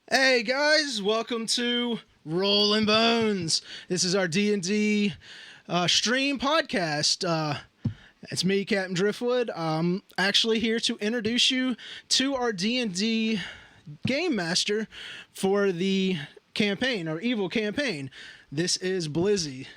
Hey guys, welcome to Rollin' Bones. This is our D&D stream podcast. It's me, Captain Driftwood. I'm actually here to introduce you to our D&D game master for the campaign, our evil campaign. This is Blizzy.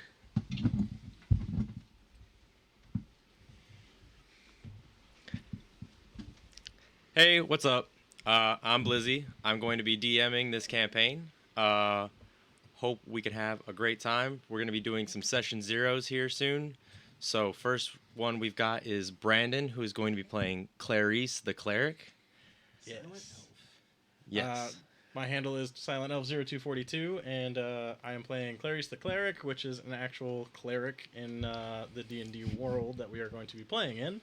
Hey, what's up? I'm Blizzy. I'm going to be DMing this campaign. Hope we can have a great time. We're going to be doing some session zeros here soon. So, first one we've got is Brandon, who is going to be playing Clarice the Cleric. Yes. Yes. My handle is Silent Elf 0242, and I am playing Clarice the Cleric, which is an actual cleric in the D&D world that we are going to be playing in.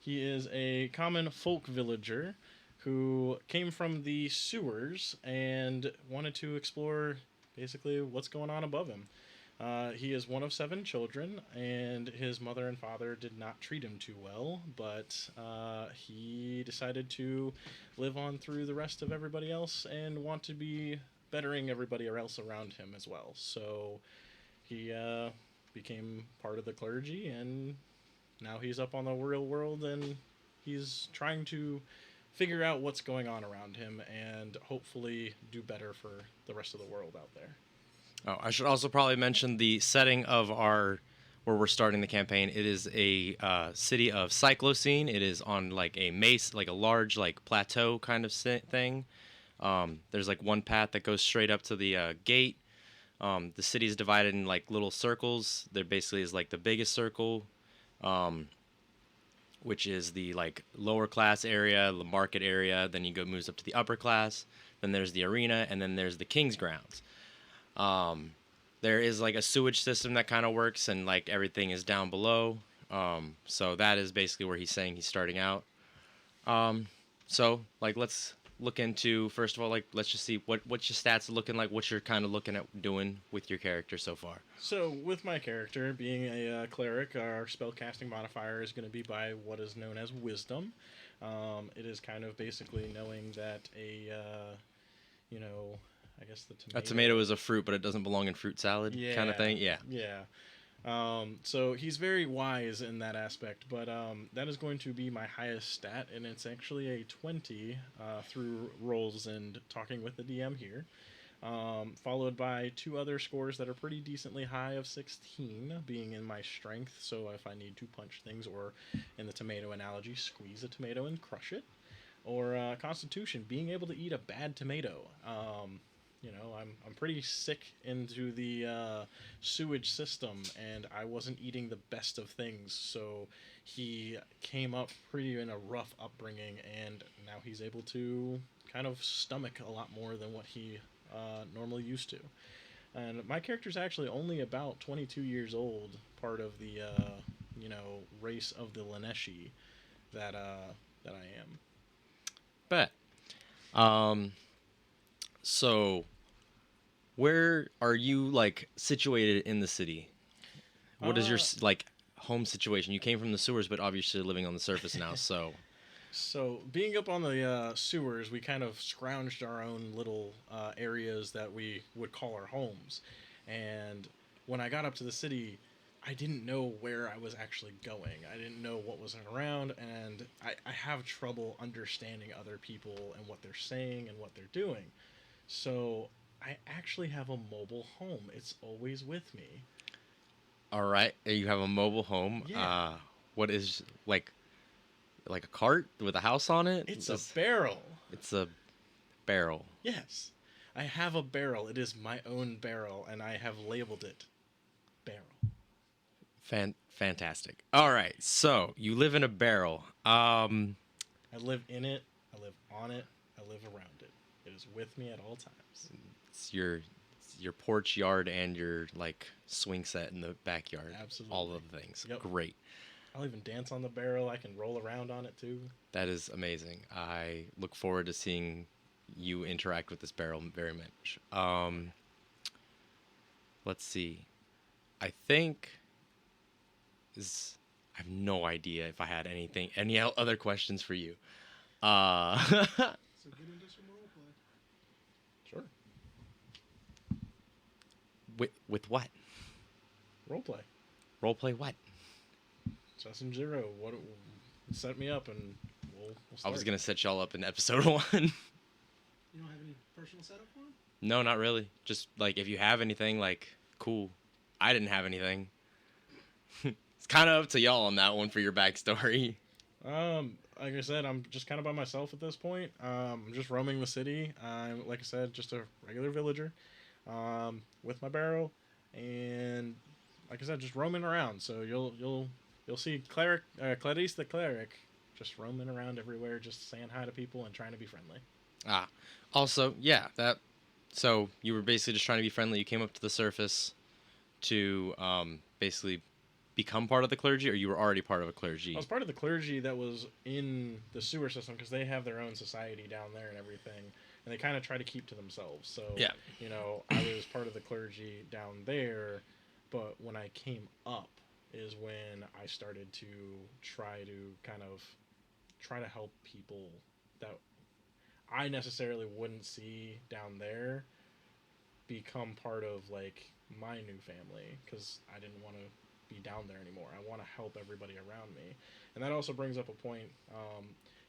He is a common folk villager who came from the sewers and wanted to explore basically what's going on above him. He is one of 7 children, and his mother and father did not treat him too well, but he decided to live on through the rest of everybody else and want to be bettering everybody else around him as well. So he became part of the clergy, and now he's up on the real world, and he's trying to figure out what's going on around him and hopefully do better for the rest of the world out there. Oh, I should also probably mention the setting of where we're starting the campaign. It is a city of Cyclocene. It is on like a mace, like a large like plateau kind of thing. There's like one path that goes straight up to the gate. The city is divided in like little circles. There basically is like the biggest circle, which is the like lower class area, the market area. Then you go moves up to the upper class. Then there's the arena, and then there's the king's grounds. There is like a sewage system that kind of works, and like everything is down below. So that is basically where he's saying he's starting out. So like let's look into first of all, like let's just see what's your stats looking like, what you're kind of looking at doing with your character so far. So, with my character being a cleric, our spellcasting modifier is going to be by what is known as wisdom. It is kind of basically knowing that I guess the tomato. A tomato is a fruit, but it doesn't belong in fruit salad, kind of thing. Yeah. Yeah. So he's very wise in that aspect, but that is going to be my highest stat, and it's actually a 20 through rolls and talking with the DM here. Followed by 2 other scores that are pretty decently high of 16, being in my strength, so if I need to punch things, or in the tomato analogy, squeeze a tomato and crush it, or constitution, being able to eat a bad tomato. I'm pretty sick into the sewage system, and I wasn't eating the best of things, so he came up pretty in a rough upbringing, and now he's able to kind of stomach a lot more than what he normally used to. And my character's actually only about 22 years old, part of the race of the Laneshi that I am. Bet. So where are you like situated in the city? What is your like home situation? You came from the sewers, but obviously living on the surface now. So, being up on the sewers, we kind of scrounged our own little areas that we would call our homes. And when I got up to the city, I didn't know where I was actually going. I didn't know what was around, and I have trouble understanding other people and what they're saying and what they're doing. So, I actually have a mobile home. It's always with me. All right, you have a mobile home. Yeah. What is like a cart with a house on it? It's a barrel. It's a barrel. Yes. I have a barrel. It is my own barrel, and I have labeled it barrel. Fantastic. All right, so you live in a barrel. I live in it. I live on it. I live around it. It is with me at all times. It's your porch yard and your like swing set in the backyard. Absolutely. All of the things. Yep. Great. I'll even dance on the barrel. I can roll around on it too. That is amazing. I look forward to seeing you interact with this barrel very much. Let's see. I think is I have no idea if I had any other questions for you. So get into some role With what? Roleplay. Roleplay what? Session 0. What? Set me up and we'll I start. was gonna set y'all up in episode 1. You don't have any personal setup for him? No, not really. Just like if you have anything, like cool. I didn't have anything. It's kind of up to y'all on that one for your backstory. Like I said, I'm just kind of by myself at this point. I'm just roaming the city. I'm, like I said, just a regular villager, with my barrel, and like I said, just roaming around. So you'll see Clarice the cleric, just roaming around everywhere, just saying hi to people and trying to be friendly. Also, yeah, that. So you were basically just trying to be friendly. You came up to the surface to basically become part of the clergy, or you were already part of a clergy? I was part of the clergy that was in the sewer system because they have their own society down there and everything, and they kind of try to keep to themselves. So, yeah, I was part of the clergy down there, but when I came up is when I started to try to help people that I necessarily wouldn't see down there become part of like my new family, because I didn't want to be down there anymore. I want to help everybody around me. And that also brings up a point.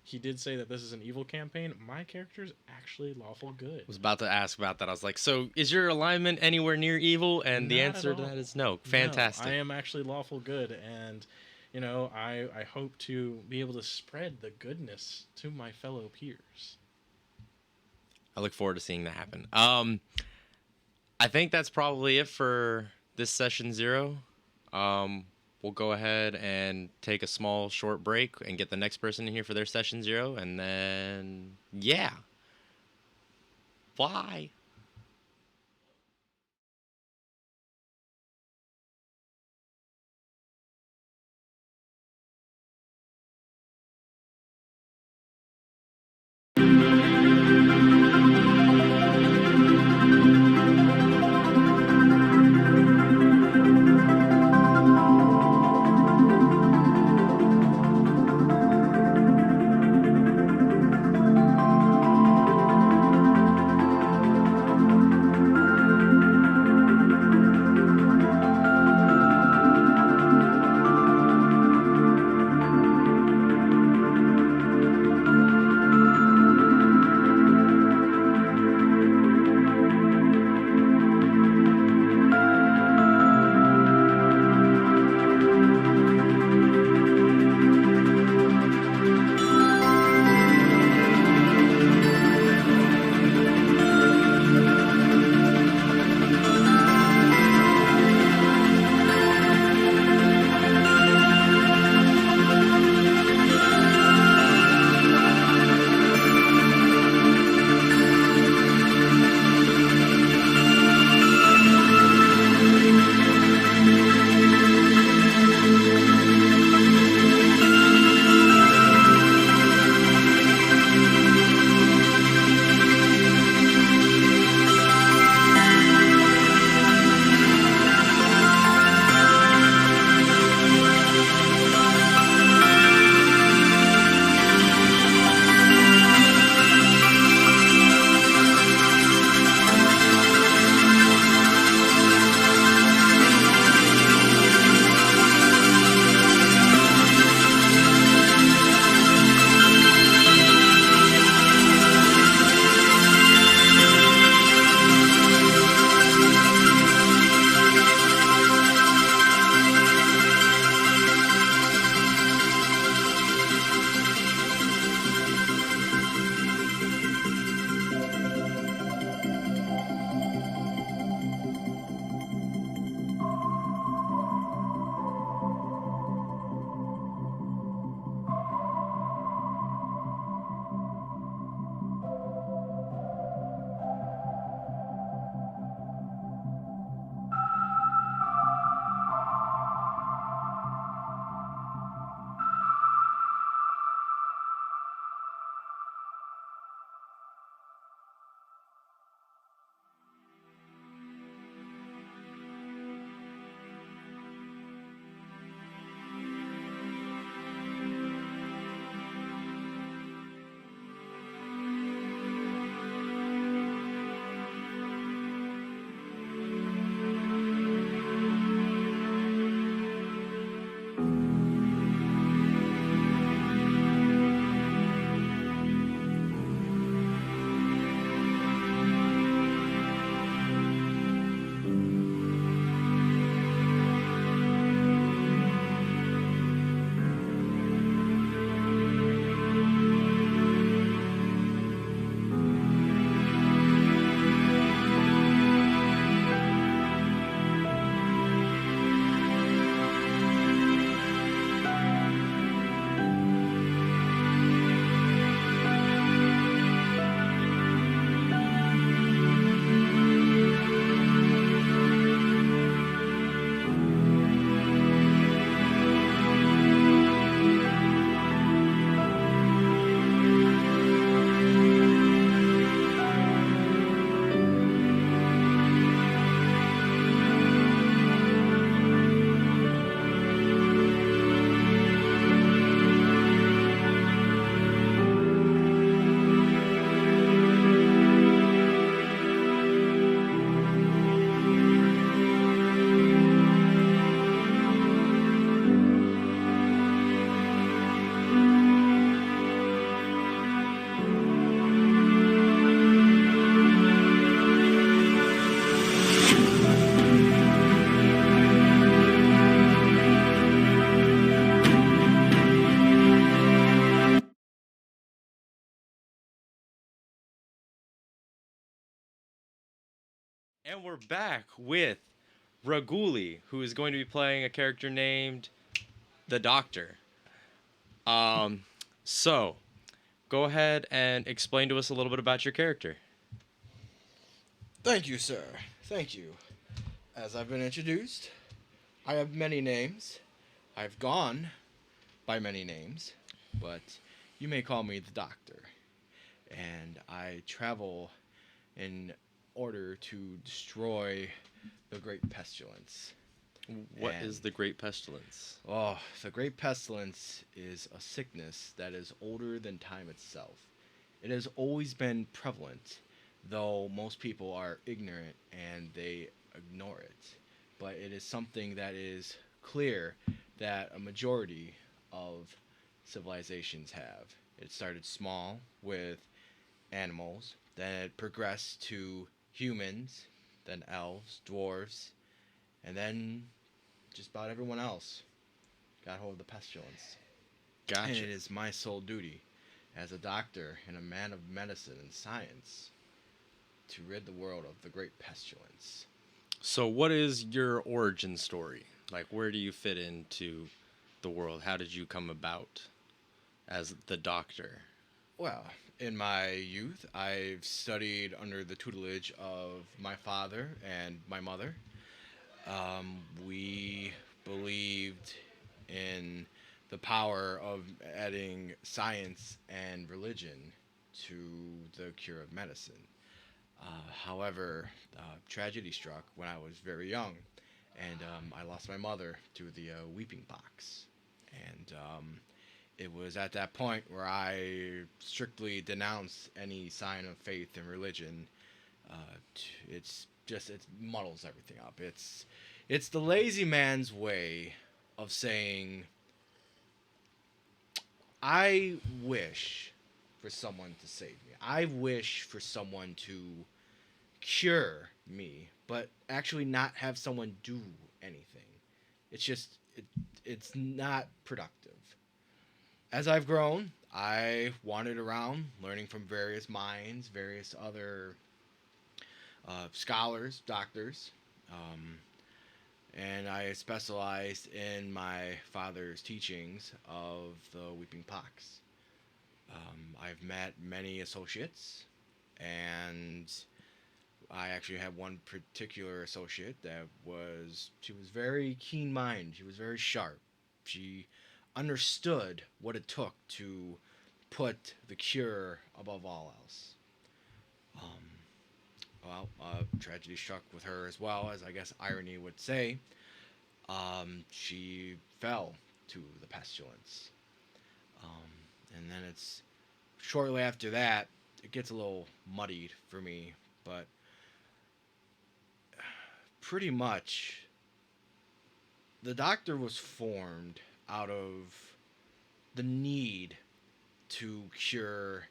He did say that this is an evil campaign. My character's actually lawful good. I was about to ask about that. I was like, so is your alignment anywhere near evil? And the answer to that is no. Fantastic. No, I am actually lawful good, and I hope to be able to spread the goodness to my fellow peers. I look forward to seeing that happen. I think that's probably it for this session 0. We'll go ahead and take a small short break and get the next person in here for their session 0, and then yeah, bye. And we're back with Raguli, who is going to be playing a character named the Doctor. So go ahead and explain to us a little bit about your character. Thank you, sir. Thank you. As I've been introduced, I have many names. I've gone by many names, but you may call me the Doctor. And I travel in order to destroy the Great Pestilence. What And- is the Great Pestilence? Oh, the Great Pestilence is a sickness that is older than time itself. It has always been prevalent, though most people are ignorant and they ignore it. But it is something that is clear that a majority of civilizations have. It started small with animals, then it progressed to humans, then elves, dwarves, and then just about everyone else got hold of the pestilence. And Gotcha. it is my sole duty as a doctor and a man of medicine and science to rid the world of the great pestilence. So what is your origin story? Like, where do you fit into the world? How did you come about as the Doctor? Well, in my youth, I've studied under the tutelage of my father and my mother. We believed in the power of adding science and religion to the cure of medicine. However, tragedy struck when I was very young, and I lost my mother to the weeping pox. And it was at that point where I strictly denounced any sign of faith and religion. It muddles everything up. It's the lazy man's way of saying, I wish for someone to save me. I wish for someone to cure me, but actually not have someone do anything. It's not productive. As I've grown, I wandered around learning from various minds, various other scholars, doctors, and I specialized in my father's teachings of the weeping pox. I've met many associates, and I actually had one particular associate she was very keen-minded. She was very sharp. She understood what it took to put the cure above all else. Tragedy struck with her as well, as I guess irony would say. She fell to the pestilence. And then it's shortly after that, it gets a little muddied for me, but pretty much the Doctor was formed out of the need to cure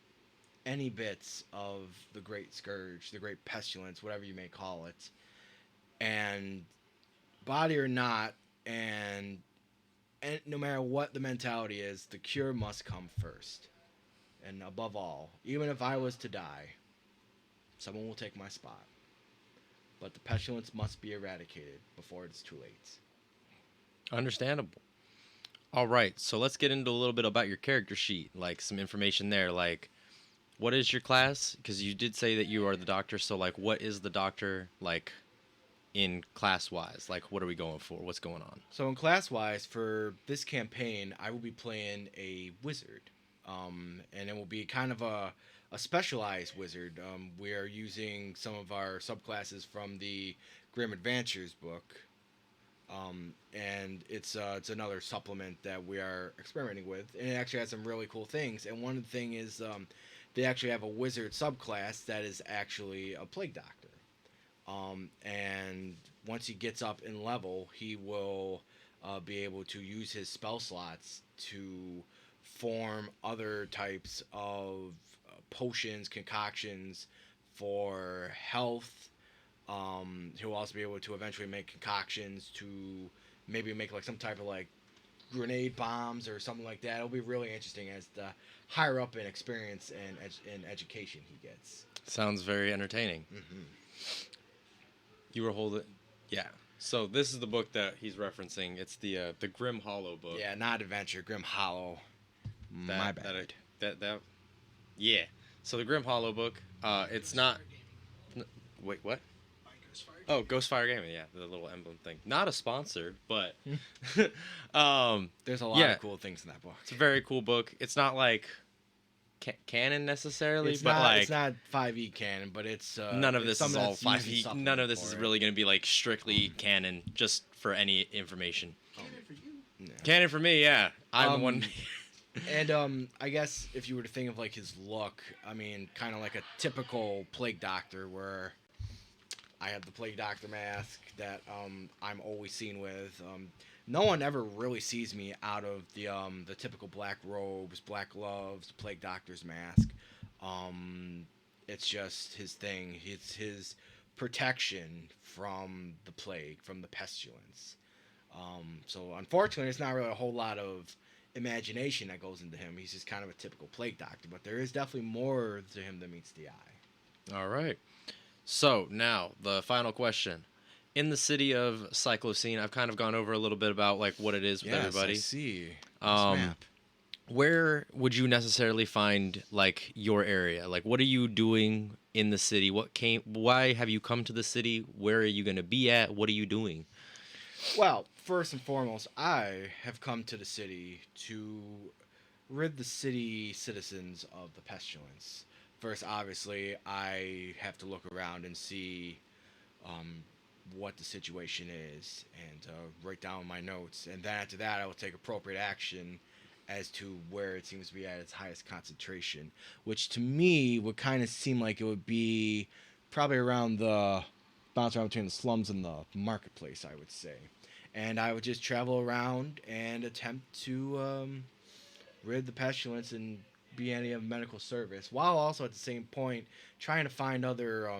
any bits of the great scourge, the great pestilence, whatever you may call it. And body or not, and no matter what the mentality is, the cure must come first. And above all, even if I was to die, someone will take my spot. But the pestilence must be eradicated before it's too late. Understandable. All right, so let's get into a little bit about your character sheet, like some information there. Like, what is your class? Because you did say that you are the Doctor, so like, what is the Doctor like in class-wise? Like, what are we going for? What's going on? So in class-wise, for this campaign, I will be playing a wizard. And it will be kind of a specialized wizard. We are using some of our subclasses from the Grim Adventures book. And it's another supplement that we are experimenting with. And it actually has some really cool things. And one of the things is they actually have a wizard subclass that is actually a plague doctor. And once he gets up in level, he will be able to use his spell slots to form other types of potions, concoctions for health. He'll also be able to eventually make concoctions to maybe make like some type of like grenade bombs or something like that. It'll be really interesting as the higher up in experience and in education he gets. Sounds very entertaining. Mm-hmm. You were holding. Yeah. So this is the book that he's referencing. It's the Grim Hollow book. Yeah, not Adventure, Grim Hollow. My bad. That. Yeah. So the Grim Hollow book. It's not. Wait, what? Oh, Ghostfire Gaming. Yeah, the little emblem thing. Not a sponsor, but. There's a lot yeah. of cool things in that book. It's a very cool book. It's not like canon necessarily, It's but not, like it's not 5e canon, but it's none of it's this is something all that's used 5e. as supplement None of this for is it. really going to be like strictly canon, just for any information. Yeah. Canon for me, yeah. I'm the one. And I guess if you were to think of like his look, I mean, kind of like a typical plague doctor, where I have the plague doctor mask that I'm always seen with. No one ever really sees me out of the typical black robes, black gloves, plague doctor's mask. It's just his thing. It's his protection from the plague, from the pestilence. So unfortunately, it's not really a whole lot of imagination that goes into him. He's just kind of a typical plague doctor, but there is definitely more to him than meets the eye. All right. So now the final question. In the city of Cyclocene, I've kind of gone over a little bit about like what it is with everybody. I see. Um, Where would you necessarily find like your area? Like, what are you doing in the city? Why have you come to the city? Where are you going to be at? What are you doing? Well, first and foremost, I have come to the city to rid the city citizens of the pestilence. First, obviously, I have to look around and see what the situation is and write down my notes. And then after that, I will take appropriate action as to where it seems to be at its highest concentration, which to me would kind of seem like it would be probably around the bounce around between the slums and the marketplace, I would say. And I would just travel around and attempt to rid the pestilence and be any of medical service, while also at the same point trying to find other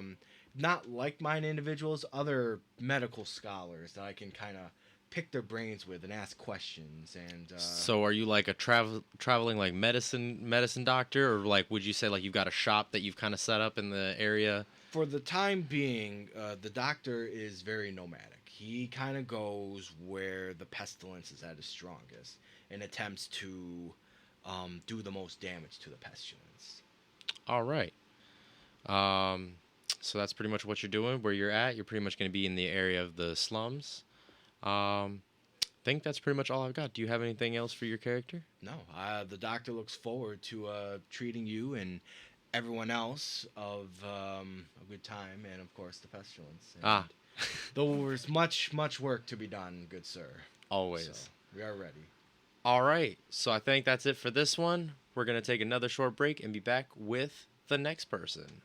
not like-minded individuals, other medical scholars that I can kind of pick their brains with and ask questions. And So are you like a traveling like medicine doctor, or like would you say like you've got a shop that you've kind of set up in the area? for the time being, the doctor is very nomadic. He kind of goes where the pestilence is at its strongest and attempts to do the most damage to the pestilence. All right. So that's pretty much what you're doing. Where you're at, you're pretty much going to be in the area of the slums. I think that's pretty much all I've got. Do you have anything else for your character? No, the doctor looks forward to treating you and everyone else of a good time, and of course the pestilence. And there's much work to be done, good sir. Always. So, we are ready. All right. So I think that's it for this one. We're going to take another short break and be back with the next person.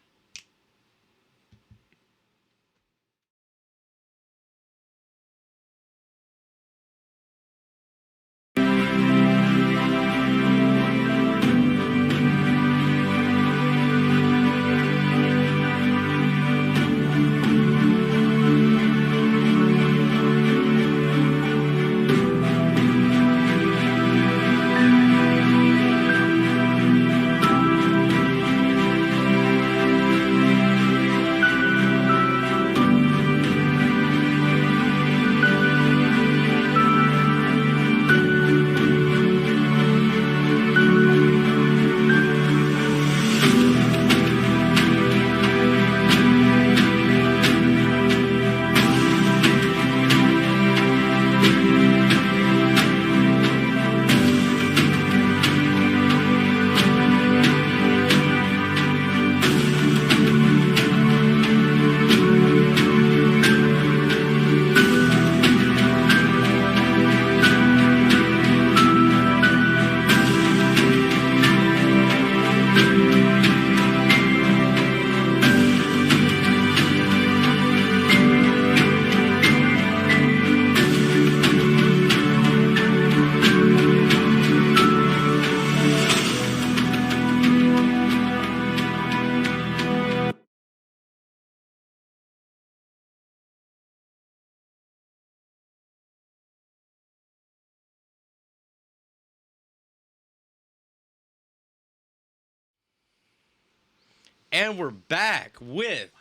And we're back with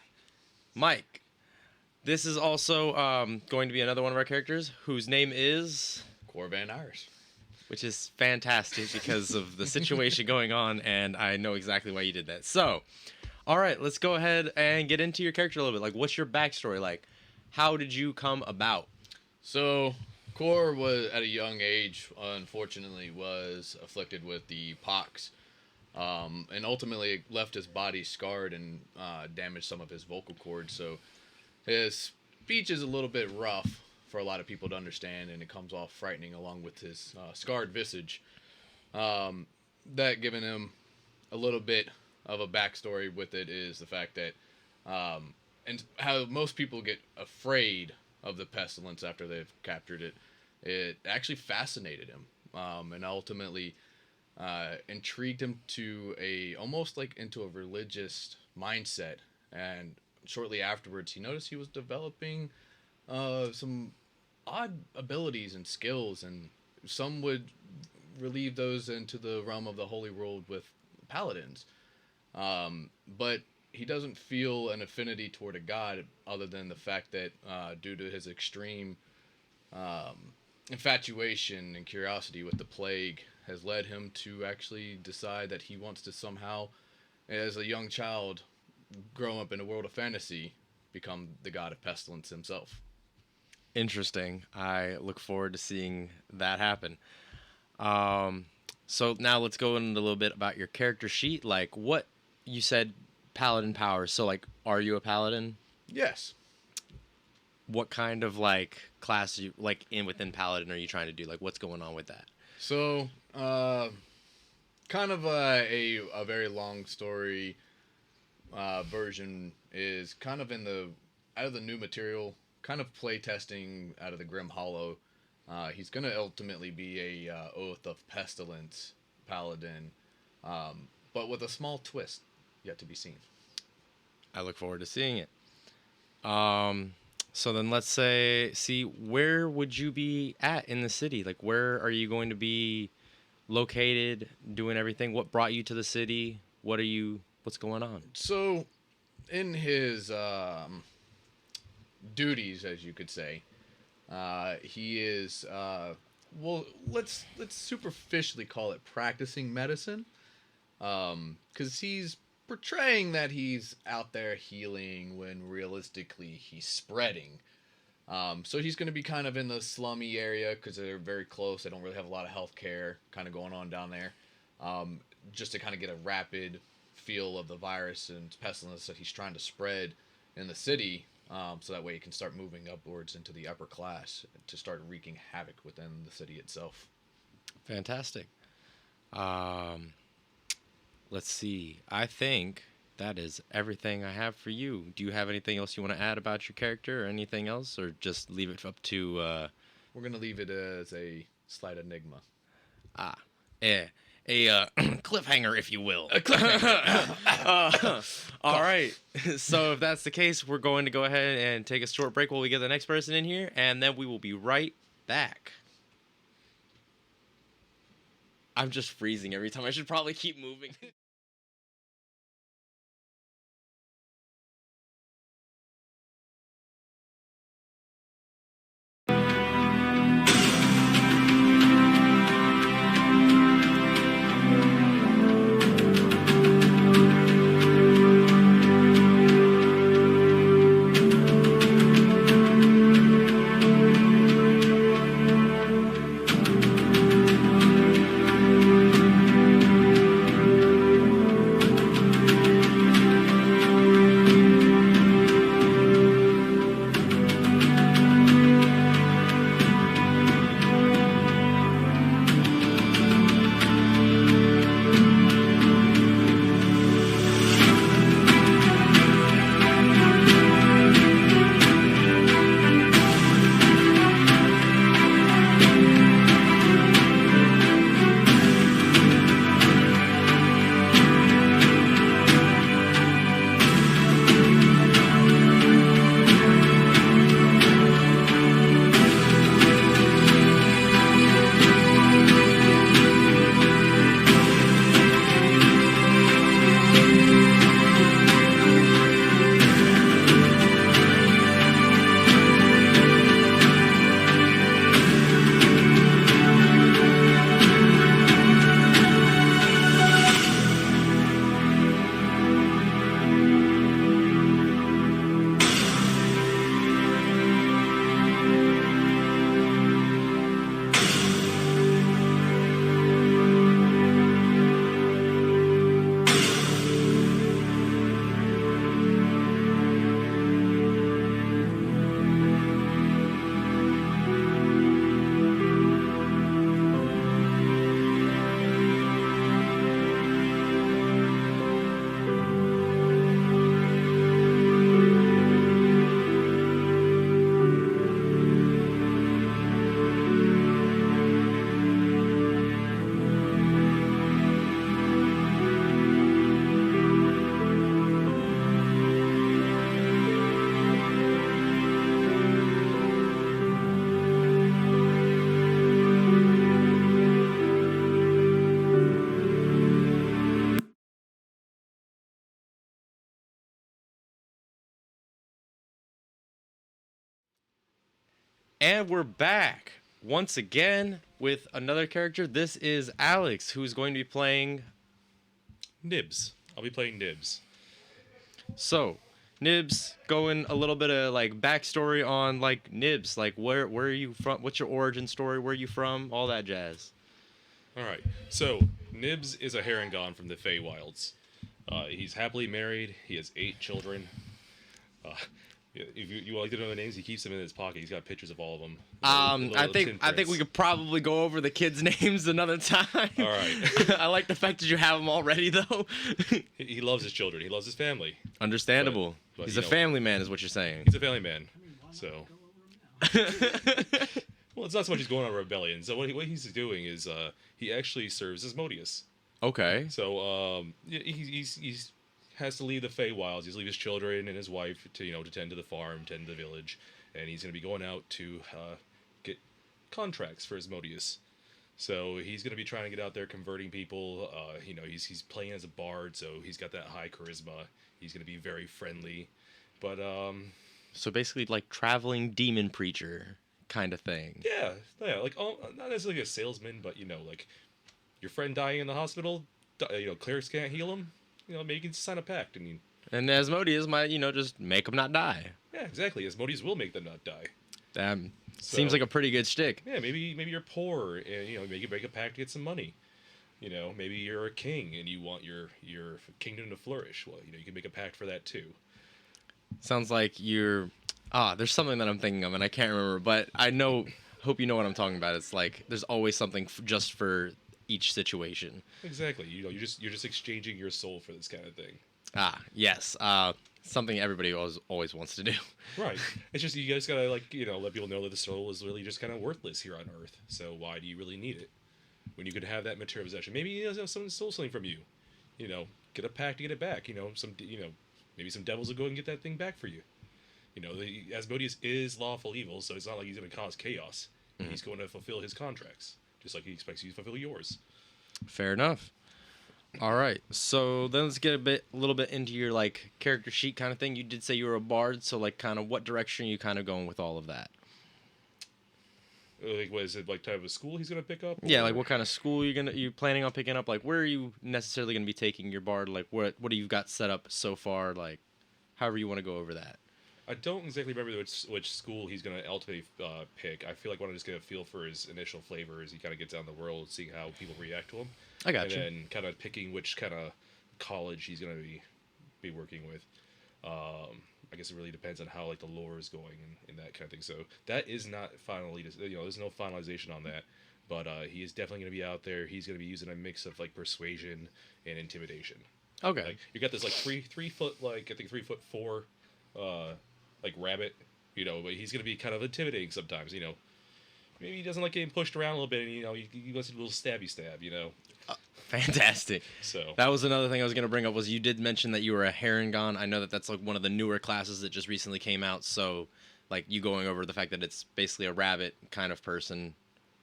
Mike. This is also going to be another one of our characters whose name is, Cor Van Iris. which is fantastic because of the situation going on, and I know exactly why you did that. So, all right, let's go ahead and get into your character a little bit. Like, what's your backstory? Like, how did you come about? So, Cor was, at a young age, unfortunately, was afflicted with the pox. And ultimately it left his body scarred and damaged some of his vocal cords. So his speech is a little bit rough for a lot of people to understand, and it comes off frightening along with his scarred visage. That giving him a little bit of a backstory with it is the fact that, and how most people get afraid of the pestilence after they've captured it, it actually fascinated him, and ultimately intrigued him to almost like into a religious mindset. And shortly afterwards, he noticed he was developing some odd abilities and skills, and some would relieve those into the realm of the holy world with paladins. But he doesn't feel an affinity toward a god other than the fact that due to his extreme infatuation and curiosity with the plague has led him to actually decide that he wants to somehow, as a young child, grow up in a world of fantasy, become the god of pestilence himself. Interesting. I look forward to seeing that happen. So now let's go into a little bit about your character sheet. Like, what you said, paladin powers. So, like, are you a paladin? Yes. What kind of like class you like within paladin are you trying to do? Like, what's going on with that? So, kind of a very long story version is kind of out of the new material, kind of play testing out of the Grim Hollow. He's going to ultimately be a Oath of Pestilence paladin, but with a small twist yet to be seen. I look forward to seeing it. So then let's see, where would you be at in the city? Like, where are you going to be located, doing everything? What brought you to the city? What's going on? So, in his duties, as you could say, he is, well, let's superficially call it practicing medicine, because he's portraying that he's out there healing when realistically he's spreading. So he's going to be kind of in the slummy area because they're very close. They don't really have a lot of health care kind of going on down there. Just to kind of get a rapid feel of the virus and pestilence that he's trying to spread in the city, so that way he can start moving upwards into the upper class to start wreaking havoc within the city itself. Fantastic. Let's see. I think that is everything I have for you. Do you have anything else you want to add about your character or anything else, or just leave it up to... We're going to leave it as a slight enigma. a cliffhanger, if you will. All right. So if that's the case, we're going to go ahead and take a short break while we get the next person in here, and then we will be right back. I'm just freezing every time. I should probably keep moving. And we're back once again with another character. This is Alex, who's going to be playing. Nibs. I'll be playing Nibs. So, Nibs, going a little bit of like backstory on like Nibs, like where are you from? What's your origin story? Where are you from? All that jazz. All right. So Nibs is a Harengon from the Feywilds. He's happily married. He has 8 children. If you like to know the names, he keeps them in his pocket. He's got pictures of all of them. I think we could probably go over the kids' names another time. All right. I like the fact that you have them already, though. He loves his children. He loves his family. Understandable. But, He's you a know, family man, is what you're saying. He's a family man. So. Well, it's not so much he's going on a rebellion. So what he's doing is he actually serves as Modius. Okay. So he's has to leave the Feywilds. He's leave his children and his wife to to tend to the farm, tend to the village, and he's going to be going out to get contracts for his Modius. So he's going to be trying to get out there converting people. He's playing as a bard, so he's got that high charisma. He's going to be very friendly, but So basically, like traveling demon preacher kind of thing. yeah, like not necessarily a salesman, but like your friend dying in the hospital, clerics can't heal him. Maybe you can sign a pact. And Asmodeus might, just make them not die. Yeah, exactly. Asmodeus will make them not die. Seems So- like a pretty good shtick. Yeah, maybe you're poor and maybe you break a pact to get some money. Maybe you're a king and you want your kingdom to flourish. Well, you can make a pact for that too. Sounds like you're. There's something that I'm thinking of and I can't remember, but I know. Hope you know what I'm talking about. It's like there's always something just for each situation. Exactly. You're just exchanging your soul for this kind of thing. Yes. Something everybody always wants to do. Right. It's just you guys gotta let people know that the soul is really just kind of worthless here on Earth. So why do you really need it when you could have that material possession? Maybe someone stole something from you. Get a pact to get it back. Maybe some devils will go and get that thing back for you. Asmodeus is lawful evil, so it's not like he's going to cause chaos. Mm-hmm. He's going to fulfill his contracts, just like he expects you to fulfill yours. Fair enough. All right. So then let's get a little bit into your like character sheet kind of thing. You did say you were a bard, so like kind of what direction are you kind of going with all of that? Like, what is it, like type of school he's going to pick up? Yeah, or- like what kind of school you planning on picking up? Like where are you necessarily going to be taking your bard? Like what do you got set up so far? Like however you want to go over that. I don't exactly remember which school he's going to ultimately pick. I feel like I want to just get a feel for his initial flavor as he kind of gets out in the world, seeing how people react to him. I got and you. then kind of picking which kind of college he's going to be working with. I guess it really depends on how like the lore is going and that kind of thing. So that is not finally, there's no finalization on that. But he is definitely going to be out there. He's going to be using a mix of like persuasion and intimidation. Okay. Like you got this like 3 foot like I think 3'4" like rabbit, but he's gonna be kind of intimidating sometimes. Maybe he doesn't like getting pushed around a little bit, and he wants a little stabby stab. Fantastic. So That was another thing I was going to bring up was you did mention that you were a Harengon. I know that that's like one of the newer classes that just recently came out. So like you going over the fact that it's basically a rabbit kind of person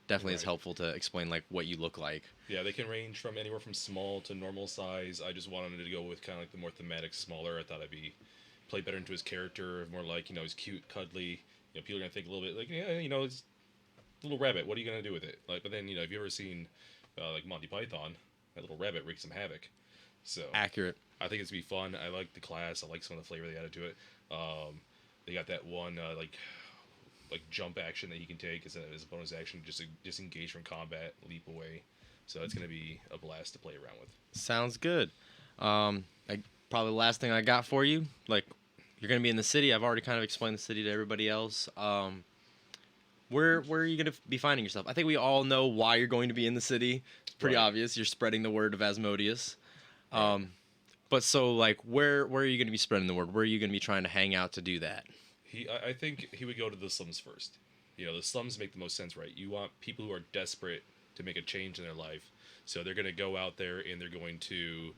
definitely is Right. helpful to explain like what you look like. yeah, they can range from anywhere from small to normal size. I just wanted to go with kind of like the more thematic, smaller. I thought it'd play better into his character, more like he's cute, cuddly. People are gonna think a little bit like it's a little rabbit. What are you gonna do with it? Like, but then have you ever seen like Monty Python? That little rabbit wreaks some havoc. So Accurate. I think it's gonna be fun. I like the class. I like some of the flavor they added to it. They got that one like jump action that you can take as a bonus action, just to disengage from combat, leap away. So it's gonna be a blast to play around with. Sounds good. Probably the last thing I got for you, like you're gonna be in the city. I've already kind of explained the city to everybody else. Where are you gonna be finding yourself? I think we all know why you're going to be in the city. It's pretty Right. obvious. You're spreading the word of Asmodeus. But so like where are you gonna be spreading the word? Where are you gonna be trying to hang out to do that? I think he would go to the slums first. The slums make the most sense, right? You want people who are desperate to make a change in their life, so they're gonna go out there and they're going to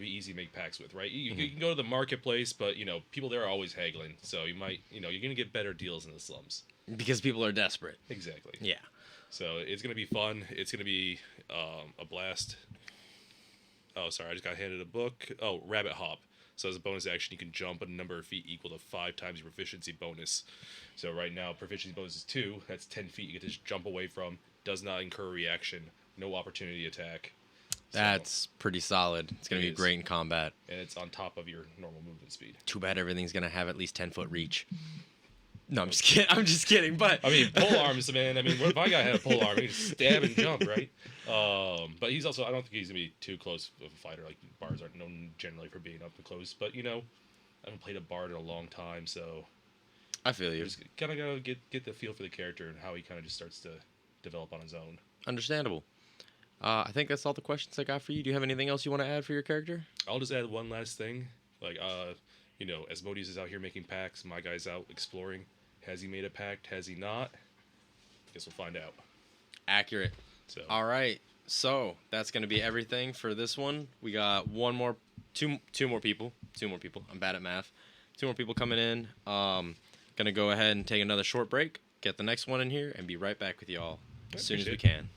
be easy to make pacts with, right? You can go to the marketplace, but people there are always haggling, so you might you're gonna get better deals in the slums. Because people are desperate. Exactly. Yeah. So it's gonna be fun. It's gonna be a blast. Oh, sorry, I just got handed a book. Oh, Rabbit Hop. So as a bonus action, you can jump a number of feet equal to 5 times your proficiency bonus. So right now, proficiency bonus is 2. That's 10 feet you get to just jump away from. Does not incur reaction. No opportunity attack. So- That's pretty solid. It's going It to be is. great in combat. and it's on top of your normal movement speed. Too bad everything's going to have at least 10-foot reach. No, I'm just kidding. I'm just kidding. But I mean, pole arms, man. I mean, what if my guy had a pole arm? He could stab and jump, right? But he's also, I don't think he's going to be too close of a fighter. Like, bards aren't known generally for being up and close. But, you know, I haven't played a bard in a long time, so I feel you. just kind of got to get the feel for the character and how he kind of just starts to develop on his own. Understandable. I think that's all the questions I got for you. Do you have anything else you want to add for your character? I'll just add one last thing. Like, you know, Asmodeus is out here making pacts. My guy's out exploring. Has he made a pact? Has he not? Guess we'll find out. Accurate. So, All right. So that's going to be everything for this one. We got two more people. I'm bad at math. 2 more people coming in. Gonna go ahead and take another short break. Get the next one in here and be right back with y'all as soon as we appreciate it. can.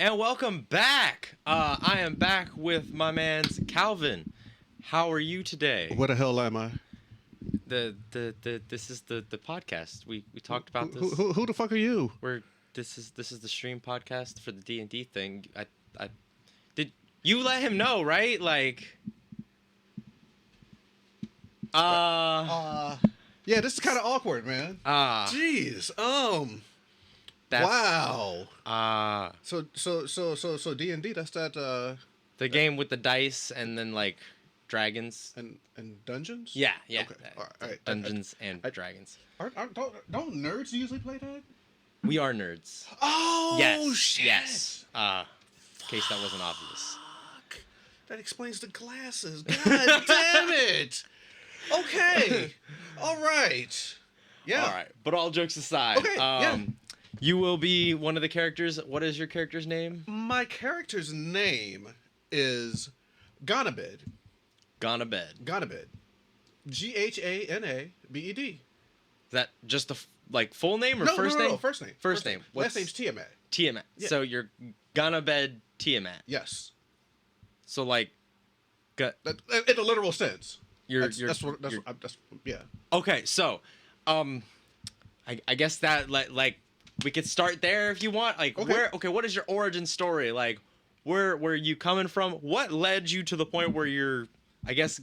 And welcome back. I am back with my man's Calvin. How are you today? What the hell am I? This is the podcast. We talked about this. Who the fuck are you? This is the stream podcast for the D&D thing. I did you let him know, right? Like Yeah, this is kind of awkward, man. Jeez. That's, Wow. So D&D. That's that. the game with the dice and then like dragons. And dungeons. Yeah. Okay. All right. Dungeons and Dragons. Don't nerds usually play that? We are nerds. Oh Yes. shit. Yes. In case that wasn't obvious. Fuck. That explains the glasses. God damn it. Okay. All right. Yeah. All right. But all jokes aside, Okay, yeah. you will be one of the characters. What is your character's name? My character's name is Ganabed. Gonna bed. Ganabed. Ghanabed. Is that just the full name or No, first name? No, first name. First name. Last name's Tiamat. Tiamat. Yeah. So you're gonna bed Tiamat. Yes. So like, In a literal sense. you're That's yeah. okay. So, I guess that like we could start there if you want. Like Okay. what is your origin story? Like where are you coming from? What led you to the point where you're, I guess,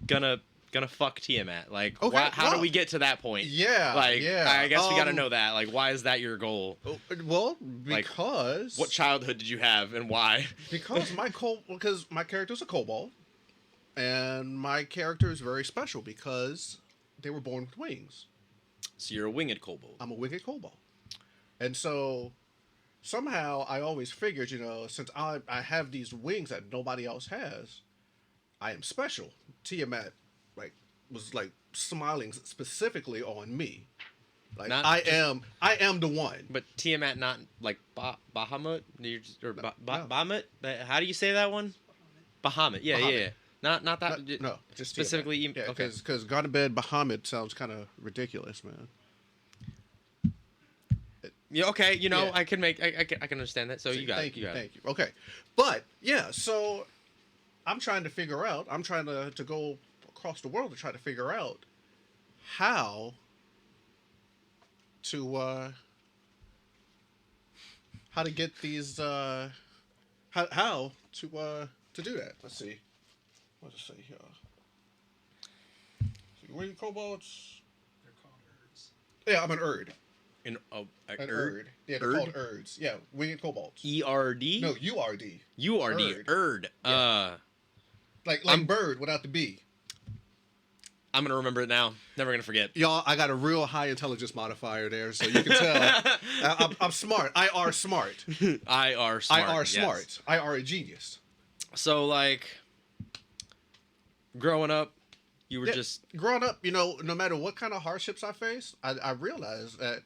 gonna fuck Tiamat? Like Okay, how do well, we get to that point? Yeah. Like yeah. I guess we gotta know that. Like why is that your goal? Well, Like, because What childhood did you have and why? because my character's a kobold, and my character is very special because they were born with wings. So you're a winged kobold. I'm a winged kobold, and so somehow I always figured, since I have these wings that nobody else has, I am special. Tiamat was smiling specifically on me. Like Not I just- am the one. But Tiamat, not like Bahamut, or No. Bahamut. How do you say that one? Bahamut. Yeah, Bahamut. yeah. Not that. No, just specifically. Tiamat. Yeah, Okay. because Ganabed Bahamut sounds kind of ridiculous, man. Yeah. Okay. Yeah. I can make. I can understand that. So you got Thank it. you, got it. thank you. Okay, but yeah, so I'm trying to figure out. I'm trying to go across the world to try to figure out how to get these how to do that. Let's see. What does it say here? So winged kobolds. They're called Urds. Yeah, I'm an Erd. An An Erd. Yeah, they're Erd? called Erds. Yeah, winged kobolds. ERD. No, URD. URD. Erd. Yeah. Like bird without the B. I'm gonna remember it now. Never gonna forget. Y'all, I got a real high intelligence modifier there, so you can tell I'm smart. I are smart. I are smart. I are yes. smart. I are a genius. So growing up, you were Yeah, just growing up, no matter what kind of hardships I faced, I realized that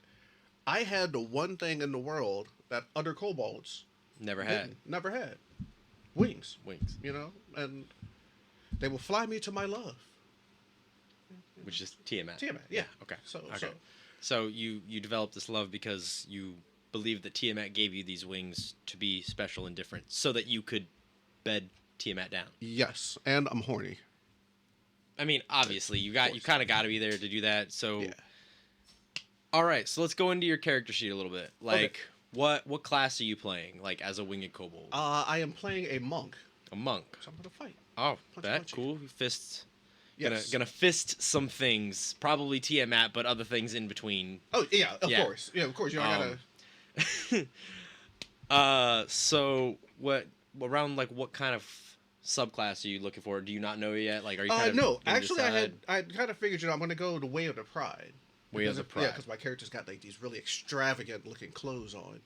I had the one thing in the world that other kobolds never had never had. Wings. wings, And they will fly me to my love. which is Tiamat. Tiamat, yeah. Okay. So So you developed this love because you believed that Tiamat gave you these wings to be special and different, so that you could bed Tiamat down. yes, and I'm horny. I mean, obviously, you kind of got to be there to do that. So, Yeah. all right. So let's go into your character sheet a little bit. Like, what class are you playing? Like as a winged kobold, I am playing a monk, a monk. so I'm gonna fight. Oh, Punch, that punch. cool. Fists. Yes. Gonna fist some things. Probably Tiamat, but other things in between. Oh yeah, of Yeah. course. Yeah, of course. I gotta. So what around what kind of subclass are you looking for? Do you not know yet? Like, are you kind of No, gonna actually, decide? I kind of figured, I'm gonna go the way of the pride. Way of the Yeah, Pride. because my character's got these really extravagant looking clothes on.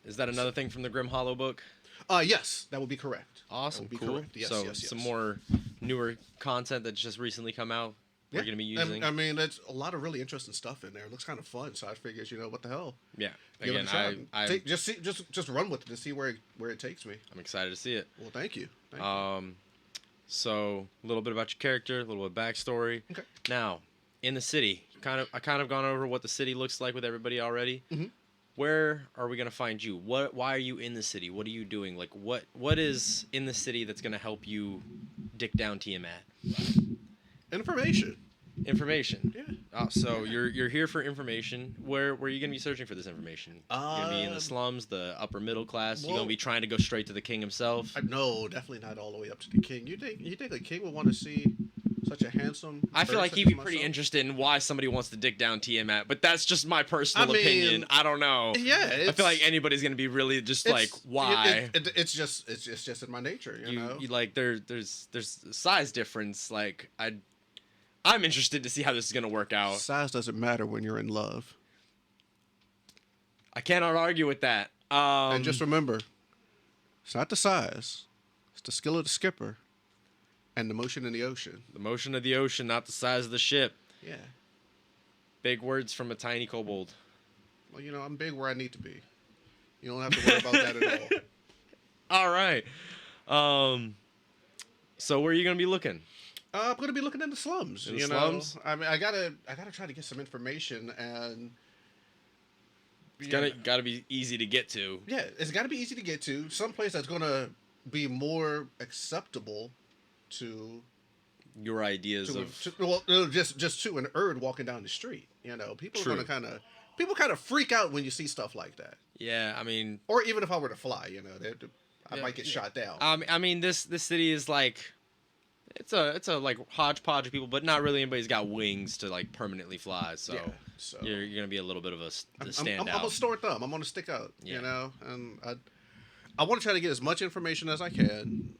Is that another thing from the Grim Hollow book? Yes, that would be correct. Awesome, That would be cool. correct. Yes, so yes, yes. some more newer content that's just recently come out. We're gonna be using. I mean, there's a lot of really interesting stuff in there. It looks kind of fun, so I figured, what the hell? Yeah. Give it Again, a shot. I'm just run with it and see where it takes me. excited to see it. Well, thank you. Thank you. So a little bit about your character, a little bit of backstory. Okay. Now, in the city, I kind of gone over what the city looks like with everybody already. Mhm. where are we gonna find you? Why are you in the city? What are you doing? Like, what is in the city that's gonna help you dick down Tiamat? Information. Information. Yeah. So you're here for information. Where are you gonna be searching for this information? You're gonna be in the slums, the upper middle class. You're gonna be trying to go straight to the king himself. No, definitely not all the way up to the king. You think the king would want to see such a handsome? I feel bird like such he'd as be pretty myself? interested in why somebody wants to dick down Tiamat, but that's just my personal I mean, opinion. I don't know. Yeah, I feel like anybody's gonna be really just like, why? It's just in my nature, you know. You like there's a size difference. Like I'm interested to see how this is gonna work out. Size doesn't matter when you're in love. I cannot argue with that. And just remember, it's not the size, it's the skill of the skipper, and the motion in the ocean. the motion of the ocean, not the size of the ship. Yeah. Big words from a tiny kobold. Well, you know, I'm big where I need to be. You don't have to worry about that at all. All right. So where are you gonna be looking? I'm gonna be looking in the slums. In the you slums? know, I mean, I gotta try to get some information, and It's gotta be easy to get to. yeah, it's gotta be easy to get to. Some place that's gonna be more acceptable to Your ideas of just to an Erd walking down the street. You know, people True. are gonna kind of freak out when you see stuff like that. yeah. I mean, Or even if I were to fly, you know, I might get shot down. I mean this city is like. It's a like hodgepodge of people, but not really anybody's got wings to like permanently fly. So, Yeah, so- you're gonna be a little bit of a I'm standout. gonna store thumb. I'm gonna stick out. Yeah. You know, and I want to try to get as much information as I can.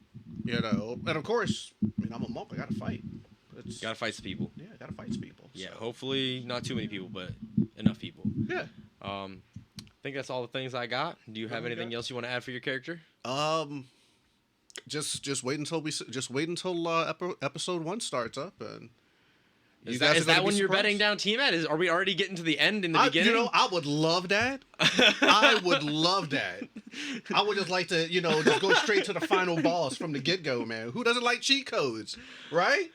You know, and of course, I mean, I'm a monk. I gotta fight. It's, Gotta fight some people. yeah, I gotta fight people. Yeah, so. hopefully not too many people, but enough people. Yeah. I think that's all the things I got. Do you have Okay. anything else you want to add for your character? Just wait until episode 1 starts up, and Is guys are that gonna be when you're surprised. betting down Tiamat? Are we already getting to the end in the beginning? You know, I would love that. I would love that. I would just like to, you know, just go straight to the final boss from the get-go, man. Who doesn't like cheat codes, right?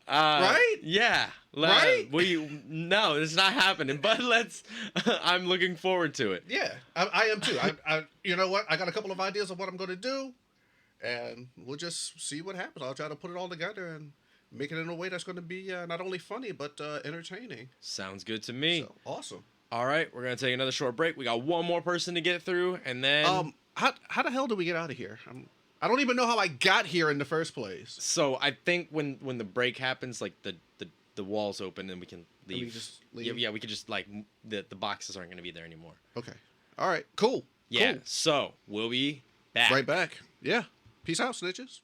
Right? Yeah. Right? No, it's not happening. But let's. I'm looking forward to it. Yeah, I am too. I you know what? I got a couple of ideas of what I'm going to do, and we'll just see what happens. I'll try to put it all together and make it in a way that's going to be not only funny but entertaining. Sounds good to me. So, awesome. All right, we're gonna take another short break. We got one more person to get through, and then. How the hell do we get out of here? I don't even know how I got here in the first place. So I think when the break happens, like the walls open and we can leave. we just leave? Yeah, we could just like the boxes aren't gonna be there anymore. Okay. All right. Cool. Yeah. Cool. So we'll be back. Right back. Yeah. Peace out, snitches.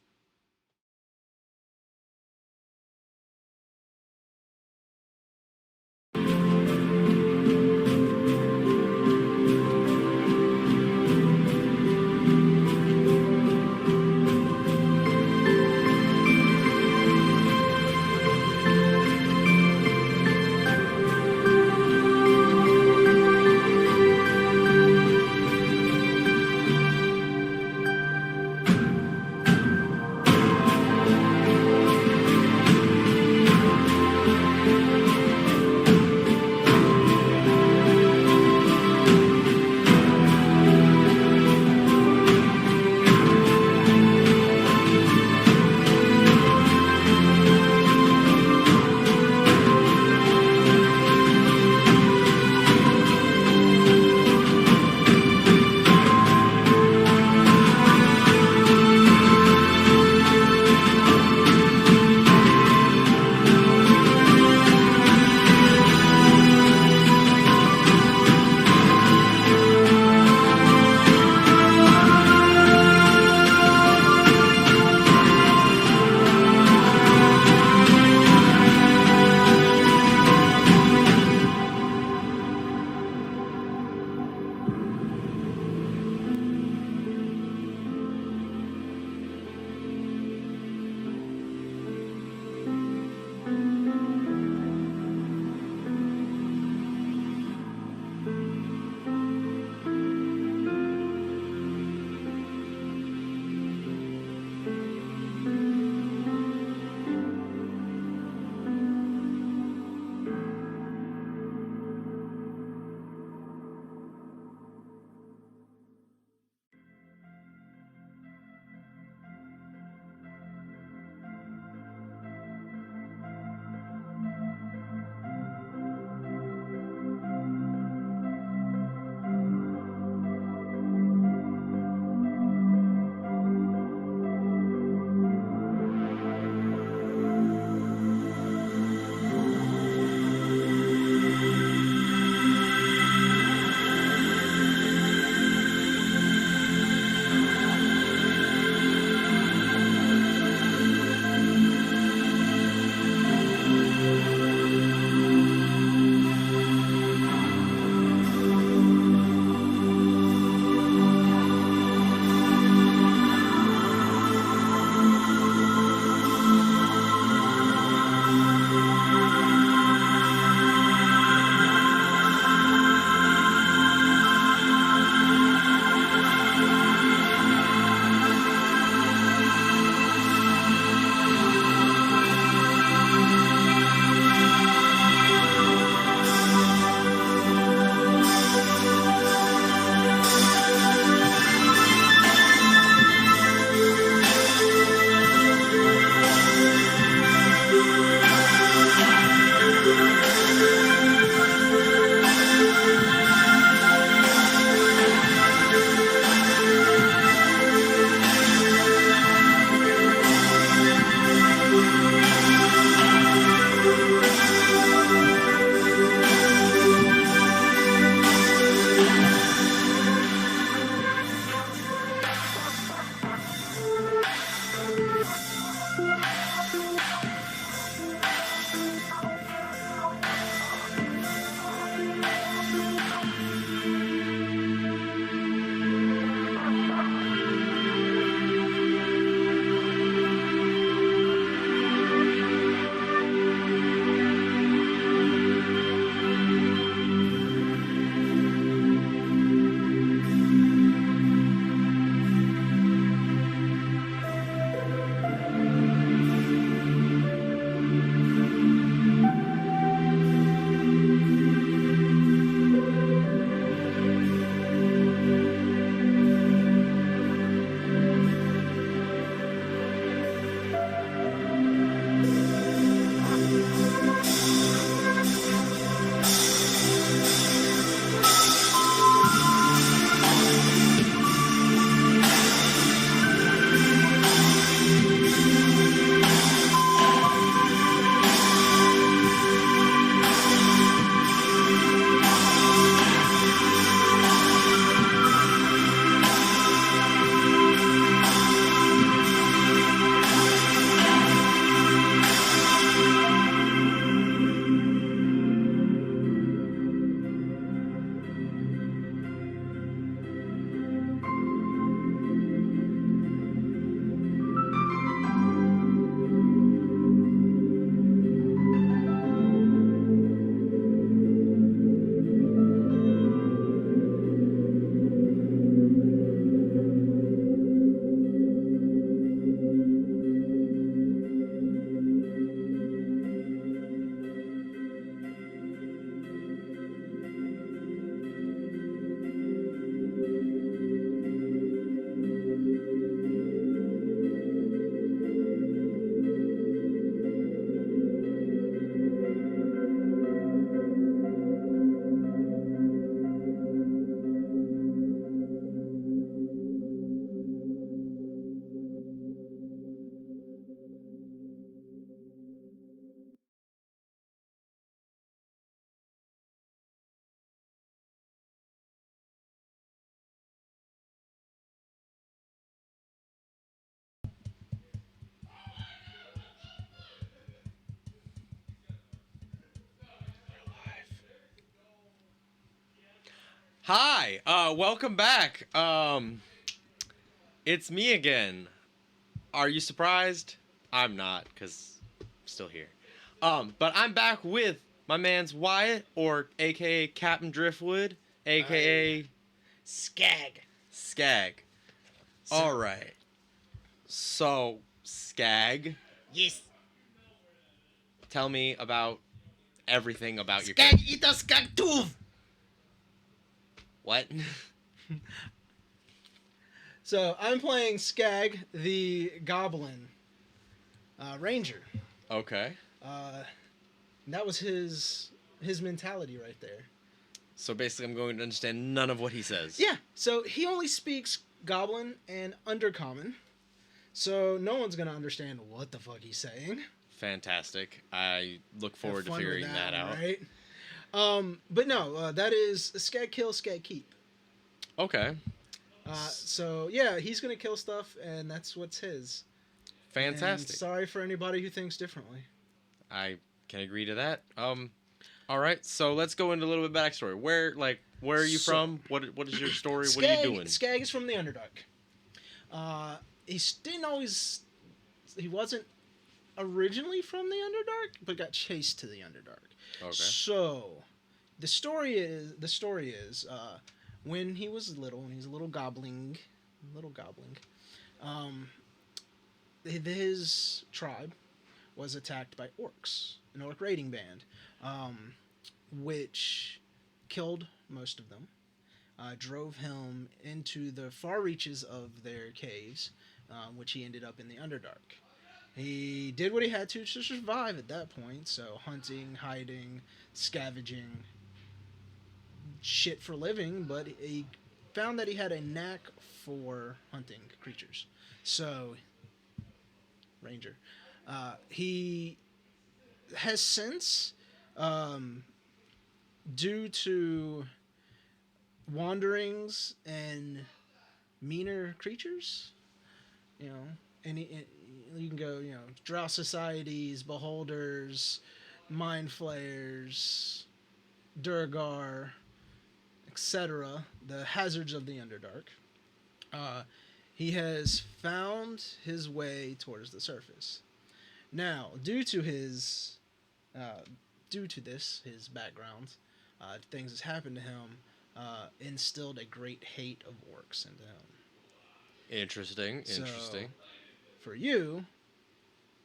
Hi, welcome back. It's me again. Are you surprised? I'm not, cause I'm still here. But I'm back with my man's Wyatt, or AKA Captain Driftwood, AKA Skag. Skag. All right. So, Skag, Yes. tell me about everything about your Skag eat a skag tooth. What? So I'm playing Skag, the Goblin Ranger. Okay. That was his mentality right there. So basically, I'm going to understand none of what he says. Yeah. So he only speaks Goblin and Undercommon. So no one's gonna understand what the fuck he's saying. Fantastic. I look forward to Have fun with figuring that out. Right. But no, that is Skag kill, Skag keep. Okay. So yeah, he's gonna kill stuff, and that's what's his. And Fantastic. sorry for anybody who thinks differently. I can agree to that. All right. So let's go into a little bit of backstory. Where are you from? What is your story? What are you doing? Skag is from the Underdark. He wasn't originally from the Underdark, but got chased to the Underdark. Okay. So, the story is when he was little, when he was a little goblin, his tribe was attacked by orcs, an orc raiding band, which killed most of them, drove him into the far reaches of their caves, which he ended up in the Underdark. He did what he had to survive at that point, so hunting, hiding, scavenging, shit for living, but he found that he had a knack for hunting creatures. So, Ranger. He has since, due to wanderings and meaner creatures, you can go, drow societies, beholders, mind flayers, Durgar, etc., the hazards of the Underdark. He has found his way towards the surface. Now, due to this, his background, things that's happened to him, instilled a great hate of orcs into him. Interesting. So, for you,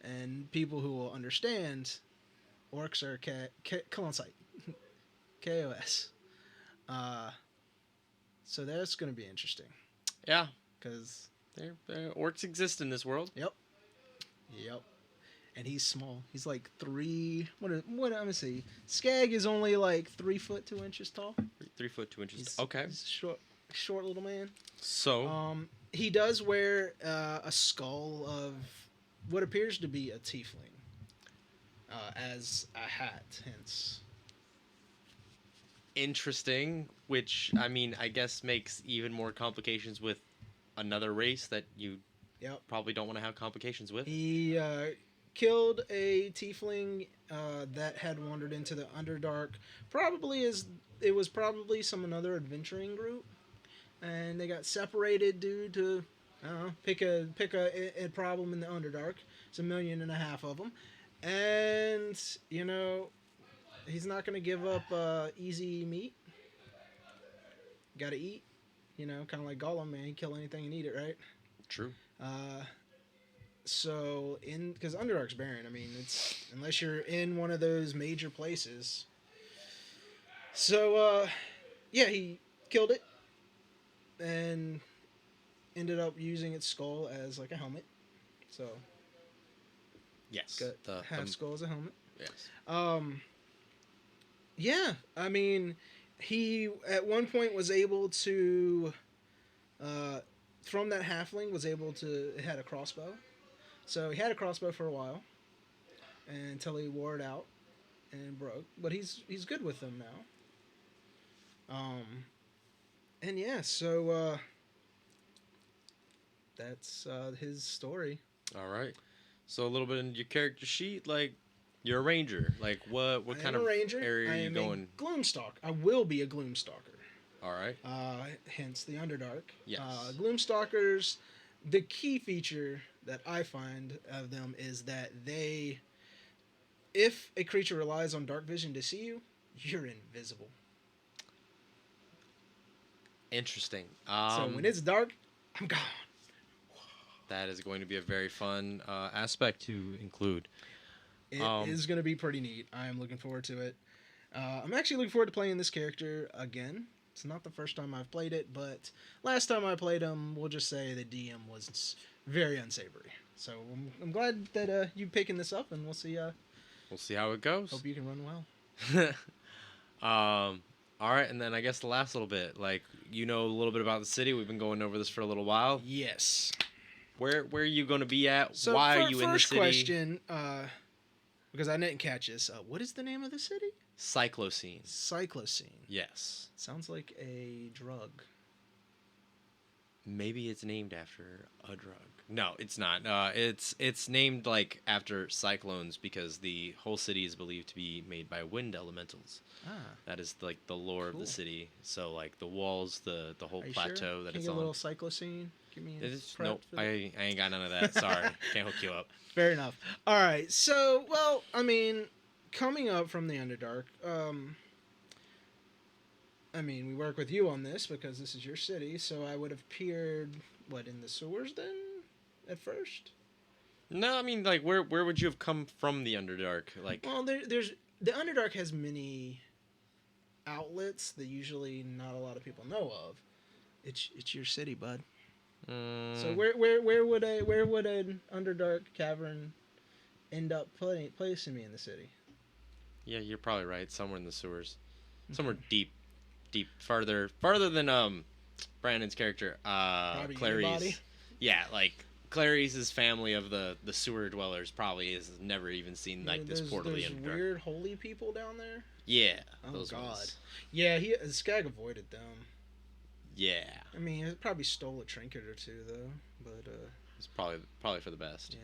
and people who will understand, orcs are Kolonsite. KOS. So that's going to be interesting. Yeah. Because... orcs exist in this world. Yep. And he's small. He's like 3... What I'm going to see. Skag is only like 3 foot 2 inches tall. 3 foot 2 inches. He's, Okay. He's a short little man. So... he does wear a skull of what appears to be a tiefling as a hat, hence. Interesting, which, I mean, I guess makes even more complications with another race that you probably don't want to have complications with. He killed a tiefling that had wandered into the Underdark. It was probably another adventuring group. And they got separated due to, pick a problem in the Underdark. It's 1.5 million of them, and he's not gonna give up easy meat. Got to eat, kind of like Gollum, man. He kill anything and eat it, right? True. So because Underdark's barren. I mean, it's unless you're in one of those major places. So he killed it. And ended up using its skull as like a helmet. So yes, got half skull as a helmet. Yes. Yeah, I mean, he at one point was able to, from that halfling it had a crossbow. So he had a crossbow for a while, until he wore it out and broke. But he's good with them now. And yeah, so that's his story. All right. So a little bit in your character sheet, like you're a ranger. Like what kind of ranger. area are you going? A Gloomstalker. I will be a Gloomstalker. All right. Hence the Underdark. Yes. Gloomstalkers, the key feature that I find of them is that if a creature relies on dark vision to see you, you're invisible. Interesting. So when it's dark, I'm gone. That is going to be a very fun aspect to include. It is going to be pretty neat. I am looking forward to it. I'm actually looking forward to playing this character again. It's not the first time I've played it, but last time I played him, we'll just say the DM was very unsavory. So I'm glad that you picking this up, and we'll see. We'll see how it goes. Hope you can run well. All right, and then I guess the last little bit, like, you know a little bit about the city. We've been going over this for a little while. Yes. Where are you going to be at? So Why are you in the city? First question, because I didn't catch this. What is the name of the city? Cyclocene. Cyclocene. Yes. Sounds like a drug. Maybe it's named after a drug. No, it's not. It's named like after cyclones because the whole city is believed to be made by wind elementals. Ah. That is like the lore of Cool. the city. So like the walls, the whole Are you plateau sure? that Can it's you get on. a little cyclocene? Give me a It's, prep nope, for that? I ain't got none of that. Sorry, can't hook you up. Fair enough. All right. So, well, I mean, coming up from the Underdark, I mean, we work with you on this because this is your city, so I would have appeared, in the sewers then, at first? No, I mean like where would you have come from the Underdark? Like Well, there's the Underdark has many outlets that usually not a lot of people know of. It's your city, bud. So where would an Underdark cavern end up placing me in the city? yeah, you're probably right. Somewhere in the sewers, somewhere deep, farther than Brandon's character, Probably Clarice. anybody? Yeah, like Clarice's family of the sewer dwellers probably has never even seen like this portal of the There's Underdark. weird holy people down there. Yeah, Oh those God. ones. Yeah, Skag avoided them. Yeah, I mean, it probably stole a trinket or two though, but it's probably for the best.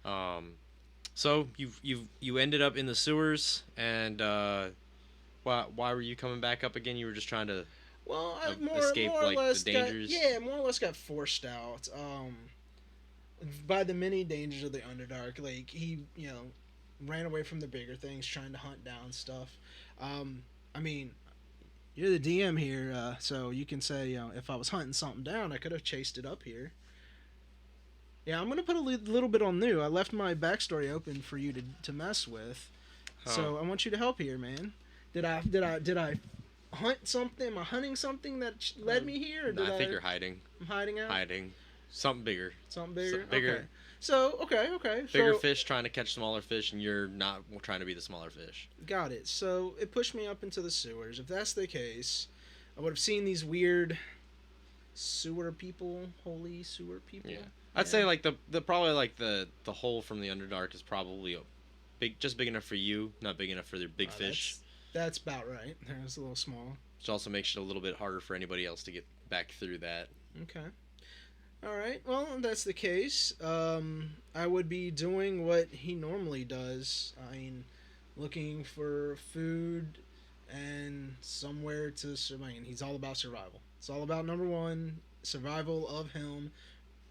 yeah. So you ended up in the sewers, and why were you coming back up again? You were just trying to. Well, I escape, more or like, the less dangers? more or less got forced out. By the many dangers of the Underdark, like he, ran away from the bigger things, trying to hunt down stuff. I mean, you're the DM here, so you can say, if I was hunting something down, I could have chased it up here. Yeah, I'm gonna put a little bit on new. I left my backstory open for you to mess with, so I want you to help here, man. Did I hunt something? Am I hunting something that led me here? Or did I think you're hiding. I'm hiding out. Hiding. Something bigger. Something bigger. Bigger. Okay. So okay. Bigger So, fish trying to catch smaller fish, and you're not trying to be the smaller fish. Got it. So it pushed me up into the sewers. If that's the case, I would have seen these weird sewer people, holy sewer people. Yeah. I'd say like the probably like the hole from the Underdark is probably just big enough for you, not big enough for their big fish. That's about right. It's a little small. Which also makes it a little bit harder for anybody else to get back through that. Okay. All right. Well, if that's the case, I would be doing what he normally does. I mean, looking for food and somewhere to survive. He's all about survival. It's all about number one, survival of him,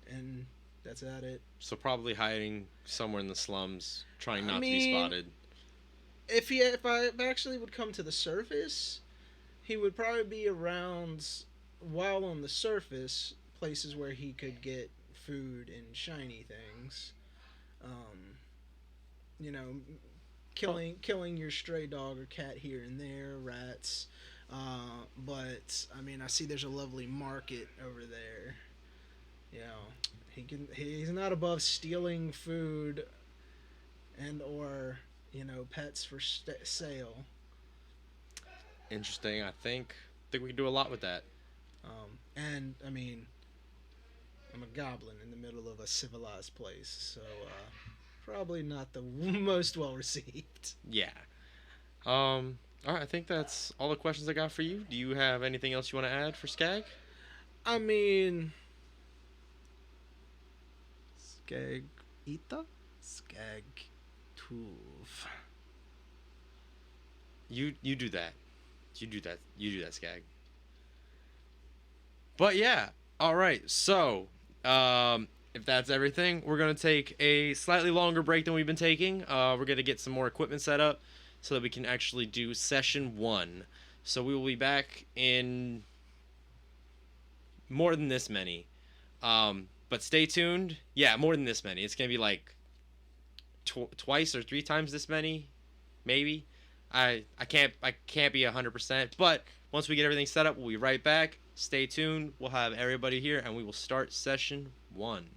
and that's at it. So probably hiding somewhere in the slums, trying not to be mean, spotted. If I actually would come to the surface, he would probably be around while on the surface, places where he could get food and shiny things. Killing your stray dog or cat here and there, rats. But I mean, I see there's a lovely market over there. He's not above stealing food and or pets for sale. Interesting. I think we can do a lot with that. And I mean, I'm a goblin in the middle of a civilized place, so probably not the most well received. Yeah. All right. I think that's all the questions I got for you. Do you have anything else you want to add for Skag? I mean, Skag Ita? Skag Tuv. You do that. You do that, Skag. But yeah, all right. So, if that's everything, we're gonna take a slightly longer break than we've been taking. We're gonna get some more equipment set up so that we can actually do session 1. So we will be back in more than this many. But stay tuned. Yeah, more than this many. It's gonna be like twice or 3 times this many, maybe. I can't be 100%. But once we get everything set up, we'll be right back. Stay tuned. We'll have everybody here, and we will start session 1.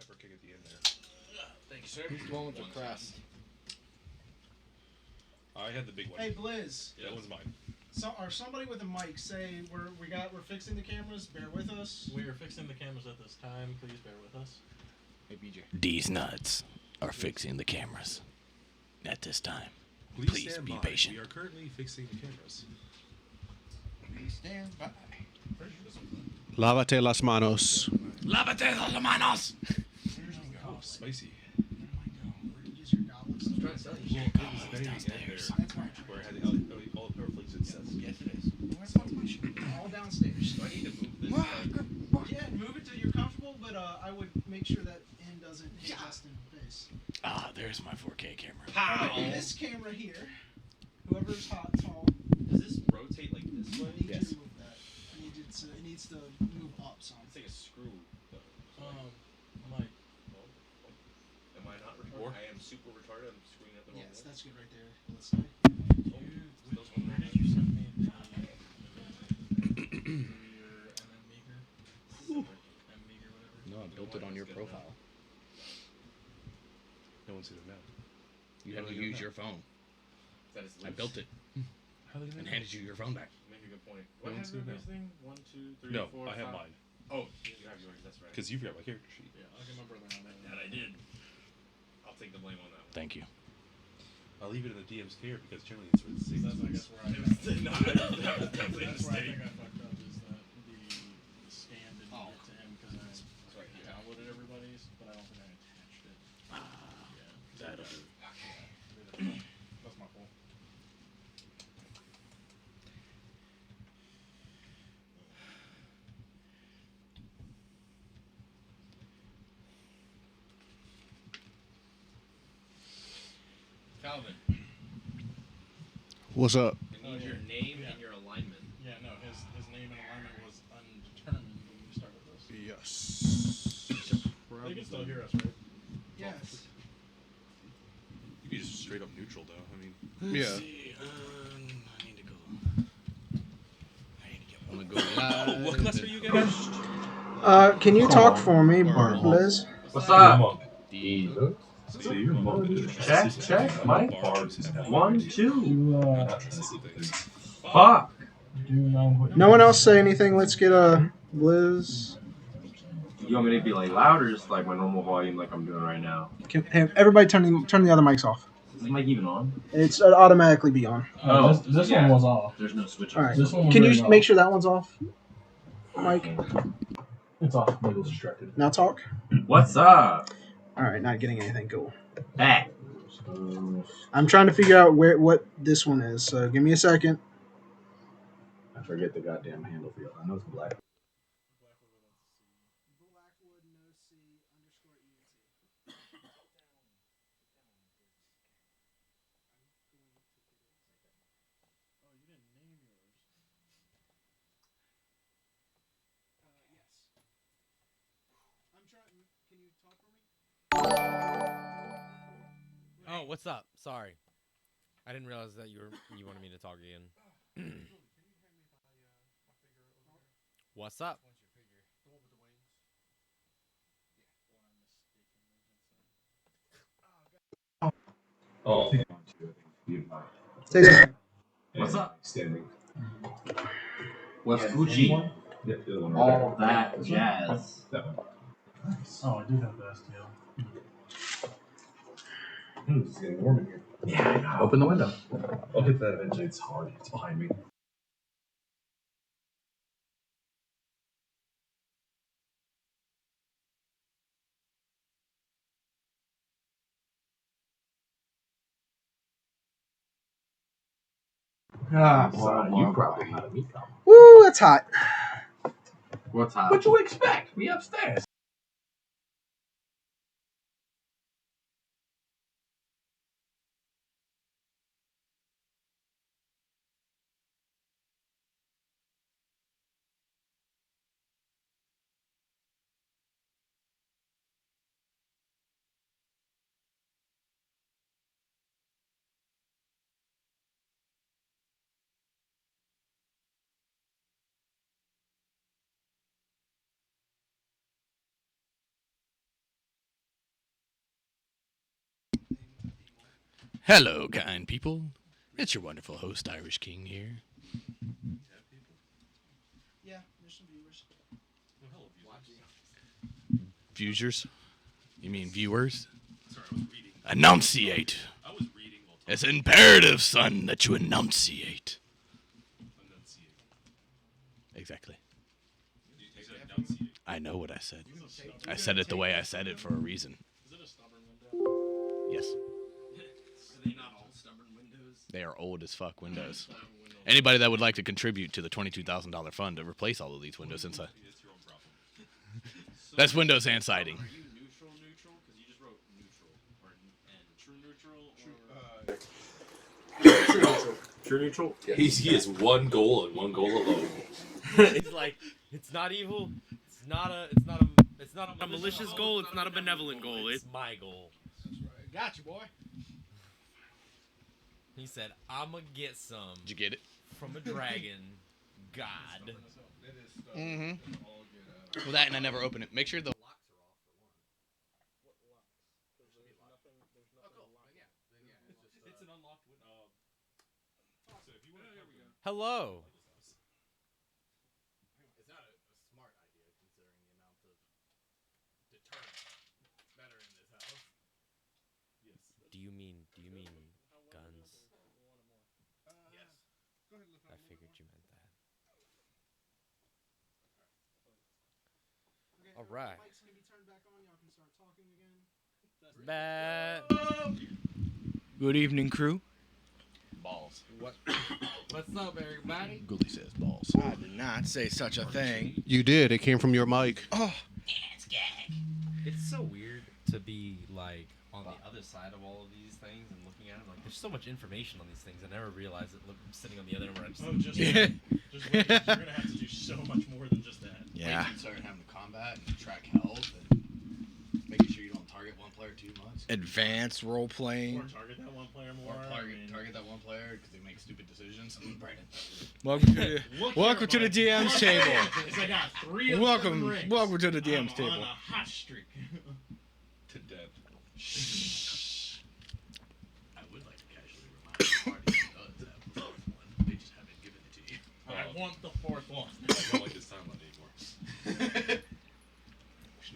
pepper kick at the end there. Thank you, sir. Who's the one with the crest? I had the big one. Hey, Blizz. That one's mine. So, or somebody with a mic say we're fixing the cameras. Bear with us. We are fixing the cameras at this time. Please bear with us. Hey, BJ. These nuts are fixing the cameras at this time. Please Please be by. patient. We are currently fixing the cameras. Please stand by. Lávate las manos. Lávate las manos. Oh, spicy. Use your goblets. Trying to sell you. Well, it was very end there That's my turn. where I had all the pepper flakes. It says. Yes, it is. All downstairs. Do I need to move this? Yeah, move it till you're comfortable, but I would make sure that end doesn't hit Justin in the face. Ah, there's my 4K camera. Alright, this camera here, whoever's tall, Does this rotate like this I way? need you to move that. It needs to move up some. It's like a screw. Mike. Am I not retarded? I am super retarded. I'm screwing up the wrong Yes, way. that's good right there. Let's say. Did you send me the your MM Meager? M Meager, whatever. No, I built it on your profile. No one's even mad. You How had do to they do use that? your phone. That is I built it How are they and gonna handed you your phone back. Make a good point. No What one's happened to doing this thing? 1, 2, 3, No, 4, I have 5. mine. Oh, you have yours. That's right. Because you forgot my character sheet. Yeah, I'll get my brother on that. That I did. I'll take the blame on that one. Thank you. I'll leave it in the DM's care because generally it's where the safe. That's, I guess, where I It was, no, that was definitely a That's where I mistake. think I fucked up is that the scan didn't get to him because I That's right. Yeah. downloaded everybody's, but I don't think I attached it. Yeah. That'll do. That's my fault. Calvin, What's up? it needs your name and your alignment. Yeah, no, his name and alignment was undetermined when we started this. Yes. They can still hear us, right? Yes. You could be just straight up neutral though. I mean, Yeah. I need to go. I'm gonna go live. what class are you guys? Can you talk for me, Liz? What's up? The Check. Mike. Bars is 1, 2. that's the things. Fuck. No one else say anything. Let's get Liz. You want me to be like loud or just like my normal volume like I'm doing right now? Hey, everybody turn the other mics off. Is the mic even on? It's automatically be on. Oh, This yeah. one was off. There's no switch. All right. This one was Can you already make off. sure that one's off, Mike? It's off. I'm a little distracted. Now talk. What's up? All right, not getting anything. Cool. Back. I'm trying to figure out what this one is. So give me a second. I forget the goddamn handle for you. I know it's black. Oh, what's up? Sorry, I didn't realize that you wanted me to talk again. What's up? Oh. Say What's up? Standing. What's Gucci? All that jazz. Oh, I do have the STL. It's getting warm in here. Yeah. Open the window. I'll get that eventually. It's hard. It's behind me. Well, You probably had a meat problem. Woo, that's hot. What's up? What you expect? We upstairs. Hello, kind people. It's your wonderful host, Irish King here. Yeah, there's some viewers. Viewers? You mean viewers? Sorry, I was reading. Enunciate. I was reading while It's imperative, son, that you enunciate. enunciating. Exactly. You said enunciate. I know what I said. I said it the way I said it for a reason. Is it a stubborn window? Yes. Are they not all stubborn windows? They are old as fuck windows. Anybody that would like to contribute to the $22,000 fund to replace all of these windows inside. It's your own problem. That's windows and siding. Are you neutral? Because you just wrote neutral. Or true neutral? True neutral? He has one goal and one goal alone. It's like, it's not evil. It's not a malicious goal. It's not a benevolent goal. It's my goal. Got you, boy. He said, "I'ma get some Did you get it? from a dragon god." Mm-hmm. Well, that and I never open it. Make sure the locks are off for one. It's an unlocked window. So if you want to, Hello. It's not a smart idea considering the amount of deterrent that's better in this house. yes. Do you mean guns? Yes. I figured you meant that. All right. Mics can be turned back on. Y'all can start talking again. Good evening, crew. Balls. What's up, everybody? Gooley says balls. I did not say such a thing. You did. It came from your mic. Oh, It's so weird to be like on the other side of all of these things and looking at them. Like, there's so much information on these things. I never realized it. Sitting on the other end, where I just Oh, just Yeah. just wait. You're gonna have to do so much more than just that. yeah. Wait, you start having combat and track health and making sure you don't target one player too much. Advanced role Or playing. target that one player more. Or I mean, target that one player because they make stupid decisions. Brandon. Welcome to the look welcome to here, the bud. DM's Look table. here, 'cause I got 3 of Welcome- 7 rings. welcome to the DM's I'm table. on a hot streak. To death. I would like to casually remind the party does have the fourth one. They just haven't given it to you. I want the 4th one. I don't like this timeline anymore.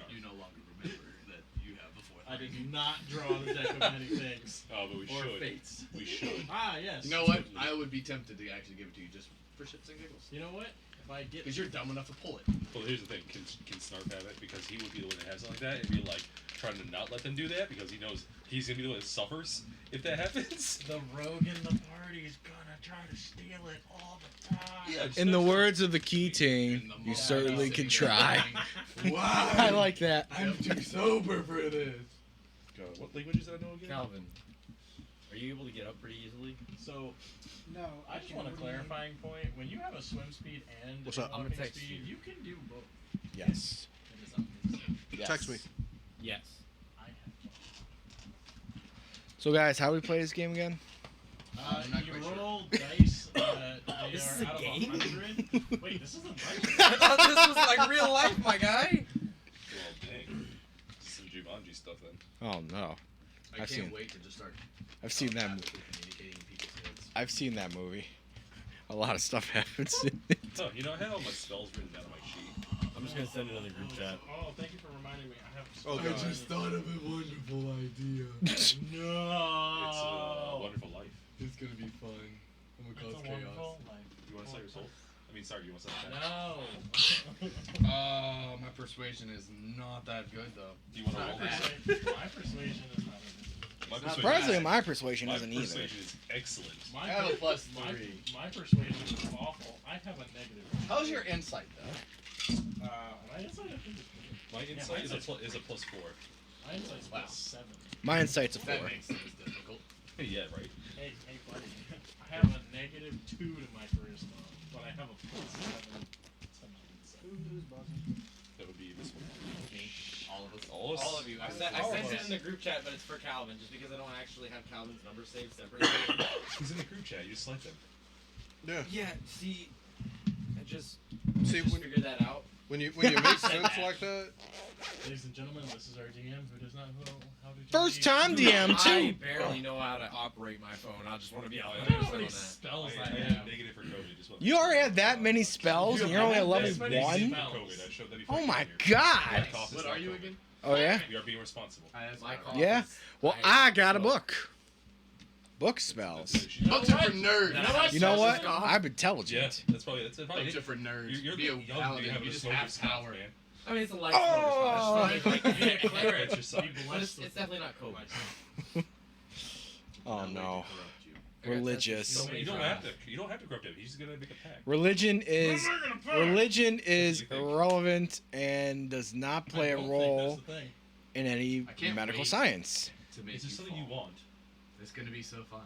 You no longer remember that you have the fourth. I did not draw the deck of many things. Oh, but we Or should. fates. We should. Ah, yes. You know what? I would be tempted to actually give it to you just for shits and giggles. You know what? If I get Because you're dumb enough to pull it. Well, here's the thing. Can Snarf have it? Because he would be the one that has something like that and be like trying to not let them do that because he knows he's going to be the one that suffers if that happens. the rogue in the party's gonna try to steal it all the time. Yeah, just In the make sure- words of the key team, you certainly can try. Wow. I like that. I'm too sober for this. God, what languages did I know again? Calvin, are you able to get up pretty easily? So No, I just want a clarifying point. When you have a swim speed and What's a up? I'm gonna walking text speed, you. you can do both. Yes. Yes. Text me. Yes. I have. So guys, how do we play this game again? I'm not You quite sure. roll dice. They This are is a out game? of 100. Wait, this isn't dice. I thought this was like real life, my guy. Well, dang. Some Jumanji stuff then. Oh no. I I've can't seen- wait to just start I've seen that telepathically communicating in people's heads. I've seen that movie. A lot of stuff happens in it. Oh, you know, I had all my spells written down on my sheet. I'm just gonna send it in the group chat. Oh, thank you for reminding me. I have. Oh, I God. just thought of a wonderful idea. No. It's a wonderful life. It's gonna be fun. I'm It's a wonderful life. You want to sell your soul? I mean, sorry, you want to sell No. your My persuasion is not that good though. Do you want to my, roll that? my persuasion is not. My Surprisingly, my persuasion my isn't either. persuasion is excellent. My, I have a plus my, 3. my persuasion is awful. I have a negative. How's your insight though? My insight, I think, is good. My insight is a plus 4. My insight's Wow. plus 7. My insight's a 4. That makes things difficult. Yeah, right. Hey, buddy. I have a negative 2 to my charisma, but I have a plus 7 to my insight. That would be this one. All of us. All All of you. I sent it in the group chat, but it's for Calvin, just because I don't actually have Calvin's number saved separately. He's in the group chat. You just select him. Yeah. Yeah, see, I just See, when, figured that out. When you make sense like that. Ladies and gentlemen, this is our DM who does not know how to. First time DM I too. barely know how to operate my phone. I just want to be Oh, honest yeah. How many on that. spells I I have? had negative for COVID. Just You already have that many spells, and you're only at level This many 1. spells. COVID. I showed that before Oh I my came here. god! What are you again? Oh yeah. We are being responsible. My cough Yeah. is- Well, I got a book. Book spells. Books are for nerds. You know what? Cough. I'm Yeah, intelligent. that's probably probably. Books are for nerds. You're Be a young, paladin. you have You a just smoker's have power. mouth, man. I mean, it's a life Oh! response. It's your son. But it's definitely not COVID. Oh no. I got Religious. tested so many You don't times. have to. You don't have to corrupt him. He's just gonna make a pact. Religion is religion is What do you think? irrelevant and does not play a role That's the thing. in any I can't medical wait. science. To make Is this you something you fall. want? It's gonna be so fun.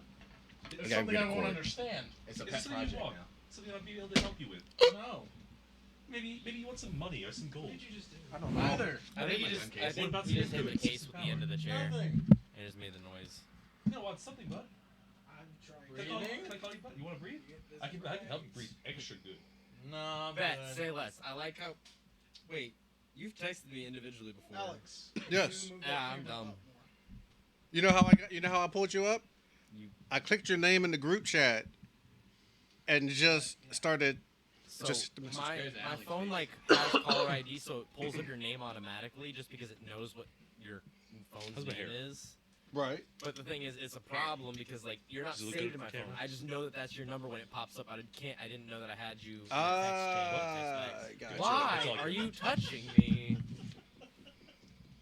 It's gotta something get I a won't cord. understand. It's a Is pet this something project you want? now. Something I'll be able to help you with. No. Maybe you want some money or some gold. I don't know. Neither. I think my you just, gun I case. think What about you some just hit the liquids? case with the end of the chair Nothing. and just made the noise. You know what? Something, bud. Breathing? Can I call you bud? You want to breathe? I can help you breathe extra good. No, Bet, but- say less. I like how. Wait, you've texted me individually before. Alex. Yes. Yeah, I'm dumb. You know how I pulled you up? You- I clicked your name in the group chat and just started So Just- my phone like has caller ID, so it pulls up your name automatically, just because it knows what your phone's How's my name hair? is. right. But the thing is, it's a problem because like you're not Does it look saved good in my for phone. camera? I just know that that's your number when it pops up. I didn't know that I had you. in the Ah, text chain. gotcha. Why That's all are you- you touching me?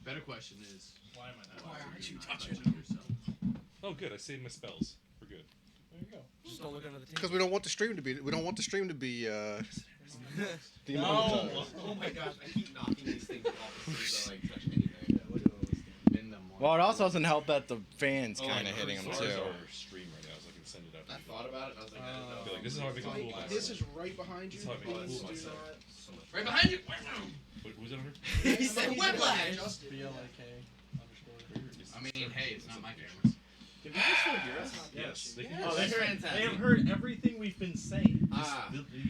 Better question is, Why am I not? Why aren't you touching yourself? Oh, good. I saved my spells. We're good. There you go. Just don't look under the Because table. we don't want the stream to be. We don't want the stream to be. No. Oh my gosh, I keep knocking these things off as soon as I like touch anything. Bend them more. Well, it also doesn't help that the fans Oh, kind of like hitting them Ours too. are stream right now, so I can send it out. I thought about it. And I was like, I don't know. Be like, this is how I make a fool of myself. This is right behind you. That's how I make a Please fool of do myself. not. Right behind you. Wait, who's it under? He said whiplash. Adjusted. BLAK _. I mean, hey, it's not my cameras. Can people still hear us? Yes, they can. Oh, That's they fantastic. have heard everything we've been saying. Ah,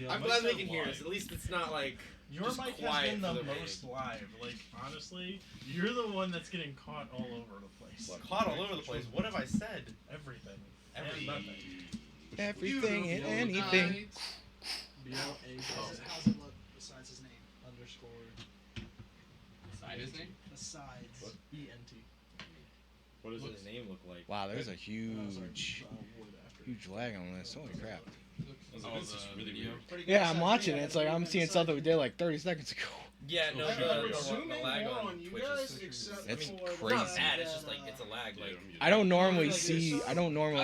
I'm glad they can hear us. At least it's not like Your just mic has quiet been the for the most live. Like, honestly, you're the one that's getting caught all over the place. caught all over the place. What have I said? Everything. Every- And nothing. Everything and anything. BLAK How's it look besides his name? Side his name? Besides. ENT. What does his name look like? Wow, there's a huge lag on this. Holy crap. Oh, This is the really video? weird. Yeah, I'm watching it. It's like I'm seeing something we did like 30 seconds ago. Yeah, no, I'm the Assuming lag more on on you Twitch guys, is except It's for the it's crazy. not fact bad. It's that, just like it's a lag. Like I don't normally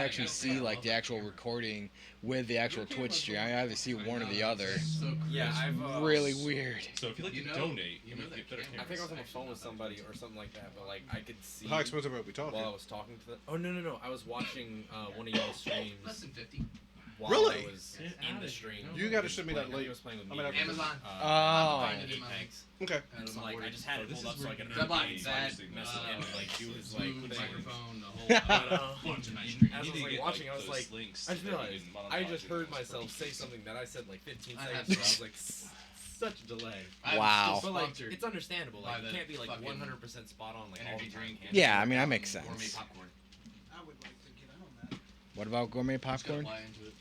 actually see like the actual recording with the actual Twitch stream. I either see one or the other. So yeah, I've Really weird. So if you'd like You to know- donate, you you know can that get better camera- I think I was on the cameras. phone with somebody or something like that, but like I could see How expensive are we talking? while I was talking to them. Oh no! I was watching one of y'all's streams less than 50. while Really? I was Get in outta the here. stream. You gotta send me that Playing- I think link. I was playing with I'm me. gonna have to- Amazon. Oh. Find it in my Apex. Okay. And I'm like, I just had it This pulled is up so I where could you That remember button, the that, message and like do his like Zoom, thing. microphone, the whole But, bunch of nice You streams. As I need was to like get, watching, I was those like, links I just that you realized can I monetize just it heard as myself for say each. something that I said like 15 I seconds have ago. I was like, such a delay. I'm Wow. still But like, sponsored it's understandable. by Like, you the can't be like fucking 100% spot on like all energy the time. drink. can you? Yeah, I mean that makes Gourmet sense. popcorn. I would like to get in on that. What about gourmet Just gotta popcorn? buy into it.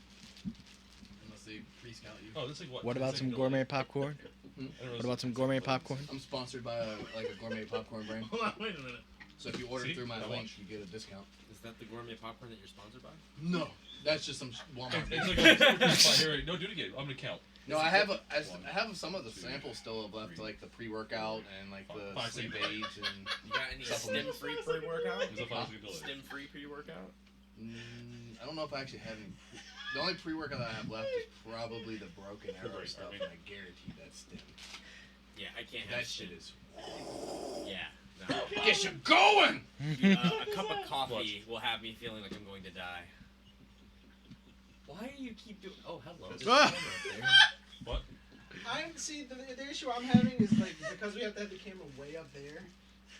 Unless they pre-scout you. Oh, this is like what? What about some gourmet popcorn? What about some gourmet popcorn? I'm sponsored by a gourmet popcorn brand. Hold on, wait a minute. So if you order See? through my Now link, watch. you get a discount. Is that the gourmet popcorn that you're sponsored by? No, that's just some Walmart. It's like, here, no, do it again. I'm gonna count. No, I have I have some of the samples still left, like the pre-workout and like the Five, sleep six. aids and. You got any Supplements. stim-free pre-workout? It's a $5 delay. Stim-free pre-workout? I don't know if I actually have any. The only pre-workout that I have left is probably the Broken Arrow Right, stuff, right. and I guarantee that's stim. Yeah, I can't have That shit is. Yeah. No. Get you going! A cup of coffee will have me feeling like I'm going to die. Why do you keep doing? Oh, hello. There's a Ah! camera up there. What? I see the issue I'm having is like because we have to have the camera way up there.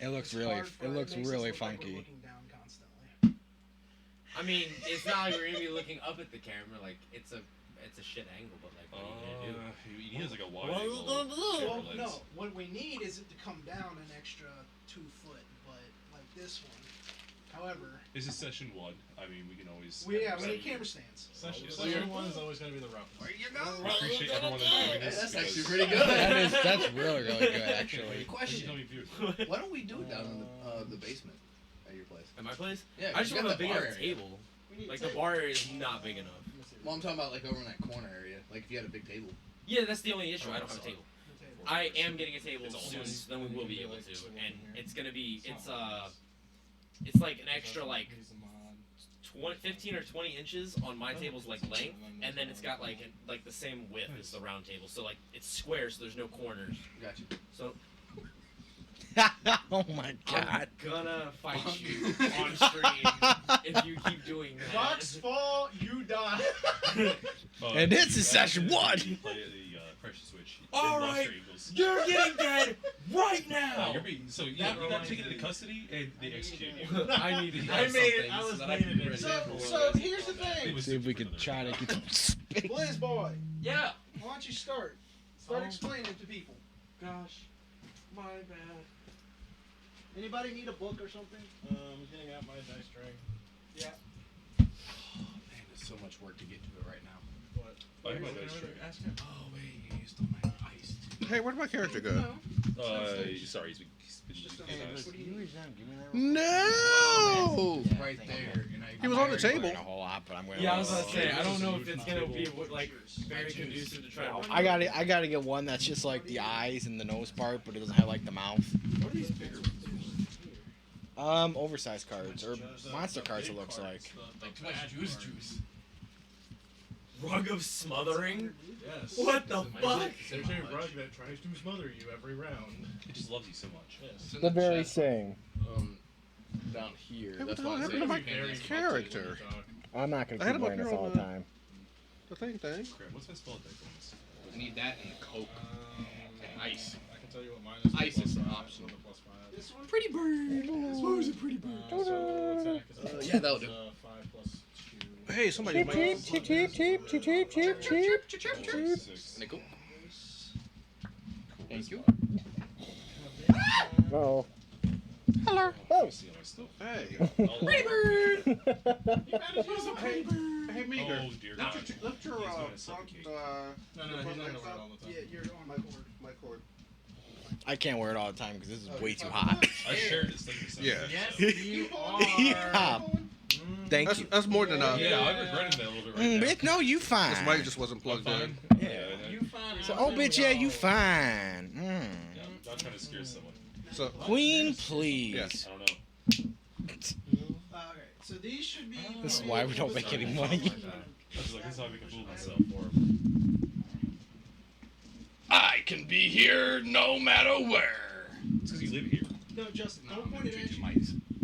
It looks it's really hard for- it looks makes us really look like we're funky. looking down constantly. I mean, it's not like we're gonna be looking up at the camera. Like it's a it's a shit angle, but like, what are you gonna do? He has like a wide Well, angle. no. What we need is it to come down an extra 2 foot, but like this one. However, This is session 1. I mean, we can always. we need camera stands. Session 1 is always going to be the roughest. I appreciate everyone that's doing this. That's because- actually pretty good. That's really good actually. Question. Question: Why don't we do it down in the basement at your place? At my place? Yeah, I just you got want a the big bar enough area. table. Like the bar area is not big enough. Well, I'm talking about like over in that corner area. Like if you had a big table. Yeah, that's the only issue. I don't have a table. I am getting a table It's soon, almost- then we will be able to, and it's gonna be it's like an extra like 15 or 20 inches on my table's like length, and then it's got like the same width as the round table, so like it's square, so there's no corners. Gotcha. So Oh my I'm gonna fight you on stream if you keep doing that. Rocks fall, you die. And this is session 1. Play the pressure switch. All Then right. Buster Eagles. You're getting dead right now. You're being so yeah. You got taken into custody and they execute you. I need to. I made it. I was making it. So here's the thing. See if we can try to get some space. Blizz boy, Yeah. why don't you start? Start explaining to people. Gosh, my bad. Anybody need a book or something? Getting out my dice tray. Man, there's so much work to get to it right now. What? I have my dice tray. Ask him. Oh wait, you stole my ice. Hey, where'd my character go? Sorry, he's been No! Right there. He was on the table. A whole lot, but I'm gonna Yeah, I was gonna say I don't know if it's gonna be like very conducive to try to. I gotta get one that's just like the eyes and the nose part, but it doesn't have like the mouth. What are these bigger? Oversized cards or monster cards. It looks like. Like too much juice. Rug of Smothering? Yes. What the fuck? There's a rug that tries to smother you every round. It just loves you so much. Yes. The very same. Down here. Hey, what That's the hell why I happened say to my Very character? I'm not gonna I had keep him up wearing this here all on the the- time. The thing. Crap, what's my spell attack on this? I need that and Coke. Ice. I can tell you what mine is. Ice is optional. Plus 5. This one? Pretty bird. Who's a pretty bird? So attack is Yeah, that'll do. 5 plus 2. Hey, somebody might. Six. Nickel. Thank you. Oh. Hello. Oh. See how I still. Hey. Pretty bird. Hey, Meager. Oh dear God. Lift your He's gonna front. suffocate. No, he's not gonna wear it all the time. Yeah, you're on my cord. My cord. I can't wear it all the time because this is way too hot. I shared this thing with somebody. Yeah. Yes, you are. Yeah. Thank you. That's more than enough. Yeah, I'm regretting that a little bit right now. Bitch, no, you fine. This mic just wasn't plugged in. Yeah. You find So, out oh, that bitch, we yeah, all- you fine. Yeah, I'm not trying to scare someone. So, Queen, please. Yes. I don't know. Okay, so these should be. This is why we don't make any money. I was like, this is how I make a fool of myself for him. I can be here no matter where. It's because you live here. No, Justin, don't point it at you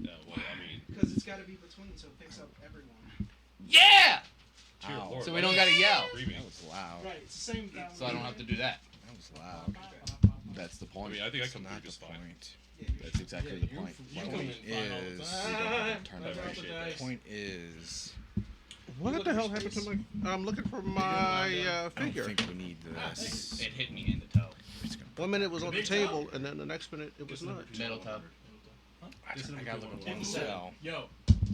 Yeah, well, I mean, because it's got to be between, so it picks up everyone. Yeah! to your Ow. lord. So we don't gotta yell. Screaming. That was loud. Right, it's the same. So I don't have to do that. That was loud. That's the I point. mean, I think I That's come not through the just fine. point. That's exactly the point. You The come point in fine all the is. time. Turn I that appreciate right. that. The point is. what the hell happened to my? I'm looking for my I don't figure. think we need this. It hit me in the toe. One minute it was on the table, and then the next minute it was not. Middle toe. I gotta look at one Yo, cell. Yo,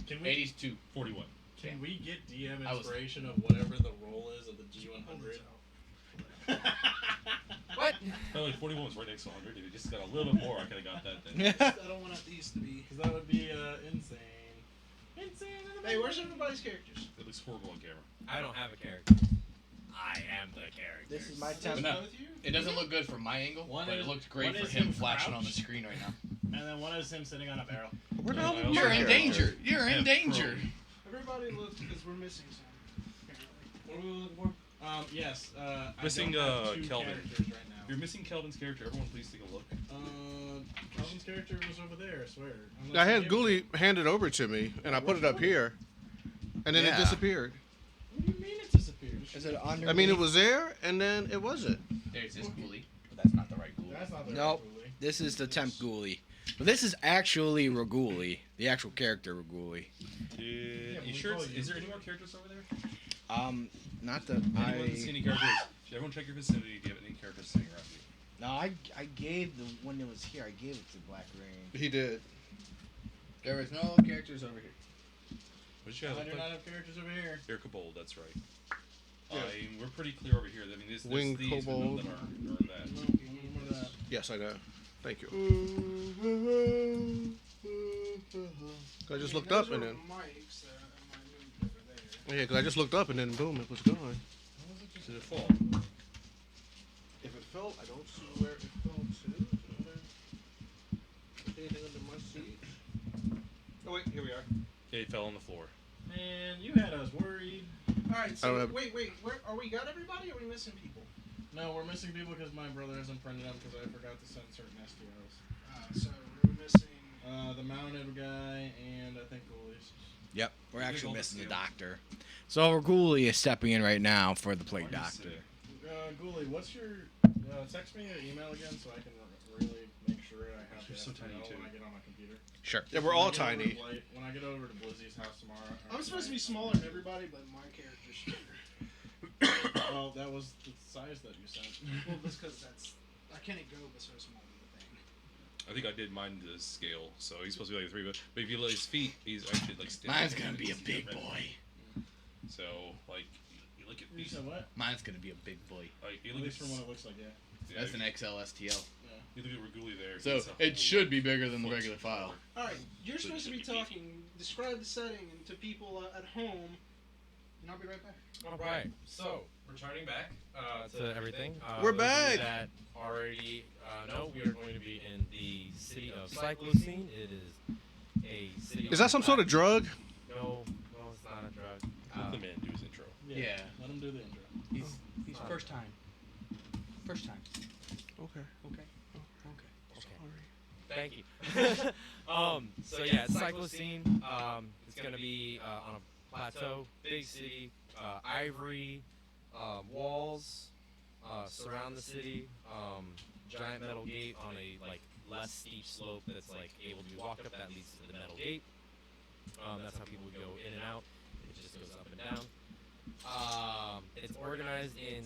can we 82. 41. can we get DM I was- inspiration of whatever the roll is of the G100? What? By the way, 41 was right next to 100. If you just got a little bit more, I could have got that then. I don't want these to be. Because that would be insane. Insane. Hey, where's everybody's characters? It looks horrible on camera. I don't have a character. I am the character. This is my That's No. both you? It doesn't look good from my angle, One but is- it looks great one for is him him flashing on the crouched. screen right now. And then one is him sitting on a barrel. Where the hell I did also You're my in have character? danger. You're in danger. Everybody look because we're missing some. Apparently. What are we looking for? Yes. Missing, I don't have two Kelvin. characters right now. If you're missing Kelvin's character, everyone please take a look. Calvin's character was over there, I swear. Unless I you had gave Ghoulie hand it over to me, and I put it up here, and then Yeah. it disappeared. What do you mean it disappeared? Is it under? I mean, it was there, and then it wasn't. There's this ghoulie, but that's not the right ghoulie. That's not the Nope. right Ghoulie. This is the temp ghoulie. But this is actually Raguli, the actual character Raguli. You we sure? call you- Is there any more characters over there? Not that Anyone see any characters? Should everyone check your vicinity? Do you have any characters sitting around you? No, I gave the when it was here. I gave it to Black Rain. He did. There was no characters over here. What did you have? I do not have characters over here. You're Kobold, that's right. Yeah. We're pretty clear over here. I mean, there's Wing these, but none of them are that. Remember that. Yes, I know. Thank you. I just looked up and then. Mics that I moved over there. Yeah, because I just looked up and then boom, it was gone. Did it fall? If it fell, I don't see where it fell to. Anything under my seat? Oh wait, here we are. Yeah, it fell on the floor. Man, you had us worried. All right, I so don't have- wait. Where are we? Got everybody? Or are we missing people? No, we're missing people because my brother hasn't printed them because I forgot to send certain STOs. So we're missing. The mounted guy and I think Ghoulies. Yep, we're You actually think missing the all doctor. So Ghoulie is stepping in right now for the plague Why do you doctor. say- Ghoulie, what's your text me your email again so I can really make sure I have You're the so STO tiny, too. when I get on my computer. Sure. Yeah, we're all When I get over tiny. to When I get over to Blizzy's house tomorrow. I'm supposed to be smaller than everybody, but my character's shorter. Well, that was the size that you sent. Well, that's because I can't go but so small with the thing. I think I did mine to scale, so he's supposed to be like 3, but if you look at his feet, he's actually like standing. Mine's gonna be a big boy. So like you look at You these, said what? Mine's gonna be a big boy. like you At look least at from what it looks like, yeah. yeah, That's an XL STL. you look at Reguli there. So he's a it whole should be bigger than the foot regular file. All right, you're So supposed to be just be talking. Describe the setting and to people at home, and I'll be right back. All right. So returning back to everything. We're those of you back! That already know we are going to be in the city of Cyclocene. It is a city. Is that some sort of drug? No, it's not a drug. Let the man do his intro. Yeah. Let him do the intro. He's first time. First time. Okay. Okay. Thank you. So yeah, it's Cyclocene. It's gonna be on a plateau, big city, ivory walls surround the city. Giant metal gate on a like less steep slope that's like able to be walked up. That leads to the metal gate. That's how people would go in and out. It just goes up and down. It's organized in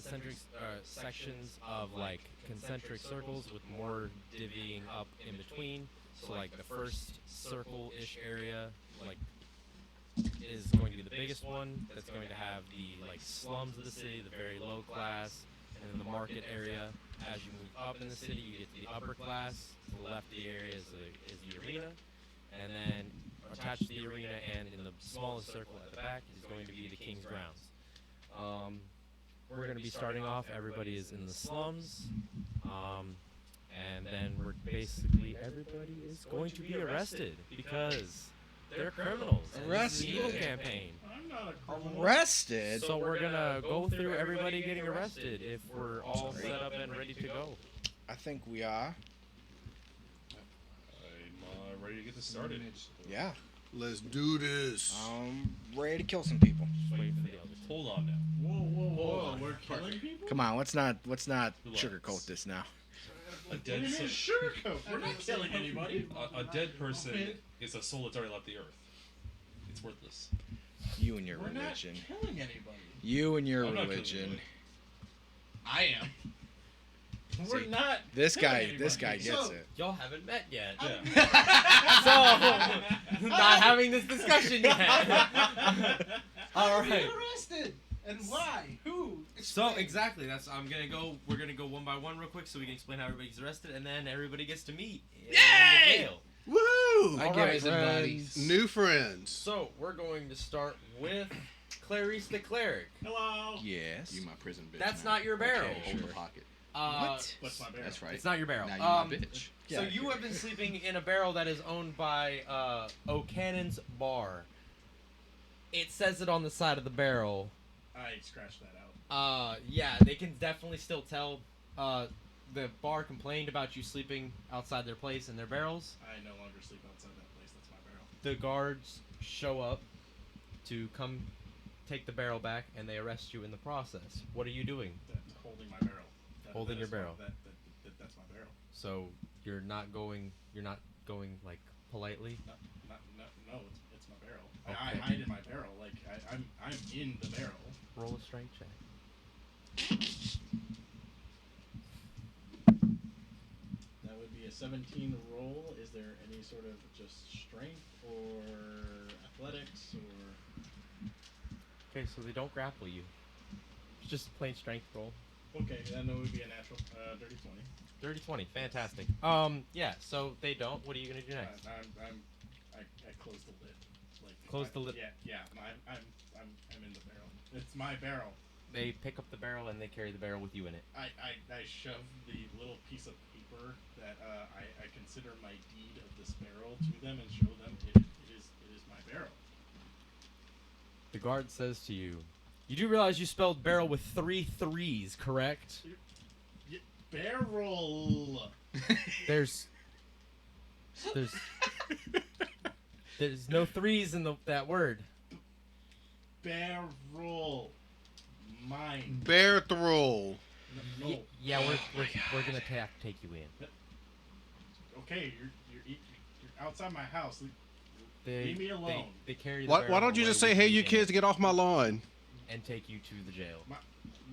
sections of like concentric circles with more divvying up in between. So like the first circle-ish area like is going to be the biggest one. That's going to have the like slums of the city, the very low class, and then the market area. As you move up in the city, you get to the upper class. To the left of the area is the arena, and then attached to the arena and in the smallest circle at the back is going to be the King's Grounds. We're going to be starting off, everybody is in the slums, and then we're basically, everybody is going to be arrested because they're criminals. And this is an evil campaign. I'm not a criminal. Arrested? So we're going to go through everybody getting arrested if we're all set up and ready to go. I think we are. I'm ready to get this started. Yeah. Let's do this. Ready to kill some people. Just waiting for the others. Hold on now. Whoa. We're killing people? Come on, let's not Relax. sugarcoat this now. A What do dead you soul. mean sugarcoat? We're not killing anybody. A dead person is a soul that's already left the earth. It's worthless. You and your We're not religion. killing anybody. You and your I'm not killing religion. anybody. I am. We're not. This killing guy anybody. gets So- it. Y'all haven't met yet. Yeah. So, not having this discussion yet. All right. Who arrested? And why? Who? So Explain. exactly, we're gonna go one by one real quick so we can explain how everybody's arrested, and then everybody gets to meet in the jail. Woo! I All give right, us bodies. New friends. So we're going to start with Clarice the Cleric. Hello. Yes. You my prison bitch. That's now. not your barrel. Okay, hold Sure. the pocket. What's my barrel? That's right. It's not your barrel. Now you my bitch. So Yeah, you okay. have been sleeping in a barrel that is owned by O'Cannon's Bar. It says it on the side of the barrel. I scratched that out. Yeah, they can definitely still tell. The bar complained about you sleeping outside their place in their barrels. I no longer sleep outside that place. That's my barrel. The guards show up to come take the barrel back, and they arrest you in the process. What are you doing? That's holding my barrel. Holding your is my- barrel. That's my barrel. So you're not going like politely. No, it's my barrel. I Okay. hide in my barrel. Like I'm in the barrel. Roll a strength check. That would be a 17 roll. Is there any sort of just strength or athletics or? Okay, so they don't grapple you. It's just a plain strength roll. Okay, then it would be a natural dirty 20. Dirty 20, fantastic. Yeah, so they don't. What are you gonna do next? I close the lid. Like Close the lid. Yeah. I'm in the barrel. It's my barrel. They pick up the barrel and they carry the barrel with you in it. I shove the little piece of paper that I consider my deed of this barrel to them and show them it is my barrel. The guard says to you, "You do realize you spelled barrel with 3 3s, correct?" Barrel. There's no 3s in that word. Barrel. Mine. Bear throw. No. Yeah, we're gonna take you in. Okay, you're outside my house. They, Leave me alone. They carry the Why barrel don't you just away say, with "Hey, you in kids, it get off my lawn"? and take you to the jail?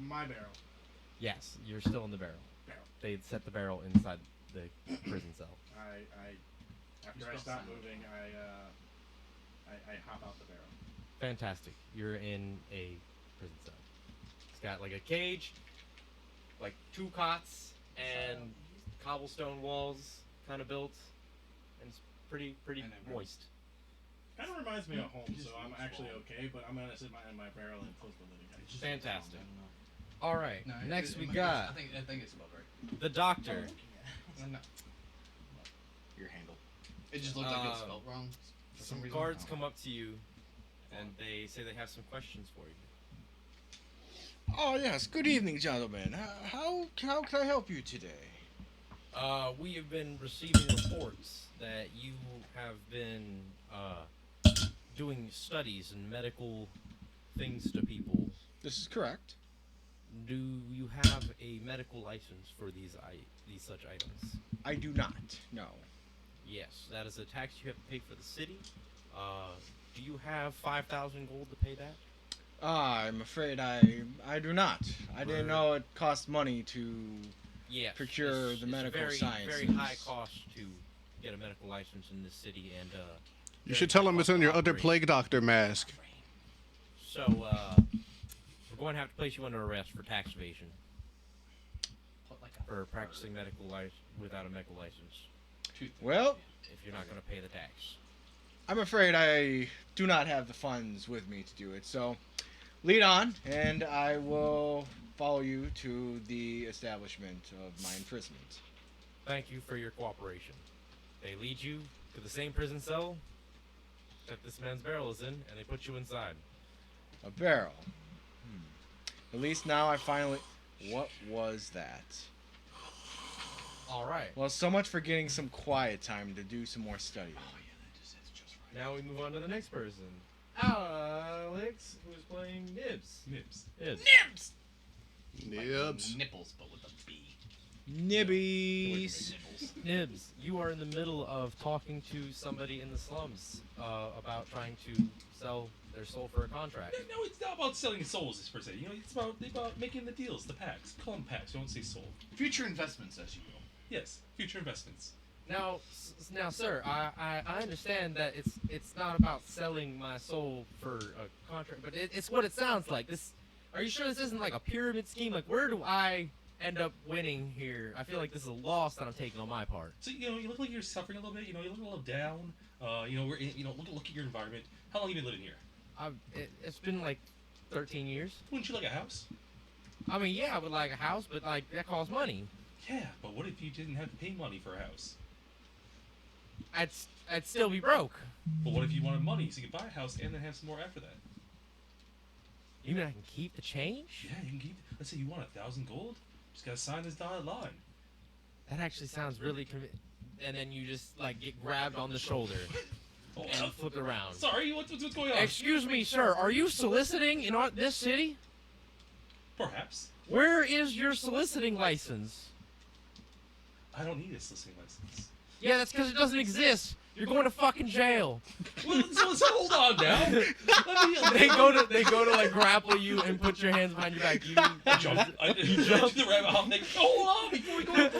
My barrel. Yes, you're still in the barrel. Barrel. They set the barrel inside the prison cell. After I stop moving, I hop out the barrel. Fantastic. You're in a prison cell. It's got like a cage, like 2 cots, and cobblestone walls kind of built, and it's pretty moist. Kind of reminds me of home, so I'm actually okay. But I'm gonna sit in my barrel and close the lid again. Fantastic. All right. No, Next we I got think it's above right. the doctor. No. Your handle. It just looked like it's spelled wrong. For Some reason. guards come up to you, and they say they have some questions for you. Oh yes. Good evening, gentlemen. How can I help you today? We have been receiving reports that you have been doing studies and medical things to people. This is correct. Do you have a medical license for these such items? I do not. No. Yes, that is a tax you have to pay for the city. Do you have 5,000 gold to pay that? I'm afraid I do not. I didn't know it cost money to Yes. procure it's the medical very, sciences. Very high cost to get a medical license in this city, and You should tell them it's in your other plague doctor mask. So we're going to have to place you under arrest for tax evasion for practicing medical life without a medical license. Well, If you're not going to pay the tax. I'm afraid I do not have the funds with me to do it. So, lead on, and I will follow you to the establishment of my imprisonment. Thank you for your cooperation. They lead you to the same prison cell that this man's barrel is in, and they put you inside. A barrel. At least now I finally... What was that? All right. Well, so much for getting some quiet time to do some more studying. Now we move on to the next person. Alex, who's playing Nibs. Nibs. Nibs. Nibs. Nipples, but with a B. Nibbies. Nibs, you are in the middle of talking to somebody in the slums about trying to sell their soul for a contract. No, it's not about selling souls per se. You know, it's about making the deals, the packs. Call them packs. Don't say soul. Future investments, as you will. Yes, future investments. Now, sir, I understand that it's not about selling my soul for a contract, but it's what it sounds like. Are you sure this isn't like a pyramid scheme? Like, where do I end up winning here? I feel like this is a loss that I'm taking on my part. So you look like you're suffering a little bit. You look a little down. Look at your environment. How long have you been living here? It's been like 13 years. Wouldn't you like a house? I mean, yeah, I would like a house, but like that costs money. Yeah, but what if you didn't have to pay money for a house? I'd still be broke. But what if you wanted money so you could buy a house and then have some more after that? You mean I can keep the change? Yeah, you can keep. Let's say you want 1,000 gold. Just gotta sign this dotted line. That actually sounds really and then you just like get grabbed on the shoulder and flipped around. Sorry, what's going on? Excuse me, sir. Are you soliciting in this city? Perhaps. Where is your soliciting license? I don't need a soliciting license. Yeah, that's because it doesn't exist. You're going to fucking jail. Well, so hold on now. They go to like grapple you and put your hands behind your back. You jump. You jump the rabbit hole. Like, hold on before we go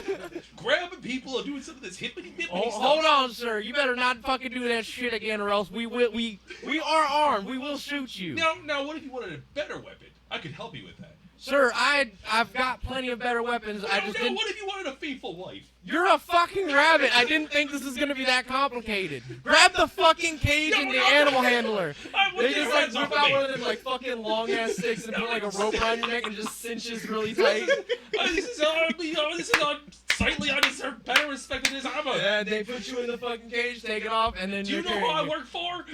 grabbing people or doing some of this hippity stuff. Hold on, sir. You better not fucking do that shit again, or else we are armed. We will shoot you. Now, what if you wanted a better weapon? I could help you with that. Sir, I've got plenty of better weapons. I just didn't. What if you wanted a faithful wife? You're a fucking rabbit. I didn't think this was gonna be that complicated. Grab the fucking cage and the animal handler. They just like whip out one of them like fucking long ass sticks and put like a rope around your neck and just cinches really tight. This is on slightly undeserved better respect than his armor. Yeah, they put you in the fucking cage, take it off, and then Do you know who I work for?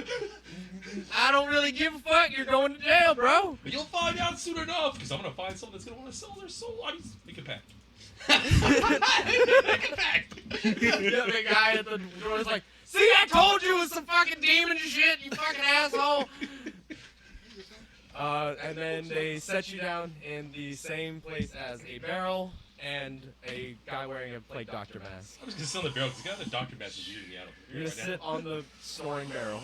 I don't really give a fuck. You're going to jail, bro. But you'll find out soon enough, because I'm gonna find someone that's gonna want to sell their soul. I just make a pact. Yeah, the guy at the door is like, see, I told you it was some fucking demon shit, you fucking asshole. And then they set you down in the same place as a barrel and a guy wearing a plague doctor mask. I'm just gonna sell the barrel because the guy with the doctor mask is eating me out of You're gonna sit on the snoring barrel.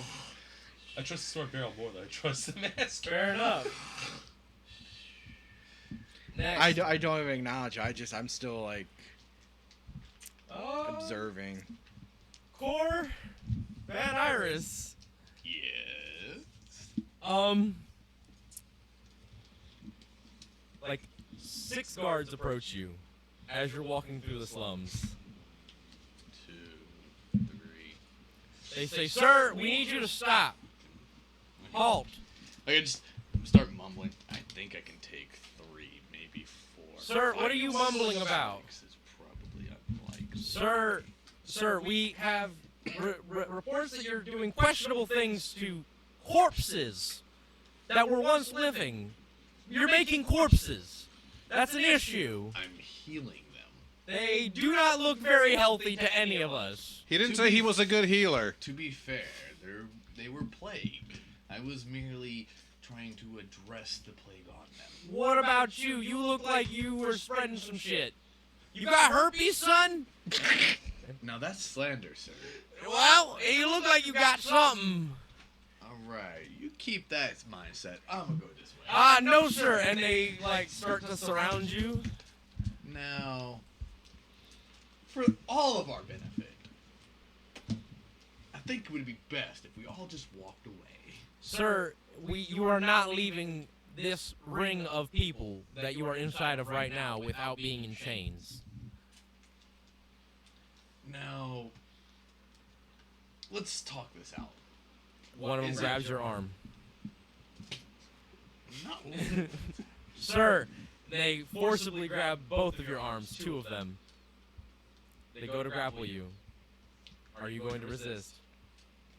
I trust the snoring barrel more than I trust the mask. Fair enough. Next. I don't even acknowledge. I'm still like observing. Core Van Iris. Yes. Like 6 guards approach you as you're walking through the slums. 2, 3. They say, "Sir, we need you to stop. Halt." I can just start mumbling. I think I can take 3, maybe 4. Sir, what are you mumbling about? 6 is probably unlikely. Sir, we have reports that you're doing questionable things to corpses that were once living. You're making corpses. That's an issue. I'm healing them. They do not look very healthy to any of us. He didn't say he was a good healer. To be fair, they were plagued. I was merely trying to address the plague on them. What about you? You look like you were spreading some shit. You got herpes, son? Now that's slander, sir. Well, you look like you got something. Alright, you keep that mindset. I'm gonna go this way. No, sir. And they, like, start to surround you. Now, for all of our benefit, I think it would be best if we all just walked away. Sir, you are not leaving this ring of people that you are inside of right now without being in chains. Now, let's talk this out. One of them Is grabs it- your arm. No. Sir, they forcibly grab both of your arms, 2 of them. They go to grapple you. Are you going to resist?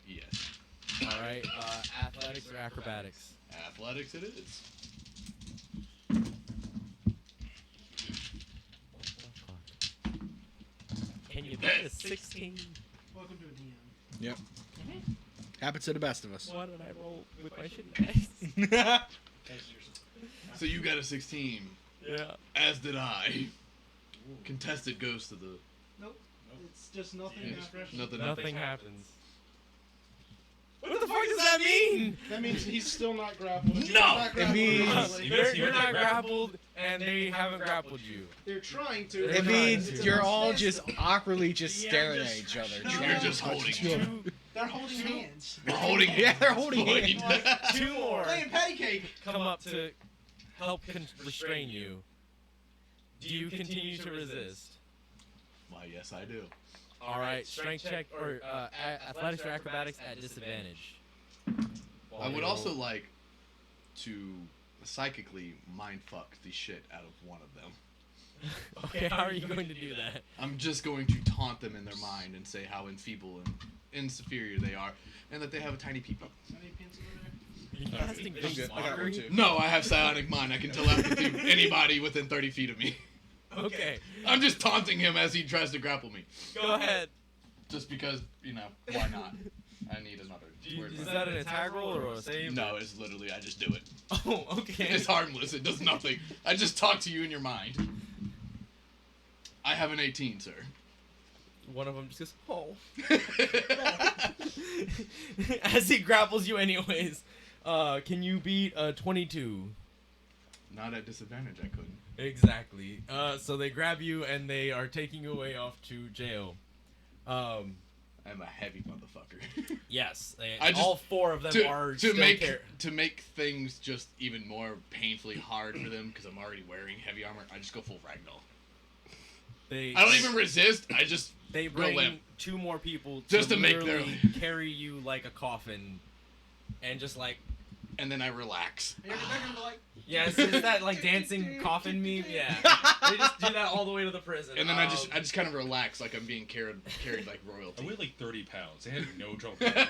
Yes. Alright, athletics or acrobatics? Athletics it is. Can you beat a 16? Welcome to a DM. Yep. Happens to the best of us. Why did I roll with my shit dice? So you got a 16. Yeah. As did I. Contested goes to the... Nope. It's just nothing. Yeah, happens. Nothing happens. What the fuck does that mean? That means he's still not grappled. If he's No! not grappled, means- You're not grappled, and they haven't grappled you. they're trying to. It It but means it's you're not all fast just enough. awkwardly just Yeah, staring just- at each other. No, You're just holding Two, They're holding hands. We're holding Yeah, they're holding hands. hands. 2 more Playing patty cake. come up to help restrain you. Do you continue to resist? Why, yes, I do. Alright, strength check or athletics or acrobatics at disadvantage. I would also like to psychically mindfuck the shit out of one of them. Okay, how are you going to do that? I'm just going to taunt them in their mind and say how enfeebled and inferior they are, and that they have a tiny peepee. Any pins over there? Are you casting I'm vicious good. I got one mockery? too. No, I have psionic mind. I can telepathy anybody within 30 feet of me. Okay, I'm just taunting him as he tries to grapple me. go ahead. Just because, why not? I need another. word Is for that an attack roll or a save? No, it's literally, I just do it. Oh, okay. It's harmless. It does nothing. I just talk to you in your mind. I have an 18, sir. one of them just goes, "Oh," as he grapples you. Anyways, can you beat 22? Not at disadvantage, I couldn't. Exactly. So they grab you and they are taking you away off to jail. I'm a heavy motherfucker. Yes, I just- all four of them are to still make things just even more painfully hard for them because I'm already wearing heavy armor. I just go full ragdoll. I don't even resist. I just They go bring limp. 2 more people Just to make literally carry you like a coffin, and just like. And then I relax. Yeah, it's that like dancing coffin meme. Yeah, they just do that all the way to the prison. And then I just kind of relax like I'm being carried like royalty. I weigh like 30 pounds. They had no trouble picking me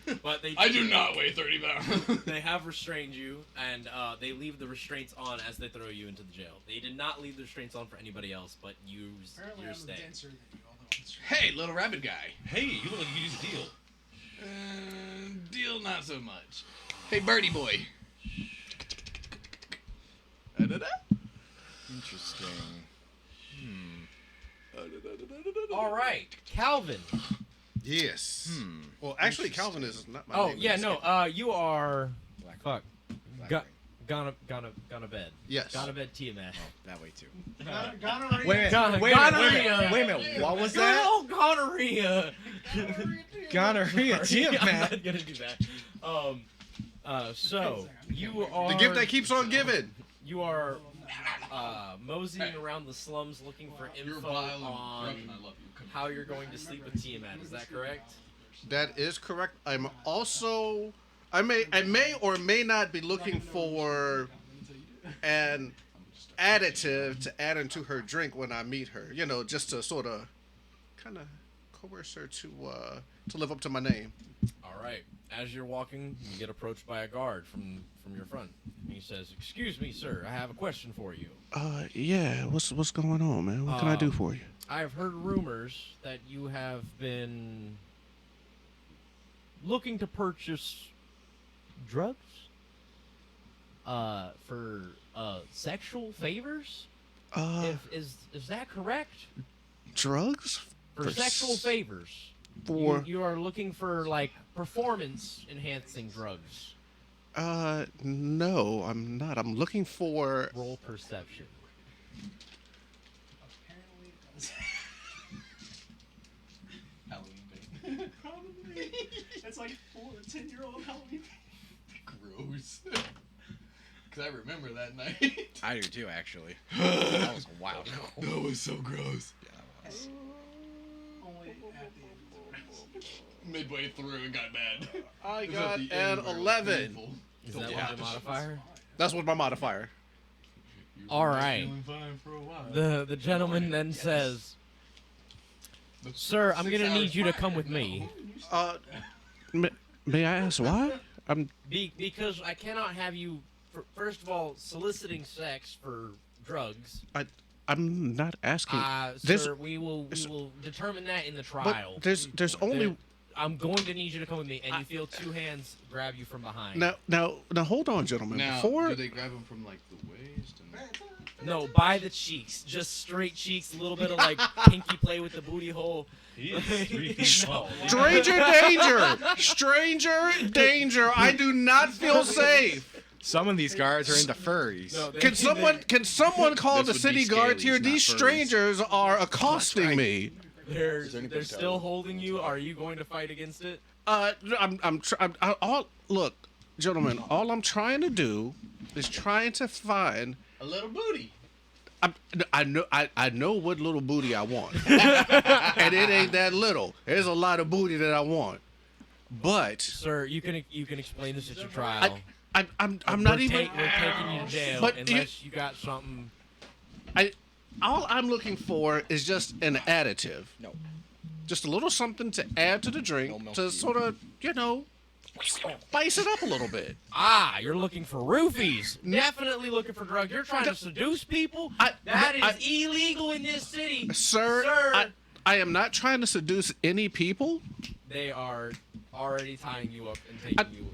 up. But they. I do not weigh 30 pounds. They have restrained you, and they leave the restraints on as they throw you into the jail. They did not leave the restraints on for anybody else, but you're staying. Hey, little rabbit guy. Hey, you look like you use a deal. Deal not so much. Hey, birdie boy. Interesting. All right, Calvin. Yes. Well, actually, Calvin is not my Oh name. yeah, no. You are. Black Fuck. Black Gonna bed. Yes. Gonna bed Tiamat. that way too. Gonorrhea. Wait a minute. Gonorrhea. Wait a minute. What was Good that? old gonorrhea. Gonorrhea. I'm not gonna do that. So you are The gift that keeps on giving. You are moseying around the slums looking for You're info vile and on rough and I love you. Come how you're going to sleep with Tiamat. Is that correct? That is correct. I'm also, I may or may not be looking for an additive to add into her drink when I meet her. You know, just to sort of, kind of coerce her to live up to my name. All right. As you're walking, you get approached by a guard from your front. And he says, "Excuse me, sir. I have a question for you. Yeah. What's going on, man? What can I do for you? I have heard rumors that you have been looking to purchase drugs for sexual favors. Is that correct? Drugs? For sexual favors. You are looking for like performance enhancing drugs. No, I'm not. I'm looking for. Roll perception. It's like 10-year-old Halloween. Gross. Because I remember that night. I do too, actually. That was wild. That was so gross. Only at the end. Midway through, it got bad. I It was got at the an end where it was 11. painful. Is that your modifier? That's what my modifier. All right. Feeling fine for a while. The gentleman then says, "Sir, I'm gonna need you to come with me. May I ask why? Because I cannot have you, first of all, soliciting sex for drugs. I'm not asking. Sir, we will determine that in the trial. But there's only. I'm going to need you to come with me, and you feel 2 hands grab you from behind. Now, hold on, gentlemen. Now, Before do they grab him from like the waist? And... No, by the cheeks, just straight cheeks, a little bit of like pinky play with the booty hole. He is 3 feet tall. stranger danger, stranger danger. I do not feel safe. Some of these guards are into furries. No, Can someone call the This would be city guards here? scalies, not These furries. strangers are accosting me. They're still holding you. Are you going to fight against it? Look, gentlemen. All I'm trying to do is trying to find. A little booty. I know what little booty I want, and it ain't that little. There's a lot of booty that I want, but Sir, you can explain this at your trial. I'm not even. We're taking you to jail But unless you got something. All I'm looking for is just an additive. No. Just a little something to add to the drink to sort of, spice it up a little bit. You're looking for roofies. Definitely looking for drugs. You're trying to seduce people. That is illegal in this city. Sir, I am not trying to seduce any people. They are already tying you up and taking you.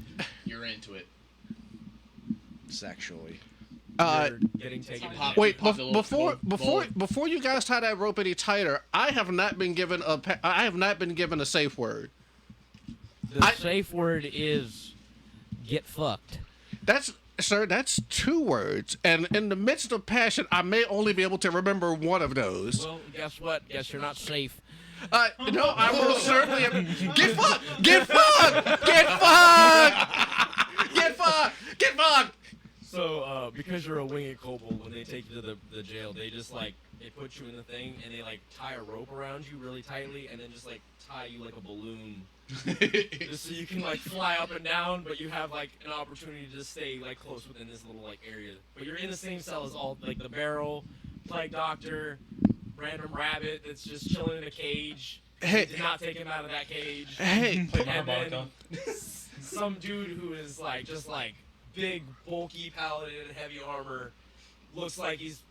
You're into it. Sexually. you're getting taken. Pop- in. Wait, Pop the little before you guys tie that rope any tighter, I have not been given a safe word. The safe word is get fucked. That's 2 words, and in the midst of passion, I may only be able to remember one of those. Well, guess what? Guess you're not safe. No, I will certainly get fucked, get fucked, get fucked, get fucked, get fucked. So, because you're a winged kobold, when they take you to the jail, they just they put you in the thing and they tie a rope around you really tightly and then just tie you like a balloon. Just so you can fly up and down, but you have an opportunity to stay close within this little area. But you're in the same cell as all the barrel, plague doctor, random rabbit that's just chilling in a cage. Hey. Did not take him out of that cage. Hey. And then some dude who is just big, bulky, paladin, heavy armor, looks like he's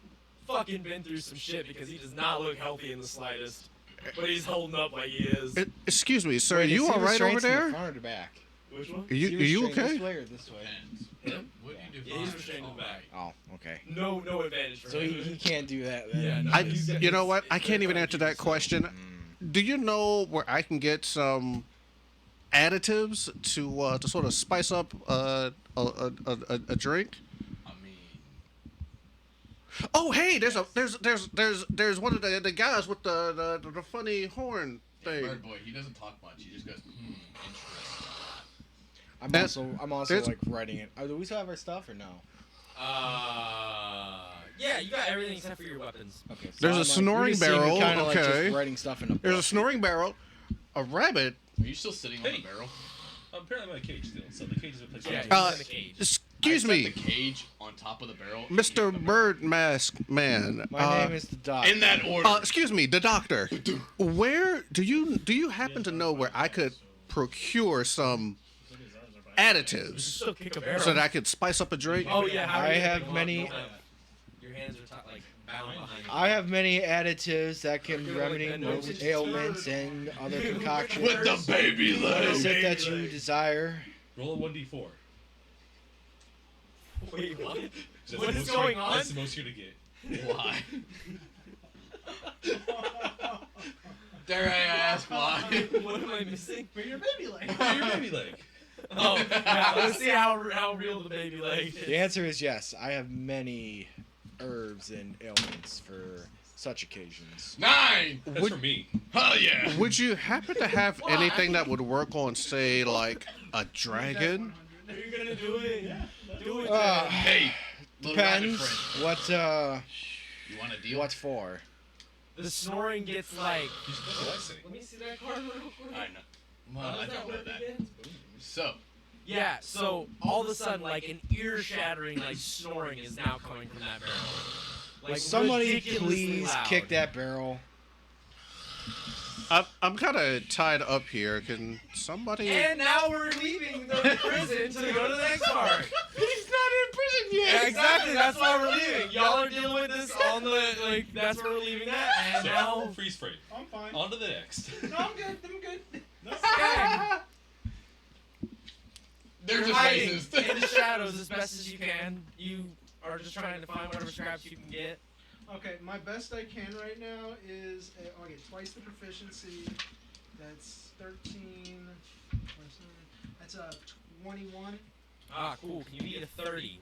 fucking been through some shit because he does not look healthy in the slightest. But he's holding up like he is. Excuse me, sir. Are you all right over there? Front or the back? Which one? Are you okay? This way or this way? Him? Yeah, he's restrained in the back. Oh, okay. No advantage for So him. he can't do that. Then. Yeah, no, You know what? I can't even answer that question. Do you know where I can get some additives to sort of spice up a drink? I mean, Oh, hey, there's one of the guys with the funny horn thing. Bird Boy, he doesn't talk much. He just goes, interesting. I'm also writing it. Do we still have our stuff or no? Yeah, you got everything except for your weapons. Okay. So There's a snoring barrel. Okay. Just writing stuff in a book. There's a snoring barrel, a rabbit. Are you still sitting on the barrel? Apparently I'm in a cage still, so the cage is a place. Yeah, Uh, he's in the cage. Excuse I me, set the cage on top of the barrel. Mr. Bird Mask Man. My name is the Doc. In that order. Excuse me, the doctor. Where do you happen to know where I could procure some additives Still kick a barrel. so that I could spice up a drink? Oh yeah, how I do you have pick 'em many- up? Your hands are bound behind you. I have many additives that can remedy like most that. ailments and other concoctions. With the baby What leg. is it that you desire? Roll a 1d4. Wait, what? That's What the is most going you're- on? That's the most you're gonna get. Why? Dare I ask why? What am I missing? For your baby leg. Your baby leg. Oh, yeah, let's see how real the baby leg is. The answer is yes. I have many herbs and ailments for such occasions. 9! That's for me. Hell yeah! Would you happen to have anything that would work on, say, like a dragon? Are you gonna do it? Do it. Hey, little rabbit Depends. friend. What You want a deal? what for? The snoring gets What do I say? Let me see that card real quick. I know. Well, How I does that don't know work that. again? So, Yeah, so all of a sudden, an ear-shattering, snoring is now coming from that barrel. Like, Somebody ridiculously please loud. kick that barrel. I'm kind of tied up here. Can somebody? And now we're leaving the prison to go to the next part. he's not in prison yet. Yeah, exactly. That's why we're leaving. Y'all are dealing with this on the That's where we're leaving that. And So, now, freeze frame. I'm fine. On to the next. No, I'm good. I'm good. Skag, They're you're just hiding racist. in the shadows as best as you can. You are just trying to find whatever scraps you can get. Okay, my best I can right now is I'll get twice the proficiency. That's 13. That's a 21. Ah, cool. Can you beat a 30?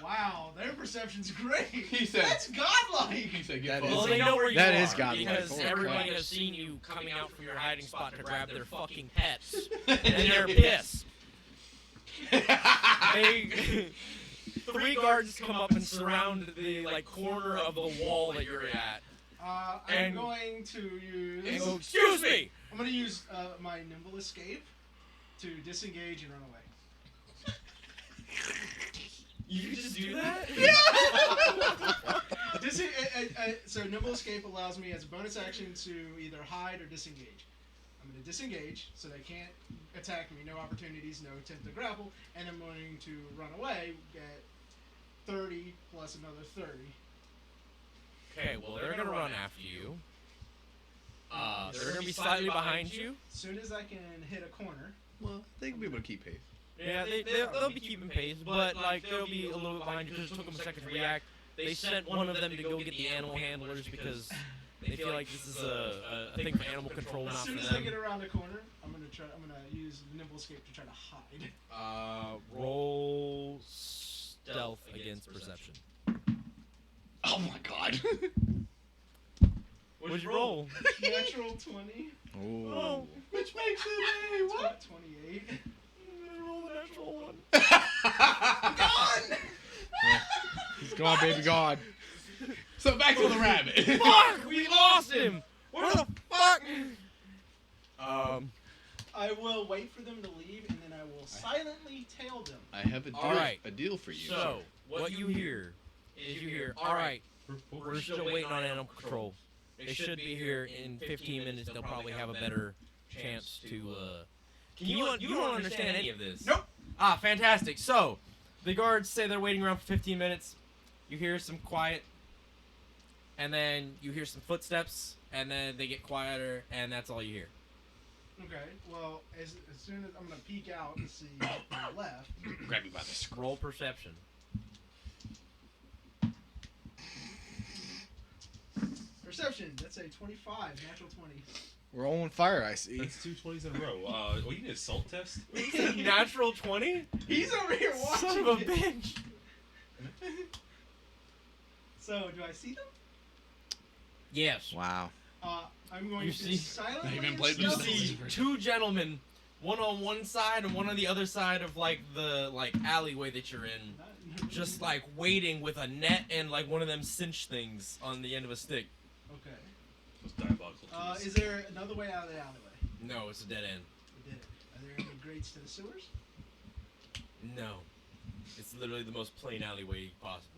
Wow, their perception's great. He said- That's godlike. He said, That get is- Well, fucked. they know where you That are is godlike. because Holy everybody crap. has seen you coming out from your hiding spot to grab their fucking pets, and they're pissed. They, 3 guards come up and surround the corner of the wall that you're at. I'm And- going to use. And go, excuse me. I'm going to use my nimble escape to disengage and run away. You can just do that? So nimble escape allows me as a bonus action to either hide or disengage. I'm going to disengage so they can't attack me. No opportunities, no attempt to grapple, and I'm going to run away. Get 30 plus another 30. Okay, well they're gonna run after you. They're gonna be slightly behind you. As soon as I can hit a corner. Well, they can be able to keep pace. Yeah, they'll be keeping pace, but like they'll be a little bit behind you because it took them a second to react. They sent one of them to go get the animal handlers because they feel like this is a thing for animal control, As not soon for as I them. get around the corner, I'm gonna use nimble escape to try to hide. Roll stealth against perception. Oh my god. What'd you roll? Natural 20. Ooh. Which makes it a what? 28. Roll the natural one. Gone! He's gone, baby, gone. So back to the rabbit. Fuck! We lost him! Where the fuck? I will wait for them to leave, and then I will silently tail them. I have a deal, Alright. a deal for you. So, what you hear is alright, we're still waiting on animal control. They should be here in 15 minutes. They'll probably have a better chance to, you don't understand any of this? Nope. Ah, fantastic. So, the guards say they're waiting around for 15 minutes. You hear some quiet, and then you hear some footsteps, and then they get quieter, and that's all you hear. Okay, well, as soon as I'm gonna peek out and see to the left. Grab me by the scroll. Roll perception. Perception, that's a 25, natural 20. We're all on fire, I see. That's 2 20s in a row. Oh, you need a salt test? Natural 20? He's over here watching Son of a it. bitch. So, do I see them? Yes. Wow. I'm going You to see- silently They even and played You with stealthily- see two gentlemen, one on one side and one on the other side of like the alleyway that you're in, just like waiting with a net and like one of them cinch things on the end of a stick. Okay. Those diabolical tools. Is there another way out of the alleyway? No, it's a dead end. We did it. Are there any grates to the sewers? No. It's literally the most plain alleyway possible.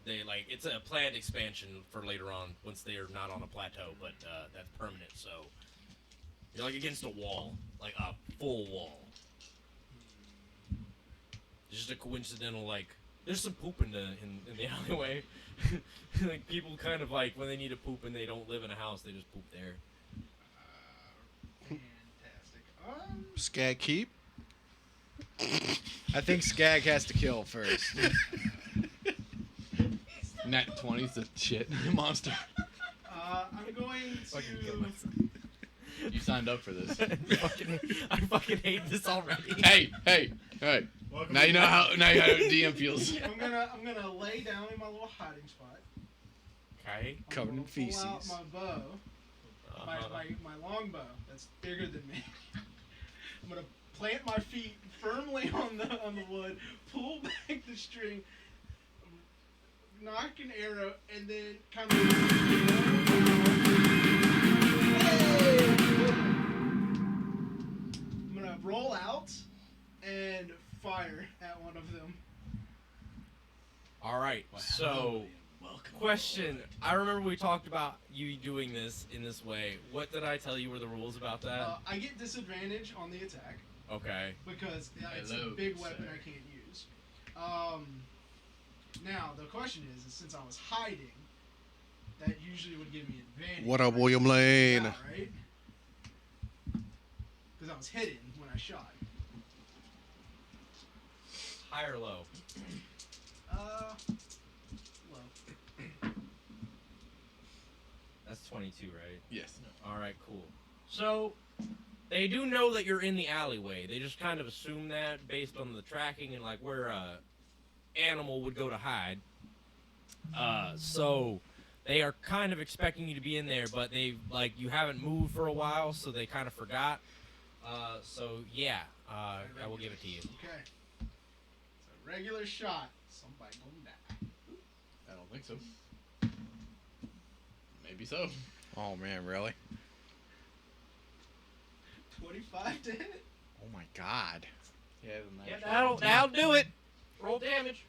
They like it's a planned expansion for later on once they are not on a plateau, but that's permanent. So you're like against a wall, like a full wall. It's just a coincidental like there's some poop in the alleyway. Like people kind of like when they need to poop and they don't live in a house, they just poop there. Fantastic. Skag keep. I think Skag has to kill first. Nat 20's the shit monster. I'm going to. You signed up for this. I fucking hate this already. Hey, alright. Now you know how DM feels. I'm gonna lay down in my little hiding spot. Okay. I'm Covered in gonna pull out feces. my bow, my long bow that's bigger than me. I'm gonna plant my feet firmly on the wood, pull back the string, knock an arrow, and then kind I'm gonna roll out and fire at one of them. All right. So, question. I remember we talked about you doing this in this way. What did I tell you were the rules about that? I get disadvantage on the attack Okay. because it's a Hello, big weapon sir. I can't use. Now the question is since I was hiding, that usually would give me advantage. What up, right? William Lane? Yeah, right? Because I was hidden when I shot. High or low? Well, That's 22, right? Yes. All right. Cool. So, they do know that you're in the alleyway. They just kind of assume that based on the tracking and like where a animal would go to hide. So they are kind of expecting you to be in there, but they like you haven't moved for a while, so they kind of forgot. So yeah, I will give it to you. okay. It's a regular shot. Somebody gonna die. I don't think so. Maybe so. Oh man, really? 25 to hit. Oh my god. Yeah, that'll do it. Roll damage.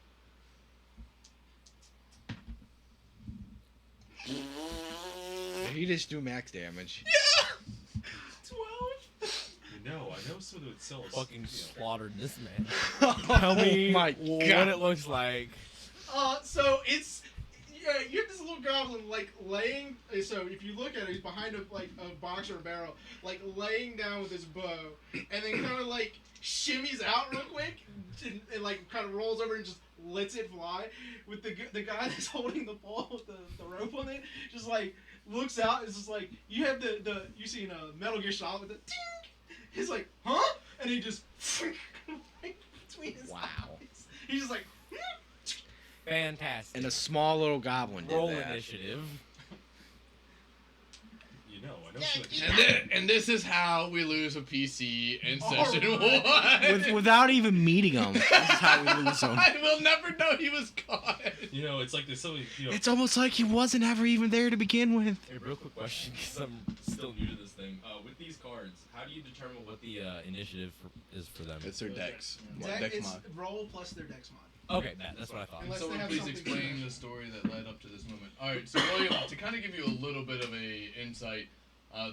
Did he just do max damage? 12. You know, I know someone would sell us. Fucking slaughtered this man. Oh Tell me my what God. it looks like. So it's you have this little goblin like laying. So if you look at it, he's behind a box or a barrel, like laying down with his bow, and then kind of like shimmies out real quick and like kind of rolls over and just lets it fly. With the guy that's holding the pole with the rope on it, just like looks out. It's just like you have the you seen a Metal Gear Solid with the ding. He's like, huh? And he just right between his eyes. He's just like. Fantastic. And a small little goblin did Roll that. initiative. You know, I know. And this is how we lose a PC in All session right. one. Without even meeting him. This is how we lose him. I will never know he was caught. You know, it's like there's so many. You know, It's almost like he wasn't ever even there to begin with. Hey, real quick question, because I'm still new to this thing. With these cards, how do you determine what the initiative is for them? It's their dex. It's mod. roll plus their dex mod. Okay, that's what I thought. Unless Someone they have please something explain good. the story that led up to this moment. All right, so William, to kind of give you a little bit of a insight,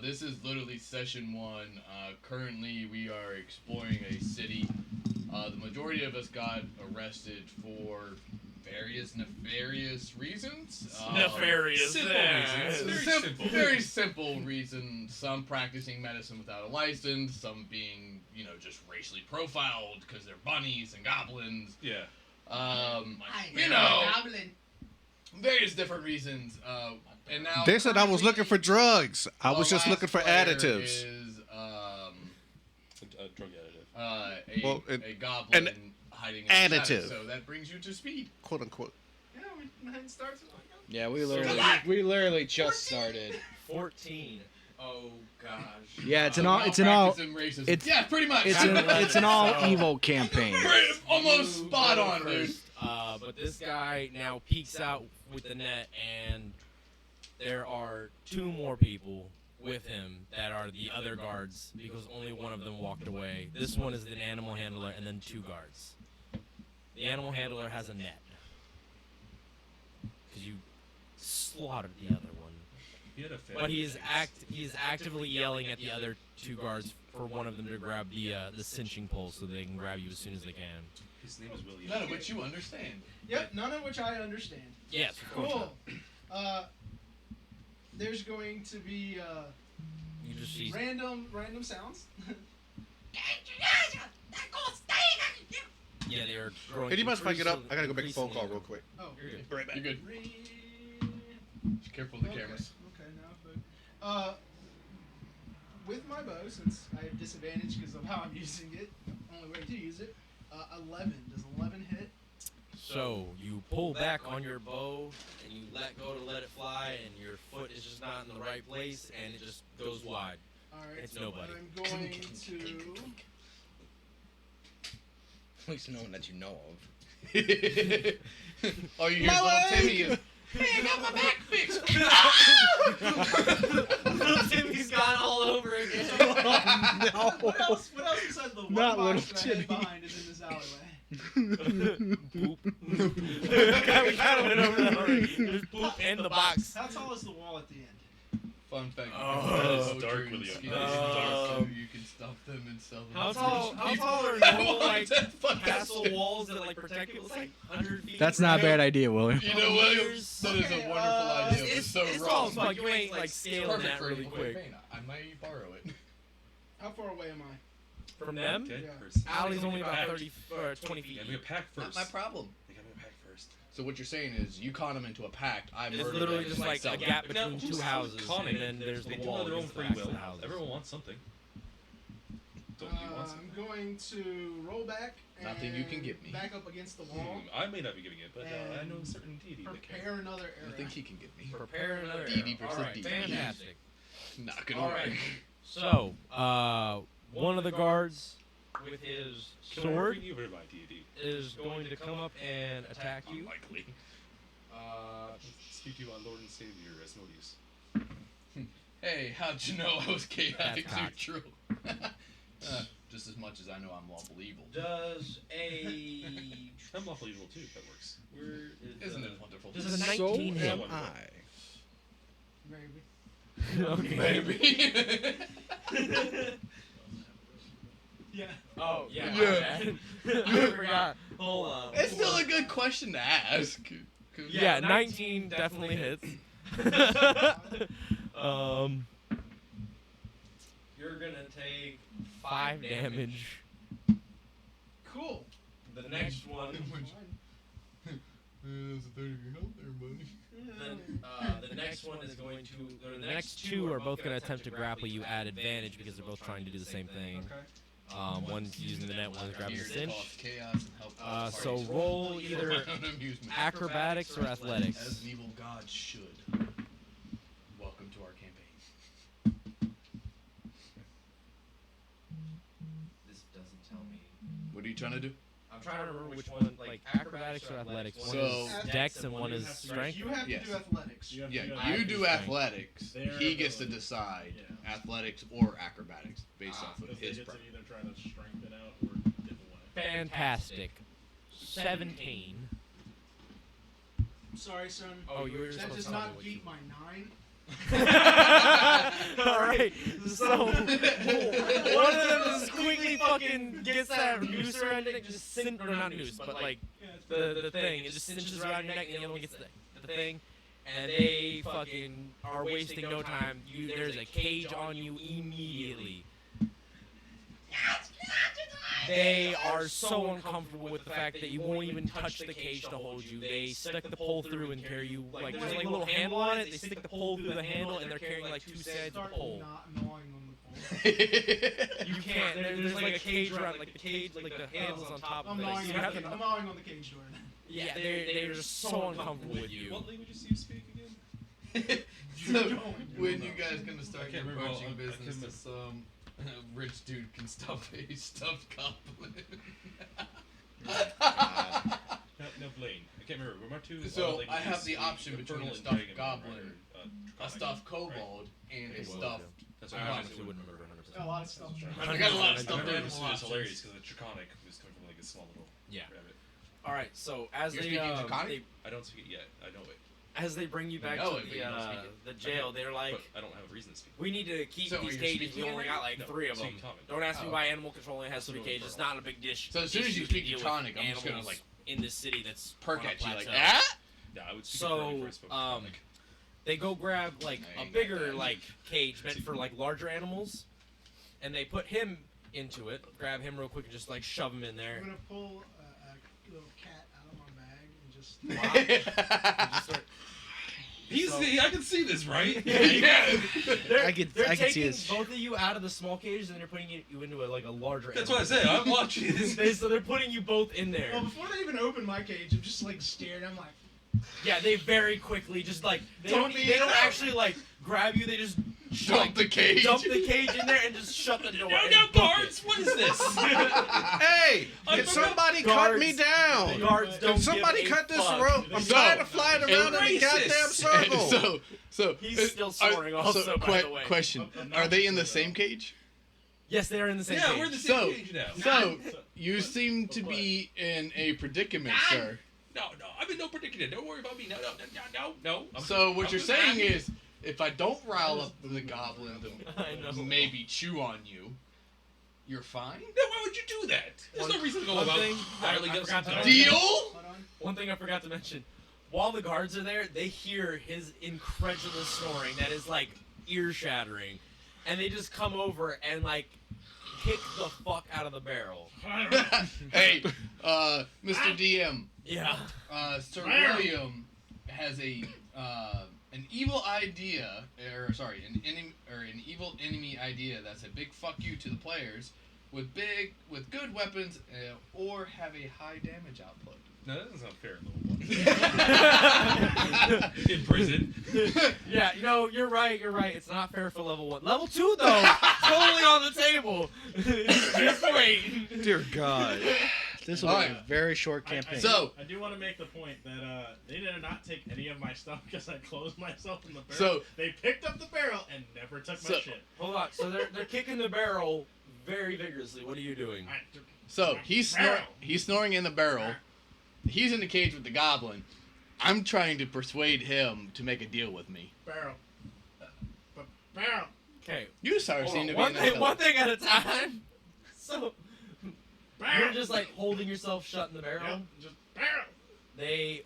this is literally session one. Currently, we are exploring a city. The majority of us got arrested for various nefarious reasons. Nefarious. simple yeah. reasons. Very simple. Very simple reasons. Some practicing medicine without a license. Some being, just racially profiled because they're bunnies and goblins. yeah. Goblin. Various different reasons. And now They said I was looking for drugs. I the was just last looking for player additives. Is, A drug additive. Well, a goblin hiding in the additive. shadows, so that brings you to speed. Quote unquote. Yeah, it starts with Yeah, we literally just started. 14. Oh gosh. Yeah, it's an While all practicing racism. it's yeah, pretty much. it's an all evil campaign. Almost spot on, dude. But this guy now peeks out with the net, and there are 2 more people with him that are the other guards because only one of them walked away. This one is an animal handler, and then 2 guards. The animal handler has a net because you slaughtered the other one. He had a But he is actively yelling at the other 2 guards for one of them to grab the cinching pole so they can grab you as soon as they can. His name is William. None of which you understand. Yep, none of which I understand. Yes, of course. Cool. There's going to be You just see random sounds. yeah, they're growing. Hey, do you mind if I get up? increasingly- I gotta go make a phone call real increasingly- quick. Oh, You're good. Right back. You're good. Be careful of the cameras. Okay, no, but with my bow, since I have disadvantage because of how I'm using it, only way to use it, 11. Does 11 hit? So you pull back on your bow and you let go to let it fly, and your foot is just not in the right place, and it just goes wide. All right. It's nobody. I'm going to. At least no one that you know of. Oh, you hear little Timmy is. Hey, I got my back fixed. Little Timmy's gone all over again. No. What else besides the one Not box little that I Timmy. had behind is in this alleyway? Poop. We kind of went over that already. There's poop in the box. How tall is the wall at the end? Fun fact. Oh, you dark, can William. skin That is these dark. so you can stuff them and sell them. How for tall are cheap. normal, like, That fucking castle shit. walls that like protect you? It's like 100 feet. That's not a bad idea, William. You know, William, that is a Okay, wonderful idea. but It's so it's wrong. all fuck. You ain't like scaling Perfect that for really any quick. campaign. I might borrow it. How far away am I? From them, Okay, Yeah. first. Alley's only about Packed. 30 or 20 feet. Yeah, we got pack first. Not my problem. They got me a pack first. So what you're saying is you con them into a pact. I It's murdered literally them, just like sell a them. gap Now, between who's 2 houses, conning and then it? there's They the do wall. have their own against the free backs of will. the houses. Everyone wants something. Don't you want something? I'm going to roll back. And Nothing you can give me. Back up against the wall. I may not be giving it, but I know a And certain deity that can. Prepare another I arrow. think he can get me. Prepare another DD arrow. versus All right, DD. fantastic. Not gonna All work. right. So, one of the guards with his Can I sword bring you over to my deity? is going to come up and attack you. Unlikely. Speak to our Lord and Savior, Asmodeus. Hey, how'd you know I was chaotic That's cocked. neutral? Just as much as I know I'm lawful evil. Does a I'm lawful evil too, if that works. where is Isn't the- it wonderful? Does a So 19 hit? am wonderful. Maybe. Okay. Maybe. Yeah. Oh yeah. Yeah. I forgot. Hold on. It's still a good question to ask. 'Cause- Yeah, 19 definitely hits. You're gonna take 5 damage Cool. The next one. There's a third of your health there, buddy. The next one is going to. Or the next two are both going to attempt to grapple you at advantage because they're both trying to do the same thing. One's using the net, one's grabbing the cinch. So roll either acrobatics or athletics. As an evil god should. Welcome to our campaign. This doesn't tell me. What are you trying to do? I'm trying to remember which one, like acrobatics or athletics. One is dex and one is strength. You have to do athletics. Yeah, you do athletics. He gets to decide athletics or acrobatics based off of his preference. Either try to strengthen out or dip away. Fantastic. 17. Sorry, son. Oh, you were That supposed does to tell me not what beat my 9. Alright, so one of them just quickly fucking gets that noose around your neck, just or not noose, but like the thing, it just cinches around your neck, and the other one gets the thing, and they fucking are wasting no time. There's a cage on you immediately. They are so uncomfortable with the fact that you won't even touch the cage to hold you. They stick the pole through and carry you, like, there's like a little handle on it. They stick the pole through the handle, and they're carrying like 2 sides of the pole. Not gnawing on the pole. You can't. There's like a cage around, like the cage, like the handle's on top of I'm it. gnawing So you have to. I'm gnawing on the cage door. Yeah, they're just so uncomfortable with you. What languages do you speak again? So, when you guys gonna start I can't your remember. coaching I business can't to some rich dude can stuff a stuffed goblin? No, Blaine. I can't remember. Were my two? So languages I have the option Infernal between a and stuffed Dragon, goblin, or, a Draconic, stuffed right? kobold, and a stuffed. That's I what honestly wouldn't remember 100%. A lot of stuff. I got a lot of stuff I there. remember this was hilarious because the Draconic was coming from like a small little rabbit. All right, so as You're they, speaking Draconic? I don't speak it yet. I know it. as they bring you back know to it, but you don't speak the jail, they're like, But I don't have a reason to speak. we need to keep So these you're cages. We speaking only it got right like now? 3 of No, them. speaking Common. Don't ask me Oh. why animal control only has 3 Absolutely cages. It's Infernal. not a big dish. So as soon as issue you to speak deal with Draconic, I'm just gonna, animals like, in this city that's Perk on a at you like, plateau. ah! Yeah, I would speak So, Infernal before I spoke Draconic. They go grab like I a ain't got bigger that. like cage meant for like larger animals, and they put him into it. Grab him real quick and just like shove him in there. I'm gonna pull a little cat out of my bag and just. And just start- I can see this, right? They're, I could taking see this. both of you out of the small cages and they're putting you into a larger. That's what I said. I'm watching this. So they're putting you both in there. Well, before they even open my cage, I'm just like staring. I'm like, Yeah, they very quickly just like they Dump don't me they in don't there. actually like grab you. They just Dump the cage. dump the cage in there and just shut the door. No, and no, book guards! it. What is this? Hey, can somebody cut me The down? guards don't Can somebody give a cut this fuck. rope? I'm So, trying to fly it around in a racist. goddamn circle. So He's still snoring also, by the way. Question: are they in the same cage? Yes, they are in the same Yeah, cage. we're in the So, same page now. so you seem to be in a predicament, sir. No, I'm in no predicament. Don't worry about me. No. So what I'm you're just saying happy. is, if I don't rile up the goblin I know. to maybe chew on you, you're fine. No, why would you do that? There's no reason to go one about thing violating I forgot to something. mention. Deal? hold on. One thing I forgot to mention. While the guards are there, they hear his incredulous snoring that is like ear-shattering. And they just come over and like kick the fuck out of the barrel. Hey, Mr. DM, Yeah. Sir William has an evil idea, an evil enemy idea that's a big fuck you to the players with good weapons or have a high damage output. No, that doesn't sound fair. In prison. Yeah, you're right. It's not fair for level 1. Level 2 though, totally on the table. Just wait. Dear God. This will be a Alright. very short campaign. So- I do want to make the point that they did not take any of my stuff because I closed myself in the barrel. So- they picked up the barrel and never took my shit. Hold on. So they're kicking the barrel very vigorously. What are you doing? So he's snoring in the barrel. He's in the cage with the goblin. I'm trying to persuade him to make a deal with me. Barrel. Barrel. Okay. You seem to be one thing at a time. So Barrel. you're just like holding yourself shut in the barrel. Yep, just barrel. They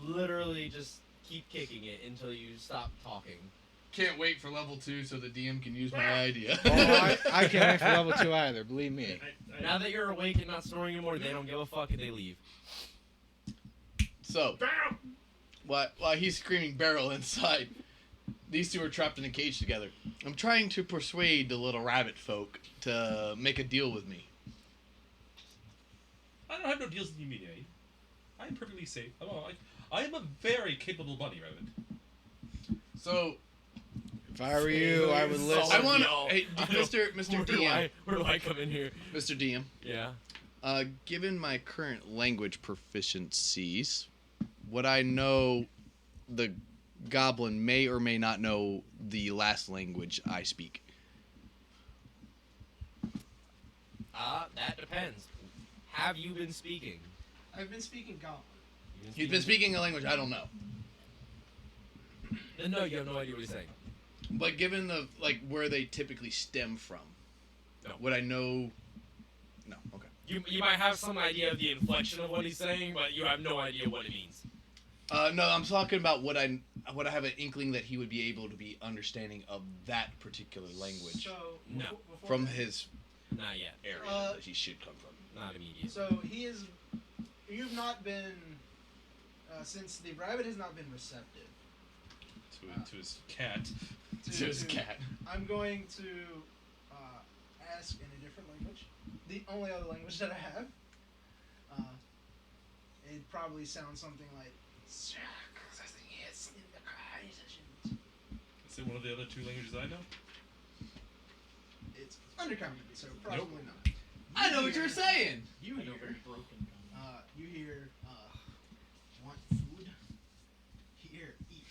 literally just keep kicking it until you stop talking. can't wait for level 2 so the DM can use my idea. I can't wait for level 2 either. Believe me. Now that you're awake and not snoring anymore, they don't give a fuck and they leave. So, while he's screaming barrel inside, these two are trapped in a cage together. I'm trying to persuade the little rabbit folk to make a deal with me. I don't have no deals in Yumine. I'm perfectly safe. I am a very capable bunny rabbit. So, if I were you, I would listen. I want to, hey, Mr. DM. Where do I come in here? Mr. DM. Yeah. Given my current language proficiencies, would I know the goblin may or may not know the last language I speak? That depends. Have you been speaking? I've been speaking Goblin. He's been speaking a language I don't know. Then no, you have no idea what he's saying. But given the where they typically stem from, No. would I know? No. Okay. You might have some idea of the inflection of what he's saying, but you have no idea what it means. No, I'm talking about what I have an inkling that he would be able to be understanding of that particular language So No. before from that- his Not yet. area that he should come from. Not immediately. So he is. You've not been. Since the rabbit has not been receptive. To his cat. To his cat. I'm going to ask in a different language. The only other language that I have. It probably sounds something like. Is it one of the other two languages I know? It's undercommon, so probably not. I know what you're saying. You hear. You hear. Want food? Here, eat.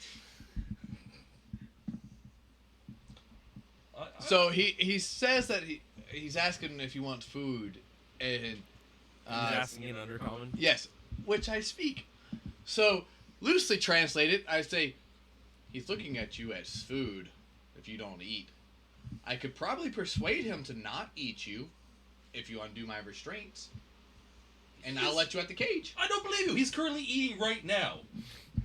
So he says that he's asking if he wants food, and He's asking in undercommon? Yes, which I speak. So loosely translated, I say he's looking at you as food if you don't eat. I could probably persuade him to not eat you if you undo my restraints, and I'll let you at the cage. I don't believe you. He's currently eating right now.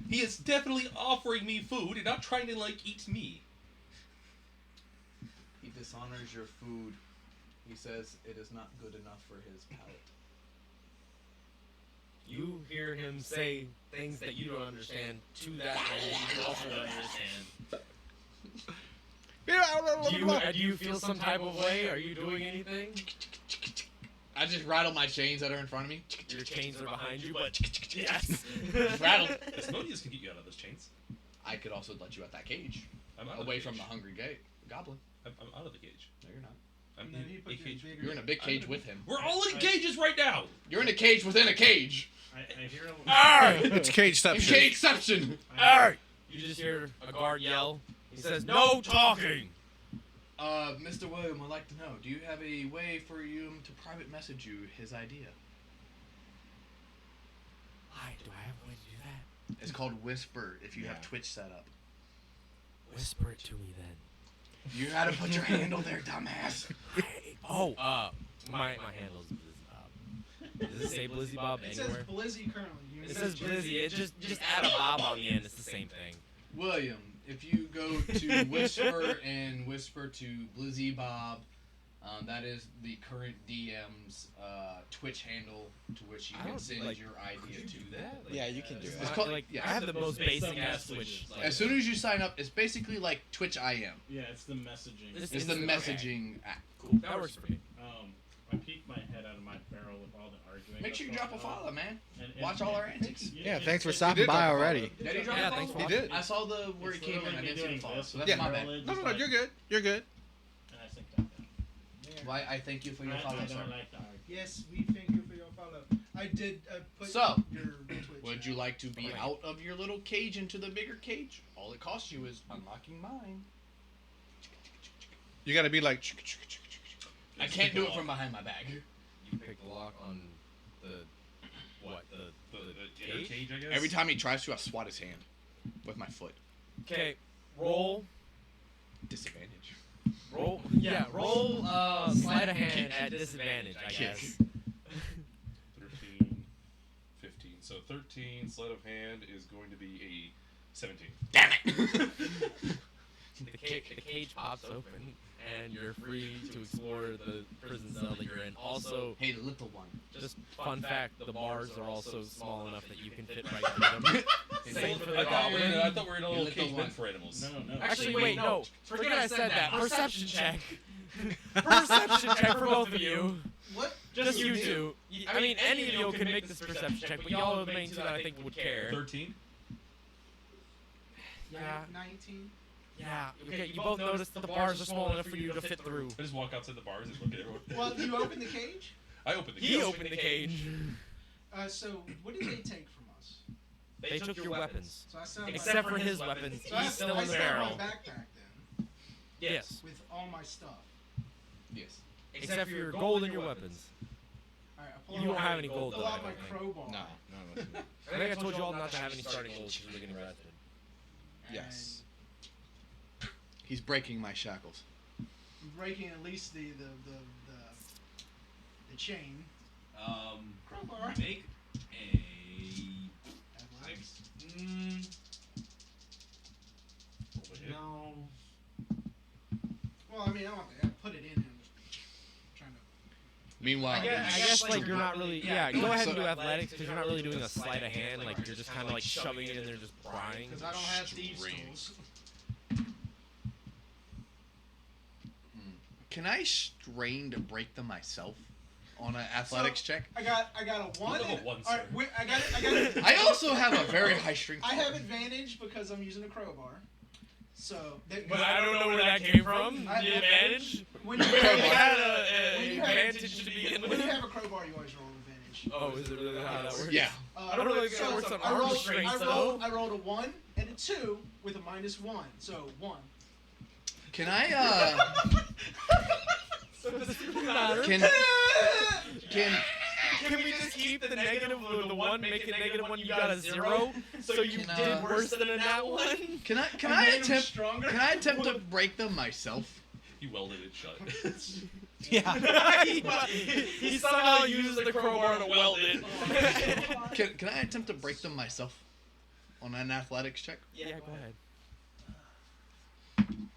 He is definitely offering me food and not trying to eat me. He dishonors your food. He says it is not good enough for his palate. You hear him say things that you don't understand to that language you also don't understand. Do you feel some type of way? Are you doing anything? I just rattle my chains that are in front of me. Your chains are behind you, but yes. Rattle. Asmodeus can get you out of those chains. I could also let you at that cage. I'm out away of the from the cage. hungry goblin. I'm out of the cage. No, you're not. I'm And then he in put a you in cage. bigger- You're in a big cage with him. We're all in cages right now. You're in a cage within a cage. I hear a It's cageception. Cageception. You just hear a guard yell. He says, "No talking." Mr. William would like to know, do you have a way for you to private message you his idea? Hi, do I have a way to do that? It's called Whisper if you have Twitch set up. Whisper it to me then. You gotta put your handle there, dumbass. My handle's Blizzy Bob. Does it say Blizzy Bob It anywhere? says Blizzy currently. It says Blizzy. It just add a Bob on the end. It's the same thing. William, if you go to Whisper and whisper to Blizzy Bob, that is the current DM's Twitch handle to which you can send your idea to. Yeah, you can do It's that. called, I have the most basic ass Twitch. as soon as you sign up, it's basically like Twitch IM. Yeah, it's the messaging. It's the messaging app. Cool. That works for me. I peeked my head out of my barrel with all the arguing. Make sure you drop a follow, man. And Watch all our antics. Yeah, thanks for stopping by already. Did he drop Yeah, a thanks follow? for He watching. did. I saw the where he It's came in. literally I me didn't see doing him follow. this So with that's my my bad. barrel, No, just no, you're good. You're good. And I think that. Why I thank you for your follow, I sir. don't like the arguing. Yes, we thank you for your follow. I did put So, your Twitch. would you like to be out of your little cage into the bigger cage? All it costs you is unlocking mine. You gotta be like. I can't do it from behind my back. You pick the lock on the what? The Air cage, I guess. Every time he tries to, I swat his hand with my foot. Okay, roll. Disadvantage. Roll. Yeah, roll. Sleight of hand at disadvantage, I guess. 13, 15. So 13 sleight of hand is going to be a 17. Damn it! the cage pops open, and you're free to explore the prison cell that you're in. Also, hey, little one. Just fun fact: the bars are also small enough that you can fit right through them. Same for the goblin. I thought we were in a little cage meant for animals. No. Actually, wait, no. Forget I said that. Perception check. Perception check for both of you. What? Just you two. I mean, any of you can make this perception check, but y'all are the main two that I think would care. 13. Yeah. 19. Yeah. Okay, you both noticed that the bars are small enough for you to fit through. I just walk outside the bars and look at everyone. Well, you open the cage? I opened the cage. He opened the cage. So, what did they take from us? They took your weapons. So I still Except for his weapons. So He's still in the I barrel. still have my backpack then. Yes. With all my stuff. Yes. Except for your gold and your weapons. Alright, You don't have any gold, Pull though, I out my don't think. crowbar. No. I think I told you all not to have any starting gold because we're getting arrested. Yes. He's breaking my shackles. I'm breaking at least the chain. Crowbar. Make a. No. Well, I mean, I don't have to put it in. I'm just trying to. Meanwhile, I guess like you're not really. Yeah, go ahead and do athletics because you're not really doing a sleight of hand. Like you're just kind of like shoving it in there, just prying. Because I don't have thieves' tools. Can I strain to break them myself on an athletics check? I got a 1. Level 1, All right, sir. wait, I got it. I also have a very high strength. I have advantage because I'm using a crowbar. So. But I don't know where that came from. The advantage. When you had when an you advantage to begin When with. you have a crowbar, you always roll advantage. Oh, is it really how that works? Yeah. I don't really think it works on I arm rolled, strength I though. rolled, I rolled a 1 and a 2 with a -1. So 1. Can I So does it really matter? Can we just keep the negative with the 1, make it -1, you got a 0, so you did worse than a nat 1? Can I attempt to break them myself? You welded it shut. Yeah. he somehow uses the crowbar to weld it. Can I attempt to break them myself on an athletics check? Yeah, go ahead.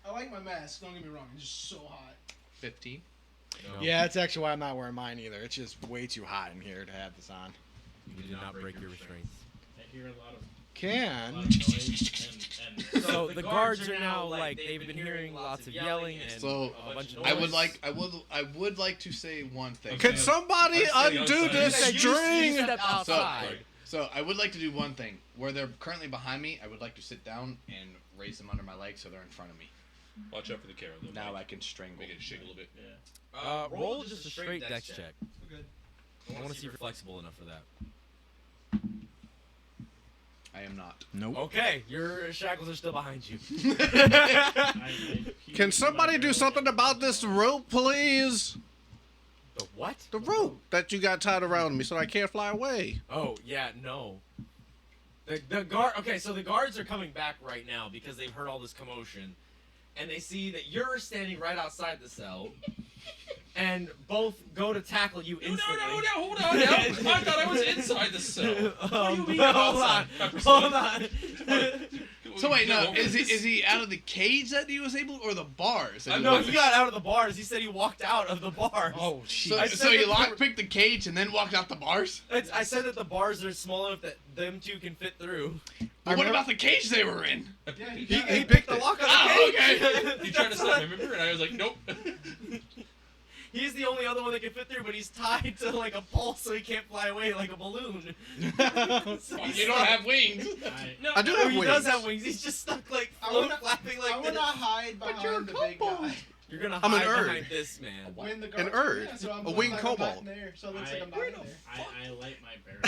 I like my mask, don't get me wrong, it's just so hot. 15. No. Yeah, that's actually why I'm not wearing mine either. It's just way too hot in here to have this on. You did not break your restraints. I hear a lot of So the guards are now like they've been hearing lots of yelling and So a bunch of I noise. would like to say one thing. Can somebody undo this string? Step outside. So I would like to do one thing. Where they're currently behind me, I would like to sit down and raise them under my legs so they're in front of me. Watch out for the carrot though. Now Mike. I can strangle. Make it shake a little bit. Roll just a straight dex check. Good. I want to see if you're flexible enough for that. I am not. Nope. Okay, your shackles are still behind you. Can somebody do something about this rope, please? The what? The rope that you got tied around me so I can't fly away. Oh yeah, no. The guard. Okay, so the guards are coming back right now because they've heard all this commotion, and they see that you're standing right outside the cell, and both go to tackle you instantly. Hold on now. I thought I was inside the cell. What do you mean hold on, outside? hold on. So wait, no, is he out of the cage that he was able, or the bars? that No, was he got out of the bars. He said he walked out of the bars. Oh, shit. So he lockpicked the cage and then walked out the bars? I said that the bars are small enough that them two can fit through. But what about the cage they were in? Yeah, He picked the lock on the cage. Okay. He tried to stop me, remember? And I was like, nope. He's the only other one that can fit through, but he's tied to like a pole so he can't fly away like a balloon. So he's You don't stuck. have wings. I do have He wings. does have wings. He's just stuck like flapping like I this. wanna hide behind the big guy. You're gonna I'm an hide Erd. behind this man. When the An guards- Erd. yeah, so I'm A winged like I'm not kobold. in there, so it looks like I'm not in there. I light my barrel.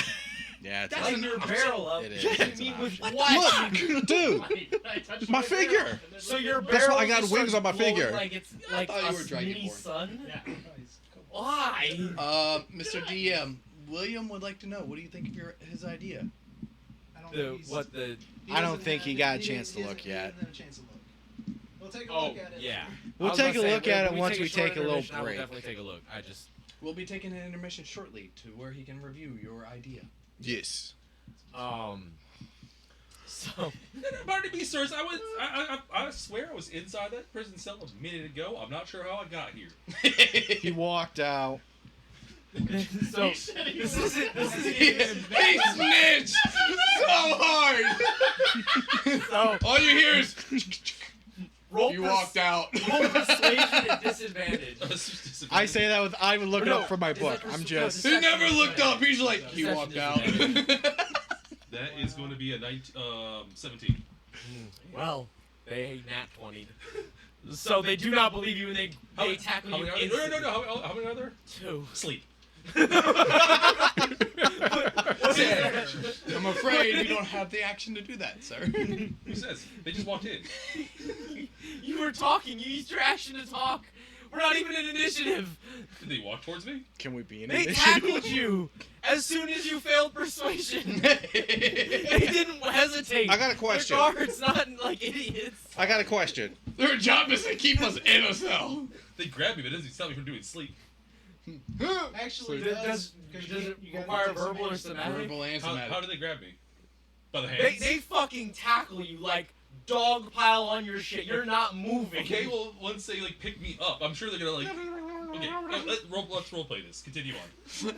Yeah, it's Light your barrel up. It is. You It's mean an with option. what? Look, dude, I touched my figure. So your That's barrel why I got just wings starts on my glowing figure. Like it's like thought you were a Dragonborn. mini sun. Yeah. Why? Mr. DM, William would like to know, what do you think of his idea? I don't The think he's- what the? he I don't doesn't think have he it- got a chance to doesn't- look he yet. doesn't have a chance to look. We'll take a Oh look at it. yeah. We'll I was take gonna a say, look at it when once we short take a little intermission, I will break. definitely take a look. I just. We'll be taking an intermission shortly to where he can review your idea. Yes. So, Pardon me, sirs. I swear I was inside that prison cell a minute ago. I'm not sure how I got here. He walked out. so this isn't. He snitched so hard. So All you hear is roll you walked out. Roll persuasion at disadvantage. I say that with I would look No, up for my is book. that I'm pers- just. no, He never looked up. He's like, he Deception walked out. That is going to be a 17. Well, they nat 20'd. So they do not believe you, and they tackle you instantly. No. How many are there? 2. Sleep. What is that? I'm afraid you don't have the action to do that, sir. Who says? They just walked in. You were talking. You used your action to talk. We're not even in initiative. Did they walk towards me? Can we be in They initiative? tackled you as soon as you failed persuasion. They didn't hesitate. I got a question. They're guards, not like idiots. I got a question. Their job is to keep us in a cell. They grabbed me, but it doesn't stop me from doing sleep. Actually, Does it require verbal or somatic? Verbal and How somatic. did they grab me? By the hands? They fucking tackle you like dog pile on your shit. You're not moving. Okay, well, once they like pick me up, I'm sure they're gonna like. Okay, let's roleplay this. Continue on.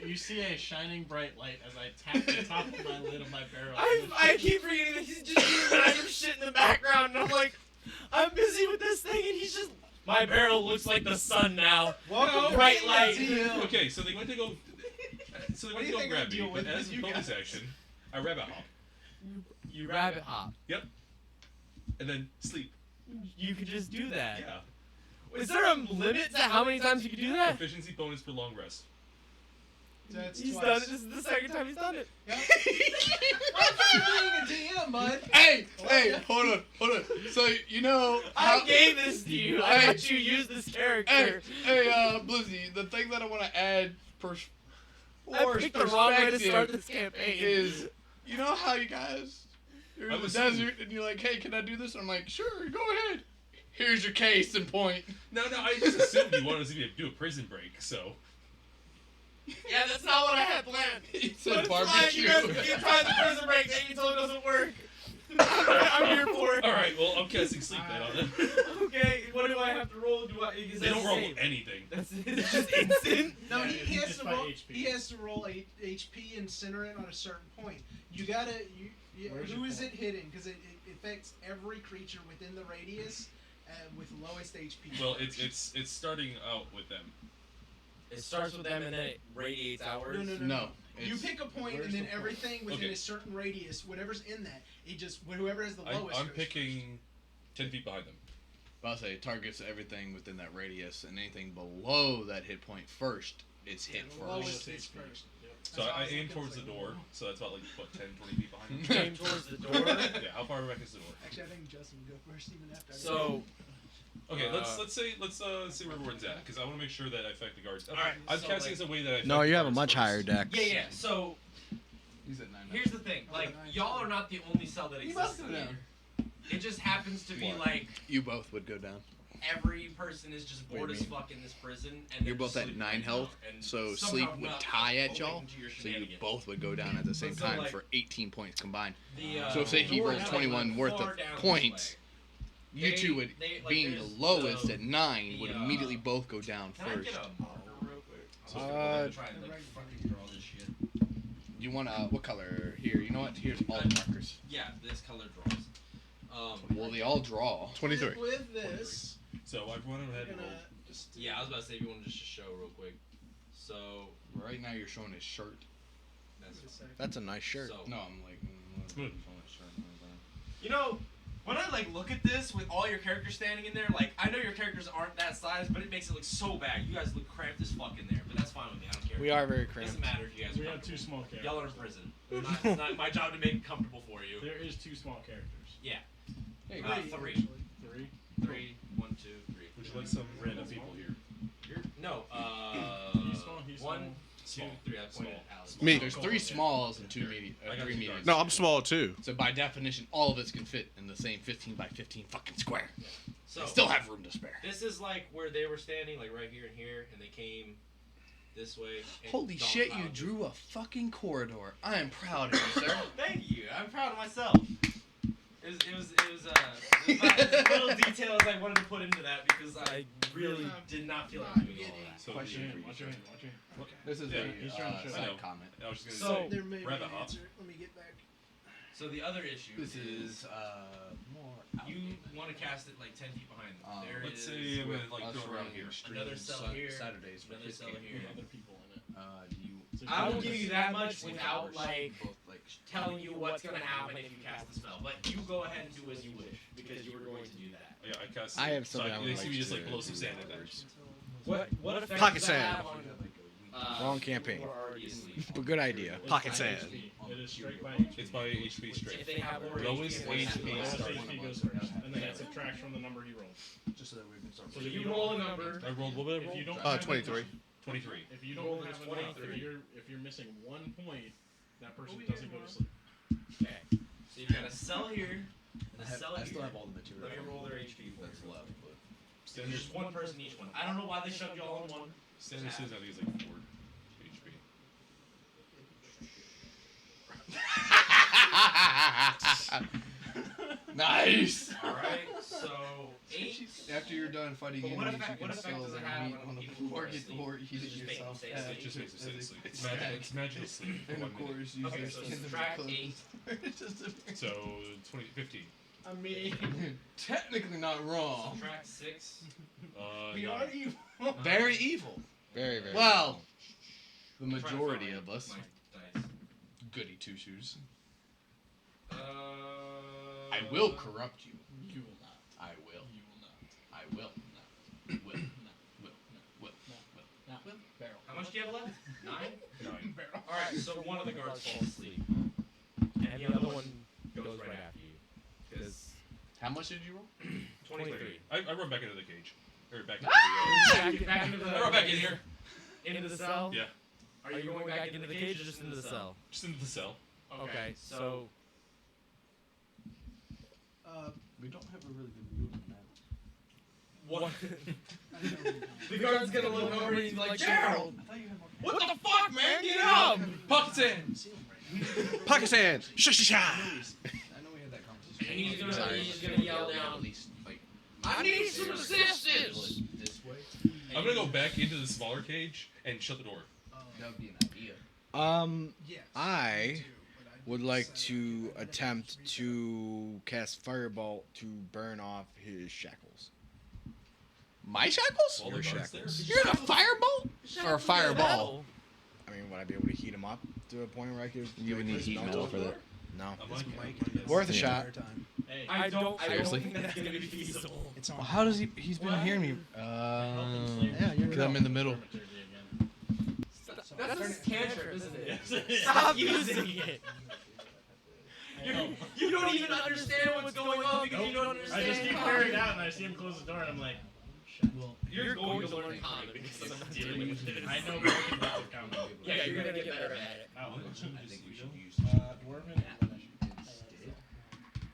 You see a shining bright light as I tap the top of my lid of my barrel. I keep forgetting that he's just doing random shit in the background, and I'm like, I'm busy with this thing, and he's just. My barrel looks like the sun now. Welcome to bright the light. deal. Okay, so they went to go. So they went to go grab me, but as a bonus action, I rabbit hop. You rabbit hop. Yep. And then sleep. You could just do that. Yeah. Is there a limit to how many times you can do that? Efficiency bonus for long rest. That's He's twice. done it. This is the second time he's done it. Yep. I'm being a DM, bud. Hey, hold on. So you know I gave this to you. I Hey. let you use this character. Hey, Blizzy, the thing that I want to add I picked the wrong way to start this campaign. is, you know how you guys, you're I in the was- desert and you're like, hey, can I do this? I'm like, sure, go ahead. Here's your case in point. No, I just assumed you wanted to see me do a prison break, so. Yeah, that's not what I had planned. He But said it's fine, barbecue. you guys keep trying the prison break thing until it doesn't work. I'm here for it. Alright, well, I'm casting sleep then on them. Okay, what do I have to roll? Is They that don't roll save? anything. It's just instant. No, Yeah, he has just to by roll. HP. He has to roll a HP and center it on a certain point. You gotta. Where's Who your is point? it hitting? Because it affects every creature within the radius with lowest HP. Well, it's starting out with them. It starts with them and then it radiates outwards. No. You it's- pick a point where's and then the point? everything within Okay. a certain radius, whatever's in that, it just whoever has the lowest. I'm goes picking 10 feet behind them. I'll say targets everything within that radius, and anything below that hit point first, it's hit first. first. Lowest is first. So That's what I was aim looking, towards the it's like, door, so that's about like, what, 10, 20 feet behind them? Aim towards the door. Yeah, how far back is the door? Actually, I think Justin would go first even after. I So, Okay, let's see where everyone's at, because I want to make sure that I affect the guards. Alright, I'm so, casting like- as a way that I affect No, you the have a guards much first. higher dex. yeah. So, He's at 9. here's the thing. Like, y'all are not the only cell that exists in there. It just happens to be like You both would go down. every person is just bored as fuck in this prison, and You're they're both just at sleeping 9 right health, now, and so somehow sleep would not tie at open y'all, to your so you shenanigans. both would go down at the same So, time like- for 18 points combined. The, So if say he door rolls has, 21 like, worth far of down this points, way. you two would, they- like, being the there's lowest the- at 9, would the, immediately both go down Can I first. get a marker real quick? So Uh, Try and like fucking draw this shit. You want what color? Here, you know what? Here's all the markers. Yeah, this color draws. Well, they all draw. 23. With this, So everyone had we're to roll. gonna just. Yeah, I was about to say if you want to just show real quick. So Right now, you're showing his shirt. that's That's a nice shirt. So No, I'm like. Good. you know, when I like look at this with all your characters standing in there, like I know your characters aren't that size, but it makes it look so bad. You guys look cramped as fuck in there, but that's fine with me. I don't care. We are very It doesn't cramped. matter if you guys. We are have two comfortable. small characters. Y'all are in prison. It's not my job to make it comfortable for you. There is two small characters. Yeah. Hey, Three. Three. 3, 1, 2, 3. Would you like some random people here? No. He's small, he's 1, Small. 2, 3. I pointed at Alex. Me. There's 3 smalls and 2 medium. I got 3 two mediums. guards. No, I'm small too. So by definition, all of us can fit in the same 15 by 15 fucking square. So They still have room to spare. this is like where they were standing, like right here and here, and they came this way. and Holy don't shit, follow you drew a fucking corridor. I am proud of you, sir. Thank you. I'm proud of myself. It was about little details I wanted to put into that because I really did not feel like doing all that. So Watch your the- hand. Watch your hand. Watch your hand. This is Yeah, he's trying to show side you. comment. I was just So- gonna There say, may be Rabbit an Hop. answer. Let me get back. So the other issue This is more. you want to cast it like 10 feet behind them. There Let's is say I'm gonna like go around here. another cell here, Saturdays for another his cell game. here. Other people in it. Do you? So I will you- give you that much without like both like telling you what's gonna happen if you cast the spell. But you go ahead and do as you wish because you were going to do that. Yeah, I cast. I have so something I would they like see me just to like blow some sand at that. What effect Pocket does that sand. have on, Wrong campaign. who are already asleep? But good idea. It's Pocket by sand. HP. It is straight by HP. It's by HP straight. If they have more Lowest HP, HP Lowest starts. HP goes first, and then it subtracts from the number he rolled. Just so that we can start. So you roll a number. I rolled what did I roll? If you don't have 23. 23. If you Roll don't a have enough, 23. if you're missing 1 point, that person doesn't go to sleep. Okay. So you've got a cell here and a cell I here. still have all the material. Let me roll their HP for that's you. left, but There's just one person each one. I don't know why they shoved you all in one. Standard Susan, I think it's like 4 HP. nice. Alright, so 8. After you're done fighting But what enemies, effect- you what can effect still does it have meet on on the people who floor, are get asleep? or eat Does it it just make them yourself. stay as asleep? It just makes it stay as a- asleep. it's It's magic. magic. It's magical sleep. for And 1 of minute. course, use Okay, their so skin to subtract close 8. It's just a- So 20, 15. I mean, technically not wrong. Subtract 6. we No. are evil. Very evil. Very, very. Well, the I'm trying to majority find of us. my dice. Goody two shoes. Uh, I will corrupt you. You will not. I will. You will not. I will. Will. Will. Barrel. How much do you have left? 9? 9. Barrel. Alright, so one of the guards falls asleep. And the other one goes right after you. Because How much did you roll? 23. I run back into the cage. Or back into the. Back into the. I run back in here. into the cell? Yeah. Are you going back into the cage or just into the cell? Just into the cell. Okay, so We don't have a really good view of the map. What? I know. The guard's gonna look over and he's like, Gerald! what the fuck, man? Get up! Pocket sand! Pocket sand. Sha sha sha. I know we had that conversation. And he's gonna yell down. At least, like, I need some assistance! this way. I'm gonna go back into the smaller cage and shut the door. That would be an idea. Yes. I do, but I would like decided to not attempt to cast Firebolt to burn off his shackles. My shackles? All Your the guards shackles. there. You're in a firebolt? Or a fireball? I mean, would I be able to heat him up to a point where I could? You would need heat metal for that. No. I'm like, Worth a Yeah. shot. Hey. I don't Seriously? think that's gonna be feasible. It's on. Well, how does he? He's been hearing me. Yeah, you're Because I'm in the middle. That's a cantrip, isn't it? Stop using it! You don't even understand what's going on because you don't I understand. just keep carrying it out and I see him close the door and I'm like, You're going to learn comic because I'm dealing with this. I know broken bits of combat. Yeah, you're gonna get better at it. Oh, I think we should use Dwarven.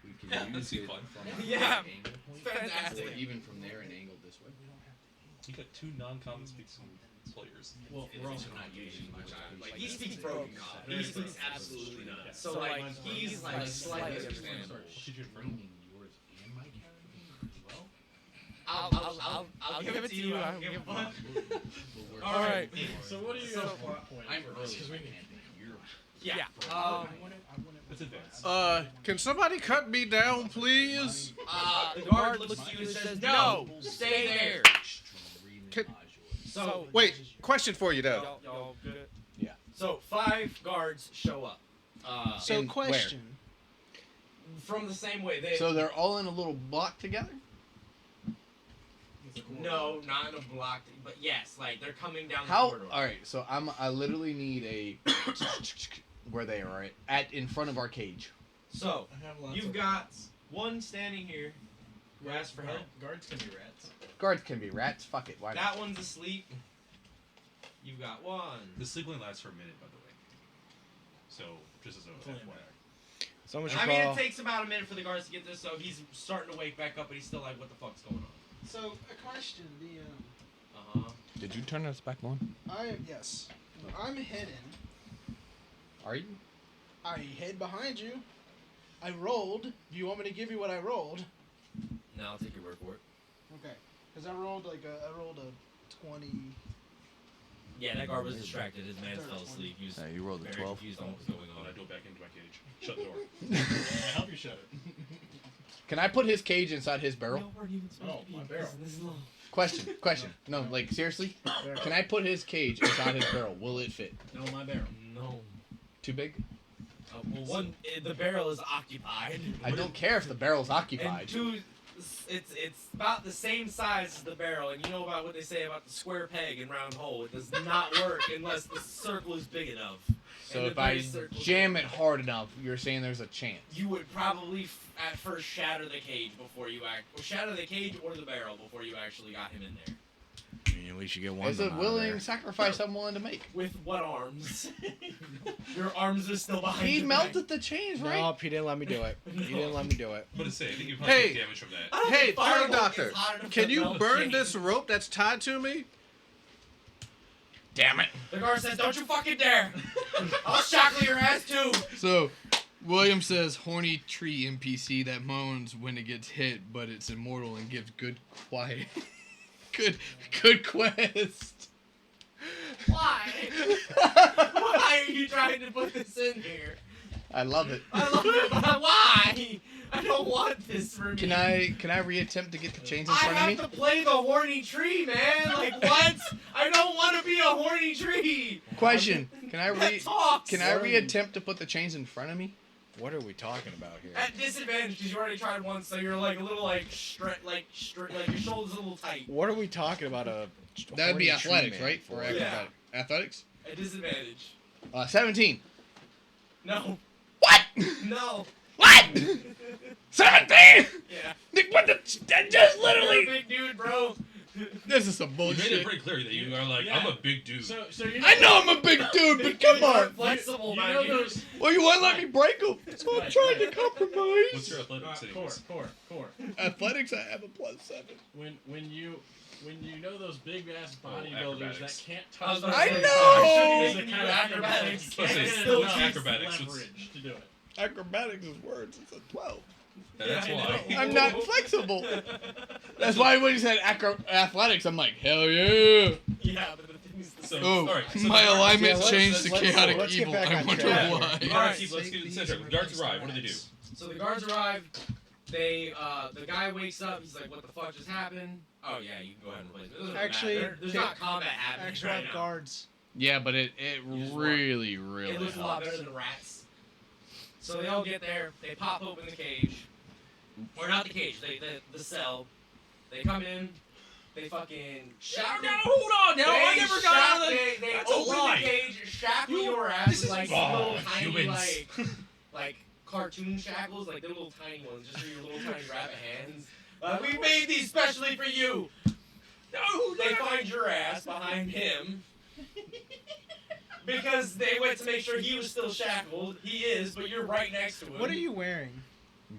We can Yeah, use that'd be it fun. from Yeah. an angle. Fantastic. Or even from there and angled this way. You got 2 non-common speaks players. Well, we're also not using much. Like he speaks broken comic. He speaks absolutely none. So like he's like slightly understandable. What did you bring? Yours and my character. Well, I'll give it to you. I'll give it one. All right. So what do you guys plot point I'm for early. this? Because we need. Yeah. It's advanced. Can somebody cut me down, please? The guard looks at you and says, "No, stay there." Can, So wait, question for you though. y'all good? Yeah. So 5 guards show up. So, And question. From the same way they. So they're all in a little block together? No, not in a block, but yes, like they're coming down the How? corridor. All right. So I literally need a where they are at in front of our cage. So I have lots you've of got one standing here who asks for help. Guards can be rats. Guards can be rats. Fuck it. Why not? That one's asleep. You've got one. The sleep only lasts for a minute, by the way. So, just as a Only a FYI. Someone should I mean, call. it takes about a minute for the guards to get this, so he's starting to wake back up, but he's still like, "What the fuck's going on?" So a question: the Uh huh. Did you turn us back on? Yes. I'm hidden. Are you? I hid behind you. I rolled. Do you want me to give you what I rolled? No, I'll take your word for it. Okay. Because I rolled a 20. Yeah, that guard was distracted. His man fell asleep. He was you rolled a very 12. confused on what was going When I on. go back into my cage, shut the door. I help you shut it. Can I put his cage inside his barrel? No, we're even supposed to be my in barrel. This is little. Question. No, like seriously? Can I put his cage inside his barrel? Will it fit? No, my barrel. No. Too big? Well, the barrel is occupied. I don't care if the barrel's And occupied. two, it's about the same size as the barrel, and you know about what they say about the square peg and round hole. It does not work unless the circle is big enough. So And if the I base circle is jam big it hard enough, you're saying there's a chance. you would probably at first shatter the cage before you shatter the cage or the barrel before you actually got him in there. I mean, at least you get one. It's of a them out of willing there. sacrifice I'm willing to make. With what arms? Your arms are still behind. He your melted the chains, right? Nope, he didn't let me do it. He didn't let me do it. But it's say, I think you probably Hey. take damage from that. back. Hey, Fire Fire Bolt Doctor, is hot enough can to you melt burn chains. this rope that's tied to me? Damn it. The guard says, "Don't you fucking dare! I'll shackle your ass too." So, William says, horny tree NPC that moans when it gets hit, but it's immortal and gives good quiet. good quest. Why? Why are you trying to put this in here? I love it. I love it, but why? I don't want this for me. Can I re-attempt to get the chains in I front of me? have to play the horny tree, man. Like what? I don't want to be a horny tree. Question. Can I That talks. Can I re-attempt to put the chains in front of me? What are we talking about here? At disadvantage because you already tried once, so you're like a little like like your shoulders a little tight. What are we talking about? That would be horny tree athletics, man right? for? Or Yeah. acrobatic. Athletics? At disadvantage. 17. No. What? No. What? 17? Yeah. What the? That just You're a literally. big dude, bro. This is some You made it bullshit. pretty clear that you are like, Yeah. I'm a big dude. So you I know I'm a big dude, but come on. Flexible, You man. know those. Well, you won't let me break them. So I'm Right, trying to right. compromise. What's your athletics anyways? Four. Athletics, I have a +7. When you know those big ass bodybuilders acrobatics. that can't I was touch. about to I say, know! I shouldn't It's make the you kind of acrobatics. I was gonna say, It's it's still not cheap. acrobatics. leverage to do it. Acrobatics is words. It's a 12. That's Yeah, I why. know. I'm not flexible. That's why when you said athletics, I'm like, hell yeah. Yeah, but the thing is the So, same. Oh, all right, so my the guards- alignment's let's- changed to let's- chaotic let's get evil. back I on wonder track. why. Let's keep Alright, the these center. and The guards replace arrive. the What do they do? rats. So the guards arrive. They, the guy wakes up. He's like, "What the fuck just happened?" Oh yeah, you can go ahead and replace it. It doesn't Actually, matter. There's not combat happening Actual right now. guards. Yeah, but it just really, It really looks a lot better helps. than rats. So they all get there. They pop open the cage, or not the cage. The cell. They come in. They fucking shackle. No, hold on. No, I They never got out of the. They That's a open lie. the cage, shackle You- your ass this with is- like Oh, little tiny humans. like cartoon shackles, like they're little tiny ones, just for your little tiny rabbit hands. We made these specially for you. No, they find your ass behind him. Because they went to make sure he was still shackled. He is, but you're right next to him. What are you wearing?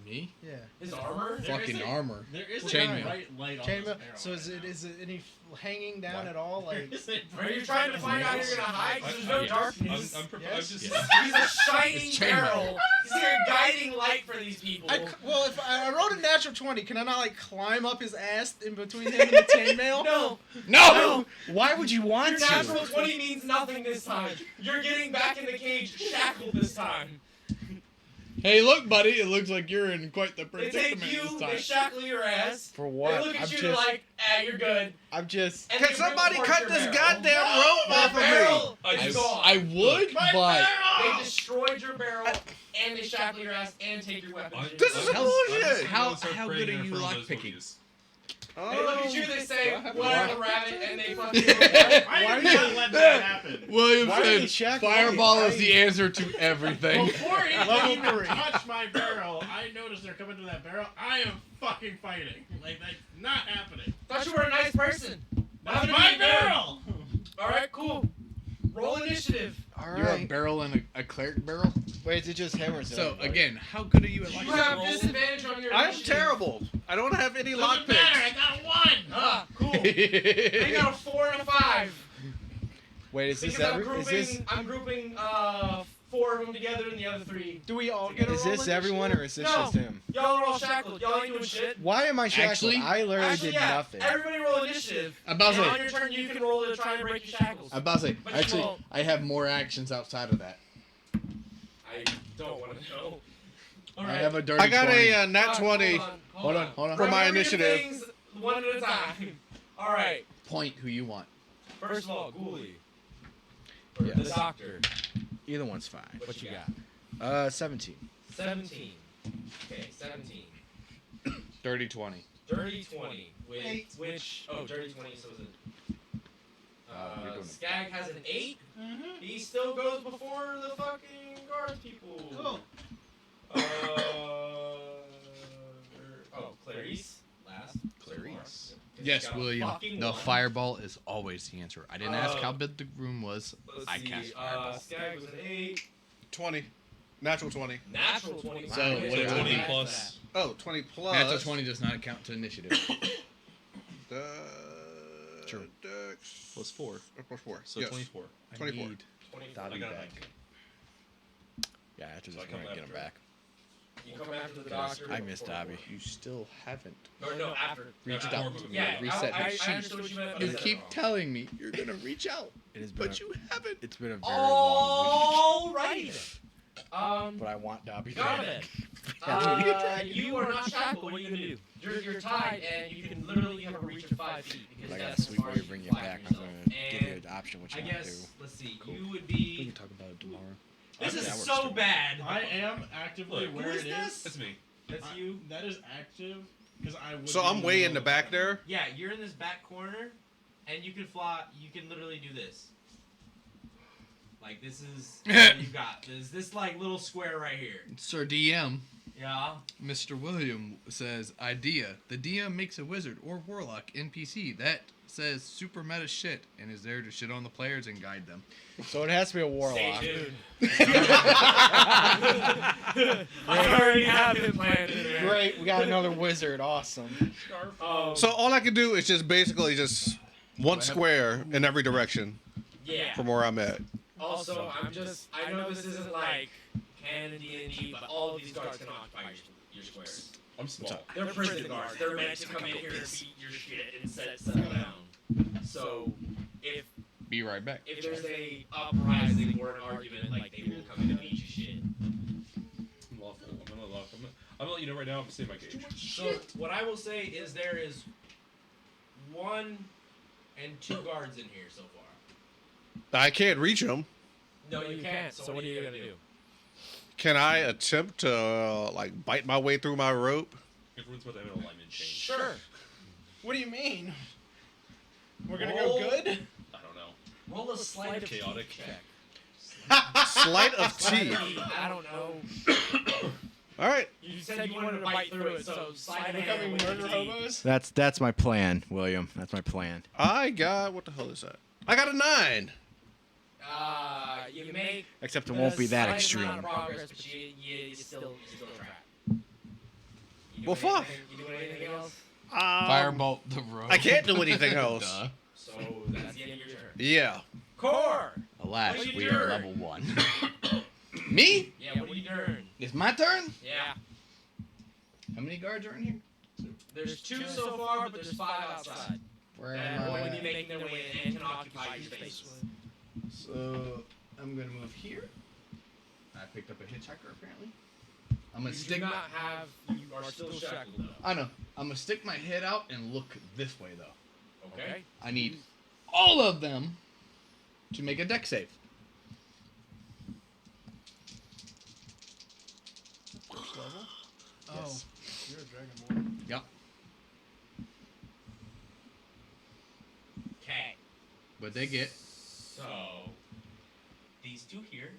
Me? Yeah. His armor? Fucking armor. There is Chainmail. a bright light on Chainmail. this barrel. So is it any hanging down at all? Like Are you trying to find out you're gonna hide? 'Cause there's no darkness. I'm Yes. just. He's a shining It's chainmail. barrel. He's like a guiding light for these people. well, if I rolled a natural 20, can I not like climb up his ass in between him and the chainmail? No. No! Why would you want Your to? natural 20 means nothing this time. You're getting back in the cage shackled this time. Hey, look, buddy. It looks like you're in quite the They predicament take you, this they time. shackle your ass. For what? They look at I'm you just. like, you're good. I'm just. And Can they somebody rip apart cut your this barrel. goddamn rope My off of me? barrel I is just- gone. I would, but They destroyed your barrel, and they shackle your ass, and take your weapons. This is some bullshit. How good are you lockpicking? They look at you, they say, Oh. whatever, rabbit, and they fucking go, Why did you let that happen? William Why are they said shackling? fireball is the answer to everything. Before he Level even 3. touched my barrel, I noticed they're coming to that barrel. I am fucking fighting. Like, that's not happening. thought you were a nice person. That's Not my me, barrel! Alright, cool. Roll initiative. All You're a right. barrel and a cleric barrel. Wait, is it just him or is it So everybody? again, how good are you at You lock have rolls? disadvantage on your I am initiative. terrible. I don't have any Doesn't lockpicks. matter, I got one. Ah, cool. I got a 4 and a 5. Wait, is this Because I'm grouping 4 of them together and the other 3. Do we all get a Is roll this in everyone shit? or is this No. just him? Y'all are all shackled. Y'all ain't doing shit. Why am I shackled? Actually- I literally Actually, did yeah. nothing. Everybody roll initiative. I'm about to And say- on your turn, you can roll to try and break your shackles. I'm about to say, But you actually, won't. I have more actions outside of that. I don't want to know. All I right. have a dirty I got 20. a nat 20 Hold on. for my Remember your initiative. things one at a time. All right. Point who you want. First of all, Ghoulie. Yes. The doctor. Either one's fine. What you got? 17. 17. Okay, 17. Dirty 20. Dirty 20. With Eight. which? Oh, dirty 20. So is it? we're doing it. Skag has an 8. Mm-hmm. He still goes before the fucking guard people. Cool. Clarice. Last. Clarice. Yes, William. Fucking The one. fireball is always the answer. I didn't ask Uh, how big the room was. Let's I see. cast fireball. Skag was an 8. 20. Natural 20. Natural 20. So, what Wow. is it? 20 That's plus. Oh, 20 plus. Natural 20 does not count to initiative. True. Plus 4. Plus 4. So yes. 24. 24. 20. That'll I be got it back. Yeah, after So this, I come we're gonna get him after. back. You come after the doctor. I missed Dobby. You still haven't. Or no, after. Reached after. out to me. Yeah, Reset I my understood what you meant. but I You said it keep wrong. telling me you're gonna reach out, It has been. but you haven't. It's been a very long week. Alrighty. But I want Dobby Garvin. back. You are not shackled. What are you gonna do? You're tied, and you can literally have a reach of 5 feet. Because I got a that's sweet as far way as to bring you you can fly back. I'm yourself. gonna give you And an option what you I want to do. guess, let's see, Cool. you would We be. can talk about it tomorrow. This That is works so too. bad. I am actively Look, where who is it this? That's me. That's I- you. That is active because I would. So be I'm way middle in the of back there. Yeah, you're in this back corner, and you can fly. You can literally do this. Like this is all you got. There's this like little square right here. Sir DM, Yeah. Mr. William says, idea. The DM makes a wizard or warlock NPC that says super meta shit and is there to shit on the players and guide them. So it has to be a warlock. Stay tuned. I already have it planned in there. Great, we got another wizard. Awesome. So all I can do is just basically just one square in every direction Yeah. from where I'm at. Also, I know this isn't like canon D&D, but all of these guards can occupy your squares. I'm small. They're prison guards. They're meant to come in here and beat your shit and settle down. So, if Be right back. there's a uprising or an argument, like they will come in and beat your shit. I'm lawful. I'm gonna lock. I'm gonna let you know right now. I'm staying my cage. So, what I will say is there is 1 and 2 guards in here so far. I can't reach them. No, you can't. So what are you gonna do? Can I attempt to like bite my way through my rope? Everyone's about to have an alignment change. Sure. What do you mean? We're gonna Roll- go good? I don't know. Roll a sleight of Chaotic. teeth check. Sleight of teeth. I don't know. All right. You said you wanted to bite through it, so sleight of hand Becoming with murder your teeth. hobos? That's my plan, William. That's my plan. I got what the hell is that? I got a 9. You make. Except it won't be that slight extreme. amount of progress, but you still track. You Well, doing fuck. anything- You doing anything else? Firebolt the road. I can't do anything else. Duh. So that's the end of your turn. Yeah. Core. Alas, What are you we are doing? level 1. Me? Yeah. What are you doing? It's my turn? Yeah. How many guards are in here? There's 2 so far, but there's 5 outside. Where And am going to I? be making their way in and can occupy your spaces. So, I'm gonna move here. I picked up a hitchhiker apparently. I'm gonna You do stick. not have. You are still shackled though. I know. I'm gonna stick my head out and look this way though. Okay. I need all of them to make a deck save. Oh, you're a dragonborn. Yep. Okay. But they get. So these 2 here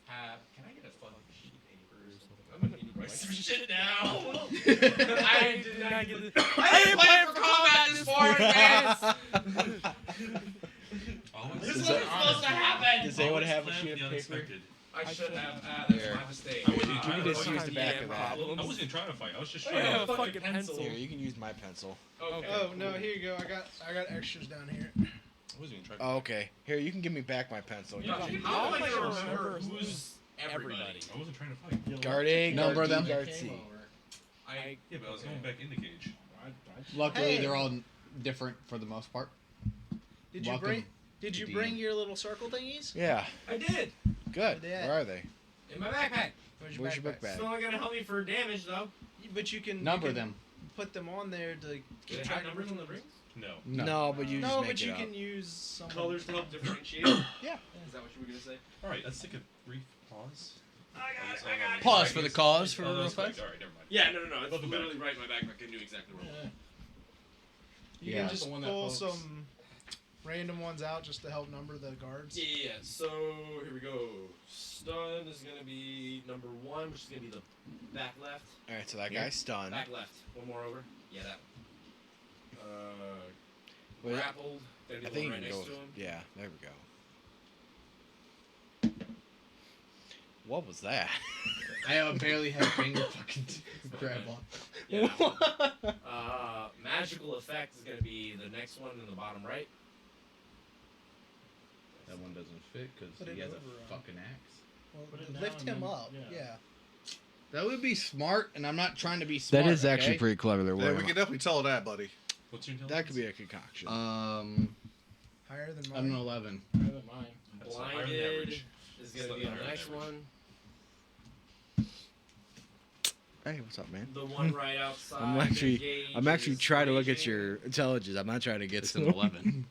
have. Can I get a fucking sheet of paper or something? I'm gonna need to write some shit down. I did not get. I didn't plan for combat this far in advance. Oh, This is what's supposed to happen. Does anyone have a sheet of paper? I should have. That's Here. my mistake. I wasn't You trying can to just fight. use the back of that. I wasn't even trying to fight. I was just I trying have to. a fucking pencil. Here, you can use my pencil. Okay. Oh no, here you go. I got extras down here. I wasn't even trying to. Oh, okay. Here, you can give me back my pencil. Yeah, how am I gonna remember who's everybody? I wasn't trying to fight. Guard A, Number guard D, them. guard C. Yeah, but I was going back in the cage. Luckily, Hey. they're all different for the most part. Did you Welcome bring? Did you to bring DM. your little circle thingies? Yeah, I did. good. Yeah. Where are they? In my backpack. Where's Where's your book bag? Still not gonna help me for damage though. But you can Number you can them. Put them on there to Do keep they track have of numbers which on the ones. rings? No. No, but you just No, make but it you up. can use some Colors to help differentiate. Yeah. Is that what you were gonna say? All right, let's take a brief pause. I got it. Pause for the cause for Oh, real that's fast. right. All right, never mind. Yeah, no. It's Welcome back. literally right in my backpack. I knew exactly where it was. You Yeah. can just The one that pull pokes. some random ones out just to help number the guards. Yeah, so here we go. Stun is gonna be number 1, which is gonna be the back left. All right, so that Here. guy's stunned. Back left. One more over. Yeah, that one. Wait, Grappled. Gonna be I the think one you right can next go. to him. Yeah, there we go. What was that? I barely have finger fucking grab on. Yeah. Magical effect is gonna be the next one in the bottom right. That one doesn't fit because Put he it has over, a fucking axe. Well, Put it down lift and him then- up. yeah. Yeah. That would be smart, and I'm not trying to be smart. That is actually okay? pretty clever. There, Yeah, we can definitely tell that, buddy. What's your that could be a concoction. Higher than I'm an mine. 11. Better than mine. That's higher than Blinded average. is Slightly gonna be higher the than next average. one. Hey, what's up, man? The one right outside. I'm the actually gauge trying to look at raging. your intelligence. I'm not trying to get It's an 11.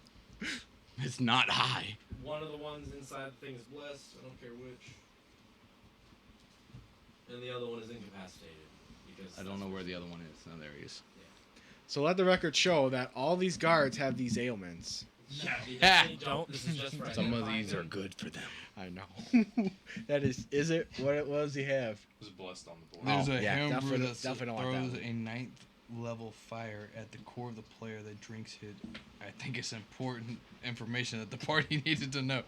It's not high. One of the ones inside the thing is blessed. I don't care which. And the other one is incapacitated. Because I don't know where the other one is. No, there he is. So let the record show that all these guards have these ailments. Yeah, they Ah. definitely don't. This is just for Some of identifying these are them. good for them. I know. That is it? What does he have? It was blessed on the board. There's Oh, a yeah, hammer definitely- that definitely don't want throws that a 9th level fire at the core of the player that drinks it. I think it's important information that the party needed to know.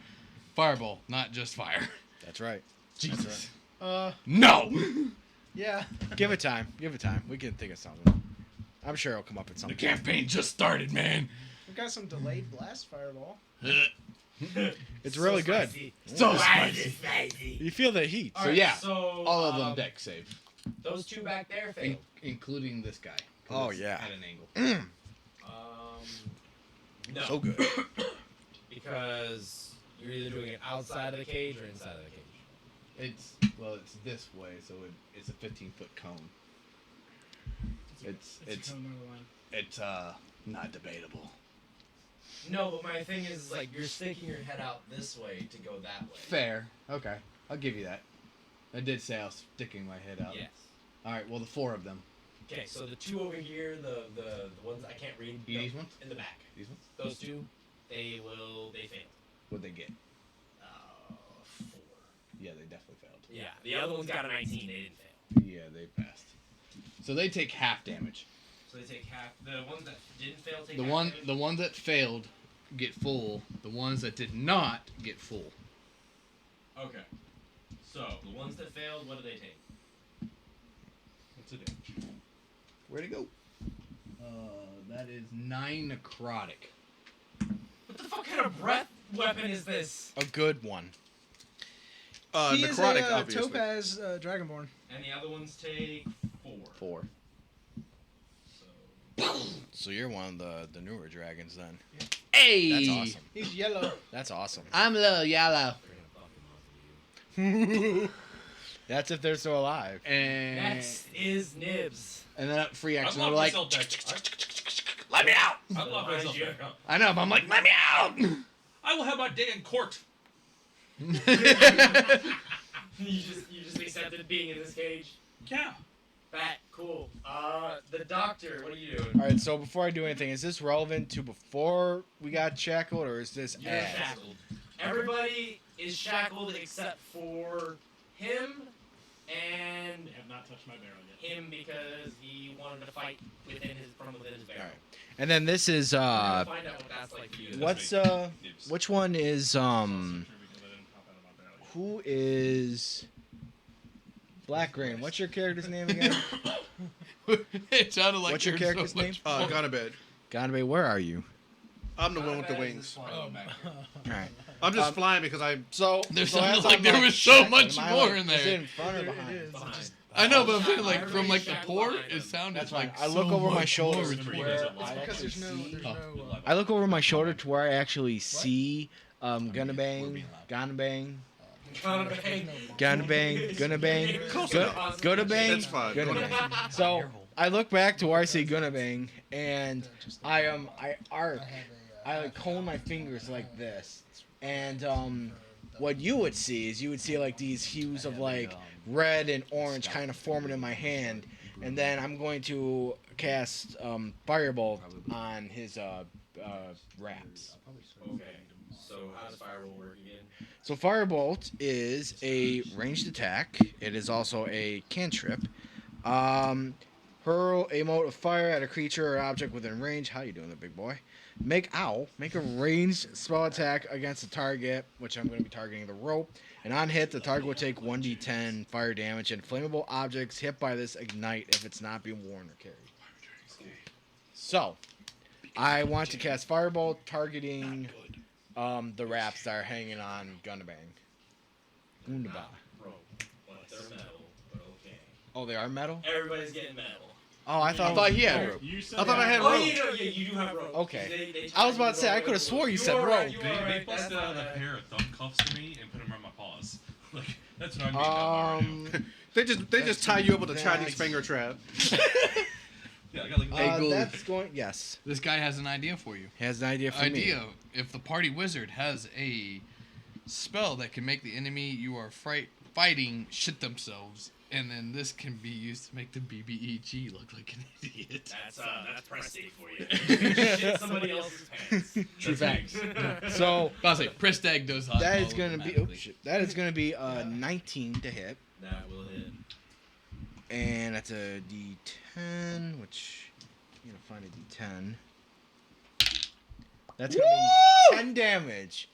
Fireball, not just fire. That's right. Jesus. No! Yeah. Give it time. Give it time. We can think of something. I'm sure it'll come up at some The point. campaign just started, man. We've got some delayed blast fireball. It's really good. So spicy. You feel the heat. So yeah, So all of them deck save, Those two back there failed. including this guy. 'cause Oh, it's yeah. At an angle. No. So good. Because you're either doing it outside of the cage or inside of the cage. It's this way, so it's a 15-foot cone. It's not debatable. No, but my thing is like you're sticking your head out this way to go that way. Fair. Okay, I'll give you that. I did say I was sticking my head out. Yes. All right. Well, the 4 of them. Okay, so the two over here, the ones I can't read. These ones? in the back. These ones. Those two, they failed. What'd they get? 4. Yeah, they definitely failed. Yeah, the other ones got a 19. They didn't fail. Yeah, they passed. So they take half damage. So they take half. The ones that didn't fail take The half one, damage? the ones that failed, get full. The ones that did not get full. Okay. So the ones that failed, what do they take? What's the damage? Where'd it go? That is 9 necrotic. What the fuck kind of breath weapon is this? A good one. He is necrotic, a obviously. Topaz Dragonborn. And the other ones take 4. 4. So So you're one of the newer dragons then. Hey! That's awesome. He's yellow. That's awesome. I'm a little yellow. That's if they're still alive. And next is Nibs. and then at free I action, locked they're like, myself back. "Let me out!" I locked Behind myself you. back up. I know, but I'm like, "Let me out!" I will have my day in court. you just accepted being in this cage. Yeah. Fat, cool. The doctor, what are you doing? All right. So before I do anything, is this relevant to before we got shackled, or is this You're as? shackled. Everybody is shackled except for him and I have not touched my barrel yet. him because he wanted to fight from within his barrel. All right. And then this is Find out what that's like for you. what's which one is who is Black Green? What's your character's name again? It sounded like What's your you're character's so name? much fun. Gone to bed. Ganbei, where are you? I'm the one with the wings. All right. I'm just flying because I. So There so sounded as like I'm, there was so checking, much am I, more like, in is there. it in front or behind? I know, but I'm saying like from like the port, it sounded That's fine. like I look so over my much shoulder more. to where I Because actually there's no, see. there's I look over my shoulder to where I actually see Gunabang, Ganbang, Gunabang, Gunabang, That's fine. Gunabang. So I look back to where I see Gunabang, and I arc, I like cone my fingers like this, and what you would see is like these hues of like red and orange kind of forming in my hand, and then I'm going to cast Firebolt on his wraps. Okay. So how does Firebolt work again? So Firebolt is a ranged attack. It is also a cantrip. Hurl a mote of fire at a creature or object within range. How you doing there, big boy? Make a ranged spell attack against a target, which I'm going to be targeting the rope. And on hit, the target will take 1d10 fire damage, and flammable objects hit by this ignite if it's not being worn or carried. So, I want to cast Firebolt targeting the wraps that are hanging on Gunabang. Gundaba. Bro, well, they're metal, but okay. Oh, they are metal? Everybody's getting metal. Oh, I thought he had rope. I thought I had rope. Oh, you do have rope. Okay. They I was about to say, I could have swore you said rope. They busted out a pair of thumb cuffs for me and put them around my paws. Like that's what I mean. They just tie you up with a Chinese finger trap. Yeah, I got like that's going. Yes. This guy has an idea for you. He has an idea for me. If the party wizard has a spell that can make the enemy you are fighting shit themselves, and then this can be used to make the BBEG look like an idiot. That's Prestige for you. Shit somebody else's pants. True facts. So I'll say Prestag does hot. that is gonna be. Oops, shit. That is gonna be 19 to hit. That will hit. And that's a D10, which I'm gonna find a D10. That's gonna be 10 damage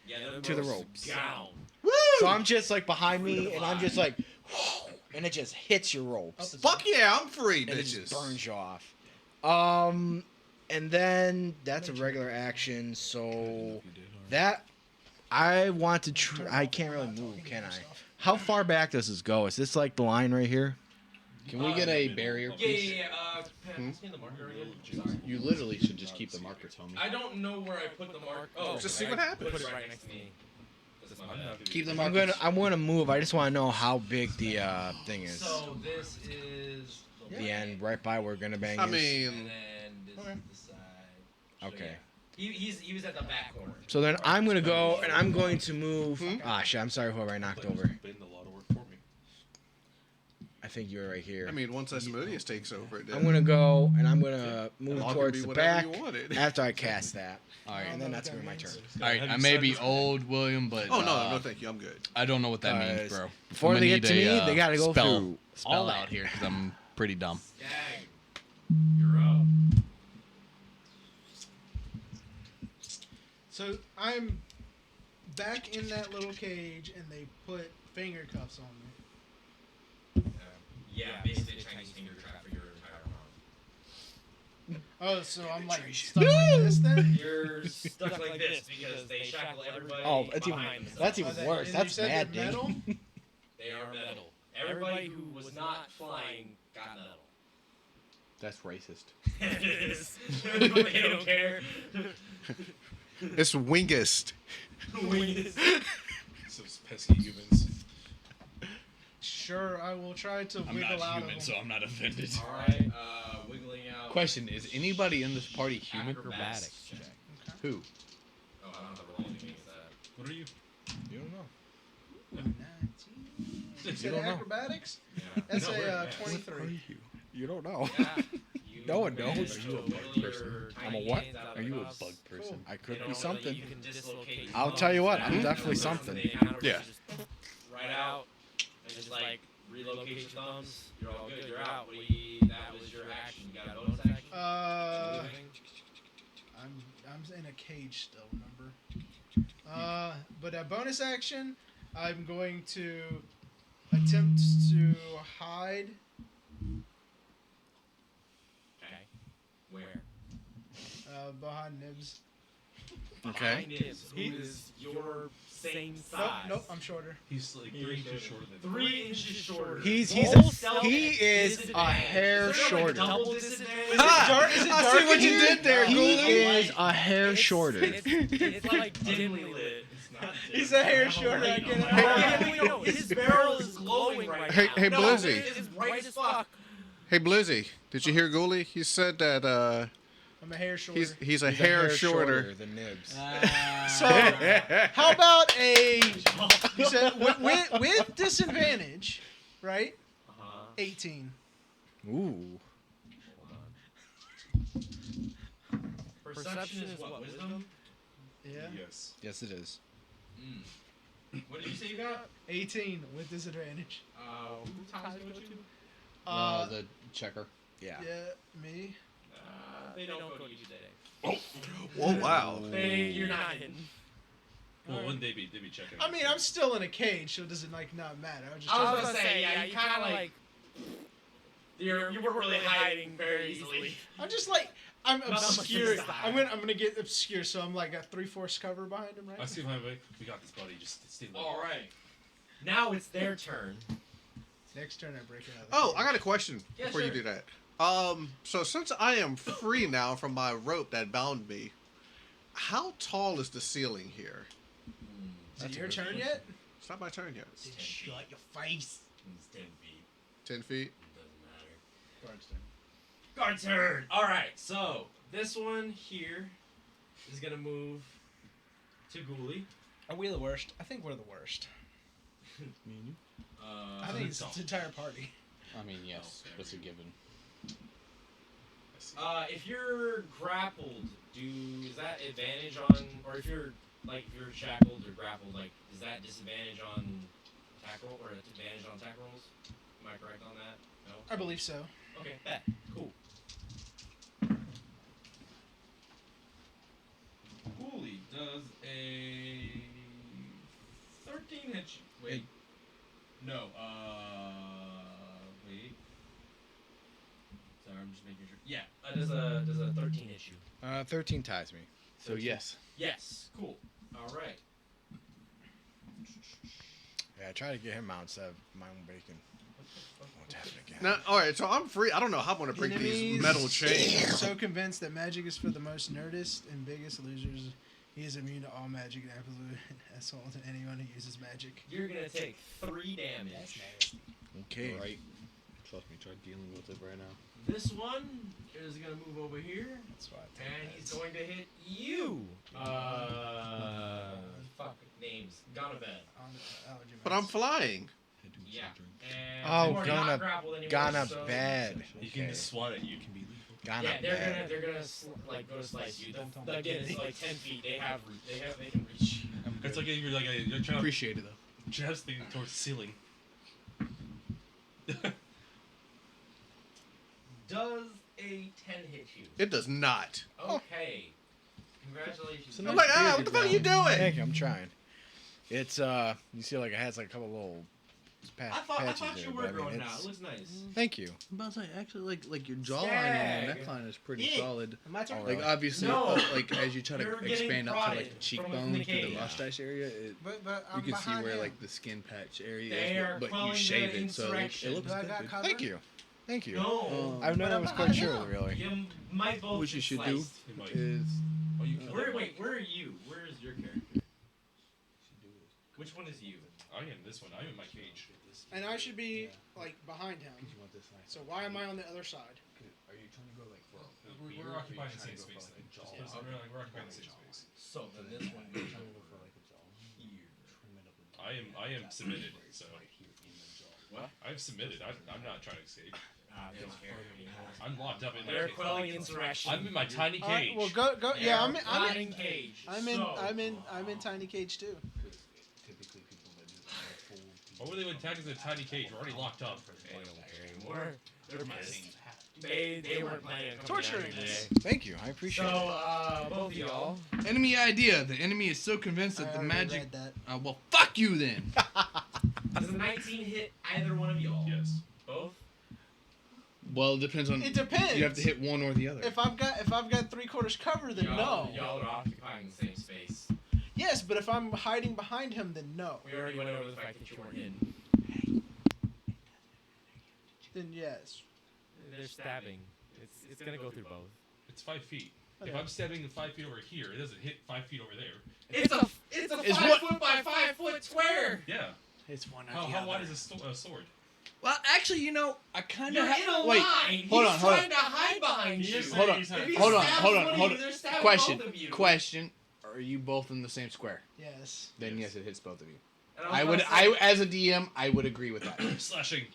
to the ropes. Down. So I'm just like behind me, and I'm just like, and it just hits your ropes. Fuck yeah, I'm free, And it bitches. just burns you off. And then that's a regular action. So that I want to. I can't really move, can I? How far back does this go? Is this like the line right here? Can we get a barrier, please? Yeah. Pat, pass me the marker again. Sorry. You literally should just keep the markers, homie. I don't know where I put the mark. Oh, Just see I what happens. Put it right next to me. This is my bad. Keep the I'm markers. gonna move. I just want to know how big the thing is. So this is The end, right by where Gunabang I is. and mean, then this is the side. So, Okay. yeah. He was at the back corner. So then I'm gonna go and I'm going to move. Ah, shit! I'm sorry, whoever I knocked over. been a lot of work for me. I think you're right here. I mean, once Asmodeus takes over, it I'm gonna go and I'm gonna move It'll all towards be the whatever back you wanted. after I cast that. All right. And then that's gonna be my turn. All right, I may be old, William, but Oh no, thank you, I'm good. I don't know what that means, Guys, bro. before I'm they gonna get to need me, a, they gotta go spell, through spell all out here because I'm pretty dumb. Skag. You're up. So I'm back in that little cage, and they put finger cuffs on me. Yeah, basically a Chinese finger trap for your entire arm. Oh, so I'm like stuck like this then? You're stuck like this because they shackle everybody. Oh, that's even behind themselves. that's even worse. And you That's said mad, they're dude. metal? They are metal. Everybody who was not flying got metal. That's racist. It is. They don't care. It's Wingest. Some pesky humans. Sure, I will try to I'm wiggle not out human, of so them. I'm not offended. All right, wiggling out. Question: is anybody in this party human? Acrobatics check. Who? Oh, I don't have to roll anything against that. What are you? You don't know. 19. You said don't know. acrobatics? Yeah. That's No, a we're- 23. You don't know. Yeah. No one knows. managed Are you a to bug wiggle person? your I'm a tiny what? hands out of Are the you a cuffs. bug person? I You could know, be so that something. you can dislocate your I'll tell you what, thumbs I'm back, definitely so something. they kind of Yeah. just right out and just like relocate your thumbs. You're all good. You're out. That was your action. You got a bonus action. Uh, Moving. I'm in a cage still, remember? But a bonus action, I'm going to attempt to hide. Okay. Where? Behind Nibs. Okay. Nibs, who is your same size. Nope, I'm shorter. He's like 3 inches shorter than 3 inches shorter. He is a hair shorter. Double disadvantage. I see what you did there. He is a hair shorter. It's like dimly lit. He's a hair shorter. I get it. No, his barrel is glowing right now. Hey, No, Blizzy. it's bright as fuck. Hey, Blizzy, did you hear Ghoulie? He said that I'm a hair shorter. he's a hair shorter. than Nibs. So, how about you said with disadvantage, right? 18. Ooh. Perception is what? Wisdom? Yeah. Yes. Yes, it is. What did you say you got? 18 with disadvantage. Who ties go to? The checker. Yeah. Yeah, me. They don't go to you today. Whoa, wow. You're not hidden. Well, wouldn't they be checking? I mean, I'm still in a cage, so does it like not matter? I was gonna say, yeah, you kind of like you were really hiding very easily. I'm just like I'm Not much obscure. style. I'm gonna get obscure, so I'm like got 3/4 cover behind him, right? I see my way. We got this, buddy. Just stay low. All right. Now it's their turn. Next turn, I break it out. Oh, I got a question Yeah, before you sure. do that. So since I am free now from my rope that bound me, how tall is the ceiling here? Is it your turn yet? It's not my turn yet. Shut your face. It's 10 feet. 10 feet. Doesn't matter. Guard's turn. Guard turn. All right. So this one here is gonna move to Ghoulie. Are we the worst? I think we're the worst. I think it's the entire party. I mean, yes, that's a given. If you're grappled, is that advantage on, or if you're shackled or grappled, like is that disadvantage on attack roll or advantage on attack rolls? Am I correct on that? No. I believe so. Okay. Bet. Cool. Ghoulie does a 13 hit you. Wait. No. Wait. Sorry, I'm just making sure. Yeah. Does a 13 hit you? 13 ties me. So yes. Yes. Cool. All right. Yeah, I try to get him out instead of my own bacon. Won't happen again. Now, all right, so I'm free. I don't know how I'm gonna break these metal chains. So convinced that magic is for the most nerdist and biggest losers. He is immune to all magic and absolute asshole to anyone who uses magic. You're gonna take 3 damage. Okay. Right. Trust me, try dealing with it right now. This one is gonna move over here, That's why. and he's going to hit you. Fuck names. Ganabed. But I'm flying. Yeah. And Oh, you are not grappled anymore, Gonna so- bad. You can just swat at you. Can be lethal. Gonna Yeah, bad. they're gonna like go to slice you. Again, it's like 10 feet. They can reach. It's like you're like you're trying to Appreciate it though. jabs thing towards the ceiling. Does a 10 hit you? It does not. Okay. Congratulations. I'm like, what the fuck are you doing? Thank you, I'm trying. It's you see like it has like a couple little I thought patches you there, were but I mean, growing out. it's- It looks nice. Thank you. I'm about to say, actually, like your jawline Stag. and your neckline is pretty Yeah. solid. My turn. Like obviously, No. like as you try You're to getting expand up to like prodded the from cheekbone the through the cage. mustache area, But you I'm can see behind where him. like the skin patch area They is, are but quelling you the shave it, so like, insurrection. it looks Do I good. got dude. cover? Thank you. Thank you. No. I've known I was quite sure, really. You might both What you get should do sliced. It might. is Oh, you killed it. Wait, where are you? Where is your character? Which one is you? I am this one. I'm in my cage. And I should be like behind him. So why am I on the other side? Are you trying to go like for We're occupying the same space. Then. We're occupying the same space. So then this one you're trying to go for like here. I am submitted. So What? I've submitted. I'm not trying to escape. Don't care anymore. I'm locked up in my They're cage. quelling insurrection. I'm in my tiny cage. Well, go. Yeah, I'm They're in. in cage. I'm in tiny cage too. typically people that do like full Why would they attack us in a tiny cage? We're already locked up. They don't care anymore. They're pissed. They weren't planning on coming Torturing down here us. today. Thank you. I appreciate So, it. both of y'all. Enemy idea. The enemy is so convinced I that the already magic. read that. Well, fuck you then. Does a 19 hit either one of y'all? Yes. Both? Well, it depends on. It depends. You have to hit one or the other. If I've got 3/4 cover, then no. Y'all are occupying the same space. Yes, but if I'm hiding behind him, then no. We already went over the fact that you weren't in. Then yes. They're stabbing. It's gonna go through both. It's 5 feet. Okay. If I'm stabbing 5 feet over here, it doesn't hit 5 feet over there. It's a 5 foot by 5 foot square. Yeah. It's one or How wide is a sword? Well, actually, you know, I kind You're of in a wait. line. Hold He's on, hold trying on. to hide behind you. Hold on, If he hold on, stabs hold one on, of hold you, they're on. stabbing Question, both of you. question. Are you both in the same square? Yes. Then yes, it hits both of you. And I was would, gonna say, as a DM, I would agree with that. Slashing.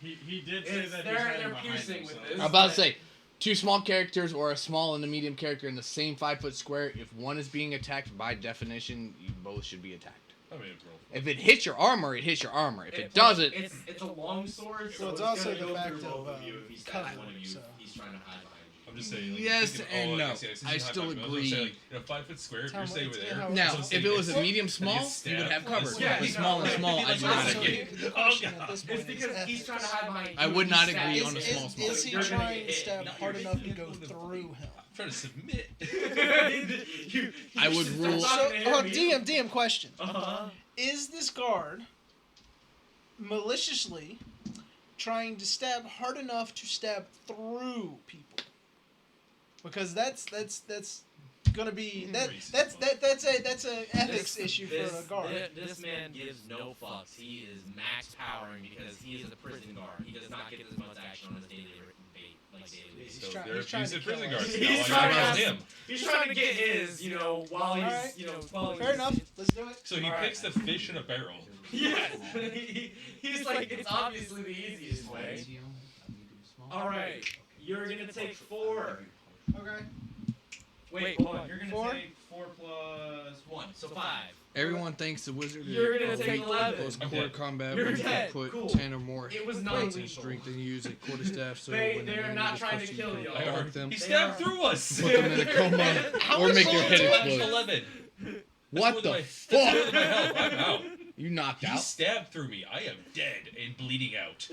He did say that they're he's hiding behind piercing him, with so- this. I'm about to say, 2 small characters or a small and a medium character in the same 5 foot square. If one is being attacked, by definition, you both should be attacked. I mean, roll. If it hits your armor, it hits your armor. If it doesn't, it's a long sword. So Well, it's it's also gonna the go fact through of, both of you. If he stabs cover, one of you, so. he's trying to hide behind you. I'm just saying. Like, Yes thinking, and like no. since I you still high five, I was gonna say, agree. like, in a 5 foot square, if Tell you're me- staying over explain there. how it now, works. if it was a Yes. medium small, And you would have stabbed. cover. Yeah, If it's you small know, and small, like, I do like, not so agree. The question at this point It's because is he's trying to ethics. hide behind you. I would not He agree stabs on a you. small Is he You're gonna trying get to hit. stab No, hard you're enough to hitting go with the through him? I'm trying to submit. I would rule. So, DM question. Uh-huh. Is this guard maliciously trying to stab hard enough to stab through people? Because that's gonna be that's a ethics issue for a guard. This man gives no fucks. He is max powering because he is a prison guard. He does not get this much action on his daily basis. So trying- they're he's trying abusive to kill prison us. guards. He's Now trying I to- know him. He's trying to get his, while he's, Alright. while Fair he's- enough. Let's do it. So he Alright. picks the fish in a barrel. Yes. He's like, it's obviously the easiest way. All right, you're gonna take 4. Okay. Wait, hold on. You're gonna 4? take 4 plus 1, so 5. Everyone thinks the wizard You're is gonna take 11. close I'm quarter dead. combat You're where you can dead. put Cool. 10 or more It was points non-lethal. in strength and you use a quarterstaff. So They- when the they're enemy not is trying close to you kill can you. I attack heard them. he They stabbed are- through us. Put them in a coma or make your head explode. 11. What the That's fuck? more than my health. I'm out. You knocked He out. stabbed through me. I am dead and bleeding out.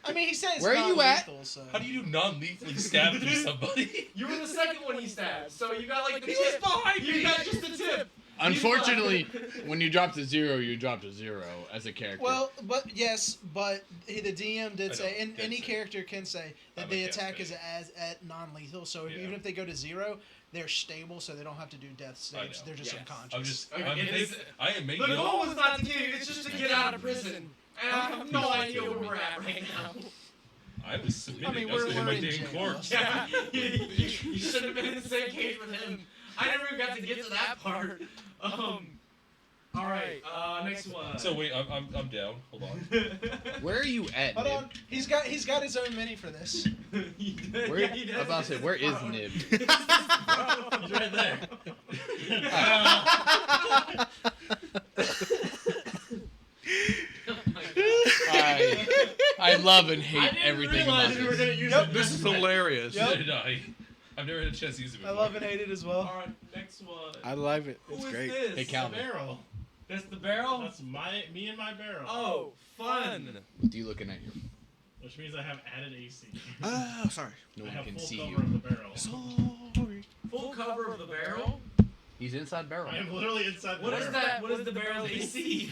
I mean, he said it's Where are you at? non-lethal, so. How do you do non-lethally stab through somebody? You were the second one he stabbed, so you got like the He tip. was behind You me. got just the tip. Unfortunately, when you drop to 0, you drop to 0 as a character. Well, but the DM did I say, know, and did any say. character can say that I'm the a attack is caster. at non-lethal. So Yeah. even if they go to 0, they're stable, so they don't have to do death I saves. know. They're just Yes. unconscious. I'm just. Okay, I'm it is- I am making. The goal was not to kill you, it's just to get out of prison. And I have no idea where we're at right now. I was submitting. I mean, That's we're my in damn jail. corpse. Yeah, you should have been in the same cage with him. I never even got to get to that part. All right, next one. So wait, I'm down. Hold on. where are you at, Hold Nib? on, he's got his own mini for this. Where, I'm about to say, where is Nib? He's right there. I love and hate everything about we were this. gonna use Yep. it. This is hilarious. Yep. Neither did I. I've never had a chance to use it I before. love and hate it as well. All right, next one. I love it. Who It's is great. this? Hey, Calvin. Barrel. That's the barrel. That's me and my barrel. Oh, fun. What are you looking at here? Which means I have added AC. Oh, sorry. No I one have can full see cover you. of the barrel. Sorry. Full cover of the barrel. He's inside barrel. I am literally inside the What barrel. is that? What is the barrel's AC?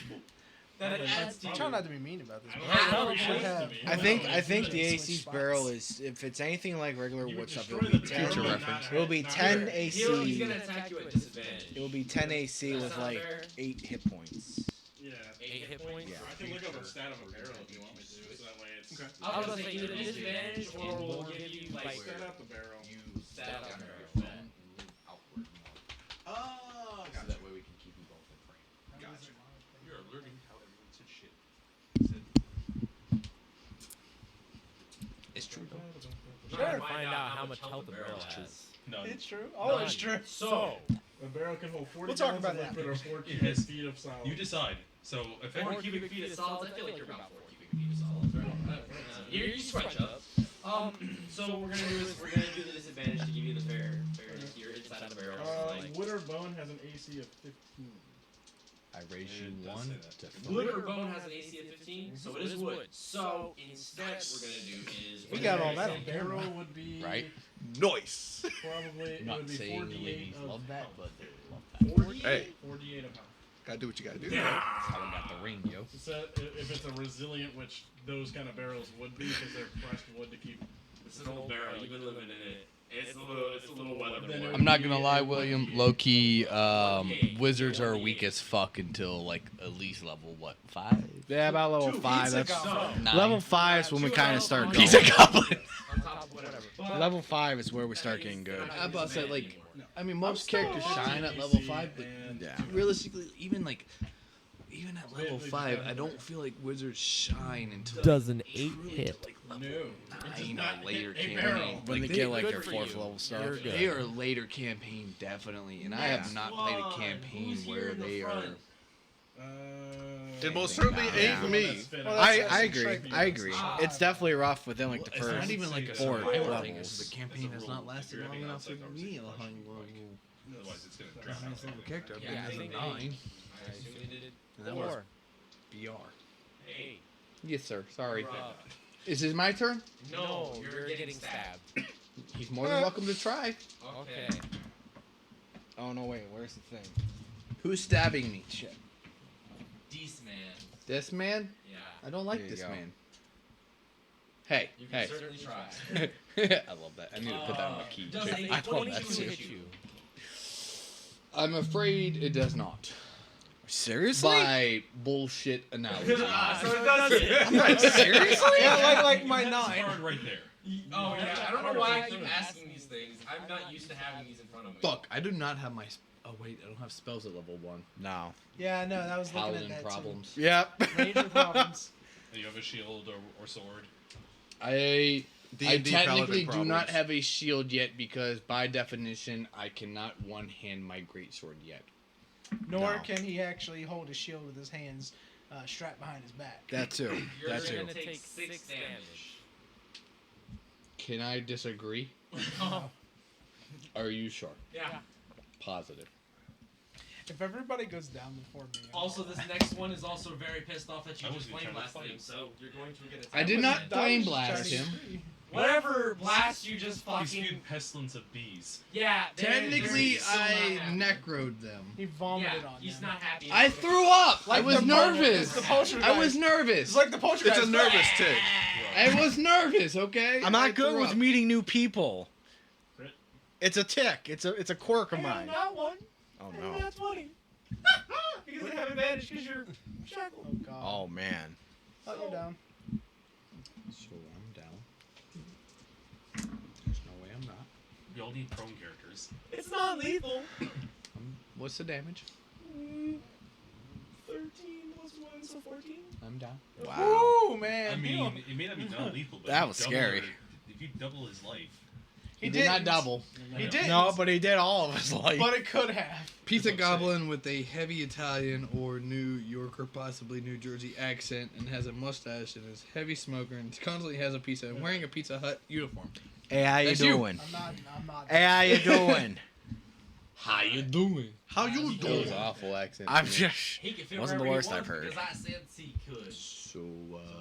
That it adds to. I'm trying not to be mean about this. I but don't know probably what should it have. is to me. I think Switch the AC's spots. barrel is, if it's anything like regular You would wood stuff, destroy it'll be the 10. barrel, Future not- reference. It'll be not 10 here. AC. He's gonna attack you at disadvantage. It will be 10 AC Does that with sound like fair? 8 hit points. Yeah. 8 hit points. Yeah. I can look up a stat of a barrel if you want me to, so that way it's. Okay. I was gonna say either disadvantage or we'll give you like Stat out the barrel. stat out the barrel. Oh, So that way we can keep you both in frame. Gotcha. We are learning how everyone said shit. It's true though. We're trying to find out how much health the barrel has. None. it's true. Oh, it's true. So, A barrel can hold 40 We'll talk gallons about of that. liquid or 4 It cubic has- feet of solid. You decide. So if 4 cubic feet of solids. I feel like you're about 4 cubic feet of solids, right? You switch up. So what we're gonna do is we're gonna do the disadvantage to give you the fair. You're inside of the barrel. Wood or bone has an AC of 15. I raise you one to Wood or bone has an AC of 15, so it is wood. So instead, what we're gonna do is We got all that. Barrel would be right. Nice. probably it I'm not would be saying 48 ladies of love that, health. but they love that. 48, Hey. 48 of health. Gotta do what you gotta do. That's how I got the ring, yo. So if it's a resilient, which those kind of barrels would be, because they're pressed wood to keep. It's an old barrel. You've been living in it. It's a little weather. I'm not gonna lie, William. Low key, wizards are weak as fuck until like at least level what 5? Yeah, about level 5. That's level 5 is when we kind of start going. Pizza goblin. On top of whatever. Level 5 is where we start getting good. I about to say like, I mean most characters shine at level 5, but realistically, even at level 5, I don't feel like wizards shine until Does an 8 really hit? like No. level 9 or later a barrel. campaign. When they Like, get like good their for 4th you. level stuff. You're good. they are later campaign definitely, and I have not played a campaign where they are. It most certainly Yeah. ain't me. I agree. I agree. It's definitely rough within like the It's not first even like a 4 survival thing. levels. It's the campaign has not lasted long enough for me. Otherwise, it's gonna drown Nice little character. I've been Yeah, I as a think 9. I assume they did it. And that was 4. BR. Hey. Yes, sir. Sorry. Rob. Is it my turn? No, you're getting stabbed. He's more than welcome to try. Okay. Oh no, wait. Where's the thing? Who's stabbing me? Shit. Decent man. This man? Yeah. I don't like There you this go. man. Hey, You can hey. certainly try. I love that. I need to put that on my key. Does too. a I love 22 that hit shit. you? I'm afraid it does not. Seriously? By bullshit analogy. So it does. Seriously? Yeah, like my That's 9. hard right there. Oh yeah. I don't know why I keep asking these things. I'm not used to having these in front of me. Fuck, I do not have my. Oh wait, I don't have spells at level 1. No. Yeah, no, that was looking Paladin at that problems. Yep. too. Major problems. Do you have a shield or sword? I D&D technically paladin do not problems. have a shield yet because by definition I cannot one-hand my greatsword yet. Nor No. can he actually hold a shield with his hands strapped behind his back. That too. You're That too. gonna take 6 damage. Can I disagree? Are you sure? Yeah. Positive. If everybody goes down before me. I'm Also, all this right. next one is also very pissed off that you I just wasn't flame trying to blasted fight. him, so you're going to get I attacked. did not That flame was blast Chinese him. free. Whatever blast you just You fucking. spewed pestilence of bees. Yeah. Technically, they're still not I happy. necroed them. He vomited Yeah, on he's them. not happy. I threw up. I Like was the nervous. It's the potion I was nervous. It's like the poltergeist. It's a nervous tick. I was nervous. Okay. I'm I not good threw with up. meeting new people. Crit. It's a tick. It's a quirk of mine. Not one. Oh I no. got 20. Because I have advantage because you're shackled. Oh god. Oh man. Oh, you're down. So I'm down. There's no way I'm not. We all need prone characters. It's not lethal. What's the damage? 13 plus 1, so 14. I'm down. Wow. Ooh, man. I mean, it may not be non-lethal, but That if you was double scary. If you double his life, He did not didn't. double. He did. No, but he did all of his life. But it could have. Pizza Goblin with a heavy Italian or New York or possibly New Jersey accent and has a mustache and is heavy smoker and constantly has a pizza and wearing a Pizza Hut uniform. Hey, how you That's you. doing? I'm not. Hey, how you doing? How you doing? How you That was doing? an awful accent. I'm to me. just. He can fit Wasn't the wherever he worst I've wants heard. Because I said he could. So,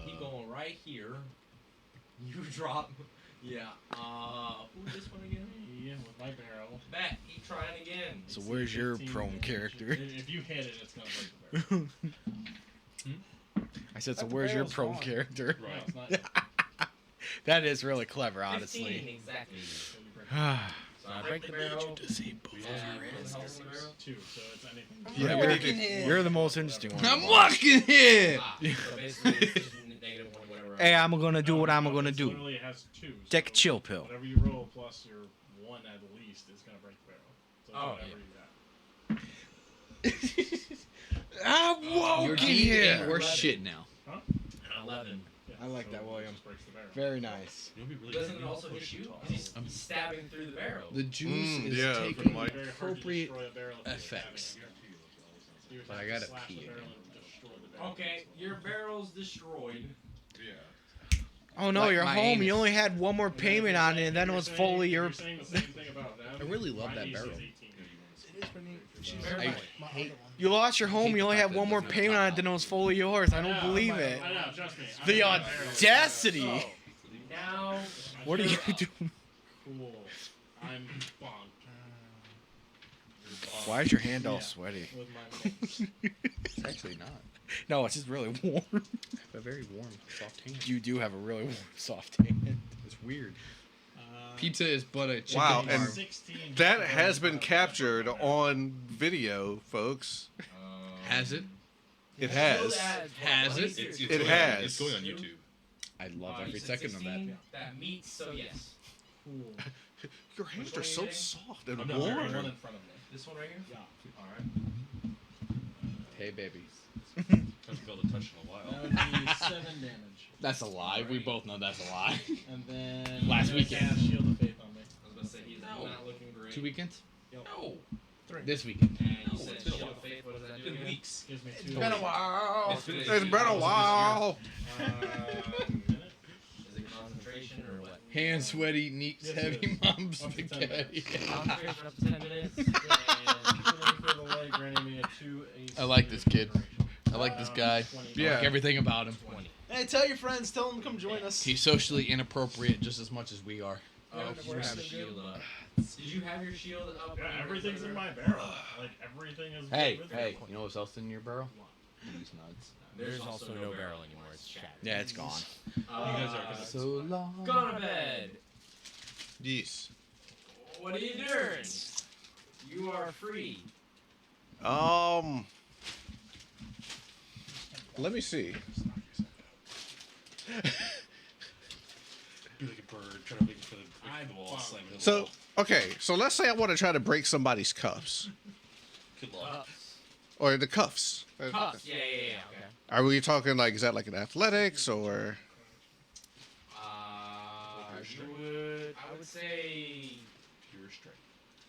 He going right here. You drop. Yeah. Who's this one again? Yeah, with my barrel. Matt, he trying again. So where's your 15 prone damage. character? If you hit it, it's gonna break the barrel. I said, so That where's your barrel's prone gone. character? No, it's not. That is really clever, 15 honestly. exactly. So you break So I break the barrel. we all two, so it's anything. Yeah, you're the most interesting one. I'm walking here. Ah, so basically it's just negative one, whatever. Hey, I'm gonna do what I'm No, gonna it's do. Literally, it has two. Take a so chill pill. Whatever you roll plus your one at least is gonna break the barrel. So it's Oh, whatever yeah. I'm Your walking D ain't here. worth shit now. you got. 11. Yeah, I like so that, it William. just breaks the barrel. Very nice. You know, what'd be really Doesn't good? it also hit you? 'Cause he's stabbing through the barrel. The juice is yeah, taking from like- Very hard to appropriate destroy a barrel if you effects. have it. You would But have I to gotta slash pee the barrel again. and destroy the barrel. Okay, your barrel's destroyed. Yeah. Oh no, Like you're my home. anus. You only had one more payment on it, and then it was fully your. I really love that barrel. I hate. You lost your home. You only had one more payment on it, then it was fully yours. I don't believe it. I know, trust me. The audacity. Now, What are you doing? Cool. I'm bonked. Why is your hand all sweaty? With my mix. It's actually not. No, it's just really warm. I have a very warm, soft hand. You do have a really warm, soft hand. It's weird. Pizza is but a chicken Wow, parm. and that has been captured on video, folks. Has it? It has. Has it? It has. It's going on YouTube. I love every you said second of that. 16, that meets, so yes. Cool. Your hands are so soft and I'm not warm. wearing one in front of me. This one right here? Yeah. Alright. Hey, babies. Haven't been able to touch in a while. That would be 7 damage. That's a lie. We both know that's a lie. And then Last I'm gonna weekend. cast Shield of Faith on me. I was about to say, he's not looking great. 2 weekends? No. This weekend. And you No, said it's been a Shield while. of Faith, what does that It's do been again? weeks. Gives me 2. It's been a while. It's been It's been a while. Minute. Is it concentration or what? Hand sweaty, neeks, Yes, heavy it is. mom Up to 10 spaghetti. Concentration up to 10 minutes. And for the leg, granting me a 2 AC I like this kid. duration. I like this guy. 20. I like everything about him. 20. Hey, tell your friends. Tell them to come join us. He's socially inappropriate just as much as we are. Oh, you have a shield up. Did you have your shield up? Yeah, on your everything's in refrigerator? my barrel. Like, everything is Hey, with hey, me. you know what's else in your barrel? These nuts. There's also no barrel anymore. It's shattered. Yeah, it's gone. You guys are So long. Go to bed. Yes. What are you doing? You are free. Let me see. Be like a bird trying to wait for the wall, slam into the So, wall. okay, so let's say I want to try to break somebody's cuffs. Good luck. Or the cuffs. Cuffs. Yeah. Okay. Are we talking like, is that like an athletics or? I would say, Pure strength.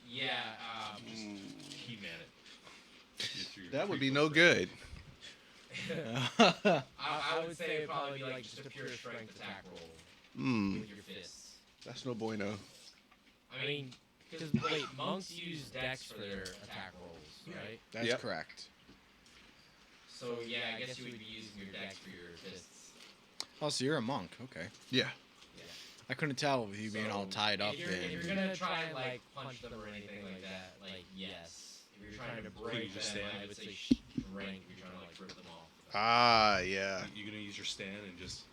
yeah. He-Man it. That would be no good. I would say it'd probably be like just a pure strength attack roll Hmm. with your fists. That's no bueno. I mean, because wait, monks use dex for their attack rolls, right? That's Yep. correct. So yeah, I guess you would be using your dex for your fists. Oh, so you're a monk. Okay. Yeah. I couldn't tell with you being all tied up If you're in. gonna try and like punch them or anything like that, like yes. If you're trying to break just them, stand? I would say strength. You're trying to like rip them off. Ah, yeah. You're gonna use your stand and just.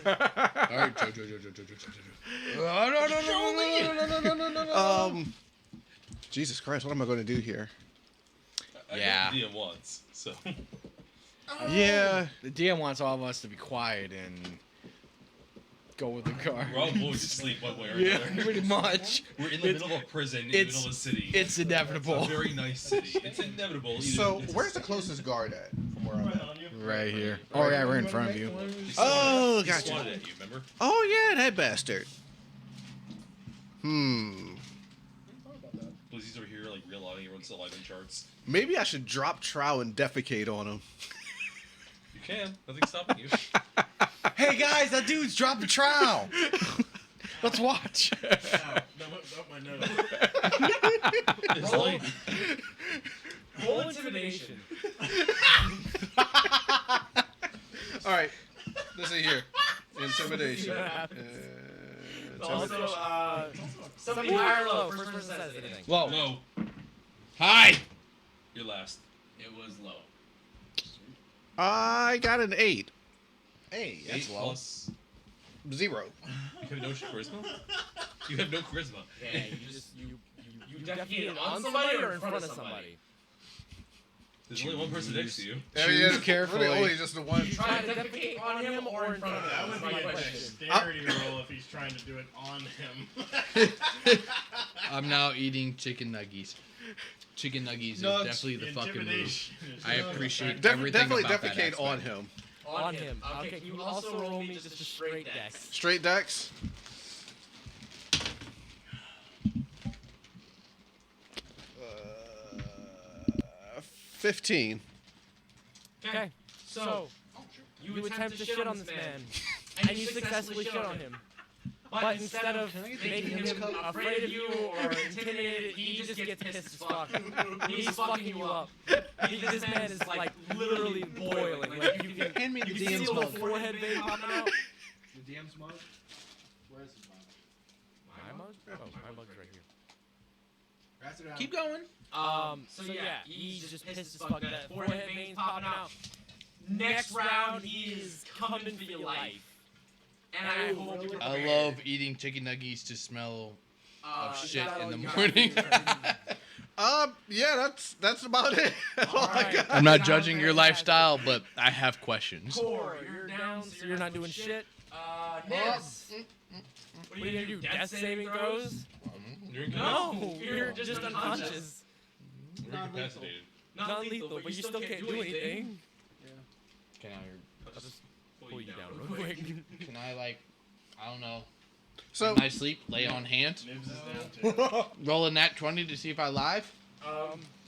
Alright, Jesus Christ, what am I going to do here? Yeah. I did DM once, so. Yeah. The DM wants all of us to be quiet and go with the car. We're all boys asleep one way or Yeah, another. pretty much. We're in the middle of a prison in the middle of a city. It's inevitable. It's a very nice city. It's inevitable. either So, it's- where's the closest guard at from where I'm at? Right here. Oh yeah, we're in front of you. Oh, He gotcha. swatted at you, remember? Oh, yeah, that bastard. Hmm. Blizzy's over here, like, realigning everyone's alive in charts. Maybe I should drop trow and defecate on him. You can. Nothing's stopping you. Hey guys, that dude's dropped a trowel. Let's watch. My nose. It's like, Roll intimidation. All right. Let's see here. Intimidation. Also, somebody high or low. First person says anything. Low. low. Hi. You're last. It was low. I got an 8. Hey, 8 plus. 0. You have no charisma? You have no charisma. Yeah, you defecated on somebody or in front of somebody. There's only one person next to you. Choose carefully. Really, only just the one. You try to defecate on him or in front of him? That would That's be my a question. dexterity roll if he's trying to do it on him. I'm now eating chicken nuggies. Chicken nuggies is Nugs. definitely the fucking move. Intimidation is I no appreciate effect. everything Definitely about that defecate on aspect. him. On him. Okay, you also roll me just a straight dex. Straight dex. Uh, 15. Okay. So, you attempt to shit on this man, and you successfully shit on him. But instead of making him afraid of you or intimidated, he just gets pissed as fuck. He's fucking you up. This man is like literally boiling. Like you can Hand me the you can DM's feel the mug. forehead vein popping out. The DM's mug? Where's his mug? My mug? Oh, my mug's right here. Pass it out. Keep going. So yeah, he's just pissed as fuck. That forehead vein's popping out. Next round, he is coming for your life. And I hope you're I prepared. love eating chicken nuggets to smell of shit that in all the you got? morning. Yeah, that's about it. That's all I got. I'm not judging your lifestyle, but I have questions. Core, you're down, so you're not doing shit. Nibs. What are you gonna do? Death saving throws? No, you're just unconscious. We're incapacitated. Not lethal, but you still can't do anything. Can I'll just pull you down real quick. Can I I don't know. So Can I sleep? Lay on hand? Nibs is down too. Roll a nat 20 to see if I live?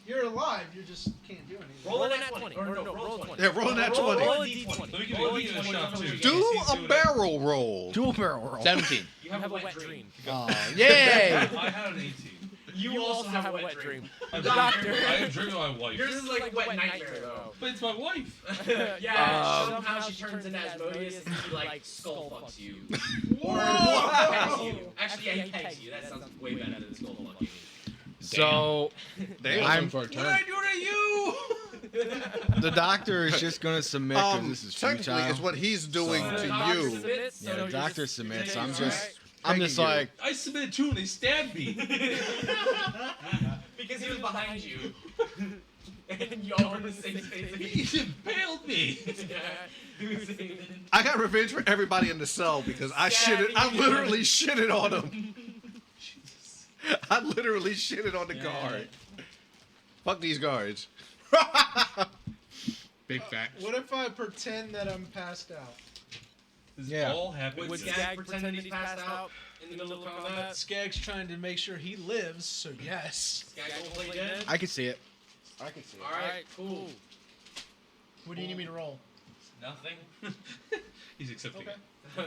You're alive. You just can't do anything. Roll a nat 20. Or no, roll a 20. yeah, roll that 20. Roll a d20. Let me give you a shot too. Do a barrel roll. Dual barrel roll. 17. You have a wet dream. Yay! I had an 18. You also have a wet dream. I Doctor. am dreaming of my wife. Yours is like a wet nightmare, though. But it's my wife. Yeah, somehow she turns into Asmodeus and he, like, skull fucks you. Whoa! Pegs you. Actually, yeah, he pegs you. That sounds way better than skull fucking. So I'm for a what turn. did I do to you? The doctor is just gonna submit because this is Technically, futile. it's what he's doing The to doctor you. submits, Yeah, so the you're doctor just- submits. you're I'm taking- just, I'm just Begging you. like, I submitted too and they stabbed me. Because he was behind you. And you all were in the same space. He impaled me. I got revenge for everybody in the cell because I literally shitted on him. I literally shitted on the guard. Fuck these guards. Big facts. What if I pretend that I'm passed out? This Yeah. all happened. Would Skag pretend that he's passed out in the middle of combat? Skag's trying to make sure he lives, so yes. Skag won't play dead? I can see it. I can see it. Alright, cool. What do you need me to roll? Nothing. He's accepting Okay.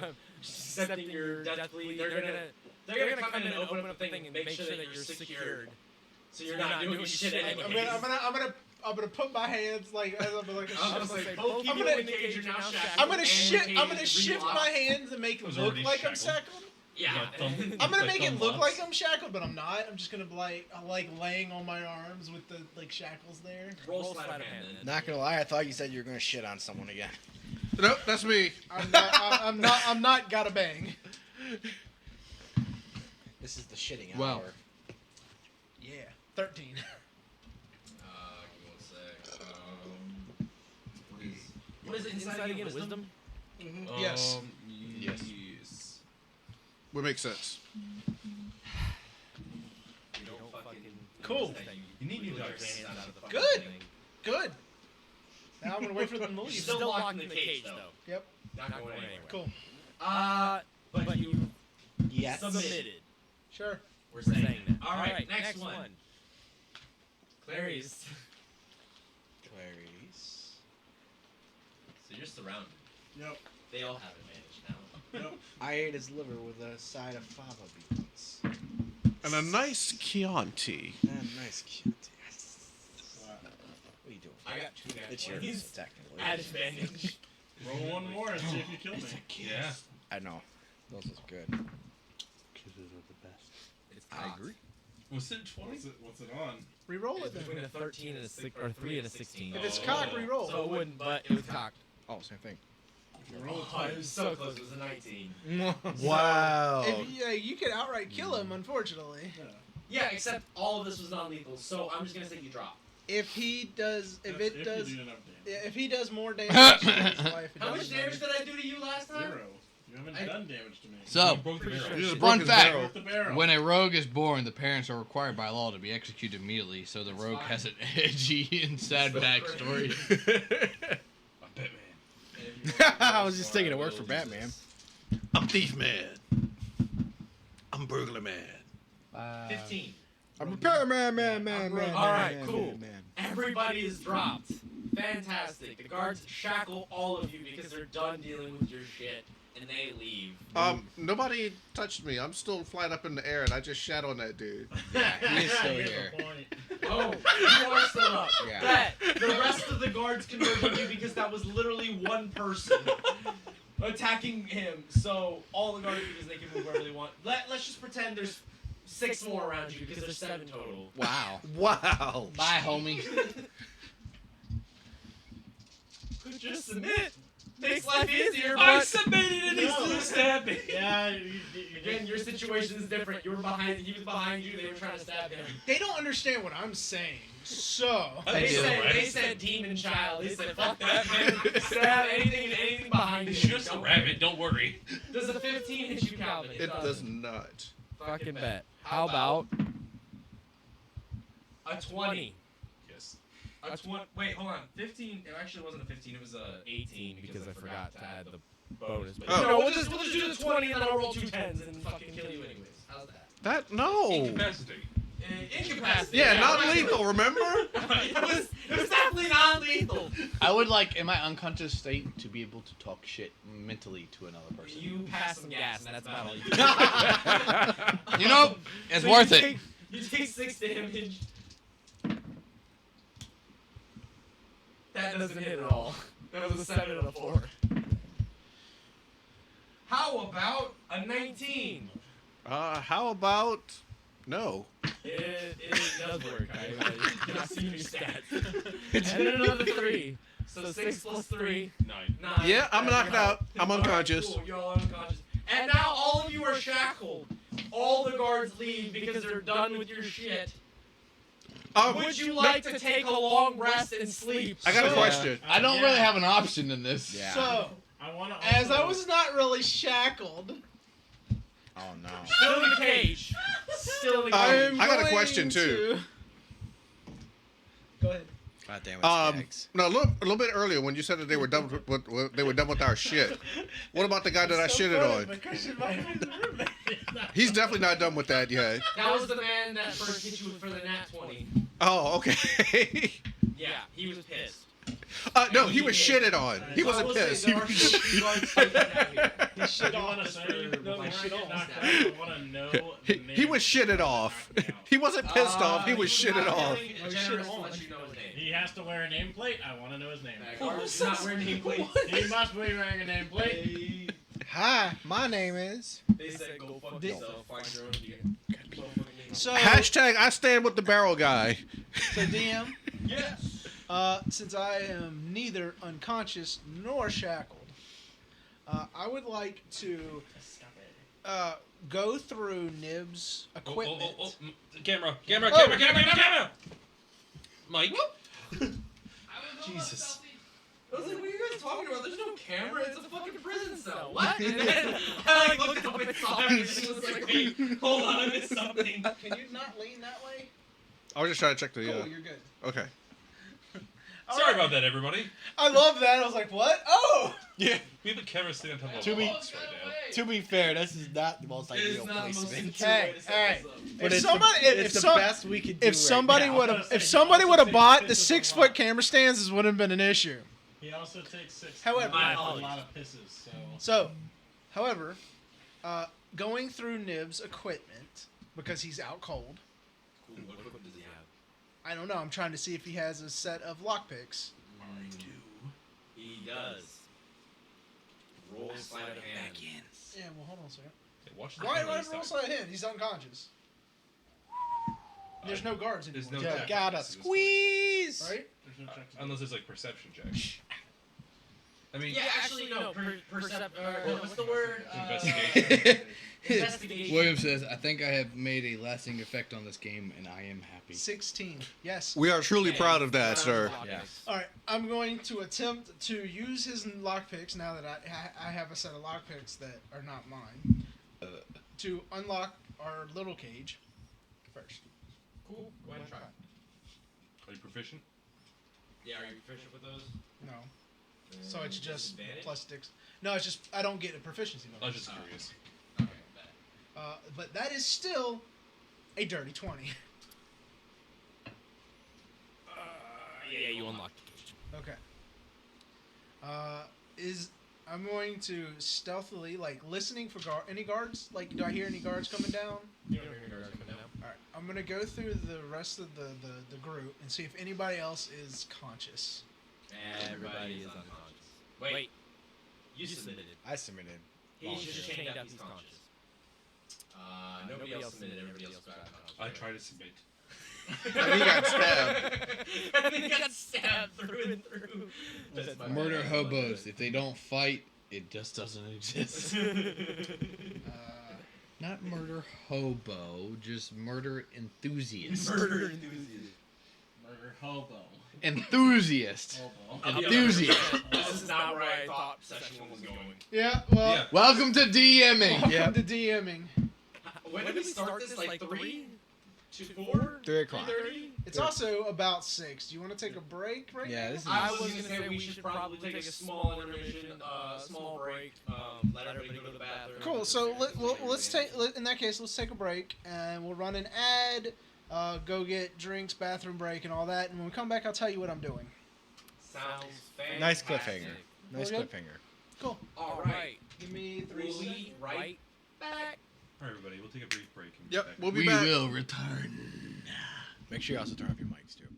it. Accepting your death plea. They're gonna come in and open up the thing and make sure that you're secured. So you're not doing shit anyway. I'm gonna put my hands like as I'm like. I was gonna say, both I'm people gonna- in the cage are now shackled. I'm gonna and shift. the I'm cage gonna is shift relocked. my hands and make I it was look already like I'm shackled. shackled. Yeah. I'm gonna Like make it thumb look locks. like I'm shackled, but I'm not. I'm just gonna be like laying on my arms with the like shackles there. Roll sleight of hand then. Not gonna lie, I thought you said you were gonna shit on someone again. Nope, that's me. I'm not gotta bang. This is the shitting Wow. hour. Yeah, 13. What is it? Inside again? Wisdom? Yes. Yes. Would make sense. Cool. You need new Good. dice. Good. Good. Now I'm gonna wait for them to leave. Still locked in the cage though. Yep. Not going anywhere. Cool. But you Yes. submitted. Sure. We're saying that. All right, next one. Clarice. Clarice. So you're surrounded. Yep. They all have advantage now. Yep. I ate his liver with a side of fava beans. And a nice Chianti. Nice Chianti. What are you doing? I got 2 It's nat yours, 20s. technically. At advantage. Roll one more and see if you kill me. Yeah. I know. Those is good. Kisses are the best. It's I agree. Was it 20? What's it on? Reroll it It's between then. a 13 and a 6 or 3 and a 16. If it's cocked, reroll. So it wouldn't, but it was cocked. Oh, same thing. Oh, it was so close. It was a 19. Wow. You could outright kill him, unfortunately. Yeah, except all of this was non-lethal. So I'm just gonna say you drop. If he does, if it you does, do enough damage. if he does more damage to his life, it How much doesn't damage matter. did I do to you last time? 0. You haven't done damage to me. So, You broke the barrel. You just broke fun his fact. barrel. Broke the barrel. When a rogue is born, the parents are required by law to be executed immediately, so the rogue has an edgy and sad backstory. I'm Batman. I was just thinking it worked for Batman. I'm Thief Man. I'm Burglar Man. 15. I'm a repairman, man. All right, cool. Everybody is dropped. Fantastic. The guards shackle all of you because they're done dealing with your shit, and they leave. Nobody touched me. I'm still flying up in the air, and I just shat on that dude. He is still here. Oh, you are still up. Yeah. Bet. The rest of the guards converted you because that was literally one person attacking him. So all the guards, because they can move wherever they want. Let's just pretend there's 6 more around you because there's 7 total. Wow. Wow. Bye, homie. Just submit. Makes life easier. I But submitted and he still stabbed me. yeah, again, your situation is different. You were behind. He was behind you. They were trying to stab him. They don't understand what I'm saying. So They said demon child. They said fuck that man. Stab anything behind you. It's just a Don't rabbit, worry. don't worry. Does a 15 hit you, Calvin? It does not. Fucking bet. How about a 20? Yes. A 20. Wait, hold on. 15. It actually wasn't a 15. It was a 18 because I forgot to add the bonus. But Oh. no, we'll just do the 20 and then I'll roll 2 10s and fucking kill you anyways. How's that? That no. Incapacity. Incapacity. Yeah, not right. lethal. Remember? it was definitely non-lethal. I would like, in my unconscious state, to be able to talk shit mentally to another person. You pass some gas, and that's about all you can do. You know, it's worth it. You take 6 damage. That doesn't hit at all. That was a 7 and a 4. How about a 19? How about no? It does work. I've seen your stats. And then another 3. So 6 plus 3. 9. 9. Yeah, I'm knocked out. I'm Alright, unconscious. cool. You're all unconscious. And now all of you are shackled. All the guards leave because they're done with your shit. Would you like to take a long rest and sleep? I got a question. I don't really have an option in this. Yeah. So, I want to. as I was not really shackled, Oh no. Still in the cage. Still in the cage. I got a question too. Go ahead. God damn it, Skaggs. No, a little bit earlier when you said that they were done with they were done with our shit. What about the guy that I shitted on? Because you might have been the roommate. He's definitely not done with that yet. That was the man that first hit you for the nat 20. Oh, okay. Yeah, he was pissed. No, he was shitted on. He wasn't pissed. He shit on us. He was shitted off. He wasn't pissed off. He was shitted off. He has to wear a nameplate. I want to know his name. He's not wearing nameplate. He must be wearing a nameplate. Hi, my name is. They said go fuck yourself. Find your own gear. So, Hashtag I stand with the barrel guy. so DM, Yes. since I am neither unconscious nor shackled, I would like to go through Nib's equipment. Camera. Mike. Jesus. I was like, what are you guys talking about? There's no camera. It's a fucking prison cell. What? And then I looked up and saw everything and was like, wait, hold on, I missed something. Can you not lean that way? I was just trying to check the. Cool, you're good. Okay. Sorry about that, everybody. I love that. I was like, what? Oh! Yeah. We have a camera sitting on top of To a be- box right now. To be fair, this is not the most It is ideal not the most placement. secure way to set Hey, this up. But If it's somebody, the, if, it's the some, best we could do. if somebody right would now. have, if somebody would have bought the 6-foot camera stands, this wouldn't have been an issue. He also takes 6. However- a lot of pisses. So So, however, going through Nib's equipment because he's out cold. Cool. What equipment does he have? I don't know. I'm trying to see if he has a set of lockpicks. He does. Roll sleight of hand. Yeah. Well, hold on a second. Yeah, watch the Why camera roll this time. sleight of hand? He's unconscious. There's no guards anymore. There's no You check. gotta squeeze. Right? there's no check. Unless it's like perception check. I mean, Yeah, actually, no. What's the word? investigation. Investigation. William says, I think I have made a lasting effect on this game, and I am happy. 16. Yes. We are truly proud of that, sir. Yes. All right. I'm going to attempt to use his lockpicks now that I have a set of lockpicks that are not mine to unlock our little cage first. Cool. Go ahead and try. Are you proficient? Yeah, are you proficient with those? No. So it's just Disadvantage? plus 6. No, it's just I don't get a proficiency I was bonus. just curious. Okay, bet. But that is still a dirty 20. Yeah, you unlocked the cage. Okay. Is I'm going to stealthily, like, listening for any guards. Like, do I hear any guards coming down? You don't hear any guards coming down. All right. I'm gonna go through the rest of the group and see if anybody else is conscious. Everybody is unconscious. Wait, you submitted. I submitted. He's just chained up. He's conscious. Nobody else submitted. Everybody else got unconscious. I tried to submit. And he got stabbed. And he got stabbed through and through. That's my Murder bad. hobos. If they don't fight, it just doesn't exist. Not murder hobo, just murder enthusiast. Murder enthusiast. Murder hobo. Enthusiast. Hobo. Enthusiast. This is not where I thought session one was going. Yeah. Well. Yeah. Welcome to DMing. Welcome to DMing. When did we start this? Like 3 to 4? 3 o'clock. 3:30? It's also about 6. Do you want to take a break right Yeah, now? this is. I was gonna say we should probably take a small intermission, small break. Let everybody go to the bathroom. Cool. So in that case, let's take a break and we'll run an ad. Go get drinks, bathroom break, and all that. And when we come back, I'll tell you what I'm doing. Sounds fantastic. Nice cliffhanger. Nice We're good? cliffhanger. Cool. All right. Give me 3 We'll seconds. be right back. All right, everybody, we'll take a brief break. And be Yep, back. we'll be We back. will return. Make sure you also turn off your mics too.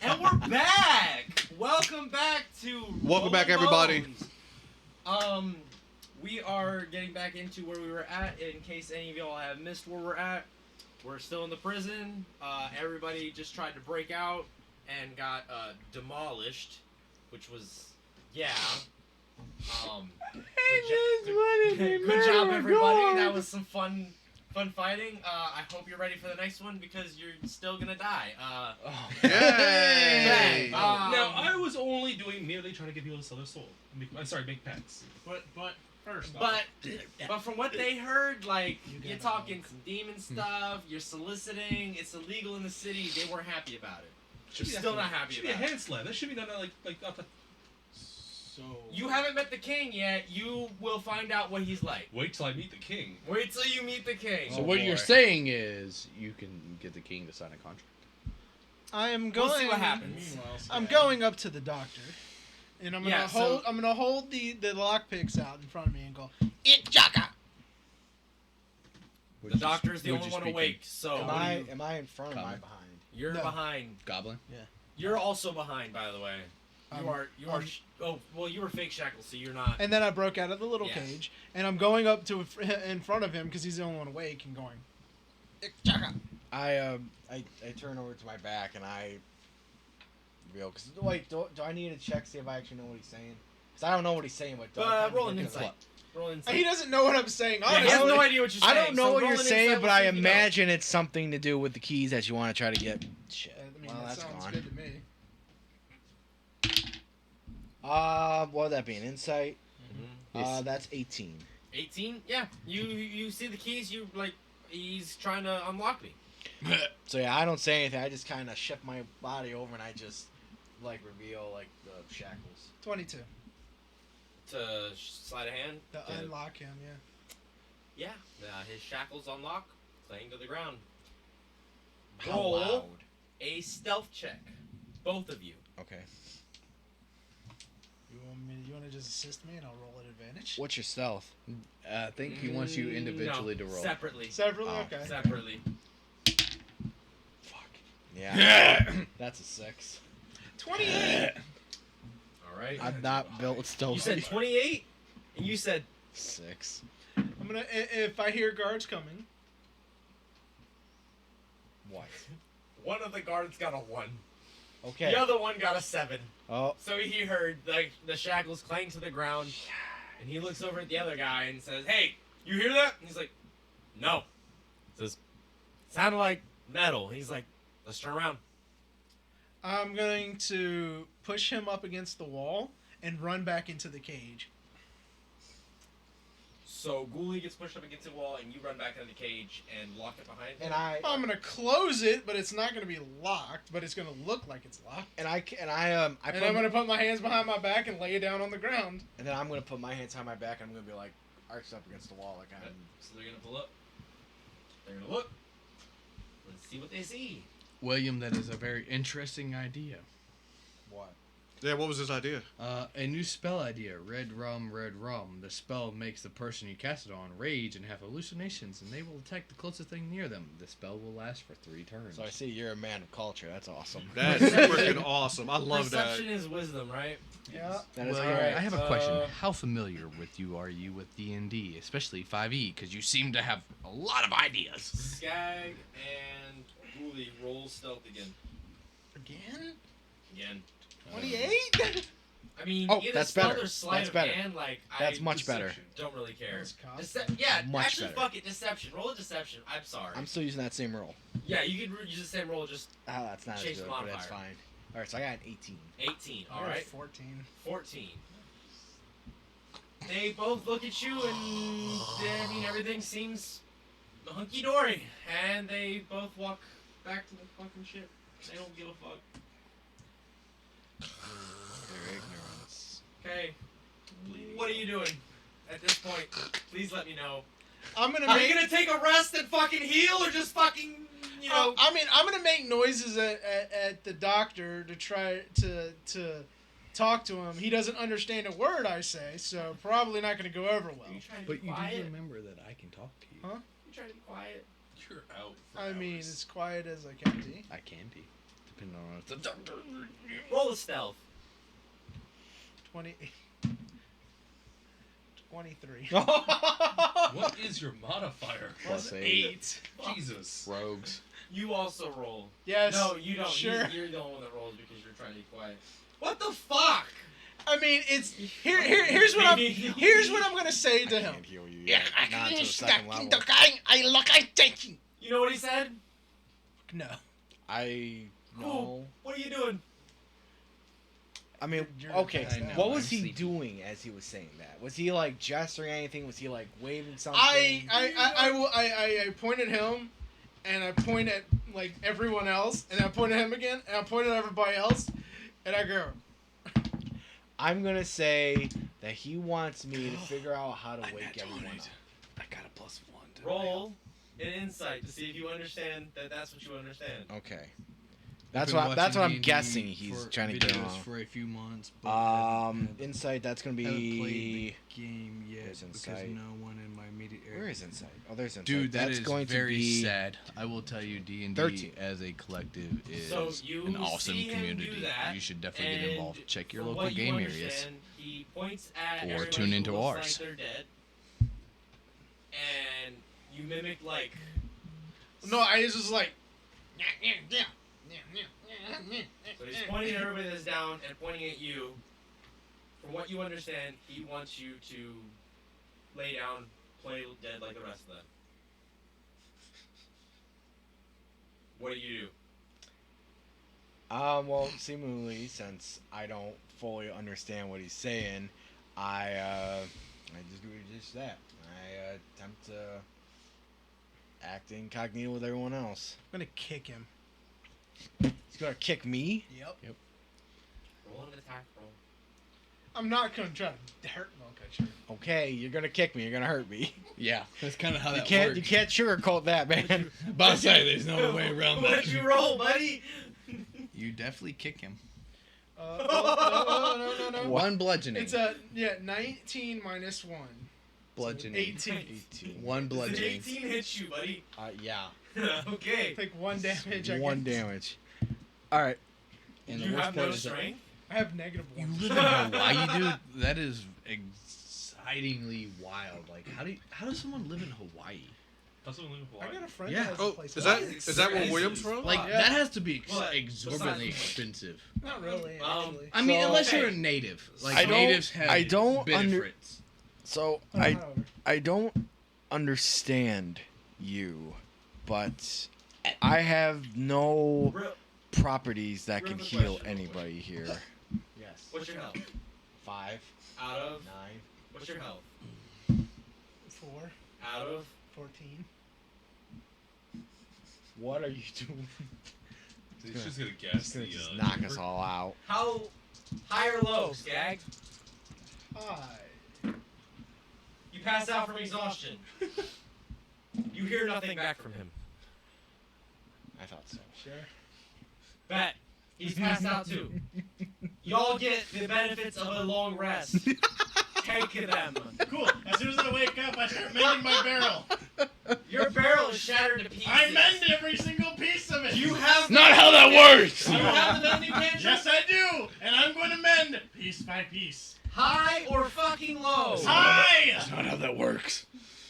And we're back. Welcome back to. Welcome back, Rolling everybody. Bones. We are getting back into where we were at. In case any of y'all have missed where we're at, we're still in the prison. Everybody just tried to break out and got demolished, which was good job, everybody. That was some fun fighting. I hope you're ready for the next one because you're still gonna die. Yay! Now, I was only doing merely trying to get people to sell their soul. Make pets. But first, But from what they heard, like you're talking some demon stuff, you're soliciting. It's illegal in the city. They weren't happy about it. Still not happy Should be a about it. hand slap. That should be done like up. so You haven't met the king yet. You will find out what he's like. Wait till I meet the king. Wait till you meet the king. So what you're saying is you can get the king to sign a contract. I am We'll going. see what happens. meanwhile, I'm going up to the doctor, and I'm gonna Yeah, hold. so- I'm gonna hold the lockpicks out in front of me and go, "Ichaka." The doctor is the would only you one speak awake, so Am I in front or am I Comment. behind? you're No. behind. Goblin. You're also behind, by the way. You are. Oh, well, you were fake shackled, so you're not. And then I broke out of the little Yeah. cage, and I'm going up to in front of him because he's the only one awake and going, "Ichaka." I turn over to my back and I real because wait, do I need to check see if I actually know what he's saying? Because I don't know what he's saying, but do I kinda Roll an get the insight. Roll an insight. He doesn't know what I'm saying. Yeah, Honestly, he has no idea what you're I saying. don't know so what roll you're an saying, insight, but we'll I see if you know. imagine it's something to do with the keys that you want to try to get. Shit. I mean, Well, that that's sounds gone. good to me. What would that be? An insight? Mhm. That's 18. 18? Yeah. You see the keys. You like. He's trying to unlock me. So yeah, I don't say anything. I just kind of shift my body over and I just like reveal like the shackles. 22 To slide a hand. to unlock him. Yeah. Yeah. His shackles unlock, laying to the ground. How Roll loud? a stealth check. Both of you. Okay. You want to just assist me and I'll roll at advantage? What's your stealth? I think he wants you individually no, to roll. Separately. Separately. Oh. Okay. Separately. Fuck. Yeah. That's a 6. 28. All right. I'm not built stealth. You said 28, and you said 6. I'm gonna if I hear guards coming. What? one of the guards got a 1. Okay. The other one got a 7. Oh. So he heard the shackles clang to the ground, and he looks over at the other guy and says, "Hey, you hear that?" And he's like, "No." He says, "Sounded like metal." He's like, "Let's turn around." I'm going to push him up against the wall and run back into the cage. So Ghoulie gets pushed up against the wall, and you run back into the cage and lock it behind him. And I I'm gonna close it, but it's not gonna be locked. But it's gonna look like it's locked. and I And I'm gonna put my hands behind my back and lay it down on the ground. and then I'm gonna put my hands behind my back and I'm gonna be like arched up against the wall like I'm. So they're gonna pull up. They're gonna look. Let's see what they see. William, that is a very interesting idea. What? Yeah, what was his idea? A new spell idea. Red rum, red rum. The spell makes the person you cast it on rage and have hallucinations, and they will attack the closest thing near them. The spell will last for 3 turns. So I see you're a man of culture. That's awesome. That's freaking awesome. I love that. Perception is wisdom, right? Yeah. That is William, correct. I have a question. How familiar with you are you with D&D, especially 5e? Because you seem to have a lot of ideas. Skag and Ghoulie roll stealth again. Again. 28. I mean, Oh, either that's stealth better. or sleight That's of better. hand, like That's I much better. don't really care. That's cost. Yeah, Much actually, better. fuck it, deception. Roll a deception. I'm sorry. I'm still using that same roll. Yeah, you can use the same roll, just That's not as Change the good, but that's modifier. fine. All right, so I got an 18. 18. All I got right, 14. 14. They both look at you, and I mean everything seems hunky dory, and they both walk back to the fucking ship. They don't give a fuck. Their ignorance. Okay, what are you doing at this point? Please let me know. I'm gonna Are make. you gonna take a rest and fucking heal, or just fucking, you know? I mean, I'm gonna make noises at the doctor to try to talk to him. He doesn't understand a word I say, so probably not gonna go over well. Are you trying to But be you quiet? do remember that I can talk to you. Huh? You trying to be quiet? You're out. For I mean, hours. as quiet as I can be. I can be. Roll a stealth. 20. 23. What is your modifier? Plus 8. Jesus. Rogues. You also roll. Yes. No, you don't. Sure. You're the only one that rolls because you're trying to be quiet. What the fuck? I mean, it's here's what I'm gonna say to him. Yeah, not to the second level. You know what he said? No. I know. Cool. What are you doing? I mean, You're okay. the best. What was he doing as he was saying that? Was he like gesturing anything? Was he like waving something? I point at him, and I point at like everyone else, and I point at him again, and I point at everybody else, and I go. I'm gonna say that he wants me to figure out how to wake everyone up. I got a +1. Roll an insight to see if you understand that that's what you understand. Okay. That's what I'm guessing he's trying to get on. For a few months. But Insight. That's gonna haven't played be. the game yet Where's because Insight? no one in my immediate area. Where is Insight? Oh, there's Insight. Dude, that's going very to be sad. I will tell you, D&D 13. as a collective is So you an awesome see him community. do that, You should definitely get and involved. Check your from local what you game areas. understand, He points at Or everybody tune who into looks ours. Like they're dead, and you mimic like. No, I was just like. So he's pointing at everybody that's down and pointing at you. From what you understand, he wants you to lay down, play dead like the rest of them. What do you do? Well, seemingly, since I don't fully understand what he's saying, I just do just that. I attempt to act incognito with everyone else. I'm gonna kick him. He's gonna kick me? Yep. Roll an attack roll. I'm not gonna try to hurt him. Okay, sure. Okay, you're gonna kick me. You're gonna hurt me. Yeah, that's kind of how You that can't. works. You can't sugarcoat that, man. About to say, there's no way around that. What'd you roll, buddy? You definitely kick him. No. One bludgeoning. It's 19 minus 1. Bludgeoning. 18. One Does an bludgeoning. 18 hits you, buddy. Yeah. Okay. Take 1 damage. I One guess. damage. All right. And You the worst have no part is that- strength? I have -1. You live in Hawaii, dude. That is excitingly wild. Like, how does someone live in Hawaii? I got a friend Yeah. that has Oh, a place. is that where William's from? Like, Yeah. that has to be What? exorbitantly Besides- expensive. Not really, actually. I mean, So- unless you're a native. Like, I don't- natives have I don't benefits. So However. I don't understand you, but I have no properties that can Real heal question. anybody here. Yes. What's your health? 5, Out of? 9. What's your health? 4, Out of? 14. What are you doing? He's just gonna guess He's gonna the. just knock us all out. How high or low, Skag? Hi. You pass out from exhaustion. You hear nothing back from him. I thought so. Sure. Bet. He's passed out too. Y'all get the benefits of a long rest. Take them. Cool. As soon as I wake up, I start mending my barrel. Your barrel is shattered to pieces. I mend every single piece of it. You have Not how that works! Do you have the mending cantrip? Yes, I do. And I'm going to mend piece by piece. High or fucking low? Hi! That's not how that works.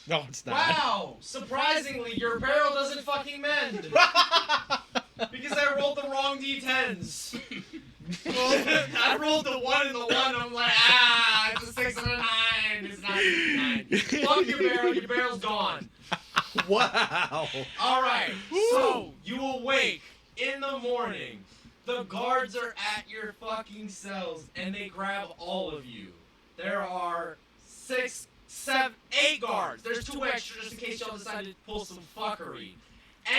No, it's not. Wow! Surprisingly, your barrel doesn't fucking mend. Because I rolled the wrong d10s. I rolled the 1 and the 1, and I'm like, it's a 6 and a 9. It's not a 9. Fuck your barrel, your barrel's gone. Wow. Alright, so you awake in the morning. The guards are at your fucking cells, and they grab all of you. There are 6, 7, 8 guards. There's 2 extra just in case y'all decide to pull some fuckery.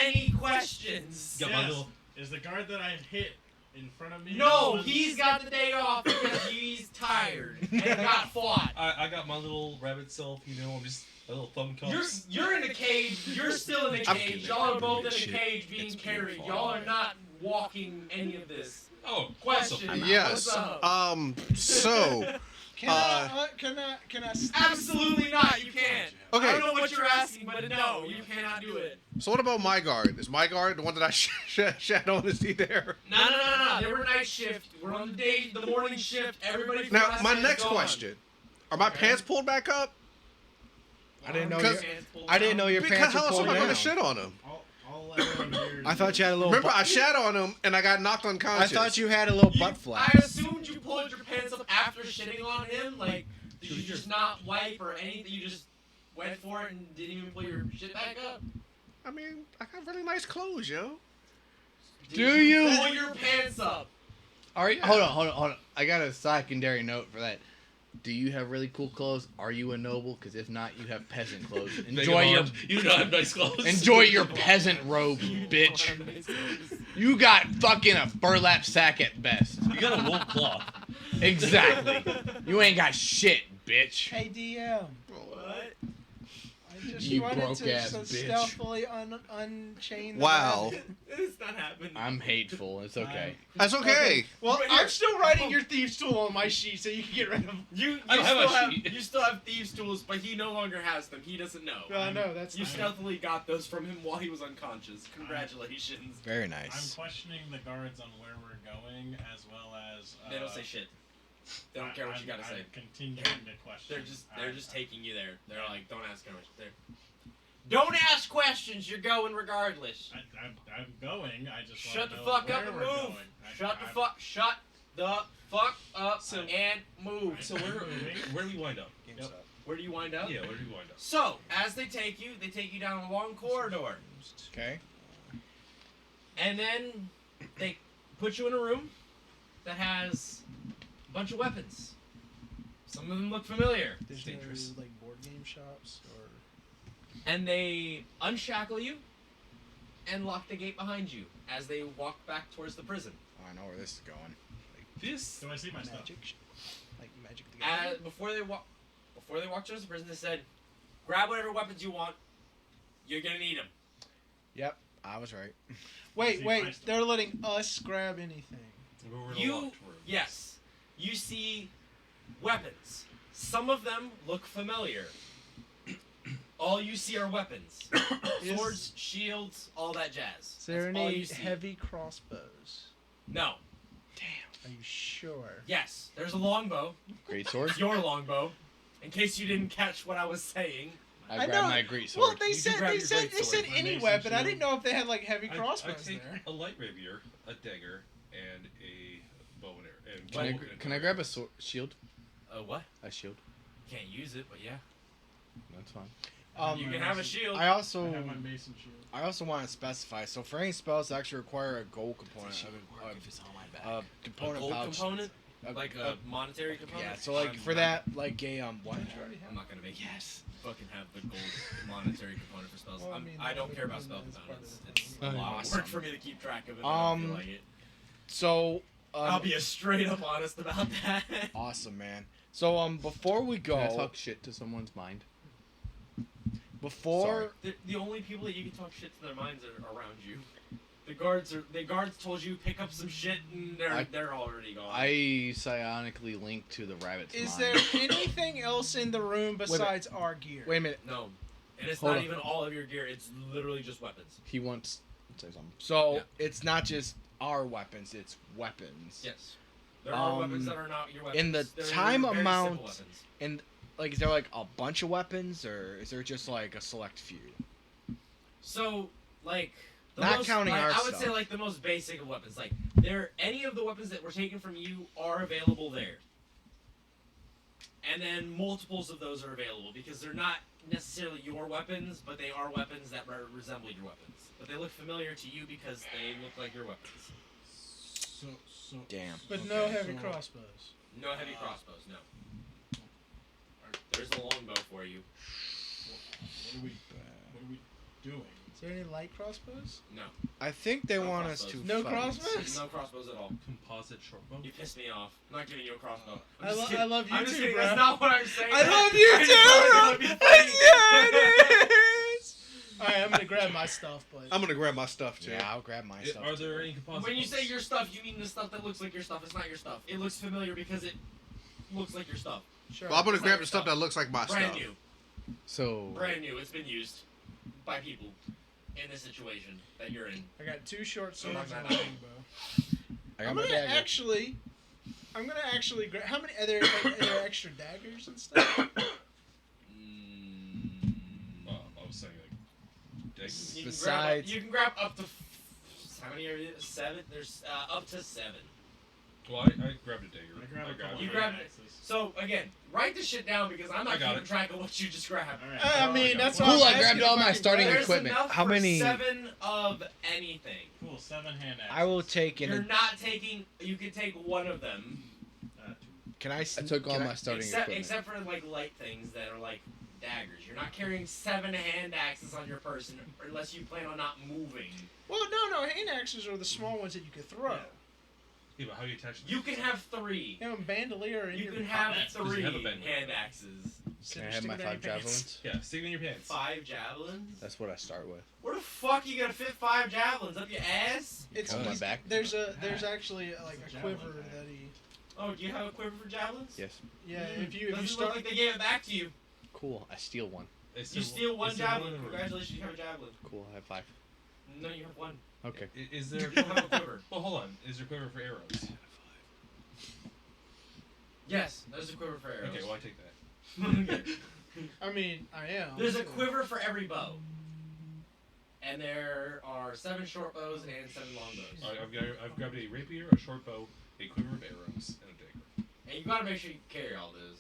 Any questions? Got my little. Is the guard that I hit in front of me? No, he's got the day off because he's tired and got fought. I got my little rabbit self, you know, I'm just a little thumb cuffs. You're in a cage. You're still in a cage. Y'all are both in a cage being carried. Y'all are not walking any of this. Oh, Question. Yes. What's up? So Can I stop? Absolutely not. You can't. Okay. I don't know what you're asking, but no, you cannot do it. So what about my guard? Is my guard the one that I shadow on? Is he there? No. They were night shift. We're on the morning shift. Everybody. from Now, last my night is next gone. question: are my pants pulled back up? I didn't know. Because- I didn't know your Because pants were how else pulled am I down. going to shit on him? I'll let him hear. I thought you had a little. Remember, butt- I shat on him and I got knocked I unconscious. thought you had a little butt I flap. assumed you pulled your pants up after shitting on him. Like, did you just not wipe or anything? You just went for it and didn't even pull your shit back up? I mean, I got really nice clothes, yo. Do you? Pull your pants up. Are you? Hold on. I got a secondary note for that. Do you have really cool clothes? Are you a noble? Because if not, you have peasant clothes. Enjoy your You don't have nice clothes. enjoy your peasant robe, bitch. You got fucking a burlap sack at best. You got a wool cloth. Exactly. You ain't got shit, bitch. Hey DM. What? I just You wanted to broke-ass so bitch. stealthily unchain. the Wow. rabbit. It's not happening. I'm hateful. It's okay. That's okay. Well, Right here. I'm still writing your thieves' tool on my sheet, so you can get rid of them. I don't have a sheet. You still have thieves' tools, but he no longer has them. He doesn't know. No, that's You fine. stealthily got those from him while he was unconscious. Congratulations. Very I'm nice. questioning the guards on where we're going, as well as. They don't say shit. They don't care what you gotta say. I'm continuing to question. They're just taking you there. They're like, don't ask questions. Don't ask questions. You're going regardless. I'm going. I just Shut wanna the know fuck where up and we're move. going. Shut the fuck up and move. So where do we wind up? Where do you wind up? Yeah, where do we wind up? So, as they take you down a long corridor. Okay. And then they put you in a room that has a bunch of weapons. Some of them look familiar. There's dangerous. no, like board game shops or. And they unshackle you and lock the gate behind you as they walk back towards the prison. Oh, I know where this is going. This. Do I see my stuff? Like Magic the Gathering. Before they walk towards the prison, they said, "Grab whatever weapons you want. You're gonna need them." Yep, I was right. Wait, they're letting us grab anything. Yes, you see weapons. Some of them look familiar. All you see are weapons. Swords, shields, all that jazz. Is there That's all any you see. heavy crossbows? No. Are you sure? Yes, there's a longbow. Great sword. Your longbow. In case you didn't catch what I was saying. I grabbed my great Well, sword. they said any Mason weapon. I shield. didn't know if they had like heavy I crossbows take there. a light rapier, a dagger, and a bow and arrow. And Can I grab a shield? What? A shield. Can't use it, but yeah. That's fine. You can have a shield. I also I have my mason shield. I also want to specify. So for any spells that actually require a gold component, if it's on my back. component a gold pouch. component? Like a monetary component? Yeah. So like I'm for not- that, like a what? I'm not gonna make fucking have the gold monetary component for spells. Well, I I'm- mean, I don't that care would about be spell as part of components. the It's a lot of Awesome. work for me to keep track of it. I don't feel like it. So I'll be straight up honest about that. awesome, man. So before we go, Can I talk shit to someone's mind? before The only people that you can talk shit to their minds are around you. The guards told you pick up some shit and they're already gone. I psionically link to the rabbit's Is mind. there anything else in the room besides our gear? wait a minute. No. And it's Hold not on. even all of your gear, it's literally just weapons. He wants to say something. So Yeah. it's not just our weapons; it's weapons. Yes. There are weapons that are not your weapons. In the They're time very simple amount, weapons. and like, is there like a bunch of weapons, or is there just like a select few? So, like, the Not most, counting like, our I would say stuff. like the most basic of weapons. Like, any of the weapons that were taken from you are available there. And then multiples of those are available because they're not necessarily your weapons, but they are weapons that resemble your weapons. But they look familiar to you because they look like your weapons. So Damn. But no heavy crossbows. No heavy crossbows, no. There's a longbow for you. What are we doing? Is there any light crossbows? No. I think they No want us crossbows. to No fight. crossbows? No crossbows at all. Composite shortbow. You pissed me off. I'm not giving you a crossbow. I love you I'm just too, kidding. bro. That's not what I'm saying. I love you I just thought it would be funny. too. Alright, I'm gonna grab my stuff, but I'm gonna grab my stuff too. Yeah, I'll grab my stuff. Are there any composite? When you say your stuff, you mean the stuff that looks like your stuff. It's not your stuff. It looks familiar because it looks like your stuff. Sure. Well, I'm gonna It's grab like the stuff that looks like my Brand stuff. new. So Brand new. It's been used by people in this situation that you're in. I got 2 short swords I'm and a not- longbow. I got I'm my gonna dagger. actually grab. How many are there extra daggers and stuff? I was saying like daggers. You can grab up to how many are you? 7. There's up to 7. Well, I grabbed a dagger. I grabbed a couple You of grabbed it. axes. So again, write this shit down because I'm I not got keeping it. track of what you just grabbed. Alright. I mean, that's Cool, why Cool, I'm I grabbed asking all if my I can starting grab- There's equipment. enough How for many- 7 of anything. Cool, 7 hand axes. I will take You're in. not taking. You can take one of them. Can I? I took all my starting equipment. Except for like light things that are like daggers. You're not carrying 7 hand axes on your person unless you plan on not moving. Well, no. Hand axes are the small ones that you can throw. Yeah, but how do you attach them? You can have 3. You have a bandolier in You your can have pocket. 3 have a bandolier. hand axes. Can I have my 5 javelins? Yeah, stick it in your pants. 5 javelins. That's what I start with. Where the fuck you gonna fit 5 javelins up your ass? It's On my he's- back? There's actually like a quiver that he. Oh, do you have a quiver for javelins? Yes. Yeah, if you Doesn't start. look like they gave it back to you. Cool. I steal one. Is You there- steal 1 is there javelin. in the room? Congratulations, you have a javelin. Cool. I have 5. No, you have 1. Okay. Is there? You don't have a quiver. Well, hold on. Is there quiver for arrows? Yes, there's a quiver for arrows. Okay, well I take that. Okay. I mean, I am. There's a quiver for every bow. And there are 7 short bows and 7 long bows. All right, I've grabbed a rapier, a short bow, a quiver of arrows, and a dagger. And you gotta make sure you carry all those.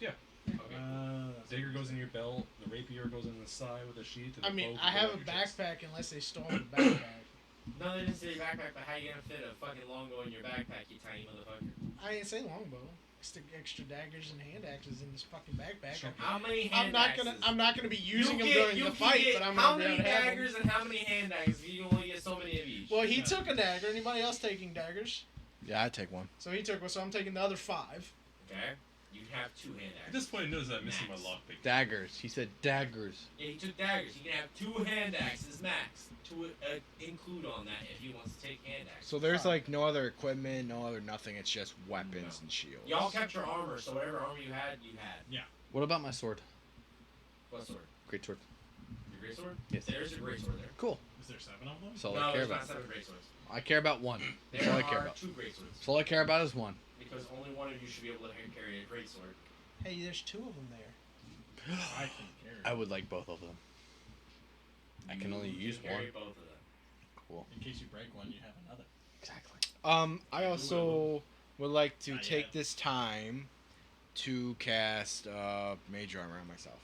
Yeah. Okay. Dagger goes in your belt. The rapier goes in the side with a sheath. And I the mean, bow I goes have a on your chest. backpack unless they stole the backpack. No, they didn't say your backpack, but how you gonna fit a fucking longbow in your backpack, you tiny motherfucker? I ain't say longbow. Stick extra daggers and hand axes in this fucking backpack. How many hand I'm not axes? I'm not gonna be using them You during can the fight, get but I'm how gonna be many able to have them. daggers and how many hand axes? You only get so many of each. Well, he took a dagger. Anybody else taking daggers? Yeah, I take one. So he took one. So I'm taking the other 5. Okay. You can have 2 hand At axes. this point, I notice I'm missing my Max. lockpick. Daggers. He said daggers. Yeah, he took daggers. You can have 2 hand axes max to include on that if he wants to take hand axes. So there's like no other equipment, no other nothing. It's just weapons and shields. Y'all kept your armor, so whatever armor you had, you had. What about my sword? What sword? Great sword. Your great sword? Yes. There's a great sword there. Cool. Is there 7 of them? That's all No, I care there's about. not 7 great swords. I care about one. That's There all I care are about. 2 great swords. That's all I care about is one. Because only one of you should be able to carry a great sword. Hey, there's 2 of them there. I can carry. I would like both of them. I can only use can carry one. both of them. Cool. In case you break one, you have another. Exactly. I also would like to Not take yet. this time to cast Mage Armor on myself.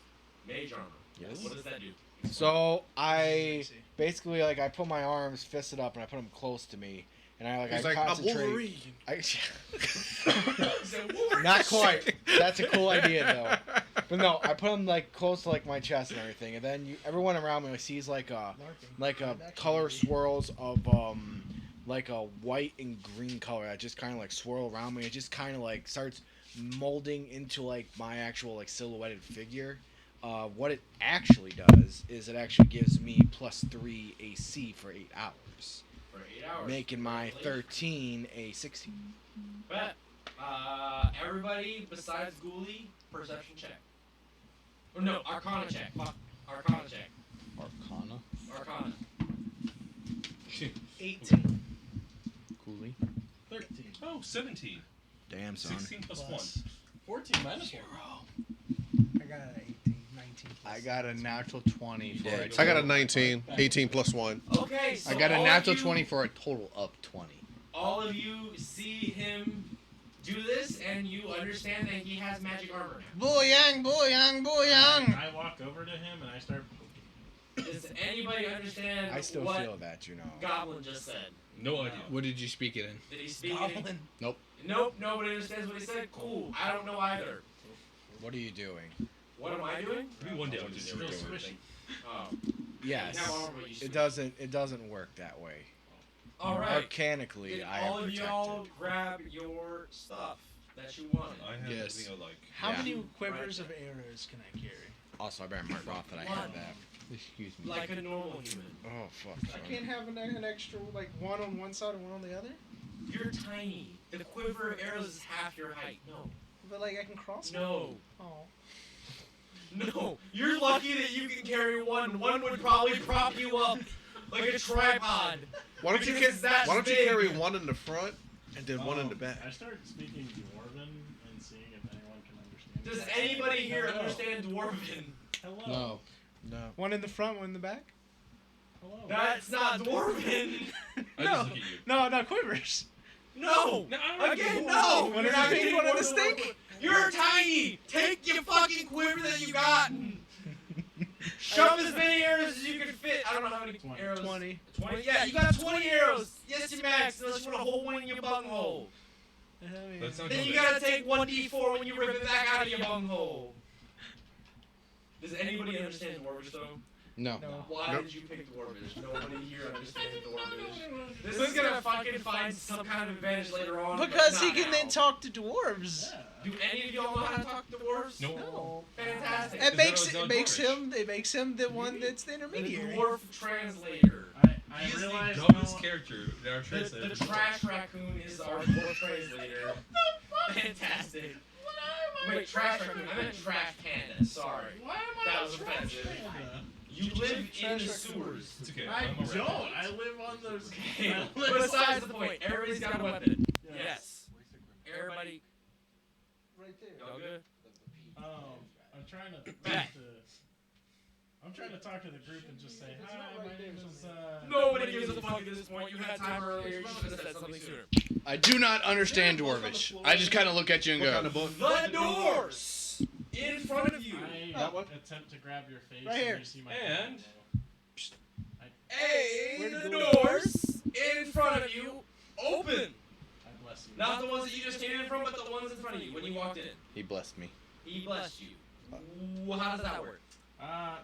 Mage armor. Yes. What does that do? So I basically like I put my arms fisted up and I put them close to me, and I He's I like, I'm concentrate. Wolverine. Not quite. That's a cool idea though. But no, I put them like close to like my chest and everything, and then everyone around me sees like a color swirls of like a white and green color that just kind of like swirl around me. It just kind of like starts molding into like my actual like silhouetted figure. What it actually does is it actually gives me +3 AC for 8 hours, For 8 hours. making my Congratulations. 13 a 16. Bet. Everybody besides Ghoulie, perception check. Or no, Arcana check. Fuck. Arcana check. Arcana. Arcana. 18. Coolly. 13. Oh, 17. Damn, son. 16 plus 1. 14 minus 1. I got an 18, 19. I got a natural 20 for a I got a 19. 18 plus 1. Okay, so I got a all natural of you, 20 for a total of 20. All of you see him do this, and you understand that he has magic armor now. Booyang, booyang, booyang! I walk over to him and I start poking. Does anybody understand I still what feel that, you know. Goblin just said? No idea. What did you speak it in? Did he speak it? Goblin. Nope. Nope, nobody understands what he said. Cool. I don't know either. What are you doing? What am I doing? Maybe one day I'll Real just never do squishy. anything. Oh. Yes. You have armor, but you It switch. doesn't work that way. All right. Arcanically, Then I am all of protected. y'all grab your stuff that you wanted. I have Yes. everything I like. How Yeah. many quivers of arrows can I carry? Also, I better mark off that I have that. Excuse me. Like a normal human. Oh fuck. I son. can't have an extra, like, one on one side and one on the other? You're tiny. The quiver of arrows is half your height. No. But like I can cross. No. Oh. No. You're lucky that you can carry one. One would probably prop you up like a tripod. Why don't you Because that's Why don't you big. carry one in the front and then one in the back? I started speaking Dwarven and seeing if anyone can understand. Does that. anybody here Hello. understand Dwarven? Hello. No. One in the front, one in the back. Hello. That's not Dwarven. I No. just look at you. No, quivers. No. No, I Again, don't no. One You're in not the getting pink, one in more the than one stink. You're tiny. Take your fucking quiver that you got. Shove as many arrows as you can fit. I don't know how many 20. arrows. 20. 20? Yeah, you got 20 arrows. Yes, you max. Unless you want to hold one in your bunghole. That's not Then you good. gotta take 1d4 when you rip it back out of your bunghole. Does anybody understand Dwarvish though? No. Why Nope. did you pick Dwarvish? Nobody here understands Dwarvish. This is gonna fucking find some kind of advantage later on. but Because he not can now. then talk to dwarves. Do any of y'all know how to talk to dwarves? No. Fantastic. It makes Is that it makes dwarvish? him the one that's the The intermediary. dwarf translator. I He's realize the dumbest no- character in our The translator. trash raccoon is our dwarf translator. Fantastic. Wait, trash raccoon. I meant trash panda. Sorry. Why am I That a was trash offensive. panda? You live in the sewers. It's okay. I I'm a don't. rat. I live on those. Okay, I live but on besides those- the point, everybody's got a weapon. Yes. Yes. Everybody. Right there. Y'all good? I'm trying to. Back. I'm trying to talk to the group and just say, hi, my name is. Nobody gives a fuck at this point. You had time earlier. You should have said something sooner. I do not understand Dwarvish. I just kind of look at you and What go, kind of book? The doors in front of you. I That one? attempt to grab your face. Right here. And you see my And- Hey, Where'd the it go? doors in front of you open. I bless you. Not the ones that you just came in from, but the ones in front of you when you walked in. he blessed me. He blessed you. How does that work?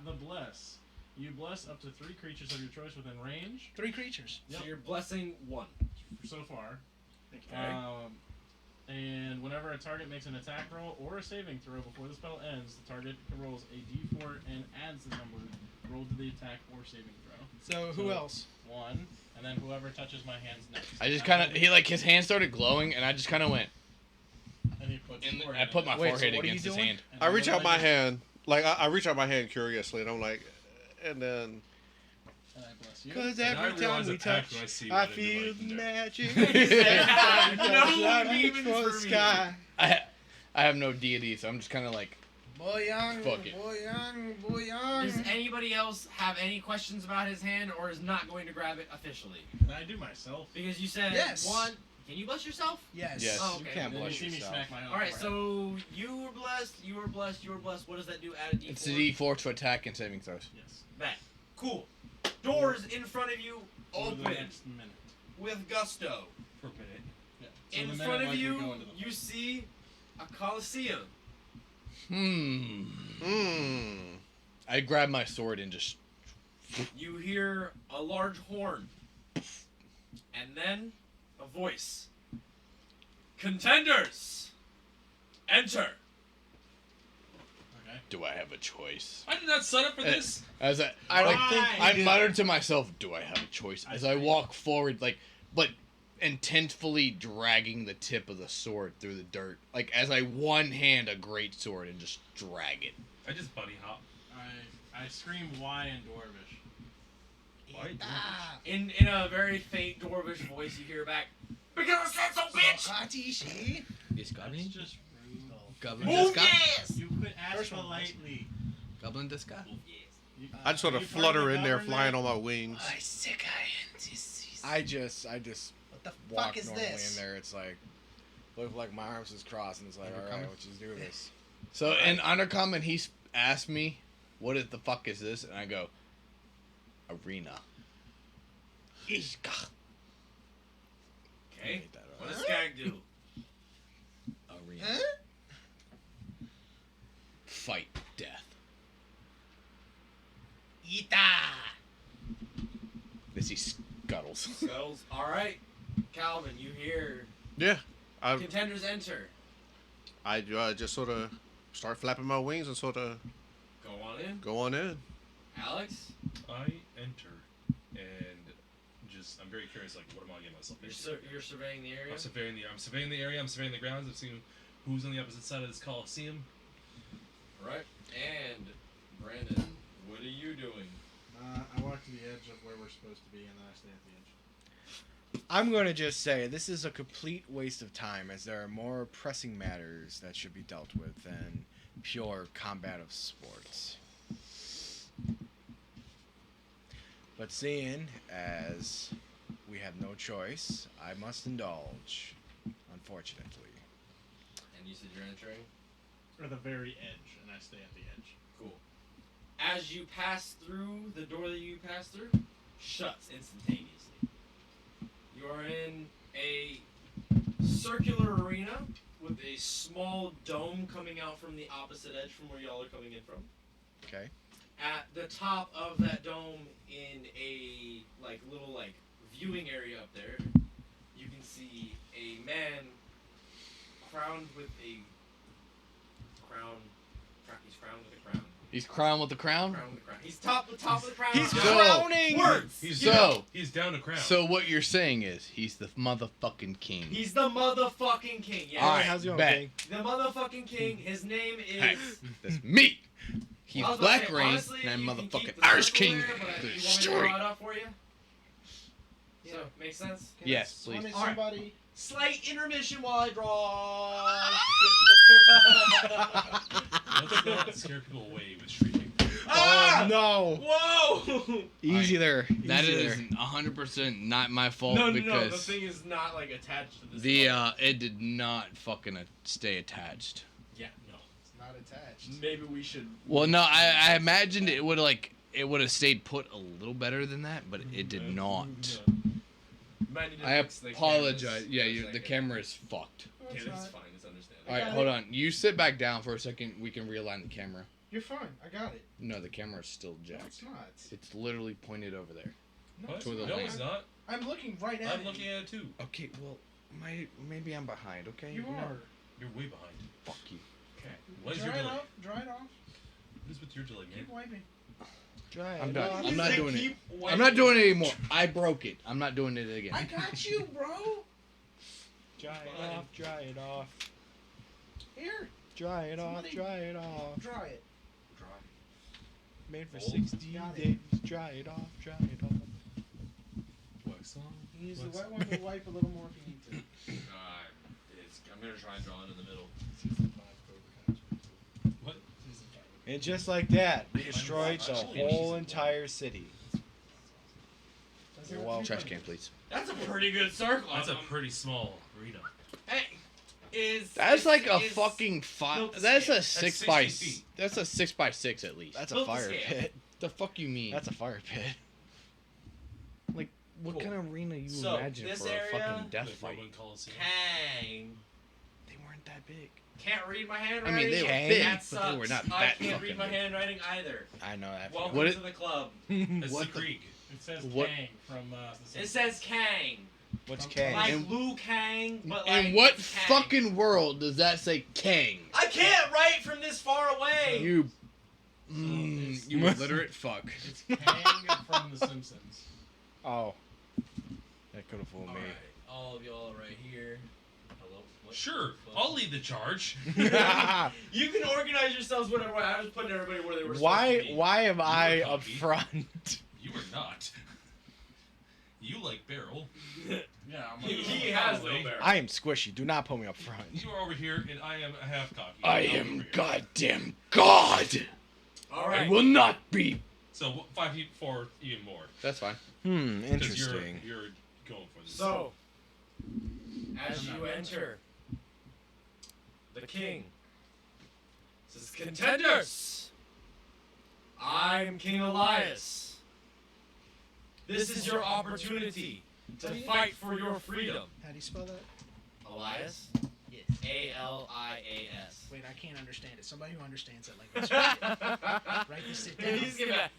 The bless. You bless up to 3 creatures of your choice within range. 3 creatures. Yep. So you're blessing one. So far. Okay. And whenever a target makes an attack roll or a saving throw before the spell ends, the target rolls a d4 and adds the number rolled to the attack or saving throw. So who else? 1, and then whoever touches my hands next. I just kind of, his hand started glowing, and I just kind of went, And he puts and forehead I put my in. Wait, so forehead what are you against his doing? hand. And I reach then out my just- hand, like I reach out my hand curiously, and I'm like, and then. And I bless you. Cause And I every time realize we the pact touch, when I see I what I do feel like the there. magic. No I reach demons for the for me. sky. I have no deity, so I'm just kind of like, Boy young, Fuck it. boy young, boy young. Does anybody else have any questions about his hand, or is not going to grab it officially? And I do myself. Because you said Yes. one. Can you bless yourself? Yes. Yes. Oh, You okay. can't And then you bless see me yourself. smack my own All right, forehead. so you were blessed. You were blessed. You were blessed. What does that do? Add a d4. it's a D4 to attack and saving throws. Yes. Back. Cool. Doors in front of you For the open next minute. with gusto. For a minute. Yeah. So In the front minute, of like, we you, go into the you see a coliseum. I grab my sword and just, You hear a large horn, and then a voice. Contenders, enter. Okay. do I have a choice? I did not sign up for this. As I muttered to myself, do I have a choice? As I walk forward, but intentfully dragging the tip of the sword through the dirt, like as I one hand a great sword and just drag it. I just bunny hop. I scream Y in Dwarvish. Why? In a very faint dwarvish voice, you hear back. Because I said so, bitch. Is That's just rude. Goblin Oh Deska? yes. You could ask First one. politely. Goblin Deska? You- I just sort of you part flutter the in there, government? flying on my wings. I just What the walk fuck is normally this? in there. It's like, look like my arms is crossed, and it's like, all right, Undercommon? let's just do this. So in Undercommon, he asked me, "What the fuck is this?" And I go, "Arena." Ishka. Okay. Made that up. What does Skag do? Arena. Huh? Fight death. As he scuttles. Scuttles. All right, Calvin. You hear Yeah, I contenders enter. just sort of start flapping my wings and sort of Go on in. go on in. Alex, I enter and just I'm very curious. Like, what am I getting myself into? you're surveying the area. I'm surveying the area. I'm surveying the grounds. I'm seeing who's on the opposite side of this Coliseum. Right. And Brandon, what are you doing? I walk to the edge of where we're supposed to be, and then I stay at the edge. I'm going to just say this is a complete waste of time, as there are more pressing matters that should be dealt with than pure combative sports. But seeing as we have no choice, I must indulge, unfortunately. And you said you're entering? Or the very edge, and I stay at the edge. Cool. As you pass through, the door that you pass through shuts instantaneously. You are in a circular arena with a small dome coming out from the opposite edge from where y'all are coming in from. Okay. At the top of that dome, in a little viewing area up there, you can see a man crowned with a crown. He's crowned with a crown. He's crowned with the crown? Crowned with a crown. He's top of the crown. He's crowning! Words! He's down a crown. So what you're saying is he's the motherfucking king. He's the motherfucking king. Yeah. All right, how's it going, bet. King? The motherfucking king. His name is. Hey, that's me. He's I was Black gonna say, Rain, honestly, and I'm you can keep motherfucking the Irish circle King. there, but The you want me to straight. draw it up for you? So, makes sense? Can Yes, I summon please. somebody? Slight intermission while I draw. Let's not scare people away with shrieking. Ah! No! Whoa! Easy there. That Easy is there. 100% not my fault No. The because thing is not attached to this. the it did not fucking stay attached. Yeah, no. It's not attached. Maybe we should. Well, no, I imagined it would have stayed put a little better than that, but it did not. Might need to I fix the apologize. cameras Yeah, for a the second. camera is fucked. Okay, that's fine. It's understandable. All right, hold on. You sit back down for a second. We can realign the camera. You're fine. I got it. No, the camera is still No, jacked. it's not. It's literally pointed over there. No, What? it's To the No, left. it's not. I'm looking right at I'm it. looking at it too. Okay, well, maybe I'm behind. Okay, You are. You're way behind. Fuck you. Okay. What is Dry your it delay? off. Dry it off. What is with your delay, man? Keep wiping. Dry I'm it done. off. I'm not Say doing it. keep I'm wiping. not doing it anymore. I broke it. I'm not doing it again. I got you, bro. Dry it off. Dry it off. Here. Dry it off. Somebody- Dry it off. Dry it. Made for Old. 60 Got it. days. Dry it off. Dry it off. Wax on. You use the wax wet on. one to wipe a little more if you need to. I'm gonna try and draw it in the middle. What? And just like that, we destroyed the whole entire city. You're welcome. Trash can, please. That's a pretty good circle. That's a pretty small arena. Hey, That's like a is- fucking built to That's scale. a That's 6 60 by. feet. That's a 6 by 6 at least. That's a Built to fire scale. pit. The fuck you mean? That's a fire pit. Like what Cool. kind of arena you So, imagine this for a area- fucking death The fight? Roman Coliseum. Kang. They weren't that big. Can't read my I handwriting. mean, they were Kang? big, That but they were sucks. not I that can't fucking read my big. handwriting either. I know that. Welcome What to it- the club. It's What the Krieg. It says What- Kang from the It says Kang. What's Like Kang? Like And- Liu Kang, but like In what Kang. fucking world does that say Kang? I can't write from this far away. You, it's- you illiterate fuck. It's Kang from The Simpsons. Oh. That could have fooled me. Alright, all of y'all right here. Hello. What? Sure, I'll lead the charge. You can organize yourselves whatever way. I was putting everybody where they were supposed to be. Why am I were up cocky. front? You are not. You like barrel. Yeah, I'm He has no barrel. I am squishy. Do not put me up front. You are over here, and I am a half cocky. I I'm over am here. goddamn God. All I right. will not be. So 5 feet forward, even more. That's fine. 'Cause Interesting. You're going for this. So, as you enter, the king says, "Contenders, I'm King Elias. This is your opportunity to fight for your freedom." How do you spell that? Elias? Yes. A-L-I-A-S. Wait, I can't understand it. Somebody who understands that language. Write this shit down. He's gonna.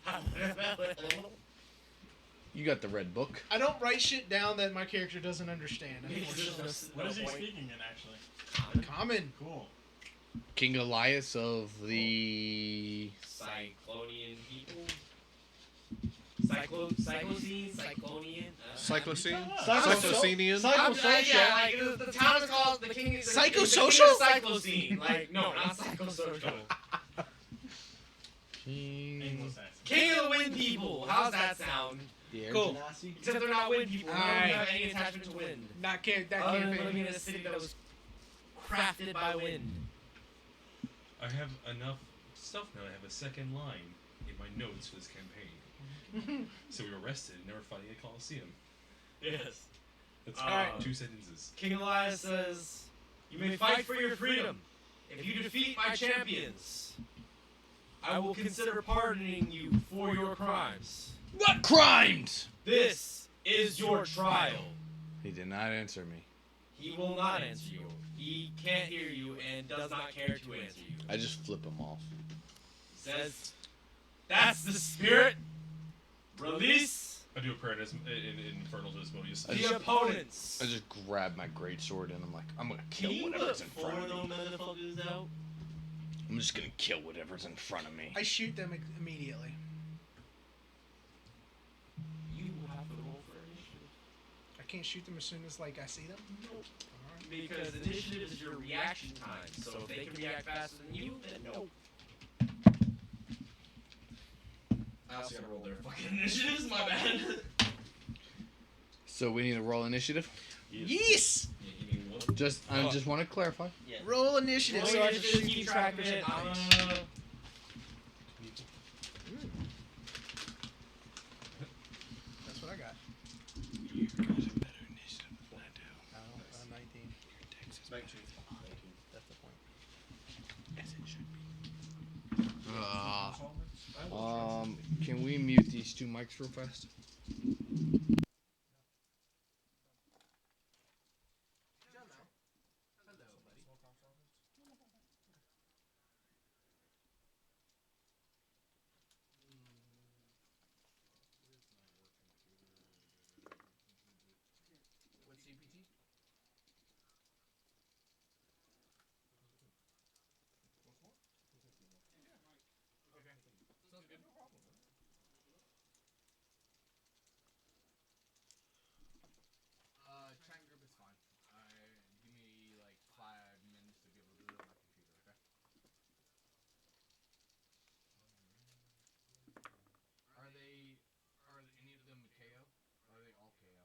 You got the red book. I don't write shit down that my character doesn't understand. unfortunately. What is he speaking in actually? Common. Cool. King Elias of the. Cyclonian people. Cyclozine, Cyclonian. Cyclocene? Cyclocene? Yeah, like the town is called the King. Psychosocial? Cyclocene. Like no, not psychosocial. King of the Wind People. How's that sound? Cool. Except they're not wind people. They don't have any attachment to wind. That can't Living in be. a city that was crafted by wind. I have enough stuff now. I have a second line in my notes for this campaign. So we were arrested and never fighting a Coliseum. Yes. That's Alright. 2 sentences. King Elias says, "You may fight for your freedom. If you defeat my champions, I will consider pardoning you for your crimes." What crimes? This is your trial. He did not answer me. He will not answer you. He can't hear you and does not care to answer you. I just flip him off. He says, "That's the spirit. Release I do a prayer in Infernal to Asmodeus. the opponents." I just grab my greatsword and I'm like, I'm gonna Can kill you whatever's put in front 4 of of me. them motherfuckers out? I'm just gonna kill whatever's in front of me. I shoot them immediately. You will have to roll for initiative. I can't shoot them as soon as I see them. Nope. Because initiative is your reaction time. So if they can react faster than you, then no. I also gotta roll their fucking initiatives, my bad. So we need to roll initiative? Yes. I just want to clarify. Yeah. Roll initiative. Roll So I initiative, keep track of it. That's what I got. You got a better initiative than I do. 19. That's the point. As it should be. Can we mute these 2 mics real fast? Chat group is fine. Give me like 5 minutes to be able to do it on my computer, okay? Are any of them KO? Or are they all KO?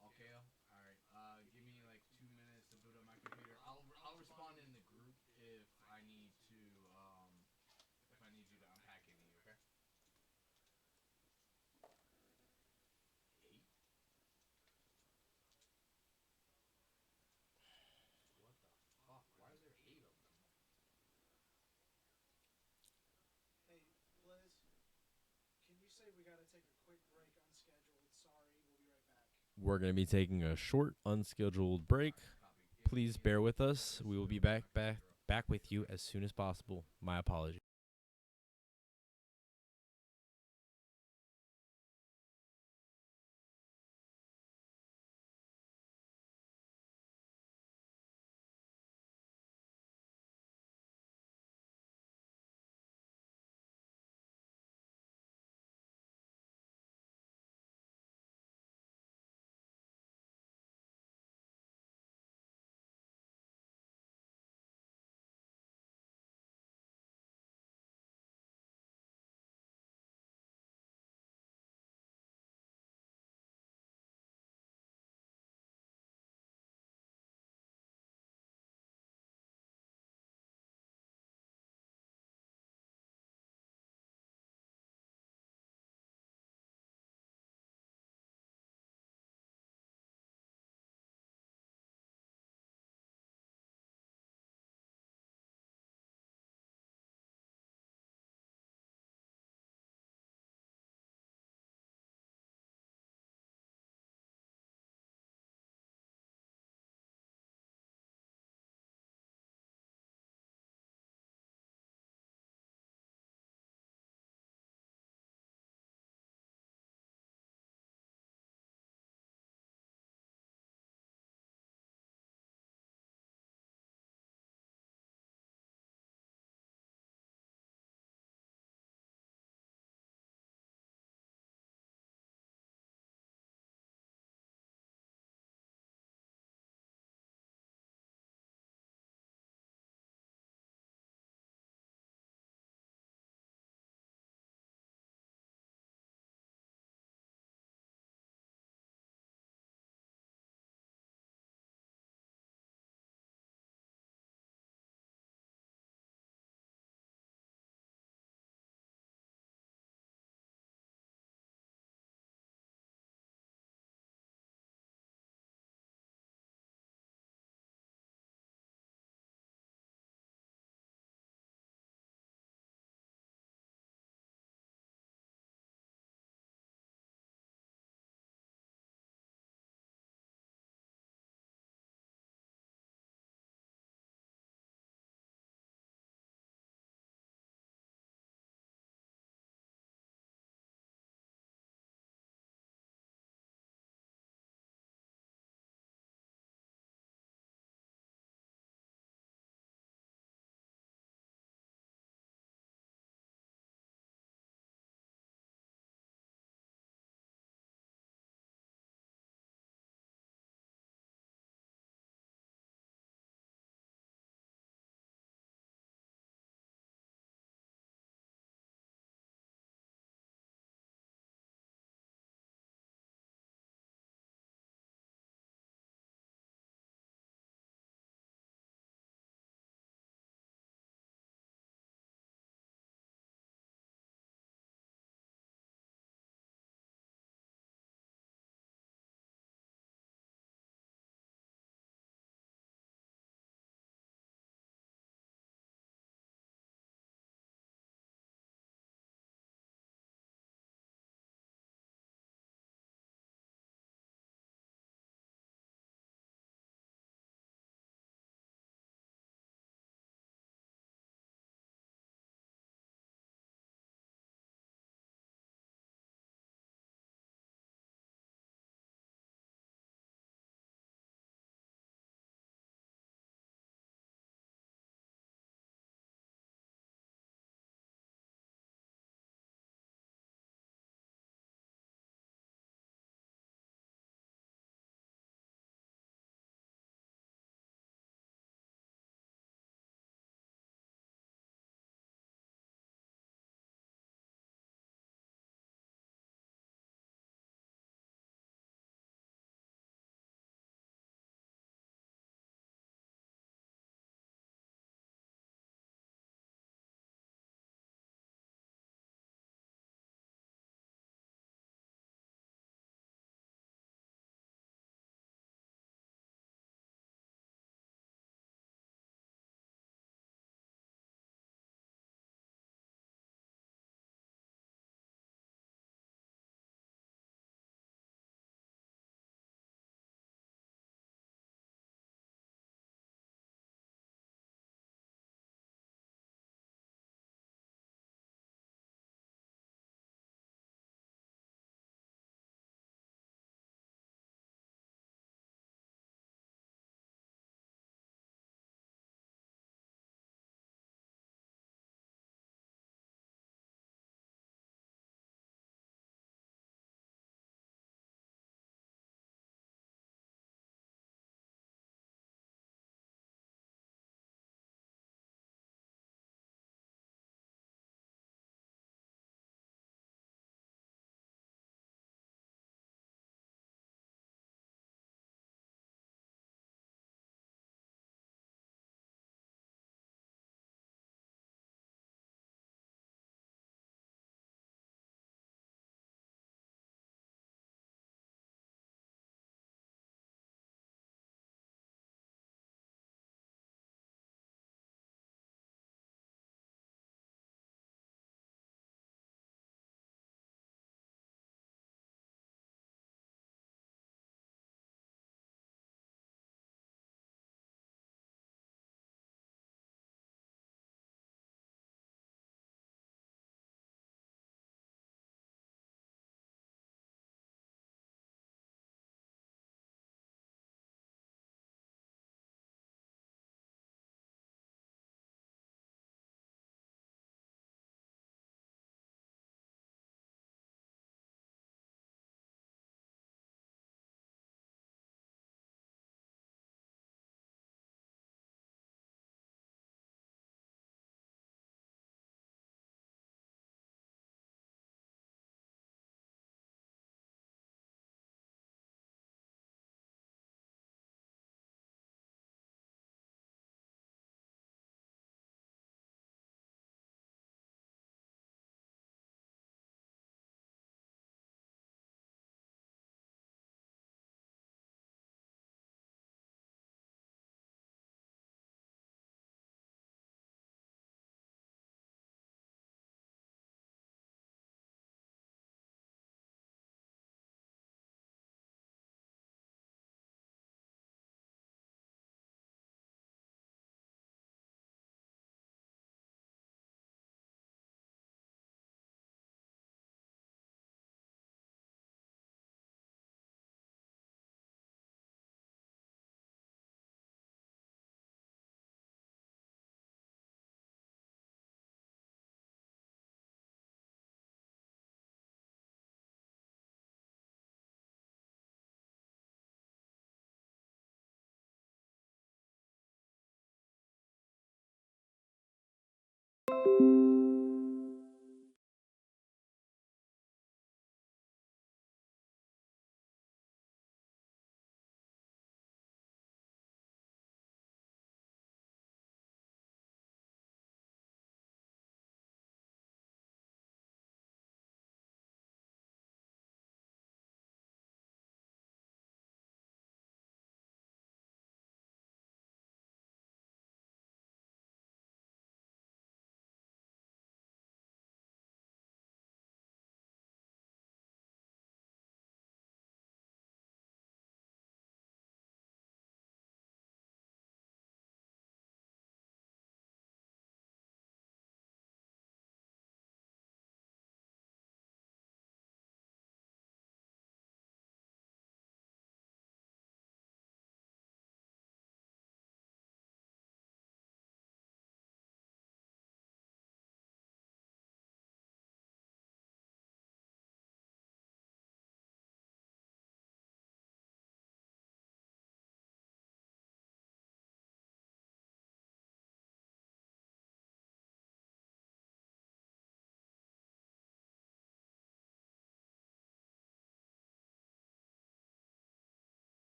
All KO? Alright, give me like 2 minutes to boot up my computer. I'll respond in the group if I need to, if I need you to unpack any, okay? Fuck, why is there 8 of them? Hey, Liz. Can you say we gotta take a quick break unscheduled? Sorry, we'll be right back. We're going to be taking a short, unscheduled break. Please bear with us. We will be back with you as soon as possible. My apologies.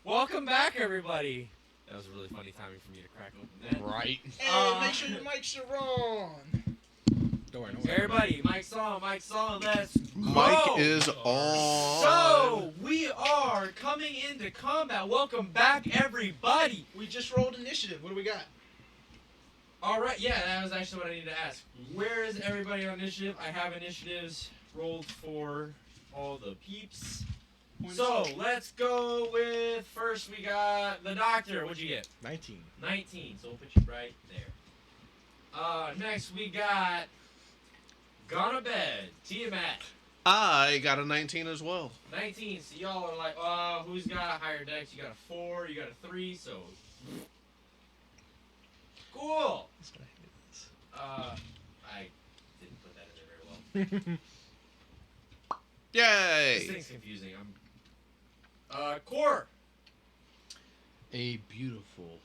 Welcome back, everybody. That was a really funny timing for me to crack open that. Right. Hey, make sure your mics are on. Don't worry. Everybody, mic's on, let's go. Mike is on. So, we are coming into combat. Welcome back, everybody. We just rolled initiative. What do we got? All right, yeah, that was actually what I needed to ask. Where is everybody on initiative? I have initiatives rolled for all the peeps. So, let's go with, first we got the doctor. What'd you get? 19. 19, so we'll put you right there. Next we got Gone to Bed, Tiamat. I got a 19 as well. 19, so y'all are like, who's got higher decks? You got a 4, you got a 3, so... Cool! I didn't put that in there very well. Yay! This thing's confusing. Core! A beautiful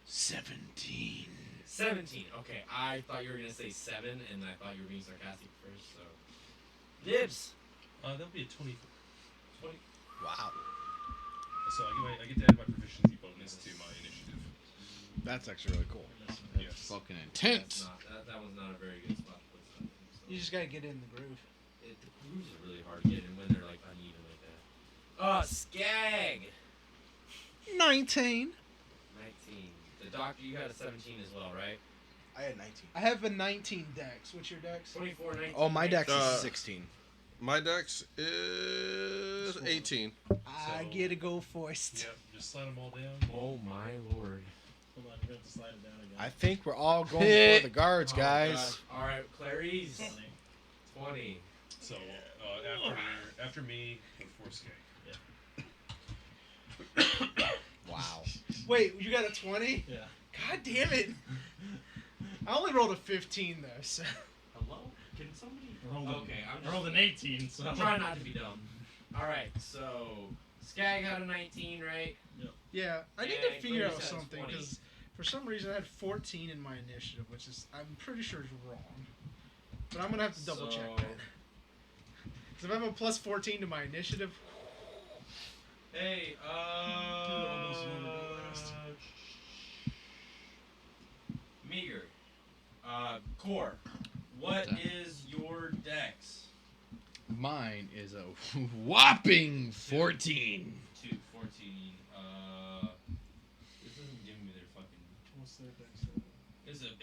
17. 17. Okay, I thought you were gonna say 7, and I thought you were being sarcastic first, so... Nibs! That'll be a 20. 20. Wow. So I get to add my proficiency bonus to my initiative. That's actually really cool. Yes. Fucking intense. That was not a very good spot to put something. So. You just gotta get in the groove. The grooves are really hard to get in when they're like uneven like that. Skag! 19. 19. The doctor, you had a 17 as well, right? I had 19. I have a 19 dex. What's your dex? 24, 19. Oh, my dex is 16. 16. My dex is 18. I get to go first. Yep, just slide them all down. Oh my lord. Hold on, you have to slide it down again. I think we're all going for the guards, Oh, guys. gosh. Alright, Clarice. 20. So after me, before Skag. Wow. Wait, you got a 20? Yeah. God damn it. I only rolled a 15 though, so. Hello? Can somebody... Okay, I rolled an 18, so... I'm trying not to be dumb. Alright, so... Skag had a 19, right? Yeah, I need Yeah, to figure out Clarice has something 20. because for some reason I had 14 in my initiative, which is I'm pretty sure is wrong. But I'm gonna have to double check So- that. Because if I have a plus 14 to my initiative, Hey, almost wanted to last. Meager. Core. What is your dex? Mine is a whopping 14. 2, 14. This isn't giving me their fucking... What's their dex?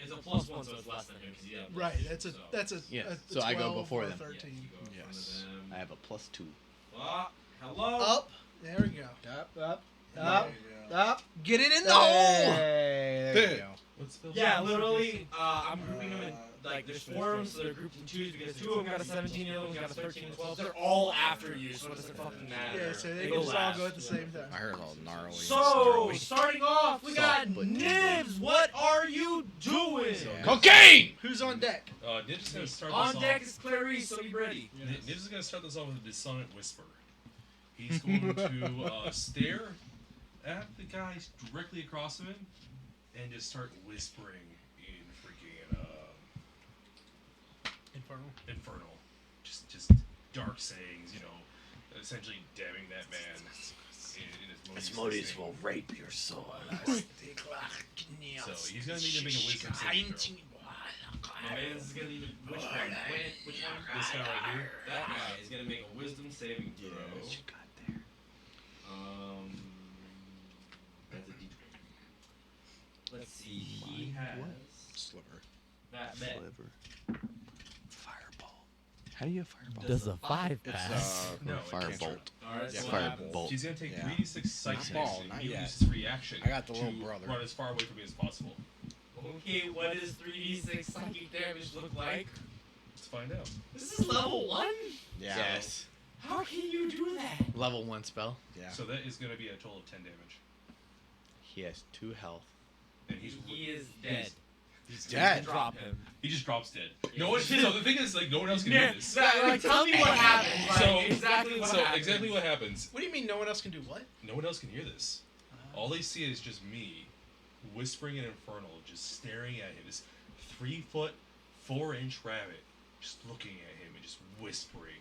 It's a plus 1, so it's less than him. 'Cause he had a right? plus two, That's a so. Yeah, a so I go 12 before or a them. 13. Yeah, you go in front Yes. of them. I have a +2. Hello? Up. There we go. Up. Up. Get it in the hole. Hey, there you go. What's the Yeah, literally, I'm grouping them in, like, there's 4 of them, so they're grouped in 2s, because 2 of them got a 17, the other one got a 13 and 12. They're all after you, so it doesn't fucking matter. Yeah, so they go can just all last. go at the same time. I heard all gnarly. So, starting off, we got Soft but Nibs. What are you doing? Cocaine! Who's on deck? Nibs is gonna start On this off. deck is Clarice, so be ready. Nibs is gonna start this off with a dissonant whisper. He's going to stare at the guy directly across from him and just start whispering in freaking infernal, just dark sayings, essentially damning that man in his Asmodeus will rape your soul. So he's gonna need to make a wisdom saving throw. My man's gonna need a which one? Which one? This guy right here. That guy is gonna make a wisdom saving throw. That's a D20. Let's see. He has Sliver. that bet. Fireball. How do you fireball? Does a 5 It's pass? No, Firebolt. Alright, Yeah, so Firebolt. He's gonna take Yeah. 3d6 psychic Not damage ball, and not he'll yet. use his reaction I got the to little brother. run as far away from me as possible. okay, what does 3d6 psychic damage look like? Let's find out. This is level 1? Yeah. Yes. How can you do that? Level 1 spell. Yeah. So that is gonna be a total of 10 damage. He has 2 health. And he's He is dead. He's You dead. can drop him. He just drops dead. Yeah. No one. So the thing is, like, no one else can Yeah, do this. like, tell me what happened. Like, So exactly what happened. exactly what happens. What do you mean no one else can do what? No one else can hear this. All they see is just me, whispering in infernal, just staring at him. This 3-foot, 4-inch rabbit, just looking at him and just whispering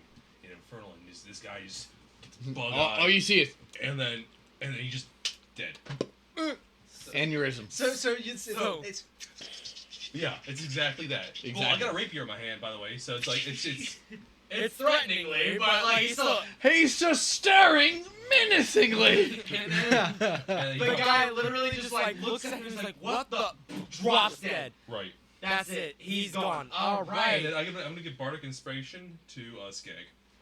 in infernal, and this guy just gets bug-eyed. All you see is and then and then he just dead. Aneurysm. So it's Yeah, it's exactly that. Well, I Exactly. got a rapier in my hand, by the way, so it's like It's threateningly, but like he's still. He's just staring menacingly. And then and the guy literally just like looks at him and is like, "What the?" Drops dead. Right. That's it. He's gone. All And right. then I'm gonna give Bardic Inspiration to Skag.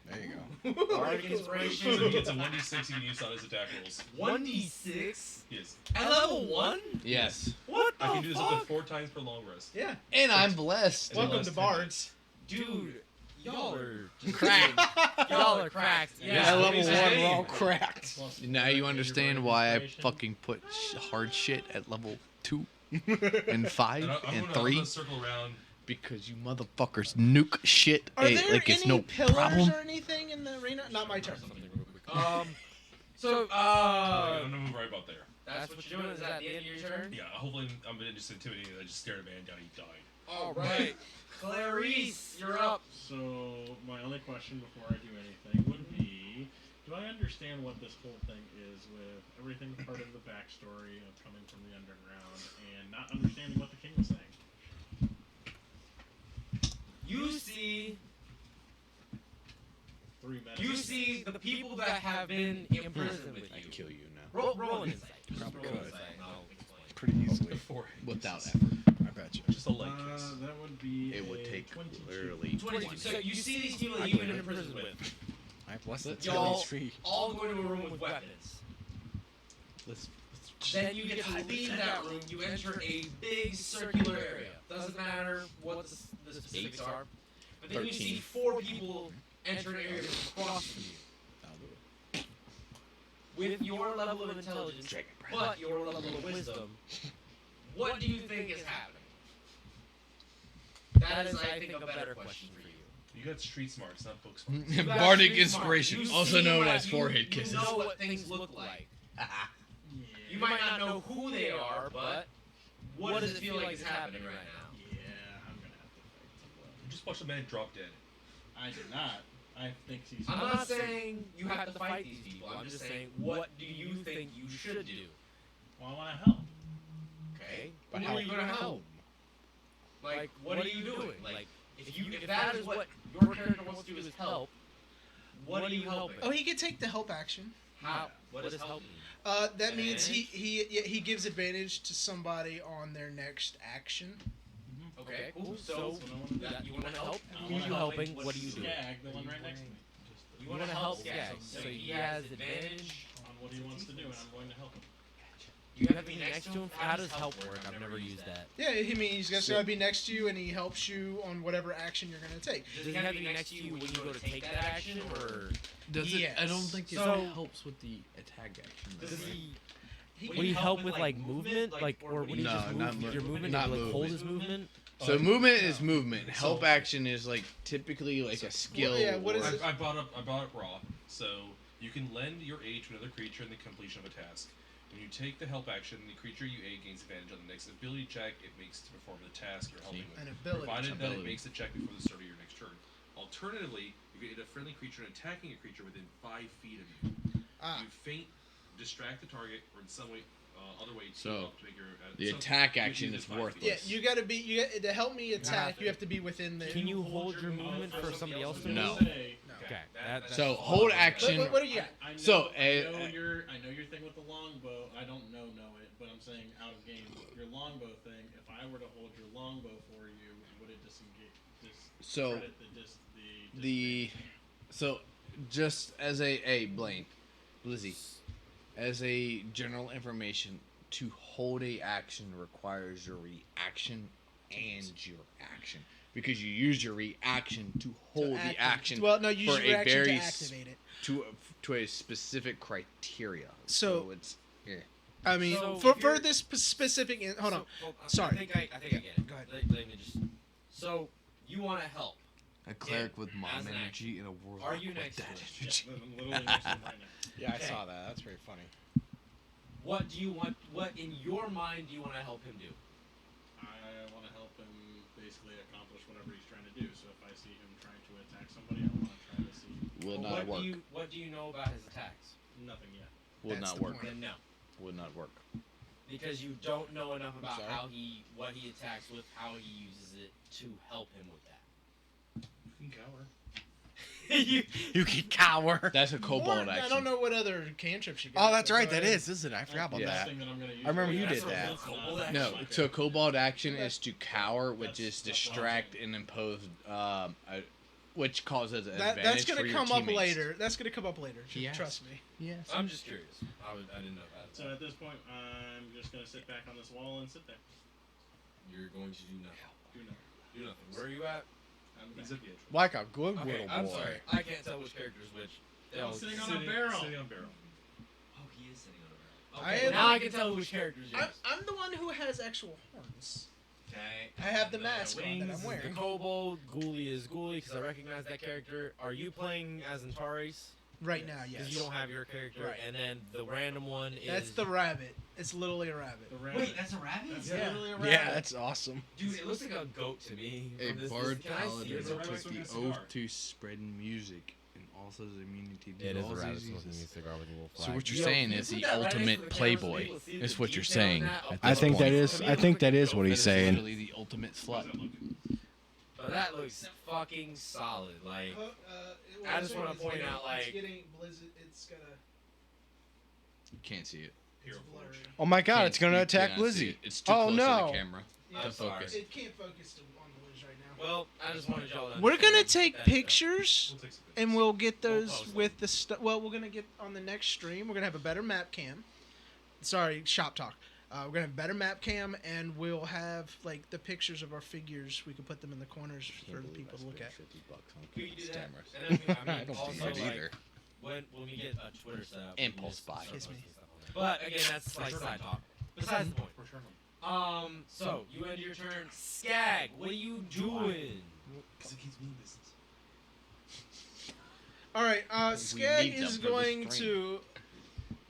There you go. Bardic So he Inspiration. gets a 1d6 he can use on his attack rolls. 1d6 Yes. at level 1. Yes. What the I can do this up fuck? to 4 times per long rest. yeah. And I'm blessed. And then Welcome last to 10 Bards. Dude, y'all are Cracked. y'all are cracked. Yeah, At level it's 1, insane. we're all cracked. Plus Now you your understand Bardic why I Inspiration. fucking put hard shit at level 2 and 5 And I'm and gonna 3 circle around. because you motherfuckers nuke shit. Are there like it's any no pillars problem. or anything in the arena? Not my turn. So I'm gonna move right about there. that's what you're doing. Is that the end of your turn? Yeah, hopefully I'm just intimidating. I just stared a man down. He died. All right, Clarice, you're up. So my only question before I do anything would be, do I understand what this whole thing is with everything part of the backstory of coming from the underground and not understanding what the king was saying? You see, 3 minutes. you see the people that have been imprisoned with you. Kill you now. Roll an insight. Just roll an insight. and I'll explain. Pretty easily. Before Without effort. I bet you. just a light kiss. That would be It would a take 22. literally 22. So you see these people that you've been imprisoned with. I bless the Y'all tree. all go into a room with weapons. Then you get to leave that room. You enter a big circular area. Doesn't matter what the specifics are. But then you see 4 people enter an area across from you. With your level of intelligence, but your level of wisdom, what do you think is happening? That is, I think, a better question for you. You got street smarts, not book smarts. You got Bardic street smart. Inspiration, You also see known what- as forehead kisses. You know what things look like. You might not know who they are, but what does it feel like is happening right now? Yeah, I'm gonna have to fight some You just watched a man drop dead. I did not. I think he's. I'm not saying you have to fight these people. I'm just saying, what do you think you should do? Well, I want to help. Okay, But who are you help gonna help? whom? Like, what are you doing? Like, if that is what your character wants to do is help, what are you helping? Oh, he could take the help action. How? What does help mean? That means Advantage? he gives advantage to somebody on their next action. Okay, cool. That's So what I want to do. you want to help? I Who are wanna you help helping? What are you doing? Skag, the one right next to me. You want to help Skag, so he has advantage. On what he wants to do, and I'm going to help him. You have to be next to him. How does help work? I've never used that. Yeah, he means he's got to be next to you, and he helps you on whatever action you're going to take. Does he have to be next to you when you go to take that action, or Does Yes. it? I don't think it So- helps with the attack action. does he? Would he help with like movement, like, or would he No, just not move mo- your movement, not and, like hold movement. his movement? So movement is movement. Help action is like typically like a skill. yeah, what is or- it? I brought up raw. So you can lend your aid to another creature in the completion of a task. When you take the help action, the creature you aid gains advantage on the next ability check it makes to perform the task you're helping with. An ability Provided that it Ability. makes the check before the start of your next turn. Alternatively, you can hit a friendly creature and attacking a creature within 5 feet of you. Ah. You feint, distract the target, or in some way, other way, So, team up to make your. the so attack you action use is 5 feet. worthless. Yeah, you got to be to help me attack. You have to be within the. Can you hold your movement for somebody else to No. move? Say, Okay. So hold action. What do you got? I know, So, I know your thing with the longbow. I don't know it, but I'm saying out of game, your longbow thing. If I were to hold your longbow for you, would it disengage? So, Discredit the so just as a Blaine, Blizzy, as a general information, to hold a action requires your reaction and your action. Because you use your reaction to hold the action Well, no, you use for your a reaction to very activate it. to a specific criteria. So- it's yeah. I mean, So, for if you're- this specific. Hold on. So, Sorry. I think I get it. Go ahead. Let me just. So you want to help? A cleric with mom as an energy in a world Are you with next to dad him? energy. Yeah, I'm literally next to him right now. Yeah, I Okay. saw that. That's very funny. What do you want? What in your mind do you want to help him do? I want to help him basically accomplish whatever he's trying to do. So if I see him trying to attack somebody, I want to try to see Will Well, not work. What do you know about his attacks? nothing yet. Would That's not the work. point. Then no, Would not work. because you don't know enough about sorry? what he attacks with, how he uses it to help him with that. You can cower. You can cower. That's a cobalt Or, action. I don't know what other cantrips you got. Oh, that's but right. go That ahead. is, isn't it? I forgot about Yeah. that. Thing that I'm gonna use I remember right you now. did that. Cobalt action. No, so cobalt action is to cower, which is distract and impose, which causes an advantage That's gonna for your come up teammates. later. That's gonna come up later. Yes. Trust me. Yes. I'm just curious. I didn't know that. So at this point, I'm just gonna sit back on this wall and sit there. You're going to do nothing. Do nothing. Do nothing. Where are you at? He's at the edge. Like a good Okay, little I'm boy. sorry. I can't tell which character is which. I'm sitting on a barrel. Sitting on a barrel. Oh, he is sitting on a I barrel. Okay, am- now I can tell which character is yours. I'm the one who has actual horns. Okay. I have the mask on that wings I'm is wearing. the kobold. Ghoulie is Ghoulie because I recognize that character. Are you playing as Antares? Right now, yes. Because you don't have your character. Right. And then the random one is. That's the rabbit. It's literally a rabbit. Wait, that's a rabbit? That's Yeah. literally a rabbit. Yeah, that's awesome. Dude, it looks like a goat to me. A from this bard can I see paladin it real quick? took the oath to spread music and also his immunity to It is all a rabbit diseases. smoking a cigar with a little flag. So what you're Yo, saying can is you the put that right next to ultimate the camera so people playboy. see Is the what you're detail in saying. that? At I this think point. that is. I think that is what That he's is saying. literally the ultimate slut. But that looks fucking solid. Like, Well, I just so wanna it's point getting- out, like- it's getting blizzard. It's gonna. You can't see it. It's blurry. Oh my God! Can't It's gonna see- attack cannot see Lizzie. it. It's too Oh close no! to the camera. Yeah, To focus. It can't focus on the Liz right now. well, I just wanted y'all to We're gonna understand take that, pictures, We'll take some and we'll get We'll those post them. with the stuff. Well, we're gonna get on the next stream. We're gonna have a better map cam. Sorry, shop talk. We're gonna have better map cam, and we'll have like the pictures of our figures. We can put them in the corners for the people to look at. We can do that. cameras. And then, I I mean, don't also, think that like, either. when we get a Twitter set up, we can Impulse just buy. start Kiss me. posting stuff on there. But again, that's like side talk. Besides the point. So you end your turn. Skag, what are you doing? Because it keeps me in business. All right, Skag need them is for the going stream. to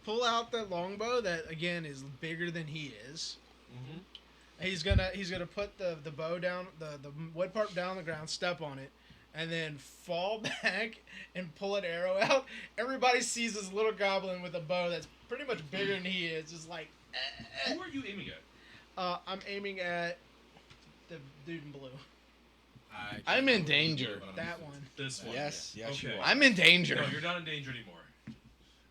pull out that longbow that again is bigger than he is. Mm-hmm. He's gonna put the bow down, the wood part down on the ground, step on it, and then fall back and pull an arrow out. Everybody sees this little goblin with a bow that's pretty much bigger than he is. Just like, Who are you aiming at? I'm aiming at the dude in blue. I'm in danger. That one. This one. Yes, yes, you Okay. are. I'm in danger. No, you're not in danger anymore.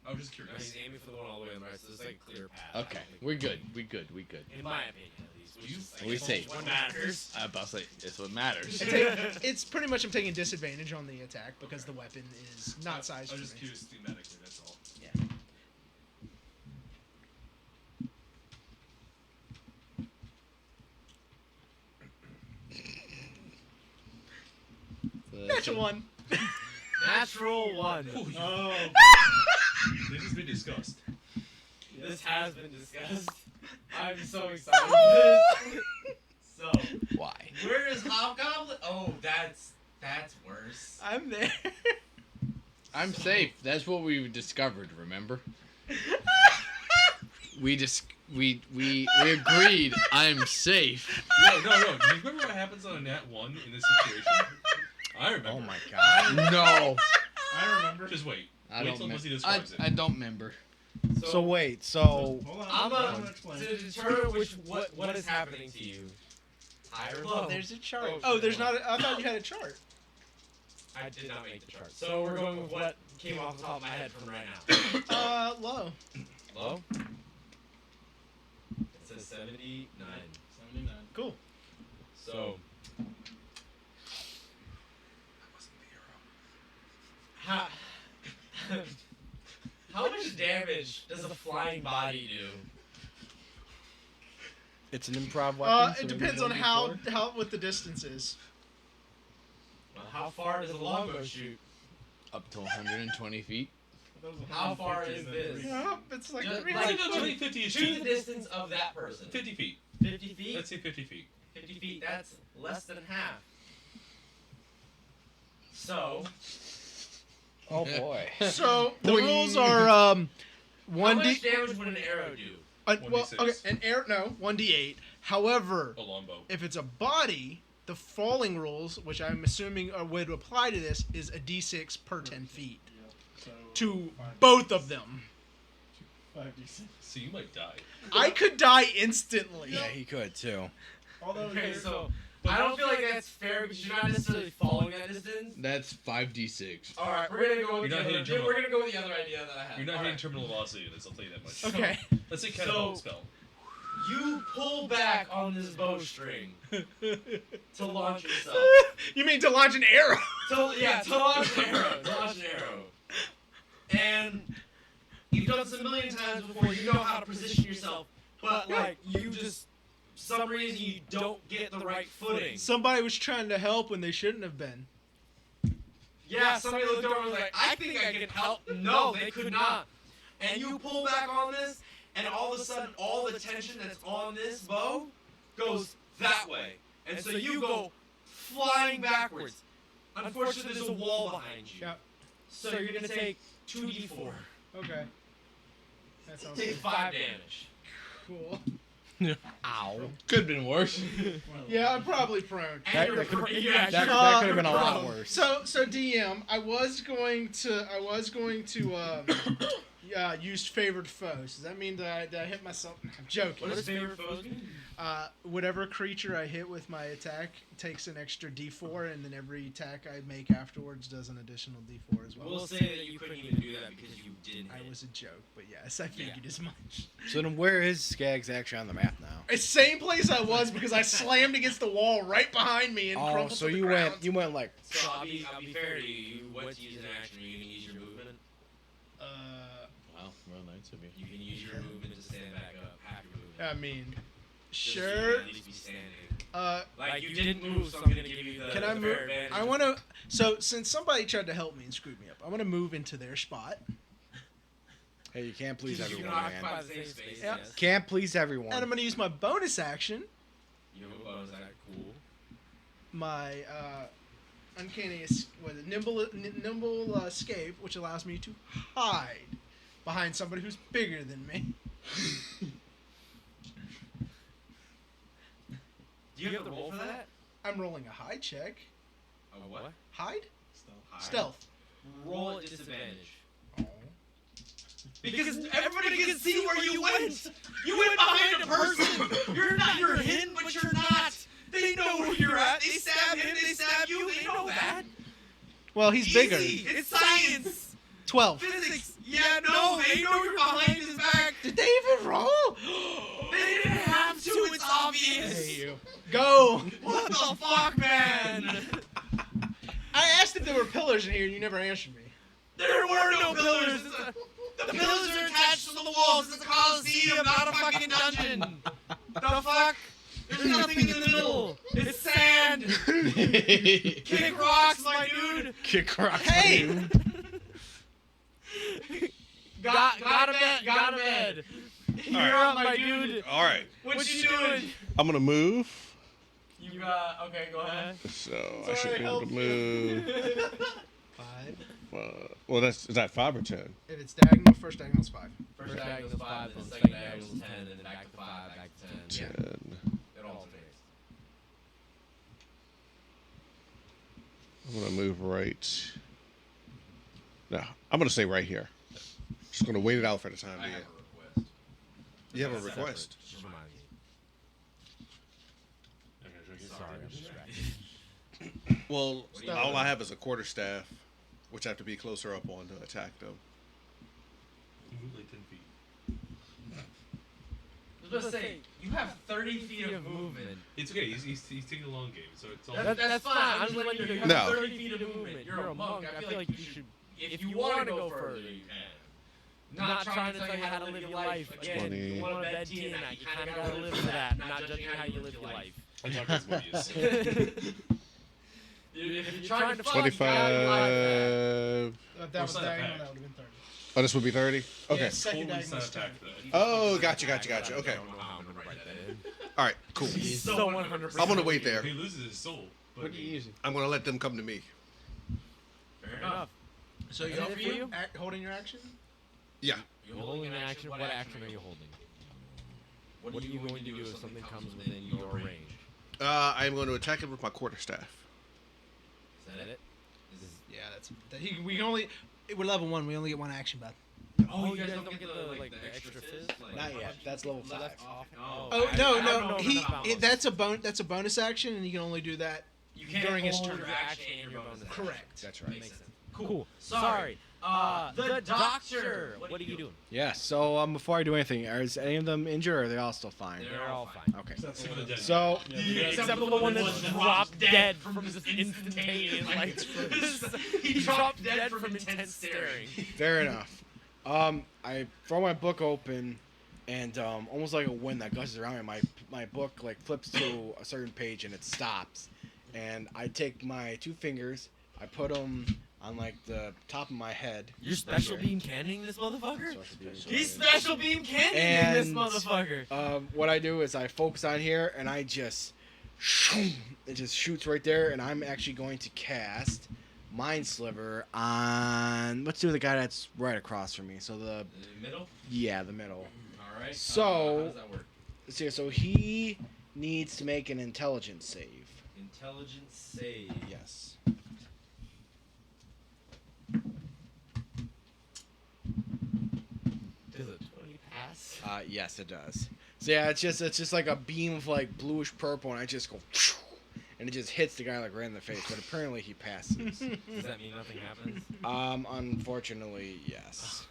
I was just curious. He's aiming for the one all the way on the right, so there's like a clear path. Okay, we're good. We good. We good. In my opinion, at least. Which is, like, We safe. What matters? I'm about to say it's what matters. It's pretty much I'm taking disadvantage on the attack because the weapon is not sized I for was just me. curious thematically, that's all. Yeah. Natural one. Natural one. Oh. This has been discussed. This has been discussed. I'm so excited for this. So, Why? where is Hobgoblin? Oh, that's worse. I'm there. I'm safe. That's what we discovered. Remember? We agreed. I'm safe. No. Do you remember what happens on a nat 1 in this situation? I remember. Oh my God! No. I remember. Just wait. I Wait don't. till Lizzie I describes it. don't remember. So wait. So Hold on. I'm I'm gonna explain. to determine what is happening to you. High or low? There's a chart. Oh, Oh, there's not. I thought you had a chart. I did not make the chart. So we're going with what came off the top of my head from right now. Low. Low. It says 79. 79. Cool. So. How, how much damage does a flying body do? it's an improv weapon. so It we depends don't on do how forward. what the distance is. Well, how far does a longbow shoot? Up to 120 feet. How far is this? Yeah, it's like Just 300 No, 20, 50 is To the distance of that person. 50 feet. 50 feet? Let's say 50 feet. 50 feet, that's less than half. So, Oh boy. So the Boing. rules are how 1d. much damage would an arrow do? Well, 1d6. okay, an arrow. No, 1d8. However, A longbow. if it's a body, the falling rules, which I'm assuming would apply to this, is a d6 per 10 feet So to both of them. 5d6. So you might die. I could die instantly. Yeah, he could too. Although Okay, you're- so I don't feel like that's fair because you're not necessarily following that distance. That's 5d6. All right, we're gonna go with You're not hitting we're gonna go with the other idea that I had. You're not All hitting right. terminal velocity with this, I'll tell you that much. Okay. Let's say catapult spell. You pull back on this bowstring to launch yourself. You mean to launch an arrow? To launch an arrow. To launch an arrow. And you've done this a million times before. You know how to position yourself, but like you just, for some reason, you don't get the right footing. Somebody was trying to help when they shouldn't have been. Yeah, somebody looked over and was like, I think I can help. No, they could not. And you pull back on this, and all of a sudden, all the tension that's on this bow goes that way. And so you go flying backwards. Unfortunately, there's a wall behind you. Yep. So you're going to take 2d4. Okay. That sounds Take good. 5 damage. Cool. Ow. Could have been worse. Yeah, I'm probably prone. And you're that could prone. have been a lot worse. So DM, I was going to use favored foes. Does that mean that I hit myself? I'm joking. What does favorite foes mean? Whatever creature I hit with my attack takes an extra D4, and then every attack I make afterwards does an additional D4 as well. We'll say that you couldn't even do that because you didn't. I was a joke, but yes, I figured as much. So then, where is Skaggs actually on the map now? It's same place I was because I slammed against the wall right behind me and Oh, crumpled so to the you ground. went like. So I'll be fair to you. You went to use an action. Are you gonna use your movement? Wow, real nice of you. You can use your movement to stand back up. Half your movement. I mean, Just so you sure. can at least be standing. Like you didn't move, so I'm gonna give you the. Can I the move? fair advantage. I want to. So since somebody tried to help me and screwed me up, I want to move into their spot. Hey, you can't please Because you everyone, can man. occupy the same space. Yeah. Yes. Can't please everyone. And I'm going to use my bonus action, You have a bonus act. Cool. my uncanny, nimble escape, which allows me to hide behind somebody who's bigger than me. Do you have the roll for that? I'm rolling a hide check. A what? Hide? Hide. Stealth. Roll at disadvantage. Oh. Because everybody can see where you went. You went behind a person. You're hidden, but you're not. They know where you're at. They stab him. They stab you. They know that. Well, he's bigger. Easy. It's science. 12. Physics. Yeah, no. They know you're behind his back. Did they even roll? They didn't have to. It's obvious. Go. What the fuck, man? I asked if there were pillars in here, and you never answered me. There were no pillars. The pillars are attached to the walls. It's a coliseum, not a fucking dungeon. The fuck? There's nothing in the middle. It's sand. Kick rocks, my dude. Kick rocks. Hey! Got a bed. You're up, my dude. All right. What you doing? I'm gonna move. You got. Okay, go ahead. So I should be able to move. 5. Well, is that 5 or 10? If it's diagonal, first diagonal is 5. First diagonal is 5, then second diagonal is 10, and then back to 5, back to 10. 10. It alternates. I'm gonna move right. No, I'm gonna stay right here. Just gonna wait it out for the time being. request. You have a request. Just remind me. Sorry, I'm distracted. Well, all I have is a quarterstaff, which I have to be closer up on to attack them. You move like 10 feet. I was gonna say, you have 30 feet of movement. It's okay. He's taking the long game, so it's all. That's fine. I'm just letting you know you have No. 30 feet of movement. You're a monk. I feel like you should. If you want to go further, you can. Not trying to tell you how to live your life. Again, 20. you want to bet tea tonight. You kind of gotta live for that. I'm not judging how you live your life. I'm talking as what he is. If you're trying to fuck, you gotta realize that. 25. If that was What's that diagonal, back? that would have been 30. Oh, this would be 30? Okay. Yeah, second Totally diagonal is set 10. attack for that. Oh, gotcha. Okay. I don't know how I'm gonna write that in. All right, cool. He's so 100%. I'm gonna wait there. He loses his soul. But What are you using? I'm gonna let them come to me. Fair enough. So Is you that for you? holding your action? Yeah. You're You're holding an action. What action are you holding? What are you going to do if something comes within your range? I'm going to attack him with my quarterstaff. Is that it? Yeah, that's. We can only. We're level 1. We only get one action, bud. Oh, you guys don't get the extra fizz? Not yet. That's level 5. Oh no, that's a that's a bonus action, and you can only do that during his turn. Your action and your bonus. Correct. That's right. Makes sense. Cool. Sorry. The doctor. What are you doing? Yeah. So before I do anything, is any of them injured, or are they all still fine? They're all fine. Okay. So except for the one that dropped dead from this instantaneous like he dropped dead from intense staring. Fair enough. I throw my book open, and almost like a wind that gushes around me, my book like flips to a certain page and it stops, and I take my 2 fingers, I put them on like the top of my head. You're special beam cannoning this motherfucker? He's cannoning. special beam cannoning this motherfucker. What I do is I focus on here and I just it just shoots right there, and I'm actually going to cast Mind Sliver on let's do the guy that's right across from me. So the middle? Yeah, the middle. All right. So how does that work? let's see, so he needs to make an intelligence save. Intelligence save. Yes. Does a 20 pass? Yes, it does. So yeah, it's just like a beam of like bluish purple, and I just go, and it just hits the guy like right in the face. But apparently he passes. Does that mean nothing happens? Unfortunately, yes.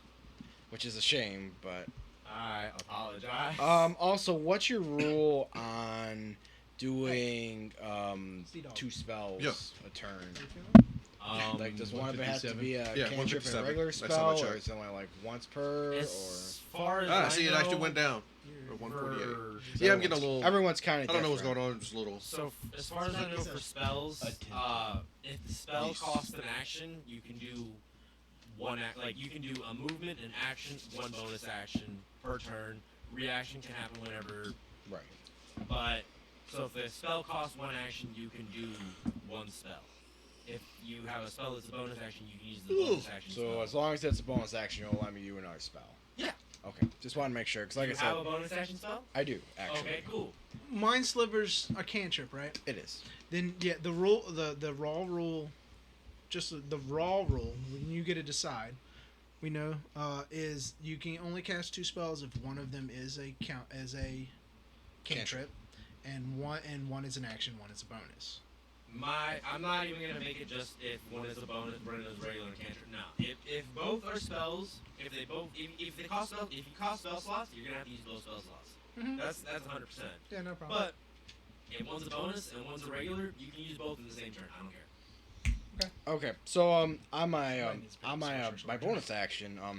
Which is a shame, but. I apologize. Also, what's your rule on doing 2 spells a turn? Like, does one of it have to be a cantrip and a regular spell, or is it only like once per? As far as I see, know, it actually went down. 148. So Yeah, I'm getting a little. Everyone's kind of. I don't know what's going on. Just a little. So as far as I know for spells, if the spell costs an action, you can do like you can do a movement, an action, 1 bonus action per turn. Reaction can happen whenever. Right. But so if the spell costs 1 action, you can do 1 spell. If you have a spell that's a bonus action, you can use the bonus action. So spell. as long as it's a bonus action, you'll let me do another spell. Yeah. Okay. Just want to make sure, because like You I said, have a bonus action spell? I do actually. Okay, cool. Mind Sliver's a cantrip, right? It is. Then yeah, the rule, the raw rule, just the raw rule. When you get to decide, we know is you can only cast 2 spells if one of them is a cantrip, and one is an action, one is a bonus. I'm not even gonna make it just if one is a bonus, one is regular cantrip. No, if both are spells, if they cost spells, if you cost spell slots, you're gonna have to use both spell slots. Mhm. That's 100%. Yeah, no problem. But if one's a bonus and one's a regular, you can use both in the same turn. I don't care. Okay. So on my bonus action, I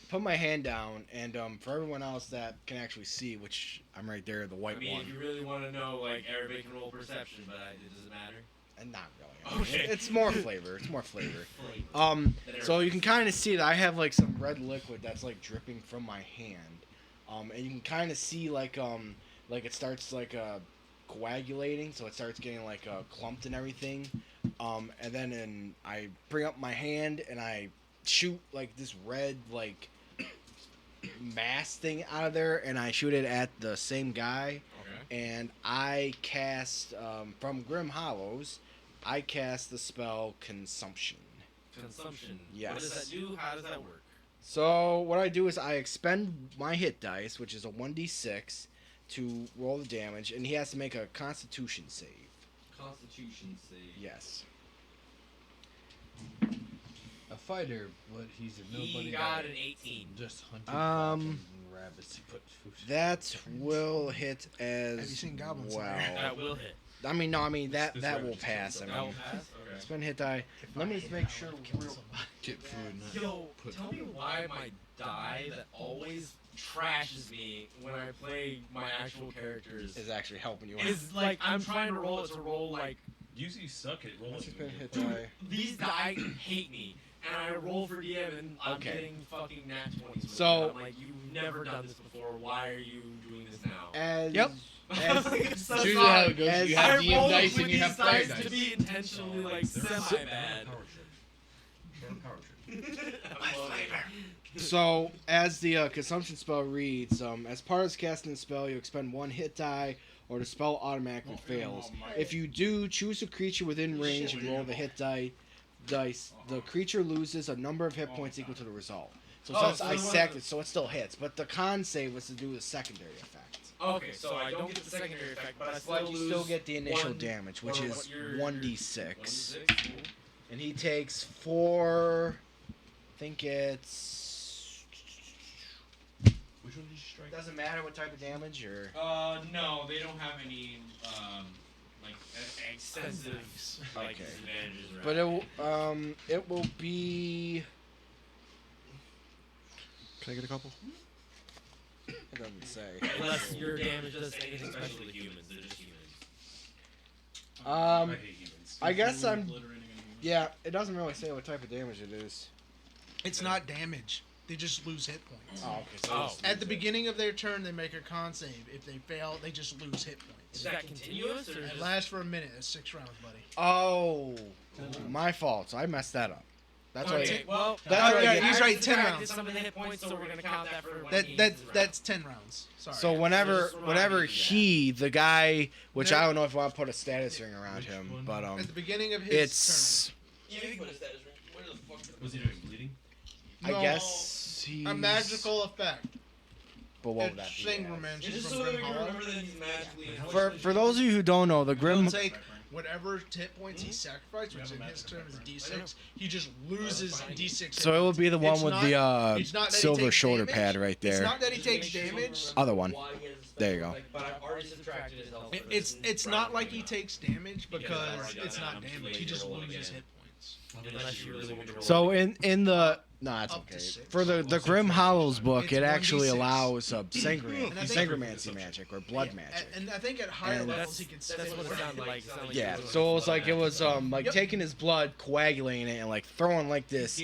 put my hand down, and for everyone else that can actually see, which I'm right there, the white I mean, one. if you really want to know, like everybody can roll perception, but it doesn't matter. And not really. I mean, Okay. It's more flavor. It's more flavor. Flavor. So you can kind of see that I have like some red liquid that's like dripping from my hand. And you can kind of see like it starts like coagulating, so it starts getting like clumped and everything. And then I bring up my hand and I shoot like this red like mass thing out of there, and I shoot it at the same guy. Okay. And I cast from Grim Hollows. I cast the spell Consumption. Consumption. Yes. What does that do? How does that work? So what I do is I expend my hit dice, which is a 1d6, to roll the damage, and he has to make a Constitution save. Constitution save. Yes. A fighter, but he's a nobody. He got guy. an 18. Just hunting goblins and rabbits to put food. That will hit as Have you seen Goblin well. Slayer? That will hit. I mean, no, I mean that This will rabbit pass. I just mean, That will pass. Okay. spend hit die. Let me just make sure. Get food. Not Yo, put tell me why my die that always trashes me when I play my actual characters Is actually helping you out. is like I'm trying to roll it to roll like Usually suck at rolling. Spend hit dude, die. these die hate me. And I roll for DM and I'm Okay. getting fucking nat 20s. with So- it. I'm like, you've never done this before. Why are you doing this now? As Yep. as It's so It's usually how it goes. as- You I have DM rolled dice with and you have these fire dice to dice. be intentionally like semi-bad. So, as the consumption spell reads, as part of casting the spell, you expend 1 hit die, or the spell automatically fails. If you do, choose a creature within range and roll the hit dice. The creature loses a number of hit points equal to the result. So Oh, since so I the one sacked that- it, so it still hits. But the con save was to do the secondary effect. Okay, so I don't get the secondary effect, but I still But you still lose get the initial one- damage, which or is what your- 1d6. 1d6, cool. And he takes 4. I think it's. Which one did you strike? Doesn't matter what type of damage or. No, they don't have any like Extensive, like, Okay. disadvantages. Right? But it will be. Can I get a couple? It doesn't say. Unless your damage does anything special to humans, they're just humans. I hate humans. I guess I'm. Yeah, it doesn't really say what type of damage it is. It's not damage. They just lose hit points. Oh, okay. So At the beginning of their turn, they make a con save. If they fail, they just lose hit points. Is that continuous or It just... lasts for a minute. It's 6 rounds, buddy. Oh, my fault. I messed that up. That's why. Okay, well, That's oh, why yeah, I get- he's I right. 10 subtracted rounds. some of the hit points, so we're gonna count that for when he That's 10 rounds. Sorry. So whenever the guy, which I don't know if I want to put a status ring around him, but at the beginning of his it's. Yeah, you can put a status ring. Where the fuck? Was he doing bleeding? I No, guess he's a magical effect. But what It would that be? Singraments It's just from so that we Grim can Hollow. remember that he's magically. For those of you who don't know, the Grim. He'll take whatever hit points he sacrificed, which in his turn is D6. He just loses D6. So it would be the one It's with not- the it's not that he silver takes shoulder damage. pad right It's there. not that he takes damage. Other one. There you go. But I've already subtracted his health. It's not like he takes damage because it's not damage. He just loses hit points. Unless you really want to roll. So in the no, that's Up to okay. 6. For the Grim Hollows book, It's it actually 1d6. allows And I think- Sangromancy magic or blood magic. And I think at higher And levels he can That's split what it it. sounded like. It sounded like Yeah, it was so it was like Yep. taking his blood, coagulating it, and like throwing like this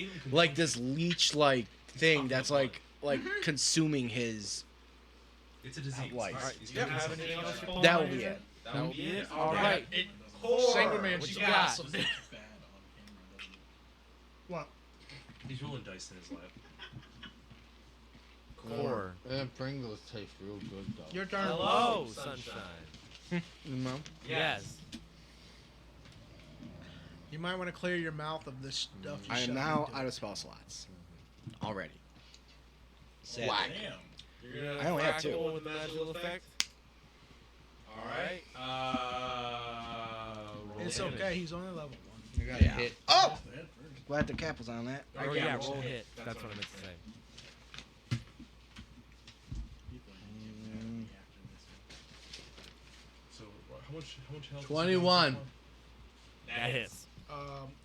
leech like thing that's like consuming his. It's a disease. Life. Alright, he's Do you gonna have do anything else? you That want would to be do? it. That would be it. Yeah. All right. Sangerman, What you you got got? some. What? He's rolling dice in his lap. Core. Pringles taste real good though. Your turn. Hello, sunshine. Yes. You might want to clear your mouth of this stuff. You I am shoved now into out it. of spell slots. Already. Whack. Damn. I only have 2. With the magical effect. All right. Roll It's damage. okay. He's only level 1. You gotta Yeah. hit. Oh! Glad the cap was on that. Oh yeah, roll hit. That's what I meant to say. So how much health? 21. That hits.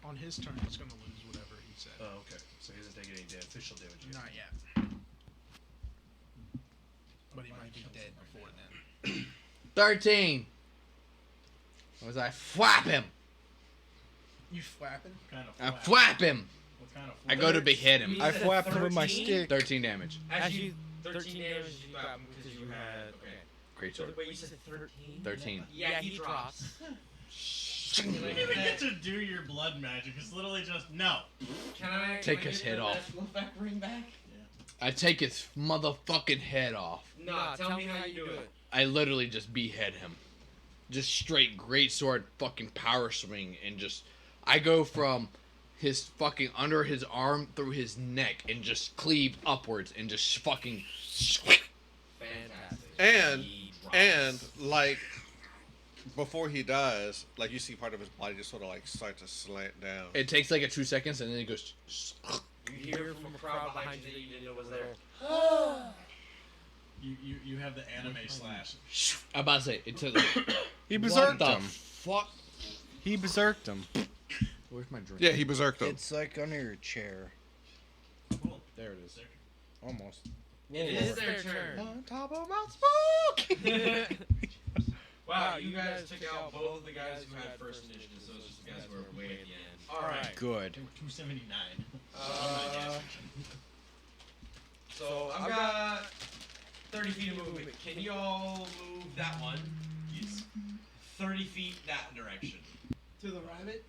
On his turn, he's gonna lose whatever he said. Oh, okay. So he doesn't take any official damage yet. Not yet. But he might be dead before then. 13. Was I flap him? You flapping? I flap him. What kind of I go to behead him. I flapped him with my 13? stick. 13 damage. As you 13 damage you got because you had. Okay. Great sword. Wait, you said 13? 13. Yeah, he drops. You don't even get to do your blood magic. It's literally just no. Can I Take can I his get head the off. magical effect ring back? I take his motherfucking head off. Nah, tell me how you do it. I literally just behead him. Just straight great sword fucking power swing and just I go from his fucking under his arm through his neck and just cleave upwards and just fucking Fantastic. And like before he dies, like you see part of his body just sort of like start to slant down. it takes like 2 seconds and then it goes You hear from a crowd behind you that you didn't know was there. You have the anime slash. I'm about to say it took He what berserked the him. fuck. He berserked him. Where's my drink? Yeah, he berserked him. It's like under your chair. Cool. There it is. Almost. It is their turn. On top of Mount Smoke. Wow, you guys took out both the guys who had first initiative, so it's just the guys who were way at the end. Alright. Good. They were 279. So I've got 30 feet of movement. Can you all move that one? Yes. 30 feet that direction. To the rabbit?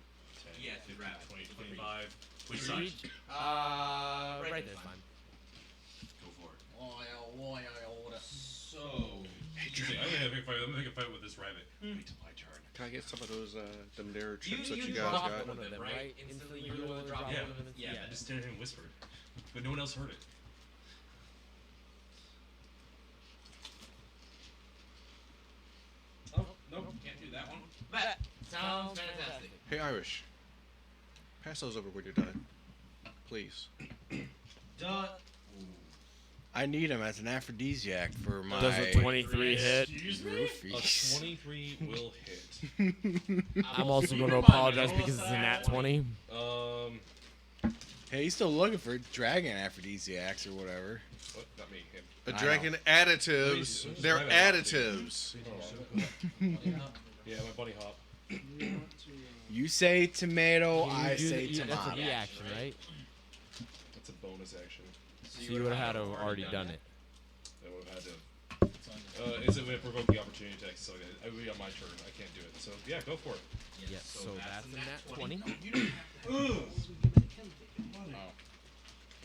Yeah, to the rabbit. 20, 25. Which Reach. side? Right there's fine. Go for it. So. I'm gonna make a fight with this rabbit. Wait till my turn. Can I get some of those them there You, chips that you you guys drop got? one of them, right? Instantly, you're the one to drop Yeah, one of them. yeah. I just stand here and whispered, but no one else heard it. Sounds fantastic. Hey, Irish. Pass those over when you're done. Please. Duh. I need him as an aphrodisiac for my. Does a 23 hit? A 23 will hit. I'm also going to apologize because it's a nat 20. Hey, he's still looking for dragon aphrodisiacs or whatever. What? Not me. Him. The I dragon additives. Let me They're grab it. additives. Yeah, my bunny hop. You say tomato, You I do say the- That's a tomato. reaction, right? That's a bonus action. So you would have had to have already done it. I would have had to. It's a provoke the opportunity attack, so it would be on my turn. I can't do it. So yeah, go for it. Yes, so that's a nat 20.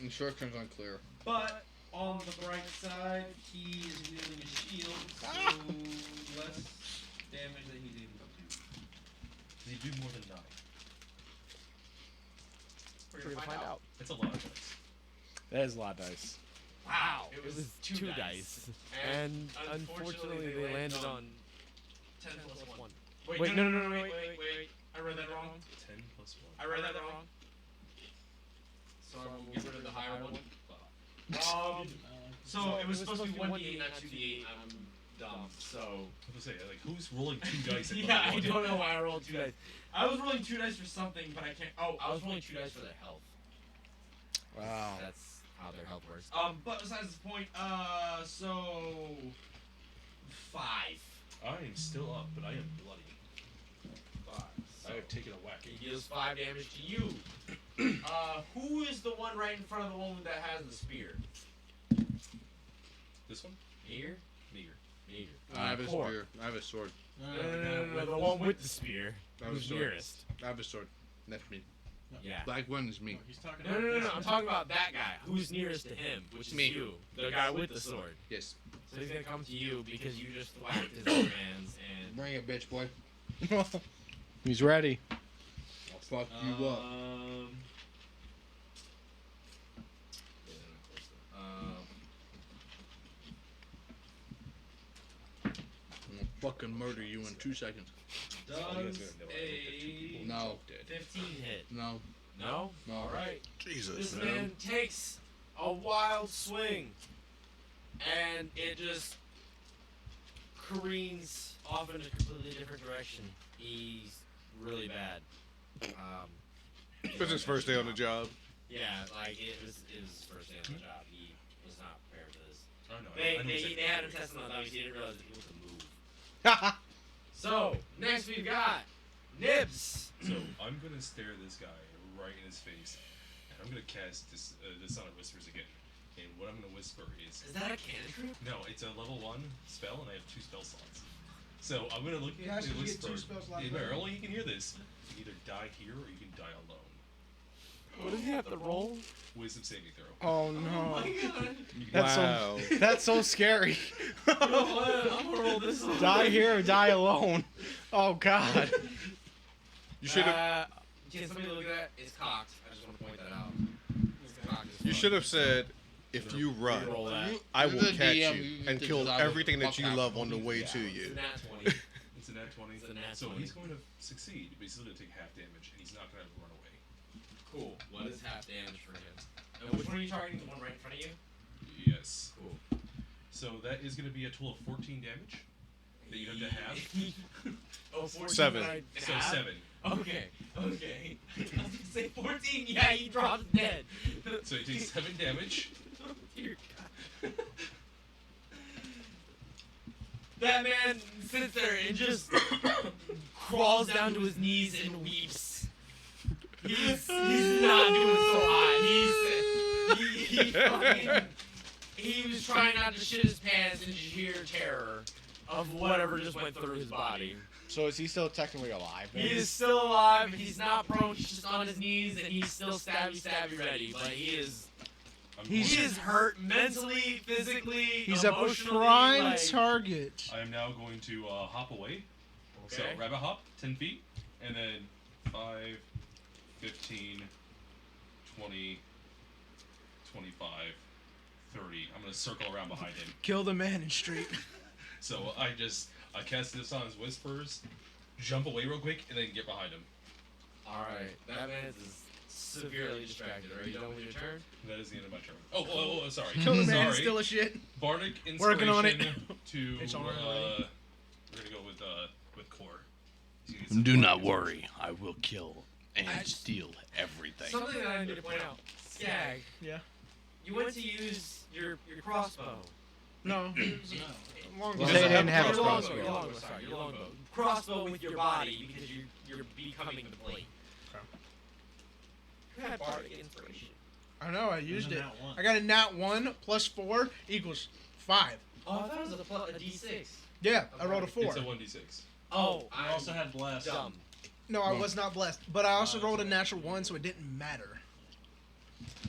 Instructions unclear. But on the bright side, he is wielding a shield, so less damage that he's able to do. Does he do more than 9? We're gonna find out. It's a lot of dice. That is a lot of dice. Wow, It was 2 dice. And unfortunately, they landed on 10 plus 1. Wait, no, wait. I read that wrong. 10 plus 1. I read that wrong. So I will get rid of the higher one. So it was supposed to be 1d8, not 2d8. I'm dumb. So. I was gonna say, like, who's rolling 2 dice? At Yeah, I level don't 1? know why I rolled 2 dice. I was rolling 2 dice for something, but I can't. Oh, I was rolling 2 dice for their health. Wow. That's how their health works. But besides the point, so 5. I am still up, but I am bloody. 5. I have taken a whack. He deals 5 damage to you. Who is the one right in front of the one that has the spear? This one? Here? Meager. I have a Core. spear. I have a sword. No, the one with the spear. I have a Who's sword. nearest? I have a sword. That's me. Yeah. Black one is me. He's talking No, I'm talking about that guy. Who's nearest to him? Which is Me. you. The guy with the sword. Yes. So he's gonna come to you because you just whacked his old man's and. Bring it, bitch boy. He's ready. I'll fuck you up. I'm gonna fucking murder you in 2 seconds. Does a No. 15 hit? No. No? No. Alright. Jesus. This man takes a wild swing and it just careens off in a completely different direction. He's really bad. It's his first day on the job. Yeah, like it was his first day on the job. He was not prepared for this. I know. They had him testing on those. He didn't realize that people could move. So next we've got Nibs. So I'm gonna stare this guy right in his face, and I'm gonna cast this Sonic Whispers again. And what I'm gonna whisper is. Is that a cantrip? No, it's a level 1 spell, and I have 2 spell slots. So I'm gonna look You at the actually get whisper. 2 spell slots. Early you can hear this. You can either die here or you can die alone. What does he have to roll? Wisdom saving throw. Oh no. God. That's Wow. that's so scary. I'm gonna roll this one. Die here or die alone. Oh god. You should have. Can somebody look at that? It's cocked. I just want to point that out. It's cocked as You fuck. should have said, "If you run, Roll that. I You're will the catch DM, you you and get to kill decide what the everything that fuck you happens. love on the way Yeah, to it's you." a nat 20. It's a nat 20. It's a nat So 20. he's going to succeed, but he's still going to take half damage, and he's not going to run away. Cool. What is half damage for him? And which one are you targeting? The one right in front of you? Yes. Cool. So that is going to be a total of 14 damage that you have to have. Oh, 14 7. I So have? 7. Okay. I was gonna say 14. Yeah, he drops dead. So he takes 7 damage. Dear God. That man sits there and just crawls down to his knees and weeps. He's not doing so hot. He was trying not to shit his pants in sheer terror of whatever just went through his body. So is he still technically alive? He is still alive. He's not prone. He's just on his knees, and he's still stabby ready. But he is hurt mentally, physically, He's a emotionally. prime like, target. I am now going to hop away. So Okay. rabbit hop, 10 feet, and then 5, 15, 20, 25, 30. I'm going to circle around behind him. Kill the man in street. So I cast this on his whispers, jump away real quick, and then get behind him. Alright, that man is severely distracted. Are you done with your turn? That is the end of my turn. Oh, sorry. Kill the man, sorry. it's still a shit. Bardic inspiration Working on it. to It's we're on already. gonna go with Core. Do not worry, I will kill and steal everything. Something that I need to point out. Skag. Yeah. You went to use your crossbow. No. You say you didn't have a crossbow. Your longbow, sorry, your longbow. Crossbow with your body because you're becoming the blade. You had bardic inspiration. I know, I used a it. nat one. I got a nat 1 plus 4 equals 5. Oh, I thought it was a d6. Yeah, I rolled a 4. It's a 1d6. Oh, You also had blessed. dumb. No, I was not blessed. But I also rolled a natural 1, so it didn't matter.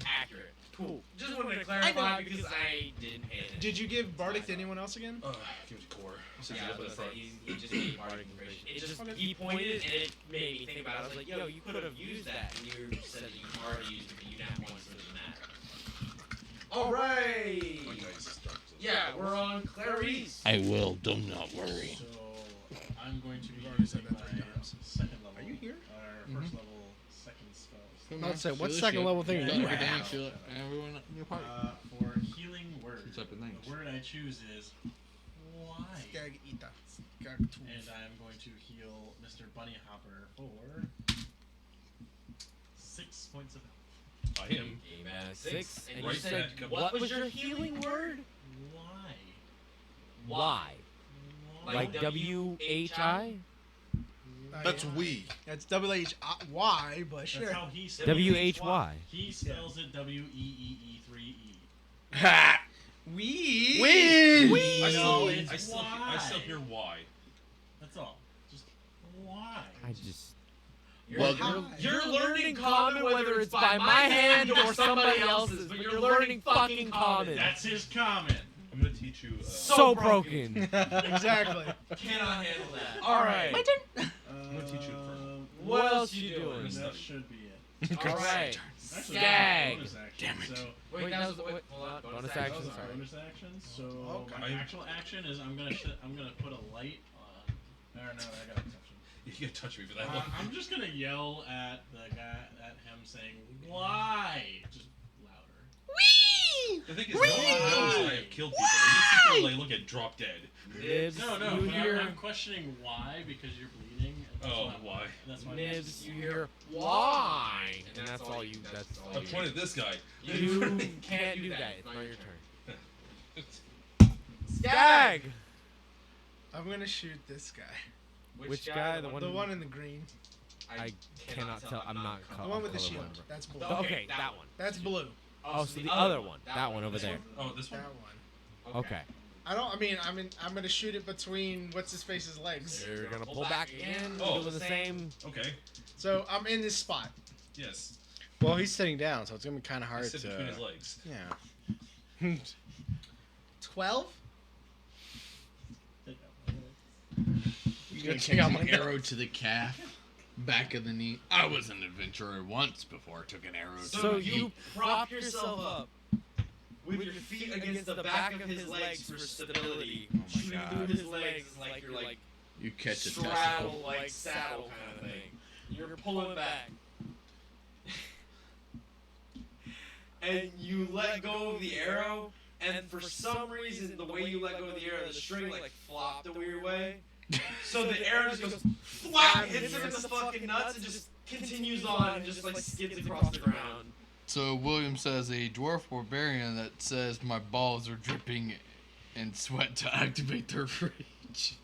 Accurate. Cool. Just wanted to clarify because I didn't pay attention. Did you give Bardic to anyone else again? Give it to Core. Yeah, I was gonna say, he just gave bardic inspiration. It just, he pointed and it made me think about it. I was like, yo, you could have used that. And you said that you already used it, but you nat once, so it doesn't matter. Alright! Yeah, we're on Clarice. I will, do not worry. So I'm going to be using my second level. Are you here? First level, second spell. Let's say, what second level thing do you have? Everyone in your party. For healing word, What's up with things? the word I choose is why. Skagita. And I'm going to heal Mr. Bunny Hopper for 6 points of health. By him. Amen. 6. And Right you said, back up. what was your healing word? Why? Why? Like W-H-I? That's we. That's W-H-Y, but sure. That's how he spells W-H-Y. He spells it W-E-E-E-3-E. Ha! We. I No, it's still hear why. That's all. Just why? I just. You're learning common whether it's by my hand or somebody else's, but you're learning fucking common. That's his comment. I'm gonna teach you. So broken. Exactly. Cannot handle that. Alright. I'm gonna teach you first. What else you doing? That should be it. Alright. Actually, Skag. bonus action. Damn it. So, Wait, that was wait, hold on. Bonus action. action, sorry. bonus action. So Okay. my actual action is I'm gonna put a light on. No, I got exception. You can touch me for that one. I'm just gonna yell at the guy, at him, saying why, just louder. The thing is, no one knows I have killed people. They just sit there and like, look at drop dead. Nibs, No, you but hear. I'm questioning why because you're bleeding. and that's Oh, why? That's why. Nibs, you hear. Why? And that's all you. That's I all you. pointed at this guy. You can't do that. It's not your turn. Skag! I'm gonna shoot this guy. Which guy? The one. The one in the green. I cannot tell. I'm not. The one with the colorblind. shield. That's blue. Okay, that one. That's blue. Oh, so the other one. That one over there. Oh, this one. That one. Okay. I'm gonna shoot it between what's his face's legs. You're gonna pull back again. Oh. Doing the same. Okay. So I'm in this spot. Yes. Well, he's sitting down, so it's gonna be kind of hard Sit to. between his legs. Yeah. 12. You're gonna take out my arrow to the calf, back of the knee. I was an adventurer once before I took an arrow to So the you knee. prop yourself up with your feet against the back of his legs for stability. Oh my Shooting God. through his legs is like you're like You catch a straddle, testicle. like saddle kind of thing. You're pulling back. And you let go of the arrow, and for some reason, the way you let go of the arrow, the string like flopped a weird way. So the arrow just goes flop, hits him in the fucking nuts, and just continues on and just like skids across the ground. So William says a dwarf barbarian that says my balls are dripping in sweat to activate their rage.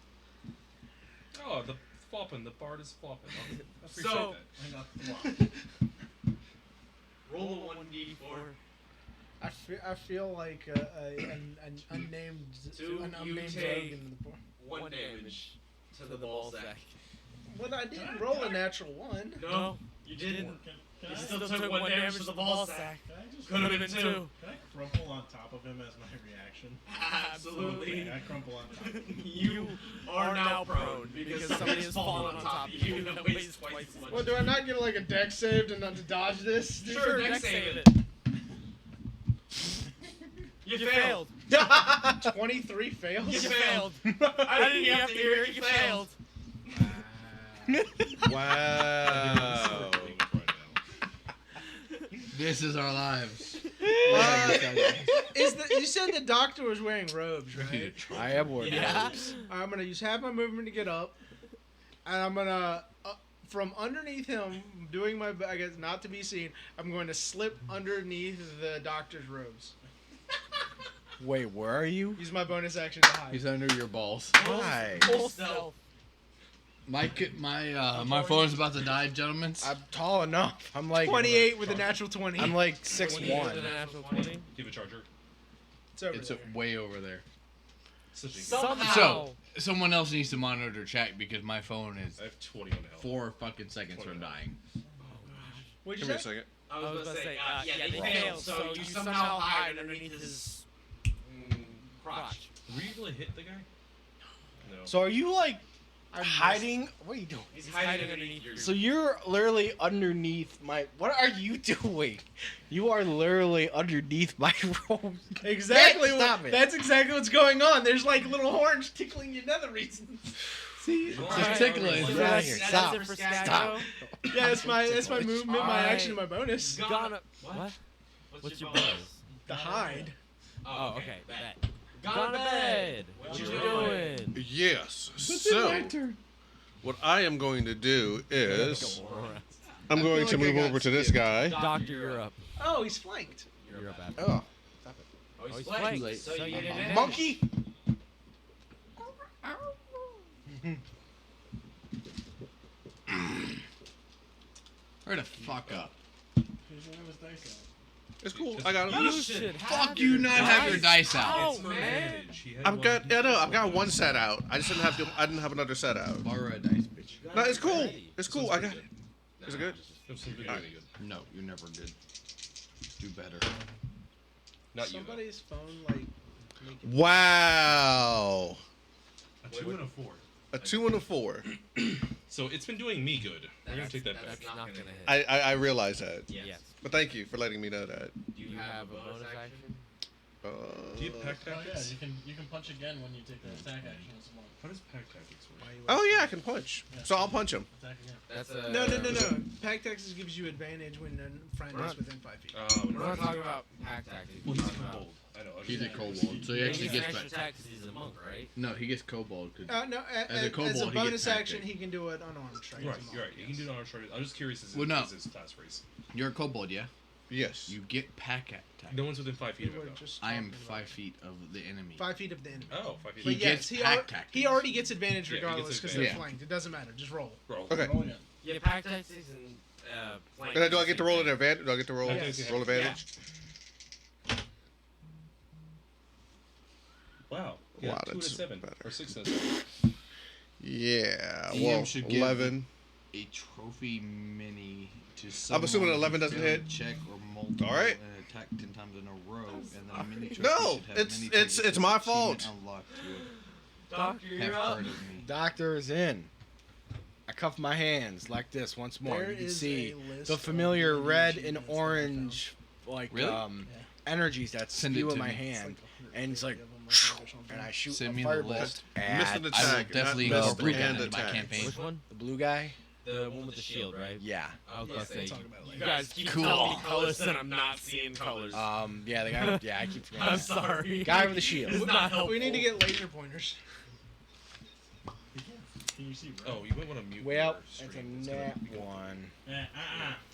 Oh, the flopping. The bard is flopping. I appreciate So- that. Roll a 1d4. I feel like an unnamed Two, an you unnamed take- rogue in the board. 1 damage to the ball sack. But I didn't roll a natural 1. No, you didn't. Can You I, still took 1 damage to the ball sack. can I just Could have been 2. Can I crumple on top of him as my reaction? Absolutely. Okay, I crumple on top of him. You are now prone because somebody has fallen on top of you that weighs twice as much. Well, do I not get like a deck saved and not to dodge this? Sure, deck save it. You failed. 23 fails. You failed. I didn't even have to hear it. You failed. Wow. This is our lives. You said the doctor was wearing robes, right? I am wearing Yeah. robes. I'm gonna use half my movement to get up, and I'm gonna from underneath him, doing my I guess not to be seen. I'm going to slip underneath the doctor's robes. Wait, where are you? Use my bonus action to hide. He's under your balls. Why? Full stealth. My phone's about to die, gentlemen. I'm tall enough. I'm like 28 with a natural 20. I'm like 28 with 6'1". a natural 20. Do you have a charger? It's over It's there. way over there. Somehow. So someone else needs to monitor chat because my phone is I have 21 health. 4 fucking seconds from dying. What'd Give you me a say? second. I was about to say, yeah, they failed. So you somehow hide underneath his crotch. Were you able to hit the guy? No. So are you like hiding? What are you doing? He's hiding underneath your. So you're literally underneath my. What are you doing? You are literally underneath my robe. Exactly. Stop it. That's exactly what's going on. There's like little horns tickling your nether regions. See, Just tickling. Get out of here. Stop. It for Stop. Yeah, that's my movement, my Alright. action, my bonus. Gonna. What? What's your bonus? The hide. Oh, okay. Bet. Gone to bed. What you doing? Yes. So, what I am going to do is I'm going to move over to this guy. Doctor, you're up. Oh, he's flanked. You're up after. Oh, Oh, he's flanked. So you didn't. monkey. Hurry the fuck up. It's cool. I got him. You should Fuck you not have your dice out. Oh, man. I've got. Yeah, no, I've got one set out. I just didn't have. I didn't have another set out. Borrow a dice, bitch. No, it's cool. It's cool. I got it. Is it good? No, you're never good. Do better. Not you. Somebody's phone like. Wow. A 2 and a 4. A 2 and a 4. So it's been doing me good. We're gonna take that back. That's not gonna hit. I realize that. Yes. But thank you for letting me know that. Do you have a bonus action? Do you have pack tactics? Yeah, you can punch again when you take the attack action as well. How does pack tactics work? Oh yeah, I can punch. So I'll punch him. Attack again. That's a. No. Pack Texas gives you advantage when a friend is within 5 feet. We're not talking about pack tactics. Well, We're he's talking a about. kobold. I know. He's a kobold, so he actually He gets gets back. extra attack 'cause he's a monk, right? No, he gets kobold. No, As a kobold, as a he bonus gets action, tactic. he can do it unarmed strike. Right, you're right. You can do it on a short. I'm just curious. Is Well, no. his class race? You're a kobold, yeah? Yes. You get pack attack. No one's within 5 feet of him. I am 5 feet of the enemy. 5 feet of the enemy. Oh, 5 feet. He But yes, gets he, pack tactics. he already gets advantage Yeah, he gets regardless because advantage. they're Yeah. flanked. It doesn't matter. Just roll. Roll. Okay. Roll again. Yeah, pack tactics and flank. And do I get to roll an advantage? Do I get to roll Yes. roll advantage? Wow. Wow, Yeah, 2 and a that's 7 better. or 6 and a 7. Yeah. DM Well, should give 11. A trophy mini to someone. I'm assuming 11 doesn't who failed hit. Check or multiple. All right. And attack 10 times in a row, and then a mini trophy No, should have it's- mini it's- triggers it's my with achievement fault. unlocked to Doctor, have you're up. heard of me. Doctor is in. I cuff my hands like this once more. There You can is see a list the of familiar red achievements and that I orange, like Really? energies that Send it spew in to my me. hand, and it's like, and I shoot Send a me the firebolt list. at Missed an I will attack. definitely not missed incorporate that and into my attack. campaign. Which one? the blue guy. The one with the shield, right? Yeah. I was about to say. talk about it You later. guys keep Cool. telling me colors, and I'm not seeing colors. Yeah, the guy. Yeah, I keep forgetting. I'm that. sorry. Guy with the shield. It's not helpful. We need to get laser pointers. Can you see? Oh, you might want to mute. Well, your it's a stream. It's gonna nat be good. one.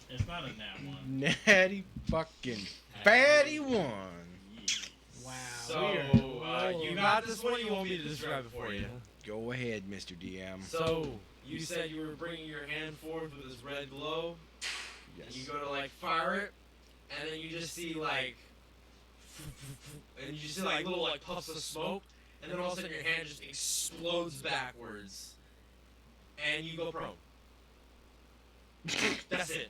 It's not a nat one. Natty fucking fatty one. Wow. So, you got this one. You want me to describe it for you? Go ahead, Mr. DM. So, you said you were bringing your hand forward with this red glow. And you go to like fire it, and then you just see like, and you just see like little like puffs of smoke, and then all of a sudden your hand just explodes backwards, and you go prone. That's it.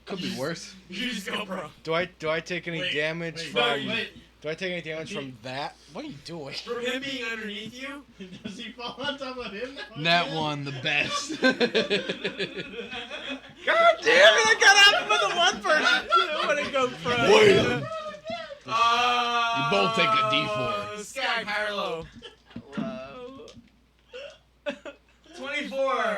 Could be worse. You just go prone. Do I take any damage from? Wait. Do I take any damage from that? What are you doing? From him being underneath you. Does he fall on top of him? Nat one, the best. God damn it! I got out for the one person. I want to go prone. You both take a D4. Sky higher low. 24. before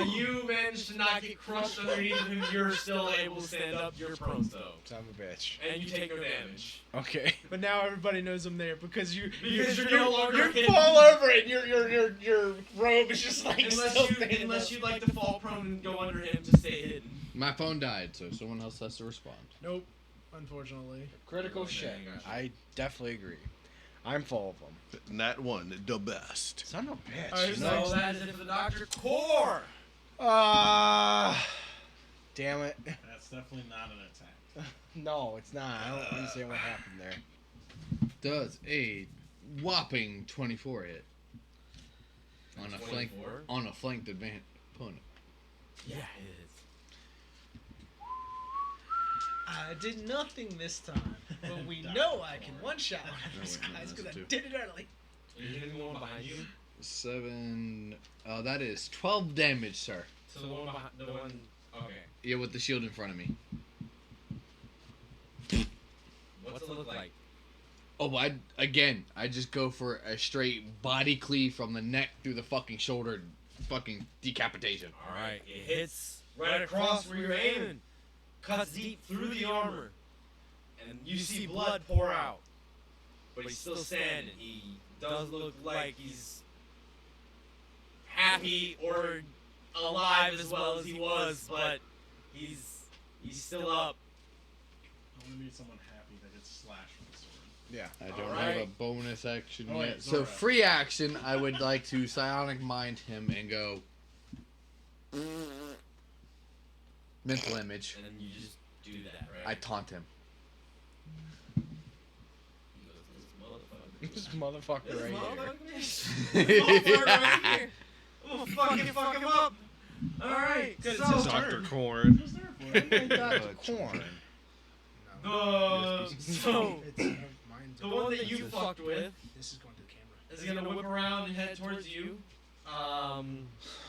you managed to not get crushed underneath him, you're still able to stand up. You're prone though. Son of a bitch. And you take no damage. Okay. But now everybody knows I'm there because you You're no longer you hidden. fall over it. Your robe is just like Unless you'd like to fall prone and go under him to stay hidden. My phone died, so someone else has to respond. Nope. Unfortunately. Critical shit. I definitely agree. I'm full of them. That one, the best. Son of a bitch. Alright, So that is it for the Dr. Core. Damn it. That's definitely not an attack. No, it's not. I don't understand what happened there. Does a whopping 24 hit on a flank 24? on a flanked opponent? Yeah, it is. I did nothing this time, but we know I can one-shot one of these guys because I did it early. You hitting the one behind you? 7. That is 12 damage, sir. So the one behind the one. Okay. Yeah, with the shield in front of me. What's it look like? Oh, I just go for a straight body cleave from the neck through the fucking shoulder, fucking decapitation. All right. It hits right across where you're aiming. Cuts deep through the armor, and you see blood pour out. But he's still standing. He does look like he's happy or alive as well as he was, but he's still up. I'm gonna need someone happy that gets slashed with a sword. Yeah. I don't Alright. have a bonus action Oh, wait, yet. So Zora. free action, I would like to psionic mind him and go mental image. And then you just do that, right? I taunt him. This motherfucker right here. I'm gonna fucking fuck him up. Alright, so Dr. Corn. Dr. Corn. So the one that you fucked with This is going to the camera. is gonna whip around and head towards you. What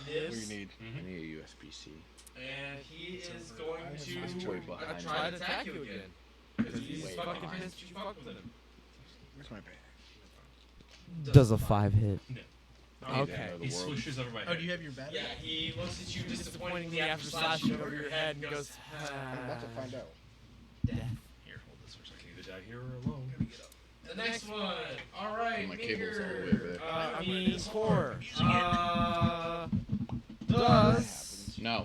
do Nibs. you need? I need a USB-C. And he is going It's to way behind try me. to attack you again. Because he's Way fucking behind. pissed you fucked with him. Where's my bag? Does a 5 hit? Okay. He swishes over my head. Oh, do you have your battery? Yeah, he looks at you disappointingly after slashing over your head and goes, I'm about to find out. Death. Here, hold this for a second. You can either die here or alone. The next one. Alright, My cable's all the way Meeker. back. I mean, Core. Does No.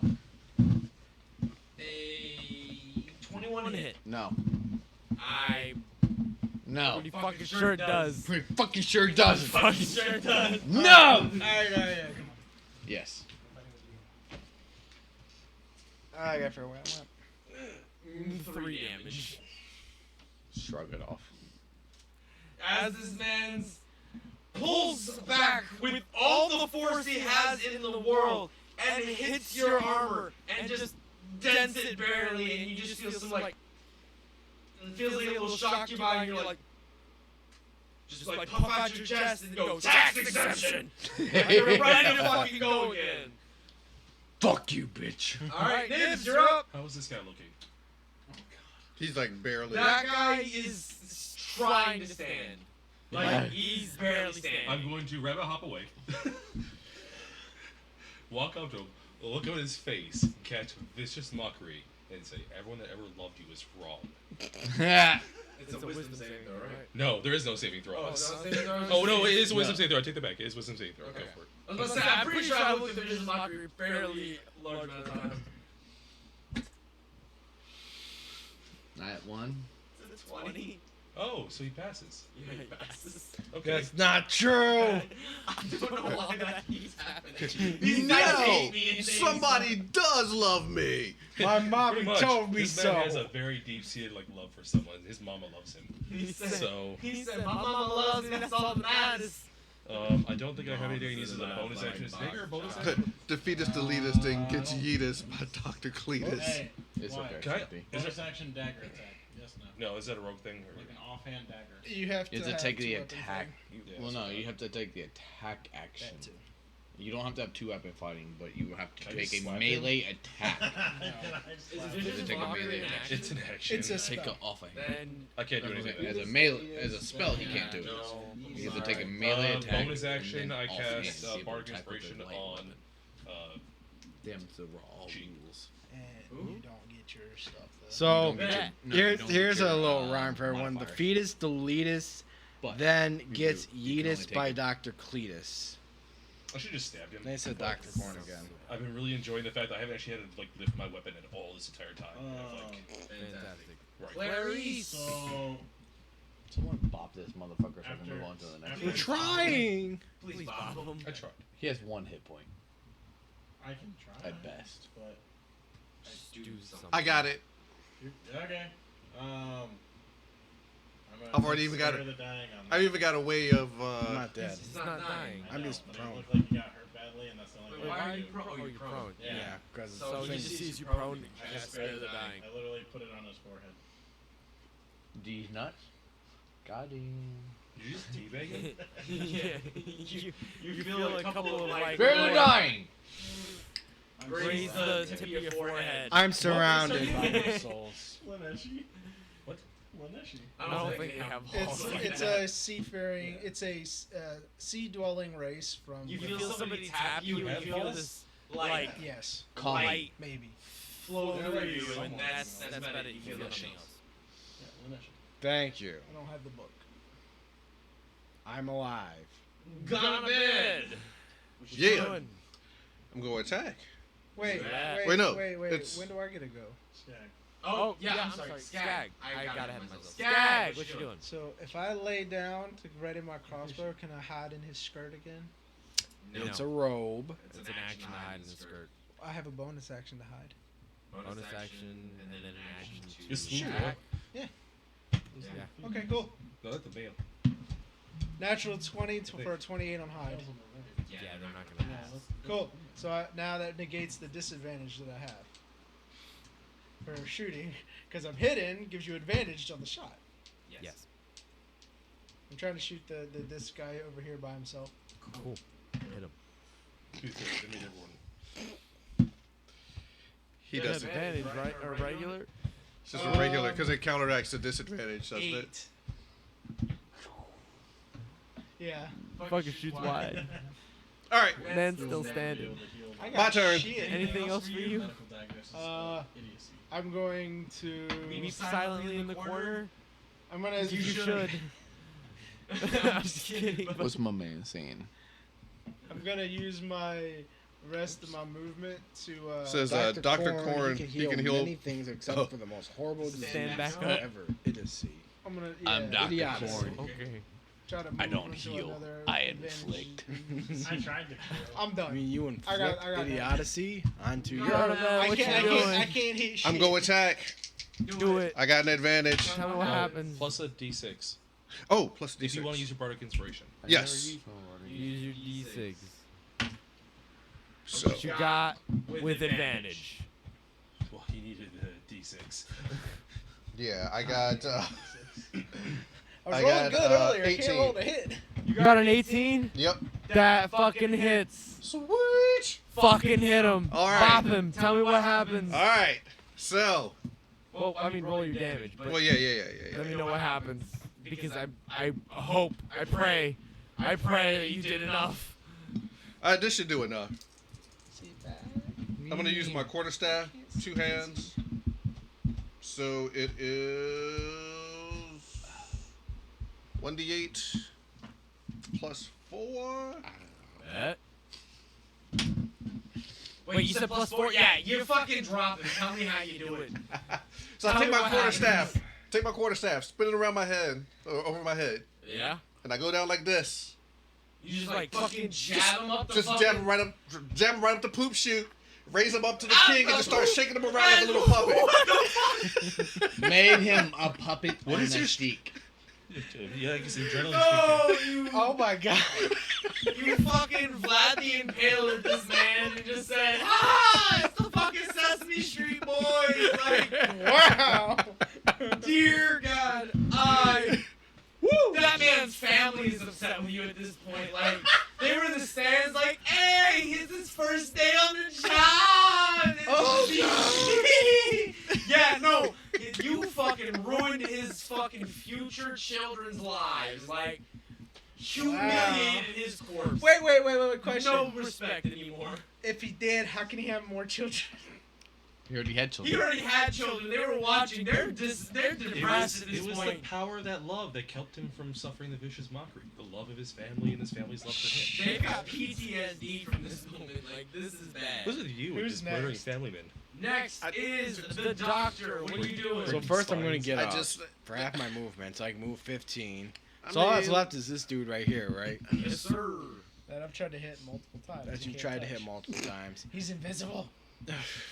a 21 hit. No. No. Pretty fucking sure it does. Pretty fucking sure it does. Fucking sure it does. No! Alright, come on. Yes. I got for a while. 3 damage. Shrug it off. As this man pulls back with all the force he has in the world and hits your armor and just dents it barely, and you just feel some like it feels like a little shock to your body, and you're like just like puff out your chest and go tax exemption. Like you're ready to fucking go again. Fuck you, bitch. All right, Nibs, you're up. How is this guy looking? He's like barely. That guy is trying to stand. Like he's barely standing. I'm going to rabbit hop away. Walk up to him, look at his face, catch vicious mockery, and say, "Everyone that ever loved you is wrong." It's a wisdom saving throw, right? No, there is no saving throw. Oh, no saving throw? Oh no, it is a wisdom saving throw. I take that back. It is wisdom saving throw. Okay. Go for it. I was about to say, I'm pretty sure I looked at Vicious Mockery fairly large amount of time. I at 1. Is it 20? Oh, so he passes. Yeah, he passes. Okay. That's not true. I don't know why that keeps happening. These guys hate me and Somebody does love me. My mommy Pretty much. told me This so. man has a very deep-seated like love for someone. His mama loves him. He said, So my mama loves me, that's all that matters. I don't think I have anything he needs as a bonus action. Is Vigor a bonus The action? Defeatus deletus thing gets yeetus by Dr. Cletus. Hey, It's why? okay. Can I? Should be. Is Bonus it? action dagger attack. Yes, no. No, is that a rogue thing? Or? Like an offhand dagger. You have to You have to have take two the weapon attack. thing. Yeah, Well, that's no, fine. you have to take the attack action. That too. You don't have to have 2 weapon fighting, but you have to Can I take just a slap melee attack. Is You have Vicious to take a Mockery melee an attack. action? It's an action. It's a Take spell. it off of him. Then I can't do anything. As a melee, as a spell, he can't do it. No. You have to take a melee attack. Bonus action, and then I offhand, cast see if you Bardic attack with Inspiration the light on weapon. Damn the raw rules. And you don't get your stuff. Though. So you don't here's get a your, little rhyme for everyone. The modifier. fetus deletus then gets you can only yeetus take by it. Dr. Cletus. I should just stab him. They said Dr. Corn again. I've been really enjoying the fact that I haven't actually had to like lift my weapon at all this entire time. Fantastic. Right. Clarice! So Someone bop this motherfucker so I can move on to the next We're one. trying. Please bop him. I tried. He has 1 hit point I can try at best. but Do something. I got it. okay. I've already even got it. The dying on I've even got a way of. I'm not dead. He's not dying. I I'm know, just but prone. It looked like you got hurt badly, and that's the only Wait, way why I are could you do it. prone? Oh, you're prone. Yeah. because So he just sees you prone. I That's just spared better the than dying. I literally put it on his forehead. These nuts. Got him. Did you just teabag him? Yeah. You feel a couple of like. Spare the dying! Raise the tip of your forehead. I'm surrounded by souls. Laneshi? What? Laneshi. I don't think they have balls like It's that. a seafaring. It's a sea-dwelling race from. You feel somebody tap you and you feel this like Yes. light Maybe. flow Yeah, through like you, someone and that's about it. You feel nothing else. Yeah, Laneshi. Thank you. I don't have the book. I'm alive. Gone to bed. Yeah. I'm going to attack. Wait, Yeah. wait, Wait, no, wait. it's- When do I get to go? Skag. Oh, yeah, I'm sorry. Skag. I got ahead of myself. Skag, what you doing? So if I lay down to ready my crossbow, can I hide in his skirt again? It's a robe. It's an action to hide in the skirt. I have a bonus action to hide. Bonus action, and then an action to Just move attack. Yeah. Yeah. Okay, cool. No, that's the male. Natural 20 for a 28 on hide. Yeah, they're not gonna Yeah, pass. cool. So now that negates the disadvantage that I have for shooting, because I'm hidden, gives you advantage on the shot. Yes. I'm trying to shoot this guy over here by himself. Cool. Hit him. He does it. Advantage, right? Or regular? It's just a regular because it counteracts the disadvantage, doesn't it? Yeah. Fucking shoots wide. All right. Man still standing. I got My turn. shit. Anything else for you? I'm going to. Weep silently in the corner? I'm gonna. You should. I'm just kidding. What's my man saying? I'm gonna use my rest of my movement to. Says Dr. Corn. He can heal many things except for the most horrible Stand disease back up. ever. It is C. I'm gonna. I'm Dr. Idiotic. Corn. Okay. Try to I move don't into heal. another I advantage. inflict. I tried to kill. I'm done. I mean, you I got inflict that. idiocy onto You're your. out of bed. What you doing? I can't hit shit. I'm going attack. Do it. I got an advantage. Tell me what happens. Plus a d6. Oh, plus If you want D6. to use your bardic inspiration. Yes. Use your d6. So What you got with advantage. Well, he needed a d6. yeah, I got. I was I rolling got, good earlier. I 18. can't roll to hit. You got an 18? Yep. That fucking hits. Sweet. Fucking hit him. All right. Bop him. Tell me what happens. All right. So. Well, I mean, roll your damage. But Well, yeah. let me know what happens. Because I hope, I pray that you did enough. This should do enough. I'm gonna use my quarterstaff, 2 hands. So it is 1d8 plus 4. Bet. Wait, you said plus 4? Yeah, you're fucking dropping. Tell me how you do it. So I Tell take me my what quarterstaff, spin it around my head, over my head, Yeah? and I go down like this. You just like fucking jab him up the Just fucking... jab him right up the poop chute, raise him up to the king, and just start shaking him around like a little puppet. Made him a puppet What on is the your stick. Yeah, I guess adrenaline. No, you... Oh my god. You fucking Vlad the Impaler this man and just said, ah, it's the fucking Sesame Street Boys. Like, Wow. dear God, woo, that man's family is upset with you at this point. Like, they were in the stands like, hey, it's his first day on the job. Oh, yeah, no, you fucking ruined his fucking future children's lives. Like, humiliated his corpse. Wait. Question. No respect anymore. If he did, how can he have more children? He already had He children. already had children. They were watching. They're depressed at It this was the point. power, that love, that kept him from suffering the vicious mockery. The love of his family and his family's love for him. They've got PTSD from this moment. Like, this is bad. What's with you with Who's just murdering next? family men? Next is the doctor. What are you doing? So first, I'm gonna get I up just- for half my movement, so I can move 15. I So all that's mean- left is this dude right here, right? Yes, sir. That I've tried to hit multiple times. That He you can't tried to touch. hit multiple times. He's invisible.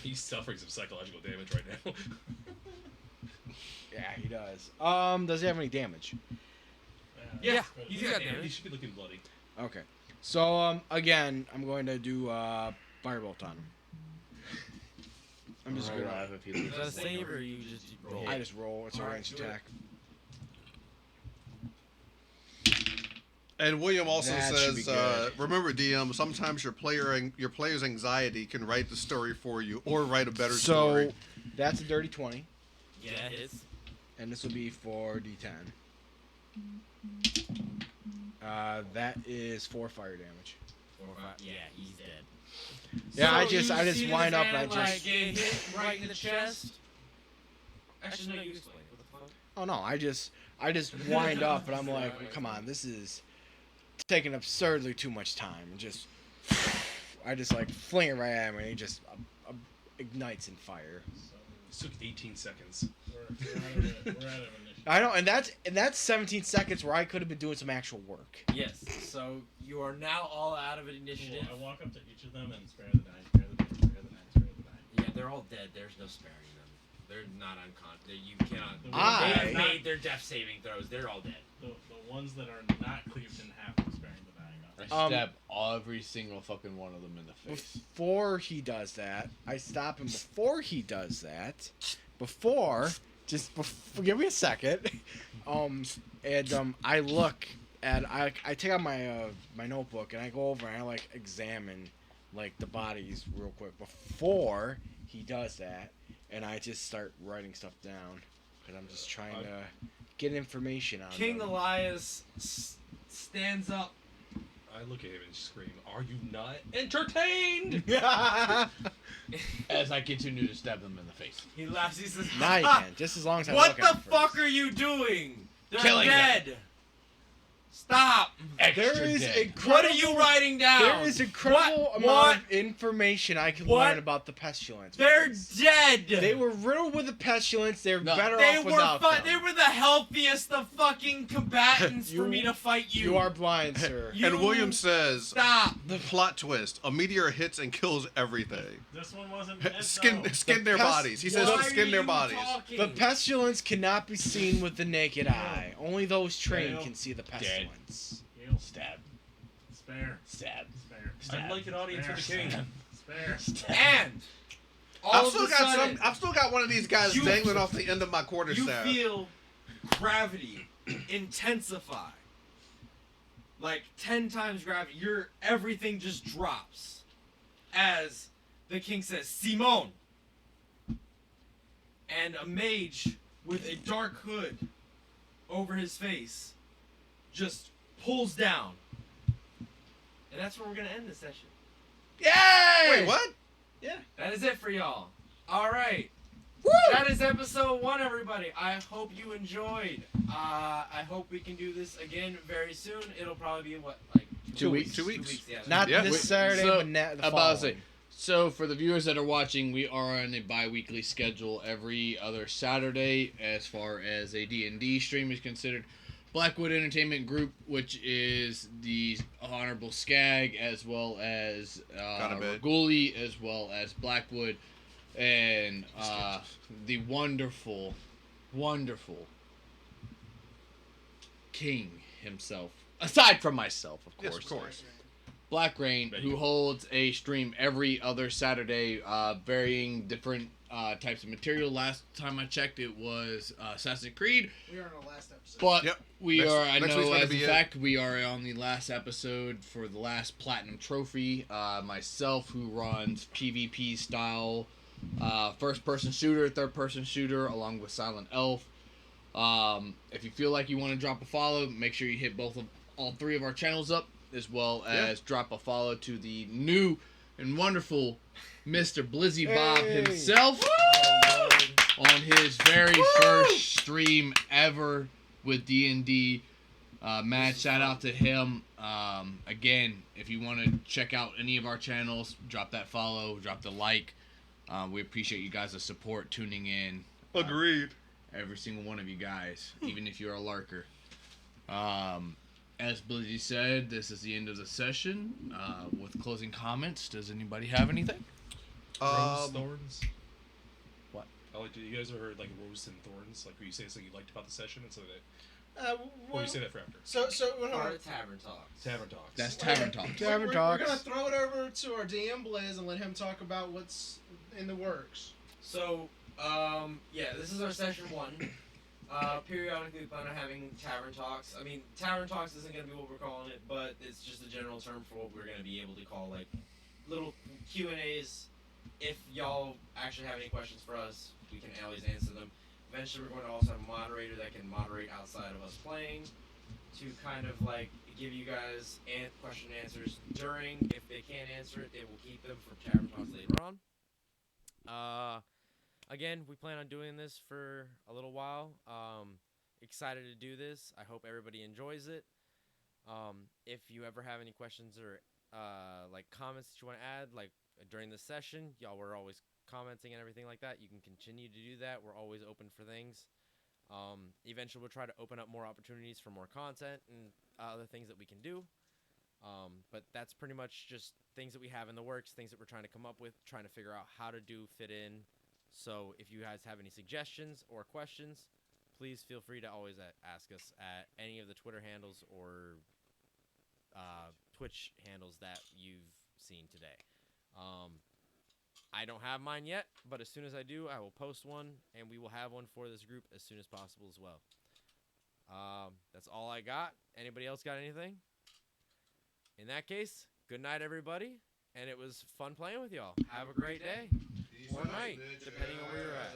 He's suffering some psychological damage right now. Yeah, he does. Does he have any damage? Yeah, he's got He damage. should be looking bloody. Okay. So again, I'm going to do firebolt on him. I'm just Roll gonna. live if he Is loses. that a save or you just roll? I just roll. It's a Alright, ranged do it. attack. And William also That should be says, good. remember, DM, sometimes your player's anxiety can write the story for you, or write a better So story. that's a dirty 20, Yeah, it is. and this will be for D10. That is 4 fire damage. 4 or 5. Yeah, he's dead. Yeah, I So just you see wind this up and I man, just. like, get hit right in the chest. Actually, no, you explain. What the fuck? Oh no, I just wind up and I'm like, come on, this is taking absurdly too much time. And just, I just like fling it right at him and he just ignites in fire. This took 18 seconds. We're out of initiative. I know, and that's 17 seconds where I could have been doing some actual work. Yes. So you are now all out of initiative. Cool. I walk up to each of them and spare the die, spare the die, spare the die, spare the die. Yeah, they're all dead. There's no sparing them. They're not unconscious. You cannot. They have made their death saving throws. They're all dead. The ones that are not cleaved in half, I'm sparing the die. I stab every single fucking one of them in the face. Before he does that, I stop him before he does that. Give me a second. I look at I take out my my notebook and I go over and I like examine like the bodies real quick before he does that, and I just start writing stuff down because I'm just trying to get information on King them. Elias stands up. I look at him and scream, "Are you not entertained?" As I continue to stab them in the face. He laughs. He says, Now you can, just as long as I "What look the at him fuck are you doing? They're Killing them. dead. Stop. There is incredible. What are you writing down? There is incredible What? amount of information I can What? learn about the pestilence. They're dead. They were riddled with the pestilence. They're better They off were without them. They were the healthiest of fucking combatants for me to fight you. You are blind, sir. And William says, Stop. The plot twist: a meteor hits and kills everything. This one wasn't dead, Skin though. their bodies. He says Why to skin are their you bodies. talking? The pestilence cannot be seen with the naked eye. Only those trained Dale. can see the pestilence. Heal. Stab. Spare. Stab. Spare. I'd like an audience for the king. Spare. And all I've of still a got sudden, I've still got one of these guys You- dangling off the end of my you quarterstaff. feel gravity intensify. Like 10 times gravity. Everything just drops. As the king says, Simon. And a mage with a dark hood over his face just pulls down. And that's where we're gonna end this session. Yay! Wait, what? Yeah. That is it for y'all. All right. That is episode 1, everybody. I hope you enjoyed. I hope we can do this again very soon. It'll probably be what, like 2 weeks. 2 weeks. Yeah. Not Yeah. this Saturday, So, but the about to following. say, so for the viewers that are watching, we are on a bi-weekly schedule every other Saturday as far as a D&D stream is considered. Blackwood Entertainment Group, which is the Honorable Skag, as well as Raguli, as well as Blackwood, and the wonderful, wonderful King himself. Aside from myself, of course. Yes, of course. Black Rain, who holds a stream every other Saturday, varying different types of material. Last time I checked, it was Assassin's Creed. We are on the last episode. But Yep. we Next- are, I next week's know gonna as be a it. fact, we are on the last episode for the last Platinum Trophy. Myself, who runs PvP style, first-person shooter, third-person shooter, along with Silent Elf. If you feel like you want to drop a follow, make sure you hit all 3 of our channels up, as well as drop a follow to the new and wonderful Mr. Blizzy Bob himself on his very first stream ever with D&D. Mad shout out to him. Again, if you want to check out any of our channels, drop that follow, drop the like. We appreciate you guys' support tuning in. Agreed. Every single one of you guys, even if you're a lurker. As Blizzy said, this is the end of the session. With closing comments, does anybody have anything? Rose thorns. What? Oh, like, you guys ever heard like rose and thorns? Like, where you say something you liked about the session, and so that. Or you say that for after. So hold on. Tavern talks. Tavern talks. That's tavern talks. Tavern We're talks. gonna throw it over to our DM Blizz and let him talk about what's in the works. So, yeah, this is our session 1. Periodically we plan on having tavern talks. I mean, tavern talks isn't gonna be what we're calling it, but it's just a general term for what we're gonna be able to call like little Q&As. If y'all actually have any questions for us, we can always answer them. Eventually, we're going to also have a moderator that can moderate outside of us playing to kind of like give you guys question and answers during. If they can't answer it, they will keep them for tavern talks later on. Again, we plan on doing this for a little while. Excited to do this. I hope everybody enjoys it. If you ever have any questions or like comments that you want to add, like during the session, y'all were always commenting and everything like that, you can continue to do that. We're always open for things. Eventually we'll try to open up more opportunities for more content and other things that we can do. But that's pretty much just things that we have in the works, things that we're trying to come up with, trying to figure out how to fit in. So if you guys have any suggestions or questions, please feel free to always ask us at any of the Twitter handles or Twitch handles that you've seen today. I don't have mine yet, but as soon as I do, I will post one, and we will have one for this group as soon as possible as well. That's all I got. Anybody else got anything? In that case, good night, everybody, and it was fun playing with y'all. Have a great day or night, depending on where you're at.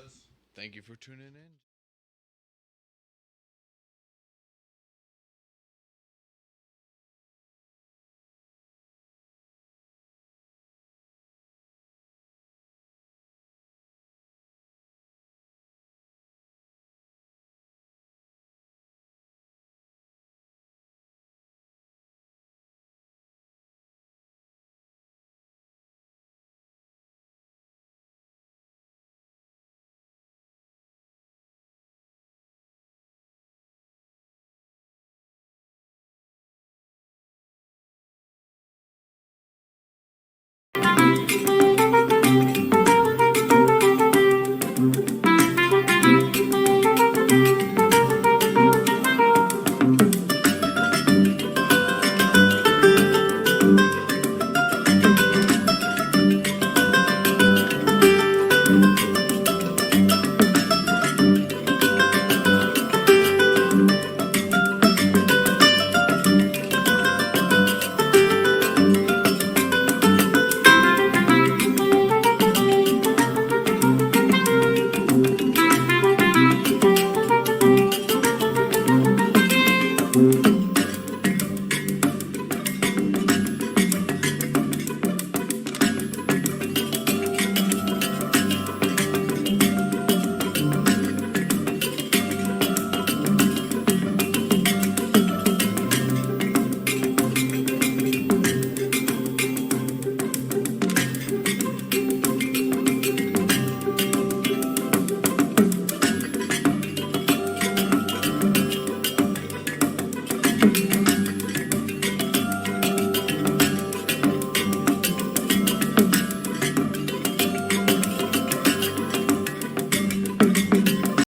Thank you for tuning in.